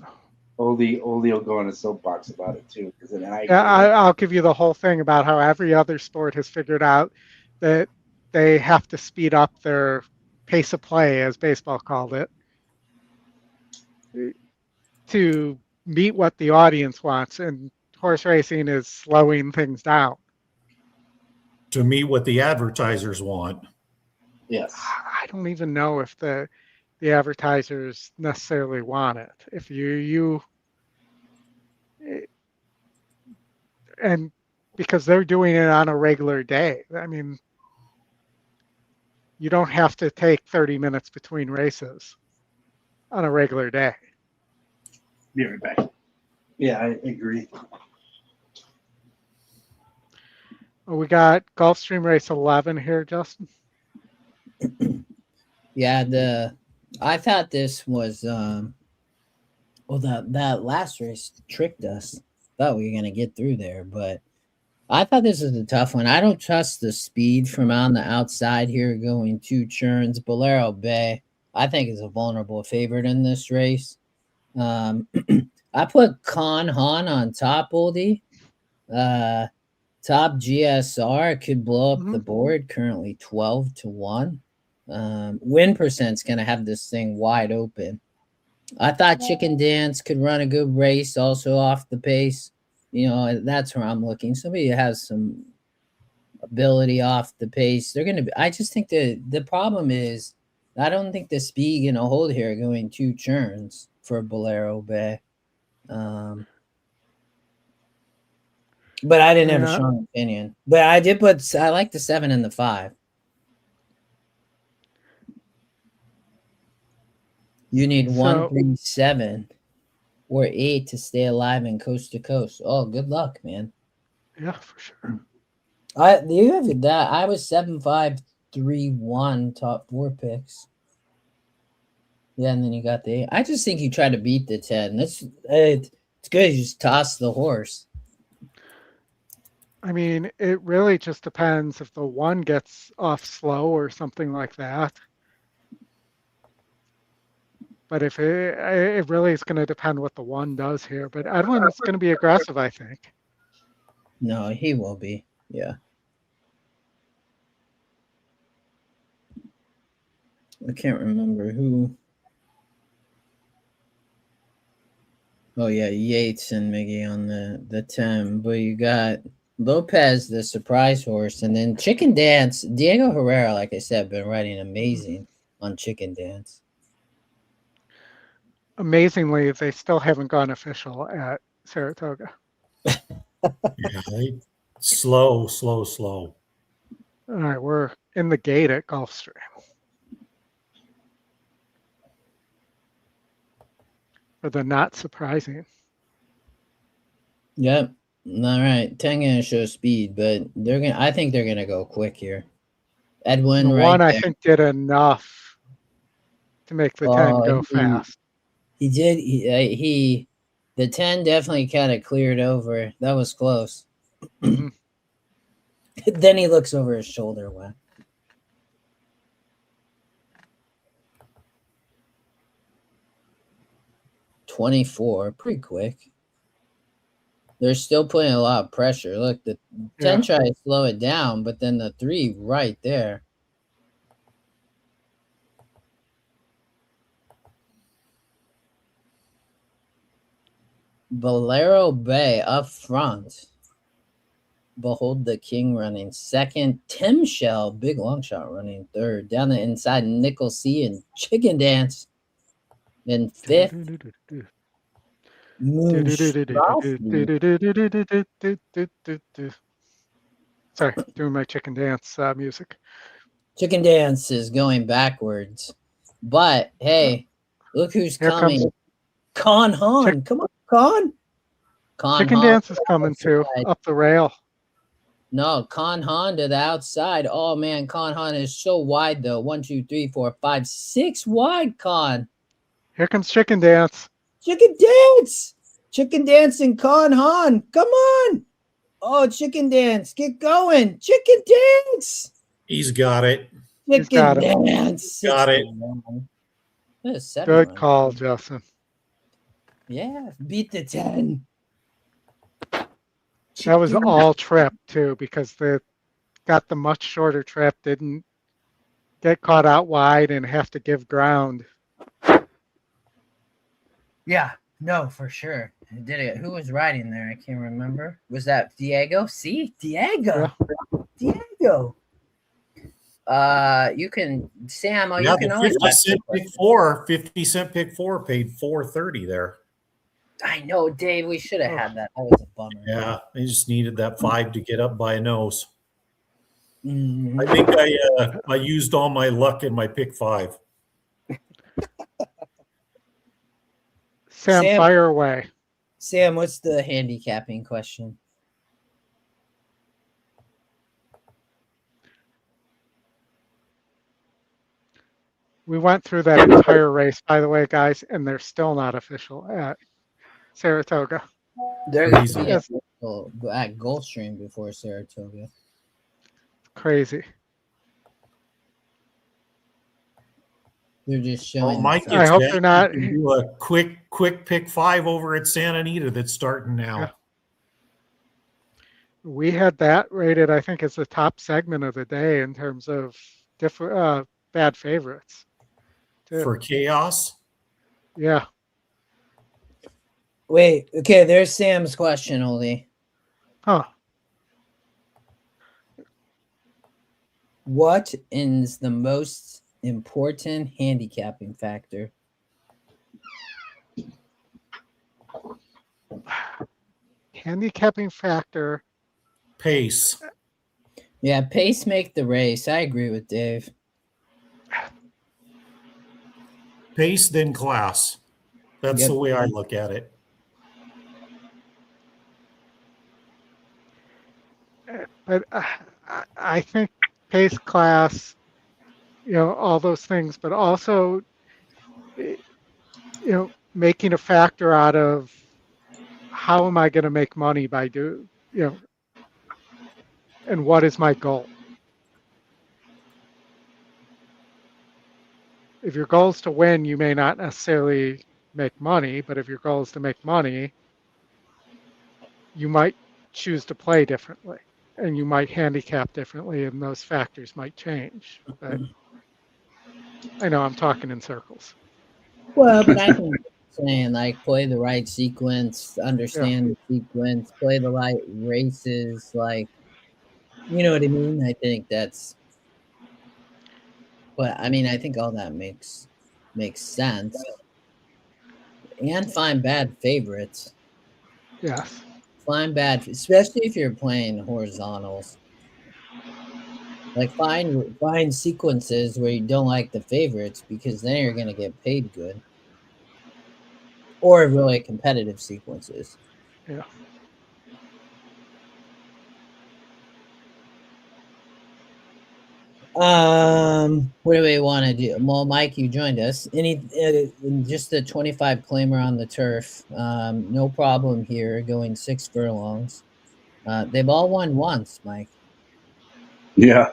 Oldy will go on a soapbox about it too, because then I'll give you the whole thing about how every other sport has figured out that they have to speed up their pace of play, as baseball called it, to meet what the audience wants, and horse racing is slowing things down to meet what the advertisers want. Yes. I don't even know if the advertisers necessarily want it. If you and because they're doing it on a regular day. I mean, you don't have to take 30 minutes between races on a regular day. Be right back. Yeah, I agree. Well, we got Gulfstream race 11 here, Justin. Yeah, I thought this was that last race tricked us. Thought we were gonna get through there, but I thought this was a tough one. I don't trust the speed from on the outside here going 2 churns. Bolero Bay, I think, is a vulnerable favorite in this race. I put Con Han on top, Oldy. Top GSR could blow up the board, currently 12-1. Win percent's going to have this thing wide open. I thought Chicken Dance could run a good race also off the pace. You know, that's where I'm looking. Somebody who has some ability off the pace. They're going to be, I just think the problem is, I don't think the speed going to hold here going 2 churns for Bolero Bay. But I didn't have a strong opinion. But I like the 7 and the 5. You need 1, 3, 7, or 8 to stay alive in coast to coast. Oh, good luck, man. Yeah, for sure. You have that. I was 7, 5, 3, 1 top 4 picks. Yeah, and then you got the 8. I just think you try to beat the 10. It's good. You just toss the horse. I mean, it really just depends if the 1 gets off slow or something like that. But if it really is going to depend what the one does here. But Edwin is going to be aggressive, I think. No, he will be. Yeah. I can't remember who. Oh yeah, Yates and Miggy on the 10. But you got Lopez, the surprise horse, and then Chicken Dance. Diego Herrera, like I said, been riding amazing on Chicken Dance. Amazingly, they still haven't gone official at Saratoga. Yeah, slow. All right, we're in the gate at Gulfstream. For the not surprising. Yep. All right. 10 gonna show speed, but I think they're gonna go quick here. Edwin, The right one there. I think did enough to make the 10 go fast. He did. The 10 definitely kind of cleared over. That was close. Mhm. Then he looks over his shoulder. Wow. $24, pretty quick. They're still putting a lot of pressure. Look, the 10 tries to slow it down, but then the 3 right there. Bolero Bay up front. Behold the King running second. Tim Shell, big long shot, running third. Down the inside, Nickel C and Chicken Dance. Then fifth. Sorry, doing my Chicken Dance music. Chicken Dance is going backwards. But hey, look who's coming. Con Han. Come on, Con. Chicken Dance is coming too, up the rail. No, Con Han to the outside. Oh man, Con Han is so wide though. 1, 2, 3, 4, 5, 6 wide, Con. Here comes Chicken Dance. Chicken Dance! Chicken Dance and Con Han. Come on! Oh, Chicken Dance, get going! Chicken Dance! He's got it. Chicken Dance. Got it. Good call, Justin. Yeah, beat the 10. That was all trip too, because they got the much shorter trip, didn't get caught out wide and have to give ground. Yeah, no, for sure. Did it? Who was riding there? I can't remember. Was that Diego? See, Diego. Yeah. Diego. You can Sam. Oh, you can always 50 cent pick 4 paid $4.30 there. I know, Dave. We should have had that. That was a bummer. Yeah, they just needed that 5 to get up by a nose. Mm-hmm. I think I used all my luck in my pick 5. Sam, fire away. Sam, what's the handicapping question? We went through that entire race, by the way, guys, and they're still not official at Saratoga. They're going to be at Gulfstream before Saratoga. Crazy. They're just showing. Mike, I hope they're not. Do a quick pick 5 over at Santa Anita that's starting now. Yeah. We had that rated, I think, as the top segment of the day in terms of different bad favorites. Too. For chaos? Yeah. Wait, okay, there's Sam's question, Oldy. Huh. What is the most important handicapping factor? Handicapping factor. Pace. Yeah, pace make the race. I agree with Dave. Pace, then class. That's the way I look at it. But I think pace, class, all those things, but also, making a factor out of how am I going to make money by and what is my goal? if your goal is to win, you may not necessarily make money, but if your goal is to make money, you might choose to play differently and you might handicap differently and those factors might change. But I know I'm talking in circles. Well, but I think saying like play the right sequence, Yeah. understand the sequence, play the right races, like you know what I mean? I think that's but I mean I think all that makes sense. And find bad favorites. Yes. Find bad, especially if you're playing horizontals. Like find sequences where you don't like the favorites because then you're gonna get paid good. Or really competitive sequences. Yeah. What do we want to do? Well, Mike, you joined us. Just the 25 claimer on the turf. No problem here. Going 6 furlongs. They've all won once, Mike. Yeah.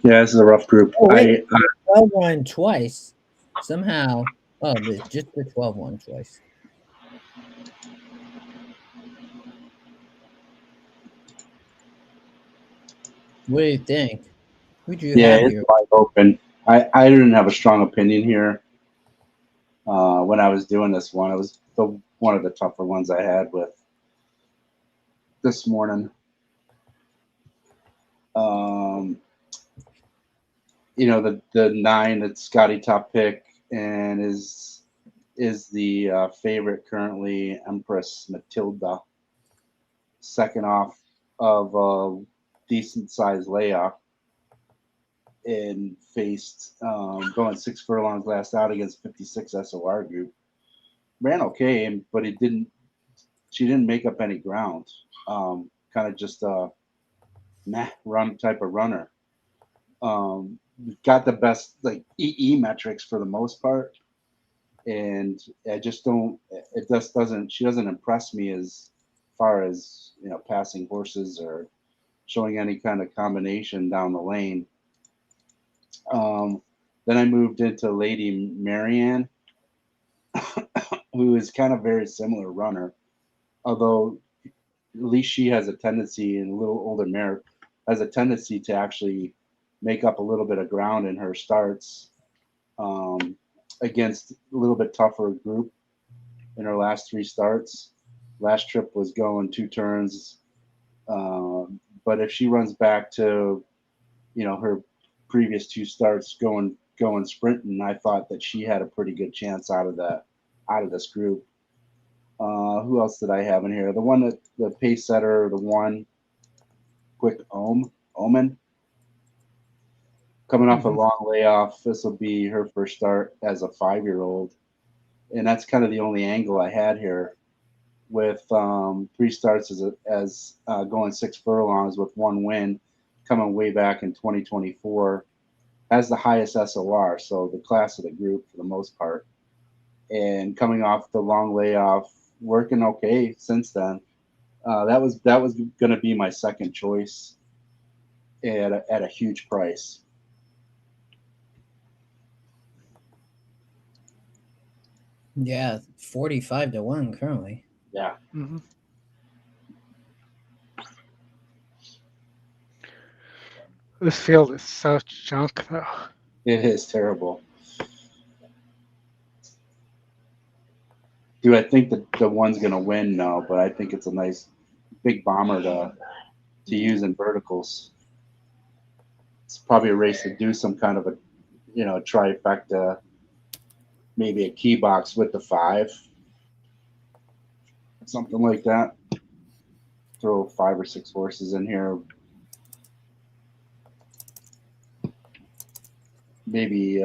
Yeah, this is a rough group. Oh wait, 12 won twice. Somehow. Oh, just the 12 won twice. What do you think? Who do you have it's here? wide open. I didn't have a strong opinion here when I was doing this one. It was one of the tougher ones I had with this morning. The 9 that Scotty top pick and is the favorite currently, Empress Matilda, second off of a decent sized layoff, and faced going 6 furlongs last out against 56 SOR group. Ran okay, but she didn't make up any ground. Kind of just a run type of runner. Got the best like EE metrics for the most part, and I just don't. It just doesn't. She doesn't impress me as far as passing horses or showing any kind of combination down the lane. Then I moved into Lady Marianne, who is kind of very similar runner, although at least she has a tendency, and a little older mare has a tendency to actually make up a little bit of ground in her starts against a little bit tougher group in her last 3 starts. Last trip was going 2 turns, but if she runs back to her previous 2 starts going sprinting, I thought that she had a pretty good chance out of this group. Who else did I have in here? The one that the pace setter, the one Quick Omen, coming off a long layoff. This will be her first start as a 5-year-old, and that's kind of the only angle I had here. With 3 starts as going 6 furlongs with 1 win, coming way back in 2024, has the highest SOR, so the class of the group for the most part, and coming off the long layoff, working okay since then. That was going to be my second choice at a huge price. Yeah, 45-1 currently. Yeah. Mm-hmm. This field is such junk, though. It is terrible. Do I think that the one's going to win? No, but I think it's a nice big bomber to use in verticals. It's probably a race to do some kind of a trifecta, maybe a key box with the 5, something like that. Throw 5 or 6 horses in here. Maybe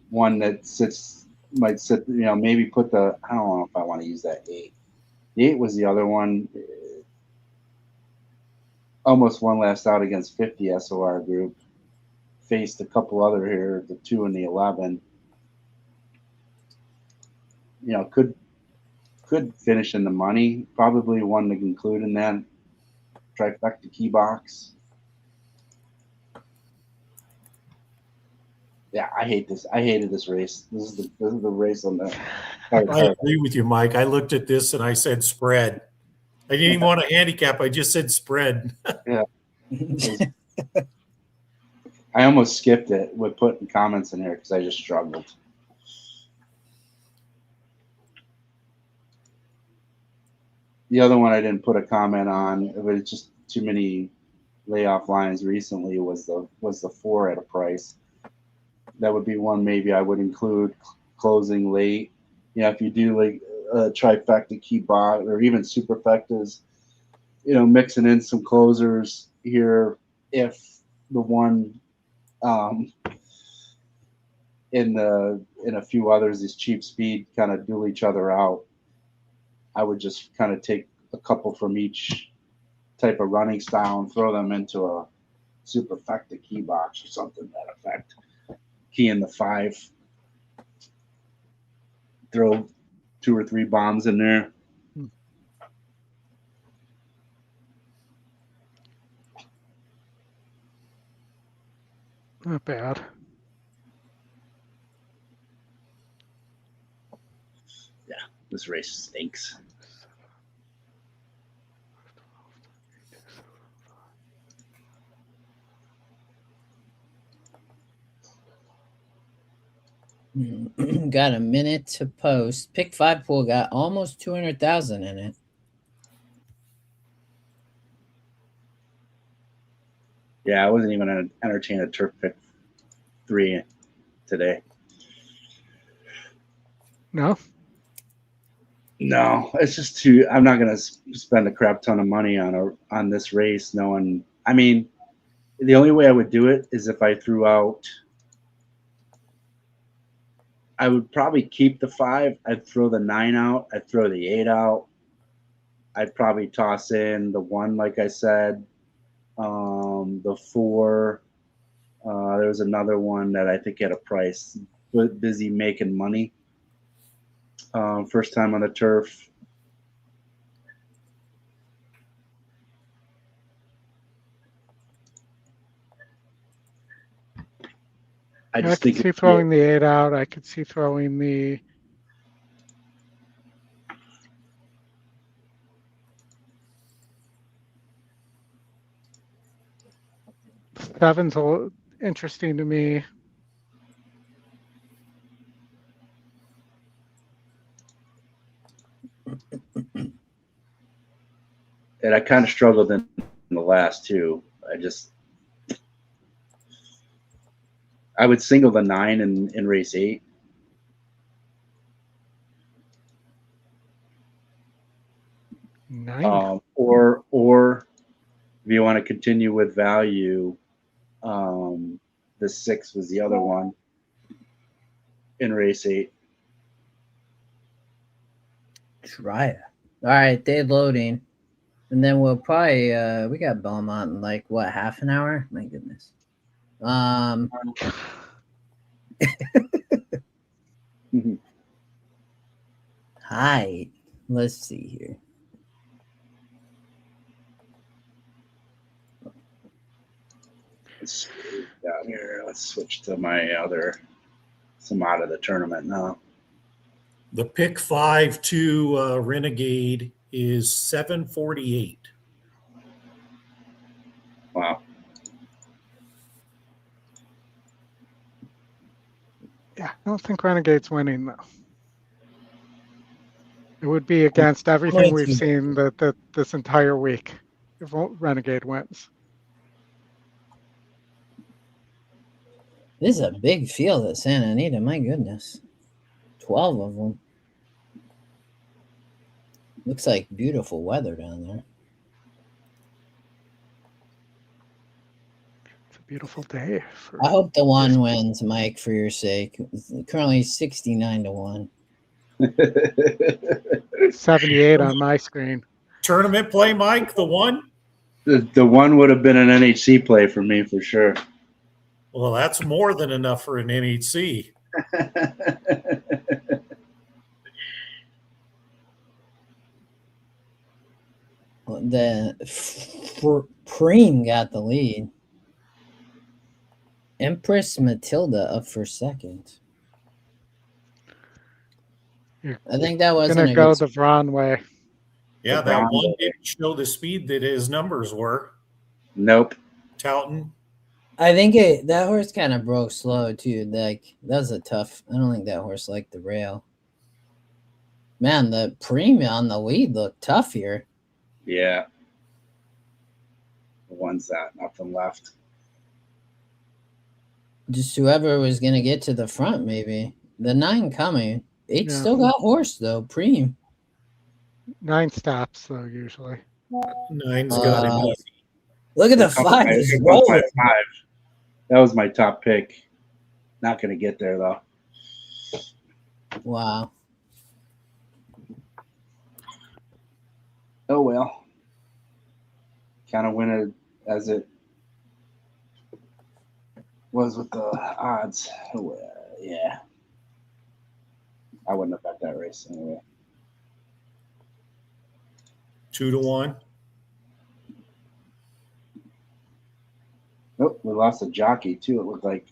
one that might sit, maybe put the, I don't know if I want to use that 8. The 8 was the other one. Almost won last out against 50 SOR group. Faced a couple other here, the 2 and the 11. Could finish in the money. Probably one to include in that trifecta key box. Yeah, I hate this. I hated this race. This is the race on the I card. agree with you, Mike. I looked at this and I said spread. I didn't even want a handicap. I just said spread. Yeah. I almost skipped it with putting comments in here because I just struggled. The other one I didn't put a comment on, but it's just too many layoff lines recently, was the 4 at a price. That would be one maybe I would include closing late. You know, if you do like a trifecta key bot or even superfectas, you know, mixing in some closers here if the one in a few others, these cheap speed kind of duel each other out. I would just kind of take a couple from each type of running style and throw them into a superfecta key box or something to that effect. Key in the 5. Throw 2 or 3 bombs in there. Not bad. Yeah, this race stinks. Got a minute to post. Pick 5 pool got almost 200,000 in it. Yeah, I wasn't even going to entertain a turf pick 3 today. No? No, it's just too. I'm not going to spend a crap ton of money on this race. Knowing, I mean, the only way I would do it is if I threw out. I would probably keep the 5. I'd throw the 9 out. I'd throw the 8 out. I'd probably toss in the 1, like I said. The 4. There was another one that I think had a price. Busy making money. First time on the turf. I could see throwing the 8 out. I could see throwing the seven's a little interesting to me. And I kind of struggled in the last 2. I would single the 9 in race 8. Or if you want to continue with value, the 6 was the other one in race 8. Try it. All right, they're loading. And then we'll probably we got Belmont in like what, half an hour? My goodness. Hi. Let's see here. Let's down here. Let's switch to my other. I'm out of the tournament now. The pick 5 to Renegade is 748. Wow. Yeah, I don't think Renegade's winning though. It would be against everything we've seen this entire week if Renegade wins. This is a big field at Santa Anita. My goodness. 12 of them. Looks like beautiful weather down there. It's a beautiful day. I hope the 1 wins, Mike, for your sake. It's currently 69-1. 78 on my screen. Tournament play, Mike, the 1? The 1 would have been an NHC play for me for sure. Well, that's more than enough for an NHC. The Preem got the lead. Empress Matilda up for second. I think that wasn't Gonna a go good the Vron way. Yeah, The that Bronco. one didn't show the speed that his numbers were. Nope. Touton. I think that horse kind of broke slow too. Like that was a tough. I don't think that horse liked the rail. Man, the premium on the lead looked tough here. Yeah. The one's that nothing left. Just whoever was gonna get to the front, maybe. The 9 coming. 8 Yeah. still got horse though. Preem. 9 stops though usually. 9's got him easy. Look at the Here comes 5 my- is here comes my rolling. 5. That was my top pick. Not gonna get there though. Wow. Oh well. Kind of win it as it was with the odds. Oh, well, yeah. I wouldn't have bet that race anyway. 2-1. Nope, we lost a jockey too. It looked like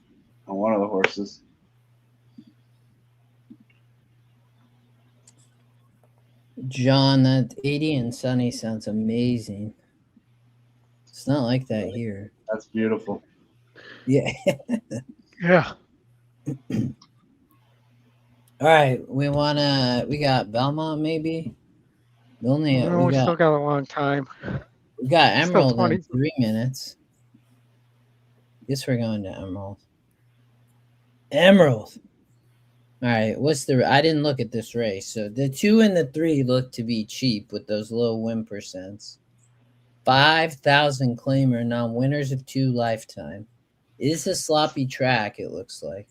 on one of the horses. John, that 80 and Sunny sounds amazing. It's not like that here. That's beautiful. Yeah. Yeah. All right. We got Belmont maybe. The only No, we still got a long time. we got still Emerald 20. in 3 minutes. Guess we're going to Emerald. Emerald. All right. I didn't look at this race. So the 2 and the 3 look to be cheap with those low win percents. 5,000 claimer non-winners of 2 lifetime. It is a sloppy track, it looks like.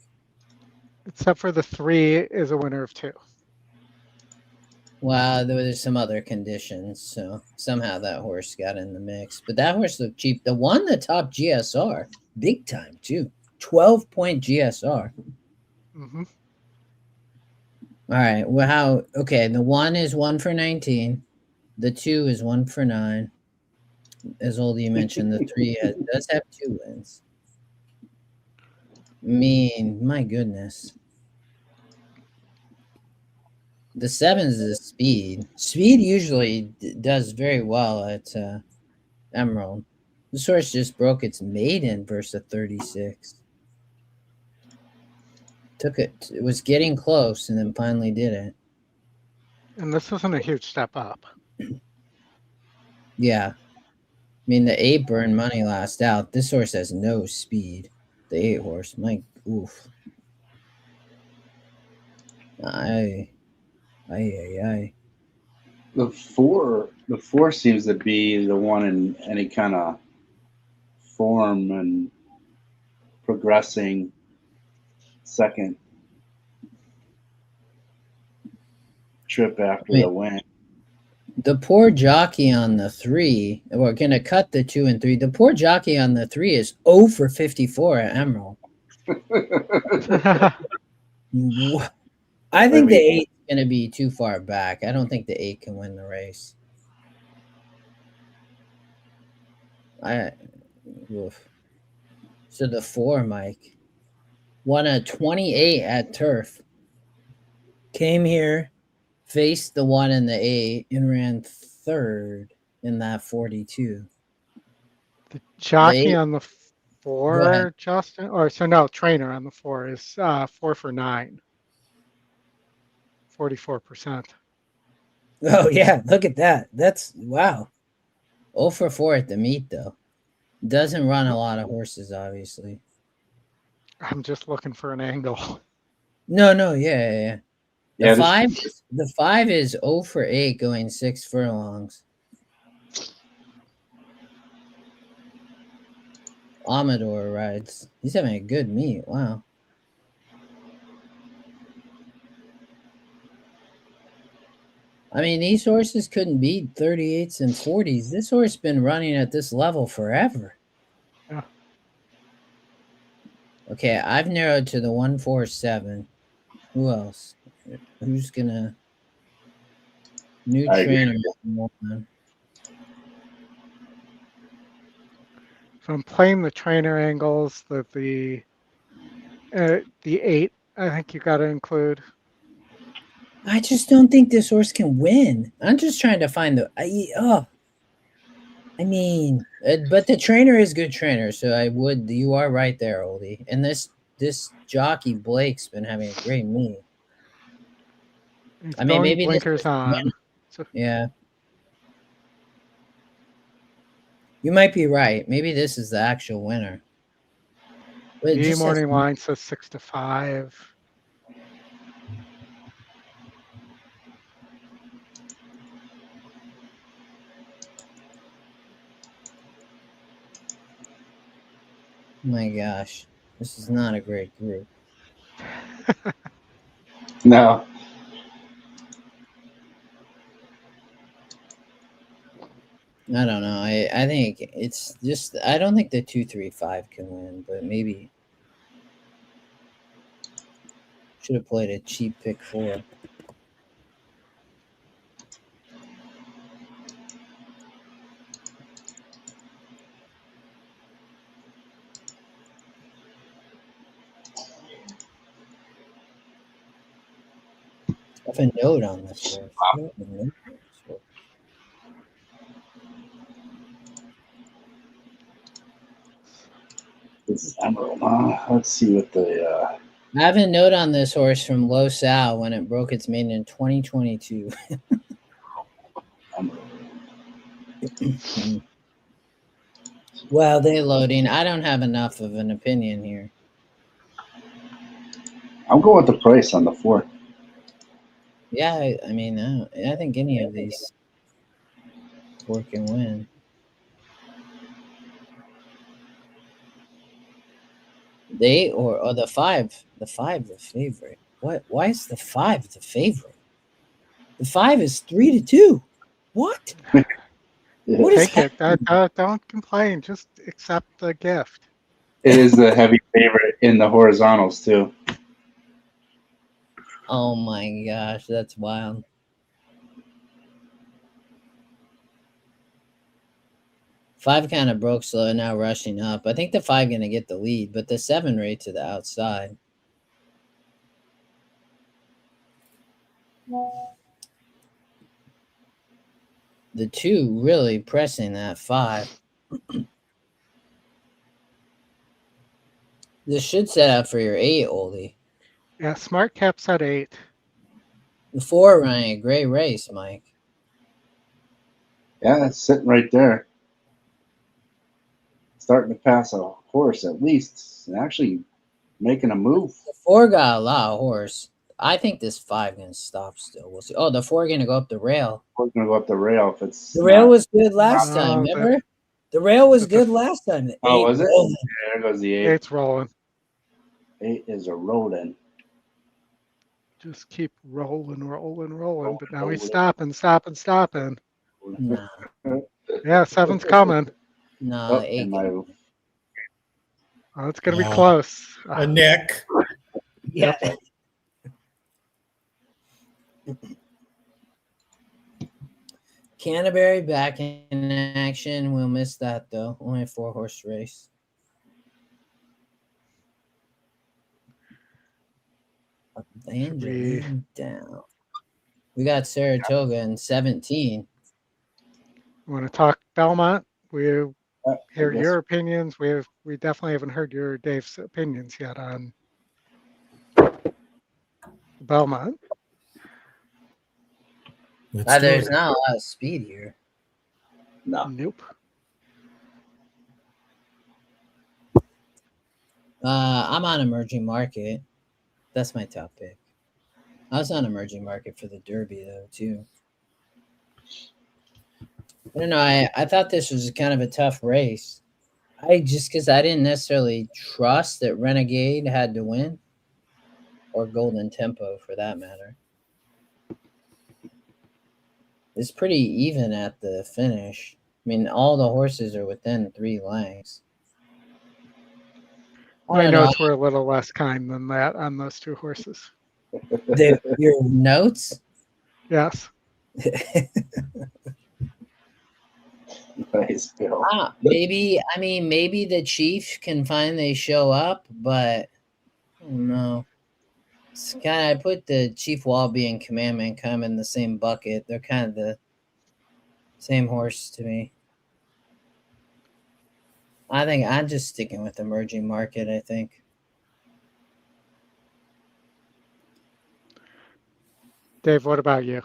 Except for the 3 is a winner of 2. Well, there was some other conditions, so somehow that horse got in the mix. But that horse looked cheap. The one, the top GSR, big time too. 12-point GSR. Mm-hmm. All right. Well, okay, the 1 is 1 for 19. The 2 is 1 for 9. As Oldy mentioned, the 3 does have 2 wins. I mean, my goodness. The 7 is the speed. Speed usually does very well at Emerald. This horse just broke its maiden versus a 36. It was getting close and then finally did it. And this wasn't a huge step up. Yeah. I mean, the 8 burned money last out. This horse has no speed. The 8 horse, my oof. Aye. The four seems to be the one in any kind of form and progressing second trip after the win. The poor jockey on the 3, we're going to cut the 2 and 3. The poor jockey on the 3 is 0 for 54 at Emerald. I think the 8 is going to be too far back. I don't think the 8 can win the race. So the 4, Mike, won a 28 at Turf. Came here, faced the 1 and the 8, and ran 3rd in that 42. The jockey on the 4, Justin, trainer on the 4 is 4 for 9. 44%. Oh yeah, look at that. That's wow. 0 for 4 at the meet though. Doesn't run a lot of horses, obviously. I'm just looking for an angle. No, yeah. The 5 is 0 for 8 going 6 furlongs. Amador rides. He's having a good meet. Wow. I mean, these horses couldn't beat 38s and 40s. This horse been running at this level forever. Yeah. Okay, I've narrowed to the 147. Who else? Who's gonna new trainer? So I'm playing the trainer angles. The The 8, I think you got to include. I just don't think this horse can win. I'm just trying to find but the trainer is good trainer, so you are right there, Oldy. And this jockey Blake's been having a great meet. He's going blinkers on. So, yeah. You might be right. Maybe this is the actual winner. The morning line says 6-5. My gosh, this is not a great group. No. I don't know. I think it's just I don't think the 2-3-5 can win, but maybe should have played a cheap pick 4. I have a note on this horse. This is Emerald. Let's see what the. I have a note on this horse from Los Al when it broke its maiden in 2022. Well, they're loading. I don't have enough of an opinion here. I'm going with the price on the 4. Yeah, I think any of these 4 can win. The 8 or the 5. The 5 the favorite. What? Why is the 5 the favorite? The 5 is 3-2. What? What is Take it. Don't complain. Just accept the gift. It is the heavy favorite in the horizontals too. Oh my gosh, that's wild. Five kind of broke slow, now rushing up. I think the 5 going to get the lead, but the 7 right to the outside. The 2 really pressing that 5. This should set up for your 8, Oldy. Yeah, Smart Cap's at 8. The 4 running a great race, Mike. Yeah, it's sitting right there. Starting to pass a horse at least, and actually making a move. The 4 got a lot of horse. I think this 5 going to stop still. We'll see. Oh, the 4 going to go up the rail. 4's going to go up the rail if it's. The rail was good last time, remember? The rail was good last time. The 8 was it? rolling. Yeah, there goes the 8. 8's rolling. 8 is a rolling. Just keep rolling. But now he's stopping. No. Yeah, 7's coming. No, 8. Oh, it's going to be close. A neck. Yeah. Canterbury back in action. We'll miss that, though. Only a 4-horse race. Down. We got Saratoga in 17. You want to talk Belmont? We hear your opinions. We definitely haven't heard your Dave's opinions yet on Belmont. There's not a lot of speed here. No. Nope. I'm on emerging market. That's my top pick. I was on emerging market for the Derby, though, too. I don't know. I thought this was kind of a tough race. Because I didn't necessarily trust that Renegade had to win, or Golden Tempo for that matter. It's pretty even at the finish. I mean, all the horses are within 3 lengths. My notes were a little less kind than that on those 2 horses. Your notes? Yes. Nice, Bill. Maybe the Chief can finally show up, but No. It's kind of, I put the Chief Wallaby and Commandment kind of in the same bucket. They're kind of the same horse to me. I think I'm just sticking with emerging market, I think. Dave, what about you?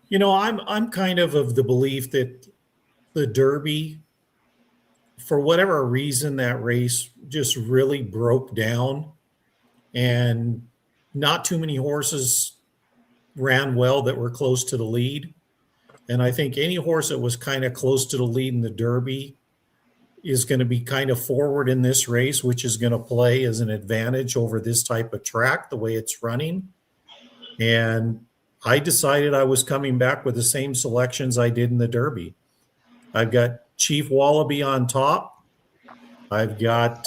You know, I'm kind of the belief that the Derby, for whatever reason, that race just really broke down, and not too many horses ran well that were close to the lead. And I think any horse that was kind of close to the lead in the Derby is going to be kind of forward in this race, which is going to play as an advantage over this type of track, the way it's running. And I decided I was coming back with the same selections I did in the Derby. I've got Chief Wallaby on top. I've got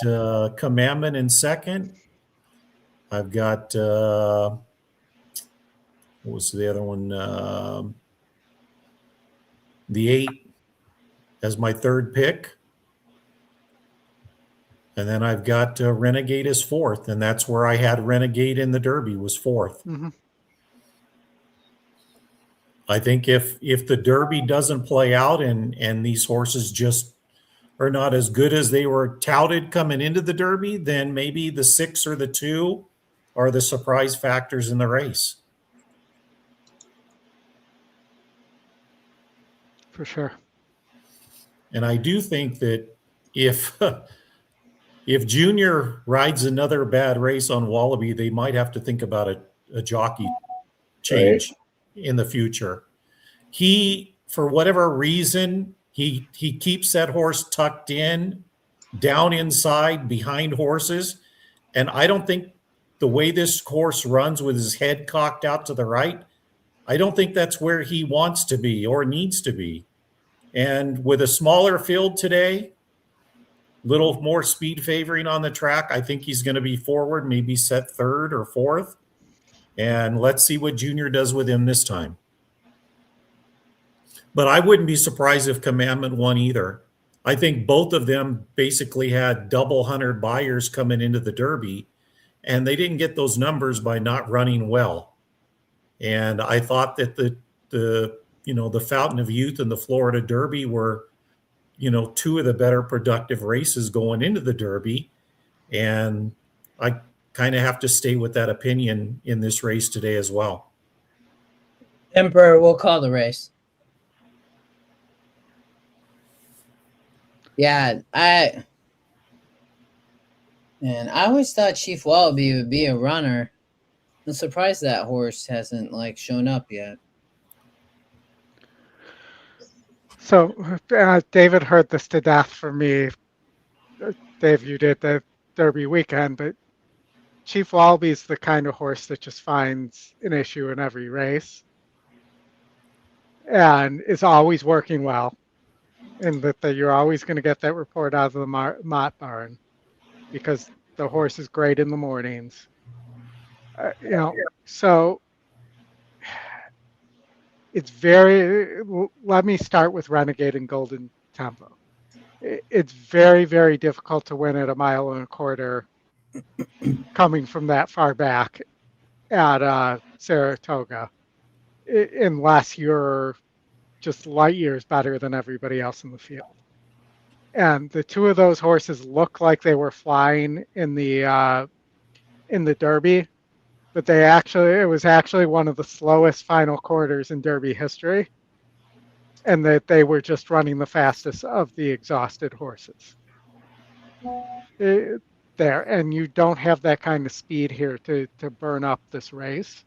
Commandment in second. I've got, what was the other one? The 8 as my third pick. And then I've got Renegade as fourth. And that's where I had Renegade in the Derby, was fourth. Mm-hmm. I think if the Derby doesn't play out and these horses just are not as good as they were touted coming into the Derby, then maybe the 6 or the 2 are the surprise factors in the race. For sure. And I do think that if Junior rides another bad race on Wallaby, they might have to think about a jockey change in the future. He, for whatever reason, he keeps that horse tucked in, down inside, behind horses. And I don't think the way this horse runs with his head cocked out to the right, I don't think that's where he wants to be or needs to be. And with a smaller field today, little more speed favoring on the track, I think he's going to be forward, maybe set third or fourth. And let's see what Junior does with him this time. But I wouldn't be surprised if Commandment won either. I think both of them basically had double 100 buyers coming into the Derby, and they didn't get those numbers by not running well. And I thought that the Fountain of Youth and the Florida Derby were, two of the better productive races going into the Derby. And I kind of have to stay with that opinion in this race today as well. Emperor will call the race. Yeah, I always thought Chief Wallaby would be a runner. I'm surprised that horse hasn't shown up yet. So David heard this to death from me. Dave, you did the Derby weekend, but Chief Wallaby's the kind of horse that just finds an issue in every race and is always working well. And that you're always going to get that report out of the Mott barn because the horse is great in the mornings. So it's let me start with Renegade and Golden Tempo. It's very, very difficult to win at 1.25 miles coming from that far back at Saratoga unless you're just light years better than everybody else in the field. And the two of those horses look like they were flying in the Derby, but it was actually one of the slowest final quarters in Derby history, and that they were just running the fastest of the exhausted horses. There, and you don't have that kind of speed here to burn up this race.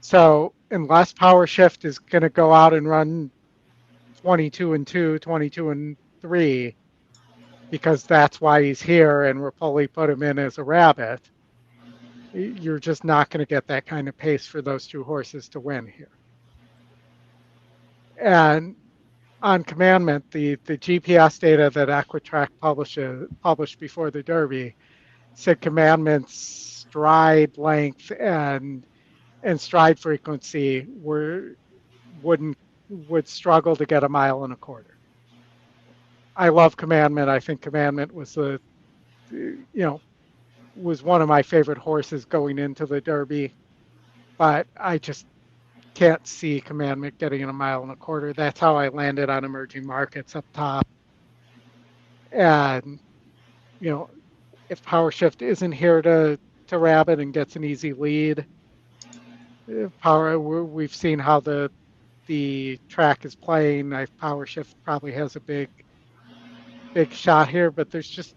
So unless Power Shift is going to go out and run 22-2, 22-3, because that's why he's here and Rapoli put him in as a rabbit, you're just not going to get that kind of pace for those two horses to win here. And on Commandment, the GPS data that Equitrack published before the Derby said Commandment's stride length and stride frequency would struggle to get 1.25 miles. I love Commandment. I think Commandment was was one of my favorite horses going into the Derby, but I just can't see Commandment getting in 1.25 miles. That's how I landed on Emerging Markets up top. And, if Power Shift isn't here to rabbit and gets an easy lead, we've seen how the track is playing. Power Shift probably has a big shot here, but there's just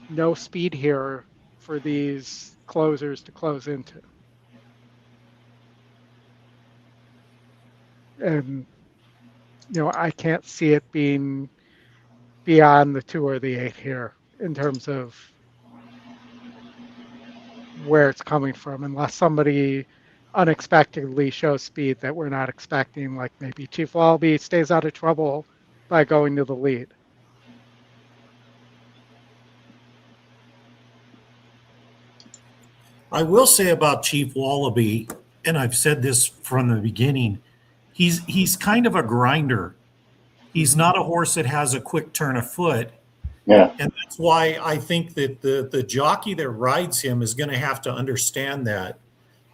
no speed here for these closers to close into. And, I can't see it being beyond the 2 or the 8 here in terms of where it's coming from, unless somebody unexpectedly shows speed that we're not expecting, like maybe Chief Wallaby stays out of trouble by going to the lead. I will say about Chief Wallaby, and I've said this from the beginning, he's kind of a grinder. He's not a horse that has a quick turn of foot. Yeah. And that's why I think that the jockey that rides him is going to have to understand that.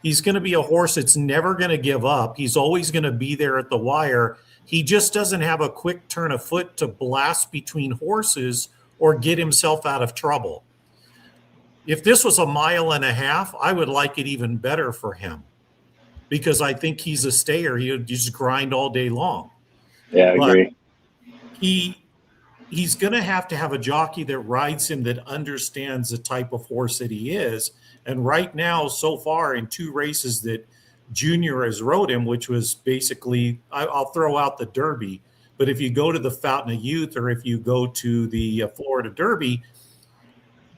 He's going to be a horse that's never going to give up. He's always going to be there at the wire. He just doesn't have a quick turn of foot to blast between horses or get himself out of trouble. If this was 1.5 miles, I would like it even better for him, because I think he's a stayer. He'll just grind all day long. Yeah, I agree. He's going to have a jockey that rides him that understands the type of horse that he is. And right now, so far in 2 races that Junior has rode him, which was basically, I'll throw out the Derby, but if you go to the Fountain of Youth or if you go to the Florida Derby,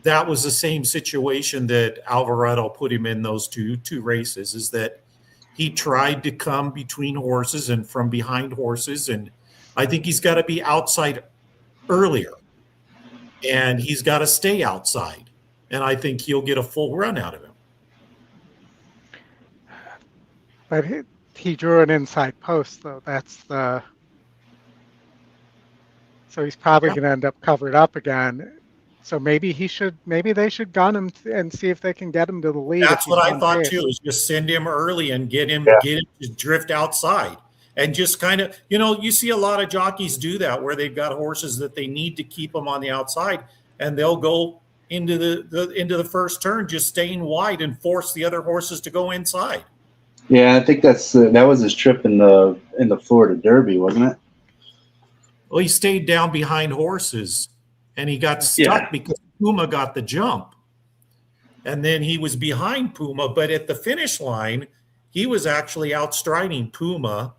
that was the same situation that Alvarado put him in those two races, is that he tried to come between horses and from behind horses. And I think he's got to be outside earlier, and he's got to stay outside. And I think he'll get a full run out of him. But he drew an inside post, though. So he's probably going to end up covered up again. So maybe they should gun him and see if they can get him to the lead. That's what I thought too, is just send him early and get him to drift outside. And just kind of, you see a lot of jockeys do that, where they've got horses that they need to keep them on the outside, and they'll go into the first turn just staying wide and force the other horses to go inside. Yeah, I think that was his trip in the Florida Derby, wasn't it? Well, he stayed down behind horses, and he got stuck because Puma got the jump. And then he was behind Puma, but at the finish line, he was actually outstriding Puma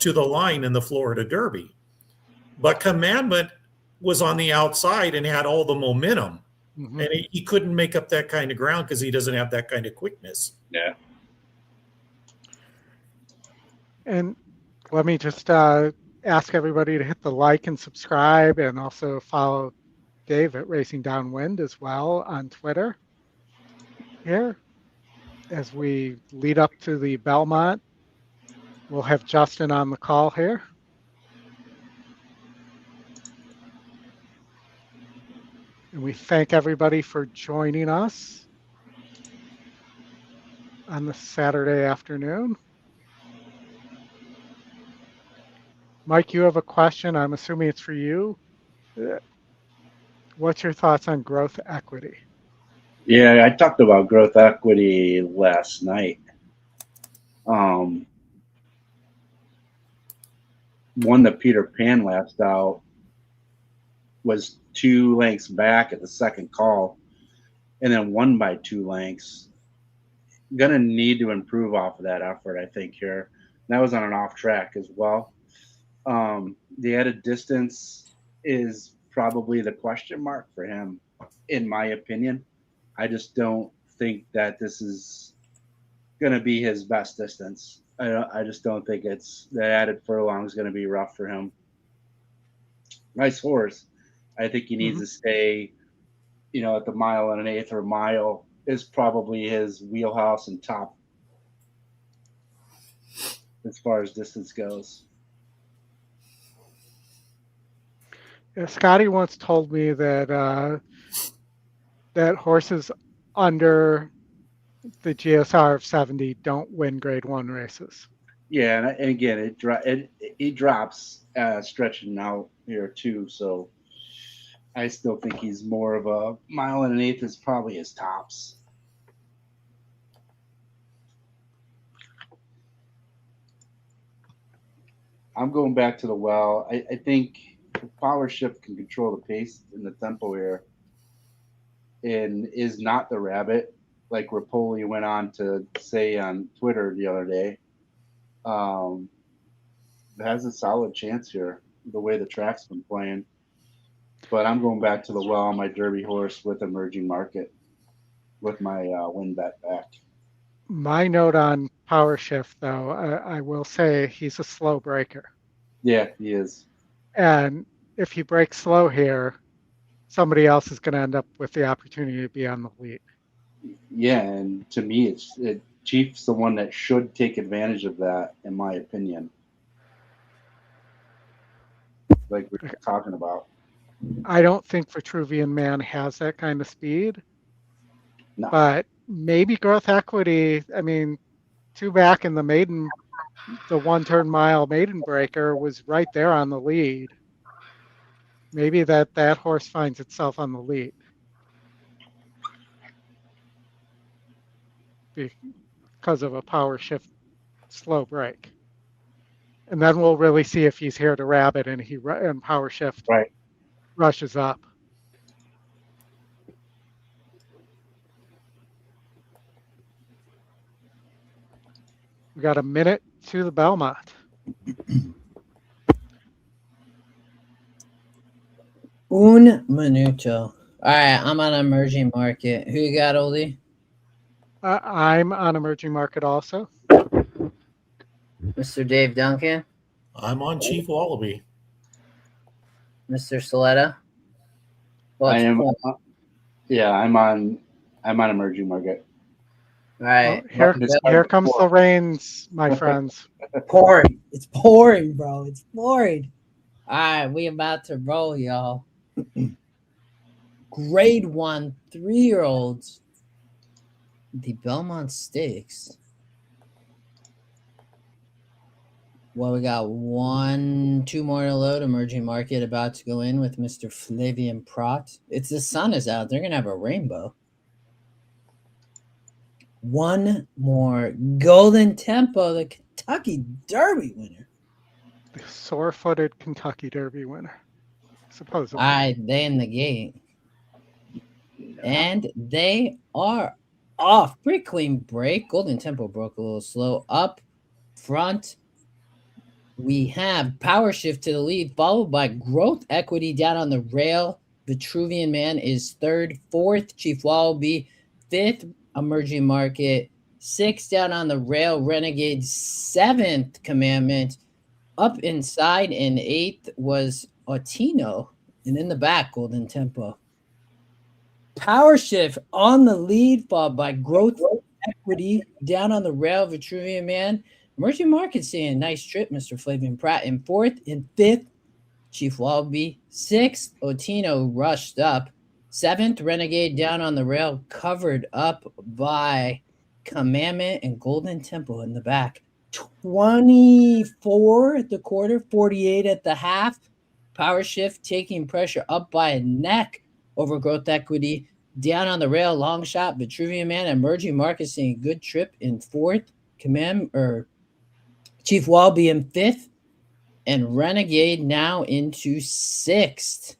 to the line in the Florida Derby. But Commandment was on the outside and had all the momentum. Mm-hmm. And he couldn't make up that kind of ground because he doesn't have that kind of quickness. Yeah. And let me just ask everybody to hit the like and subscribe, and also follow Dave at Racing Downwind as well on Twitter here. As we lead up to the Belmont, we'll have Justin on the call here. And we thank everybody for joining us on this Saturday afternoon. Mike, you have a question. I'm assuming it's for you. What's your thoughts on growth equity? Yeah, I talked about growth equity last night. Won the Peter Pan last out, was 2 lengths back at the second call, and then won by 2 lengths. Gonna need to improve off of that effort, I think, here. And that was on an off track as well. The added distance is probably the question mark for him, in my opinion. I just don't think that this is going to be his best distance. I just don't think the added furlong is going to be rough for him. Nice horse. I think he needs to stay, at the 1 1/8 or mile is probably his wheelhouse and top as far as distance goes. Yeah, Scotty once told me that that horses under the GSR of 70 don't win Grade 1 races. Yeah, and again, it drops stretching out here too. So I still think he's more of a mile and an eighth is probably his tops. I'm going back to the well. I think Power Shift can control the pace and the tempo here, and is not the rabbit like Rapoli went on to say on Twitter the other day. Has a solid chance here the way the track's been playing. But I'm going back to the well on my Derby horse with Emerging Market with my win bet back. My note on Power Shift, though, I will say he's a slow breaker. Yeah, he is. And if he breaks slow here, somebody else is going to end up with the opportunity to be on the lead. Yeah, and to me, Chief's the one that should take advantage of that, in my opinion. Like we were talking about. I don't think Vitruvian Man has that kind of speed. No. But maybe Growth Equity, I mean, 2 back in the 1 turn mile maiden breaker was right there on the lead. Maybe that horse finds itself on the lead. Because of a Power Shift slow break. And then we'll really see if he's here to rabbit and Power Shift rushes up. We got a minute to the Belmont. Un minuto. All right, I'm on Emerging Market. Who you got, Oldy? I'm on Emerging Market also. Mr. Dave Duncan? I'm on Chief Wallaby. Mr. Saletta? I am. Yeah, I'm on Emerging Market. All right. Well, here comes the rains, my friends. Pouring. It's pouring, bro. It's pouring. All right, we about to roll, y'all. Grade 1 3-year-olds. The Belmont Stakes. Well, we got 2 more to load. Emerging Market about to go in with Mr. Flavian Prat. The sun is out. They're going to have a rainbow. 1 more. Golden Tempo, the Kentucky Derby winner. The sore-footed Kentucky Derby winner, supposedly. All right, they in the gate. And they are off. Pretty clean break. Golden Tempo broke a little slow. Up front, we have Power Shift to the lead, followed by Growth Equity down on the rail. Vitruvian Man is 3rd. 4th, Chief Wallaby. 5th, Emerging Market. 6th down on the rail, Renegade. 7th, Commandment. Up inside in 8th was Otino. And in the back, Golden Tempo. Power Shift on the lead, followed by Growth Equity down on the rail, Vitruvian Man. Emerging Market seeing a nice trip, Mr. Flavian Pratt in 4th. In 5th, Chief Wallaby. 6th, Otino rushed up. 7th, Renegade down on the rail, covered up by Commandment and Golden Tempo in the back. 24 at the quarter, 48 at the half. Power Shift taking pressure up by a neck over Growth Equity. Down on the rail, long shot, Vitruvian Man. Emerging Market seeing a good trip in 4th. Chief Wallaby in 5th. And Renegade now into 6th.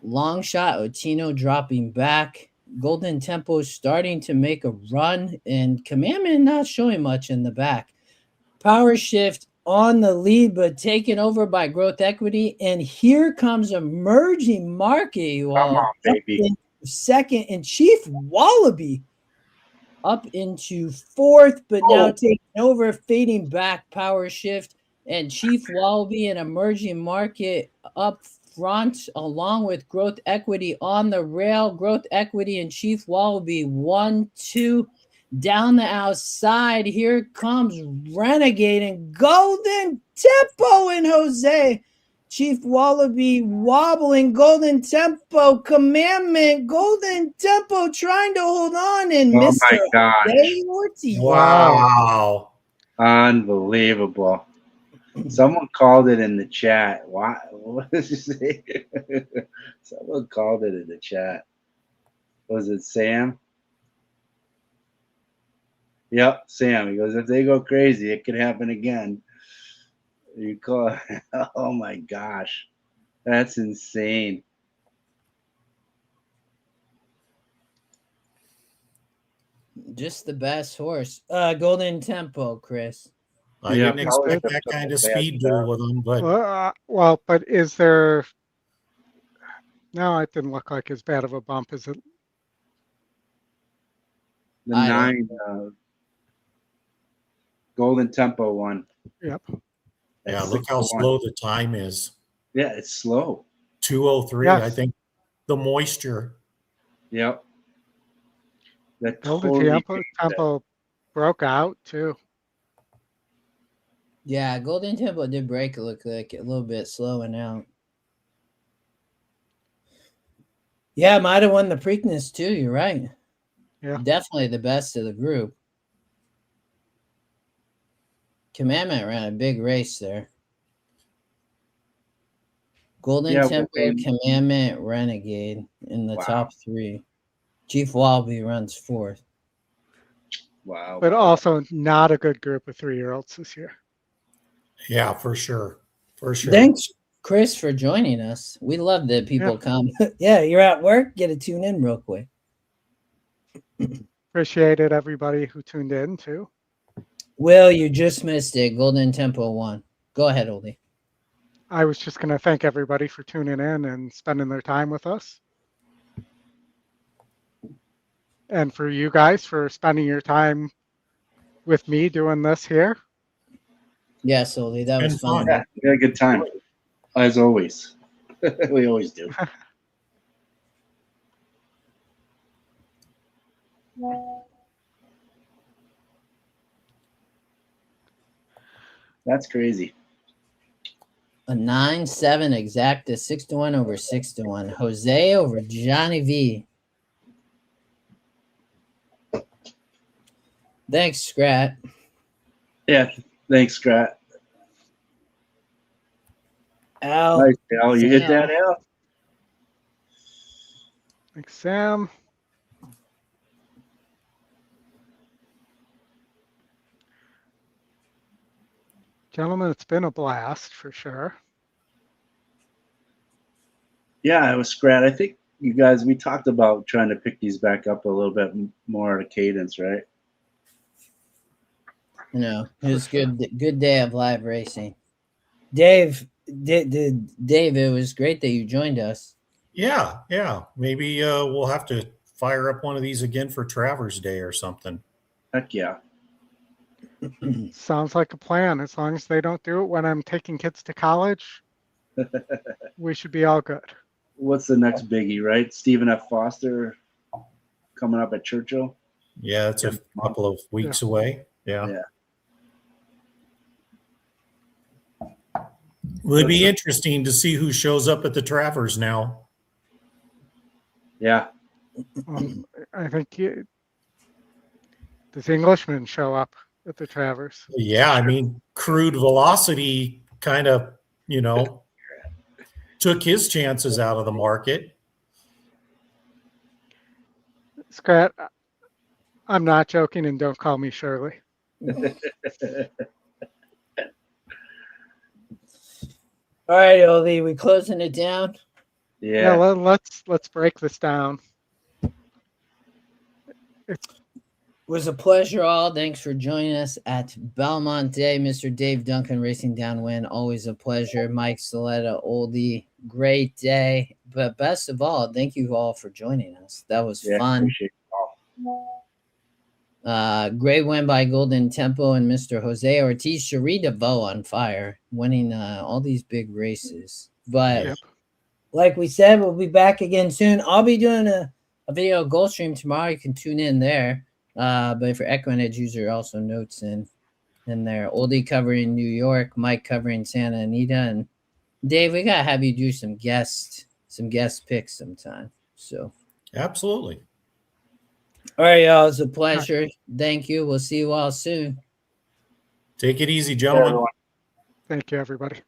Long shot, Otino dropping back. Golden Tempo starting to make a run. And Commandment not showing much in the back. Power Shift on the lead, but taken over by Growth Equity. And here comes Emerging Market, you all. Come on, baby. 2nd, and Chief Wallaby up into 4th, but now taking over, fading back. Power Shift and Chief Wallaby and Emerging Market up front, along with Growth Equity on the rail. Growth Equity and Chief Wallaby 1-2. Down the outside, here comes Renegade and Golden Tempo and Jose. Chief Wallaby wobbling, Golden Tempo, Commandment, Golden Tempo trying to hold on, and Oh Mr. my gosh. Jose Ortiz. Wow. Unbelievable. Someone called it in the chat. What did you say? Someone called it in the chat. Was it Sam? Yep, Sam. He goes, if they go crazy, it could happen again. You call oh my gosh. That's insane. Just the best horse. Golden Tempo, Chris. I Yeah, didn't probably expect that the kind of best speed duel with them, but Well, but is there? No, it didn't look like as bad of a bump as it. The I 9 Golden Tempo one. Yep. yeah, That's look how 6-1. slow the time is. Yeah, it's slow. 2:03. Yes. I think the moisture. Yep. That Golden totally Tempo, changed it. Tempo broke out too. Yeah, Golden Tempo did break. It looked like a little bit slowing out. Yeah, might have won the Preakness too. You're right. Yeah. Definitely the best of the group. Commandment ran a big race there. Golden Yeah, Temple, well, and- Commandment, Renegade in the Wow. top 3. Chief Wallaby runs 4th. Wow. But also not a good group of 3-year-olds this year. Yeah, for sure. For sure. Thanks, Chris, for joining us. We love that people come. Yeah, you're at work, get a tune in real quick. Appreciated everybody who tuned in too. Will, you just missed it. Golden Tempo won. Go ahead, Oldy. I was just going to thank everybody for tuning in and spending their time with us. And for you guys for spending your time with me doing this here. Yes, Oldy, that was And fun. Yeah, we had a good time. As always. We always do. That's crazy. A 9-7 exacta 6-1 over 6-1. Jose over Johnny V. Thanks, Scrat. Yeah, thanks, Scrat. Al. Nice, Al. You hit that, Al? Thanks, Sam. Gentlemen, it's been a blast for sure. Yeah, it was Scrat. I think you guys, we talked about trying to pick these back up a little bit more at a cadence, right? You know, it was good day of live racing. Dave, Dave, it was great that you joined us. Yeah. Maybe we'll have to fire up one of these again for Travers Day or something. Heck yeah. Sounds like a plan. As long as they don't do it when I'm taking kids to college, we should be all good. What's the next biggie, right? Stephen F. Foster coming up at Churchill. Yeah, it's a couple of weeks away. Yeah. Well, it'd be interesting to see who shows up at the Travers now. Yeah. I think does Englishman show up at the Travers? Yeah, I mean, Crude Velocity kind of, took his chances out of the market. Scrat, I'm not joking, and don't call me Shirley. All right, Oldy, we closing it down? Yeah. Let's break this down. It was a pleasure, all. Thanks for joining us at Belmont Day. Mr. Dave Duncan racing downwind. Always a pleasure. Mike Saletta, Oldy. Great day. But best of all, thank you all for joining us. That was fun. Great win by Golden Tempo and Mr. Jose Ortiz. Cherie DeVoe on fire, winning all these big races. But like we said, we'll be back again soon. I'll be doing a video Gulfstream tomorrow. You can tune in there. But for EquinEdge user, also notes in there. Oldie covering New York, Mike covering Santa Anita, and Dave, we gotta have you do some guest picks sometime. So Absolutely. all right, y'all. It's a pleasure. Thank you. We'll see you all soon. Take it easy, gentlemen. Thank you, everybody.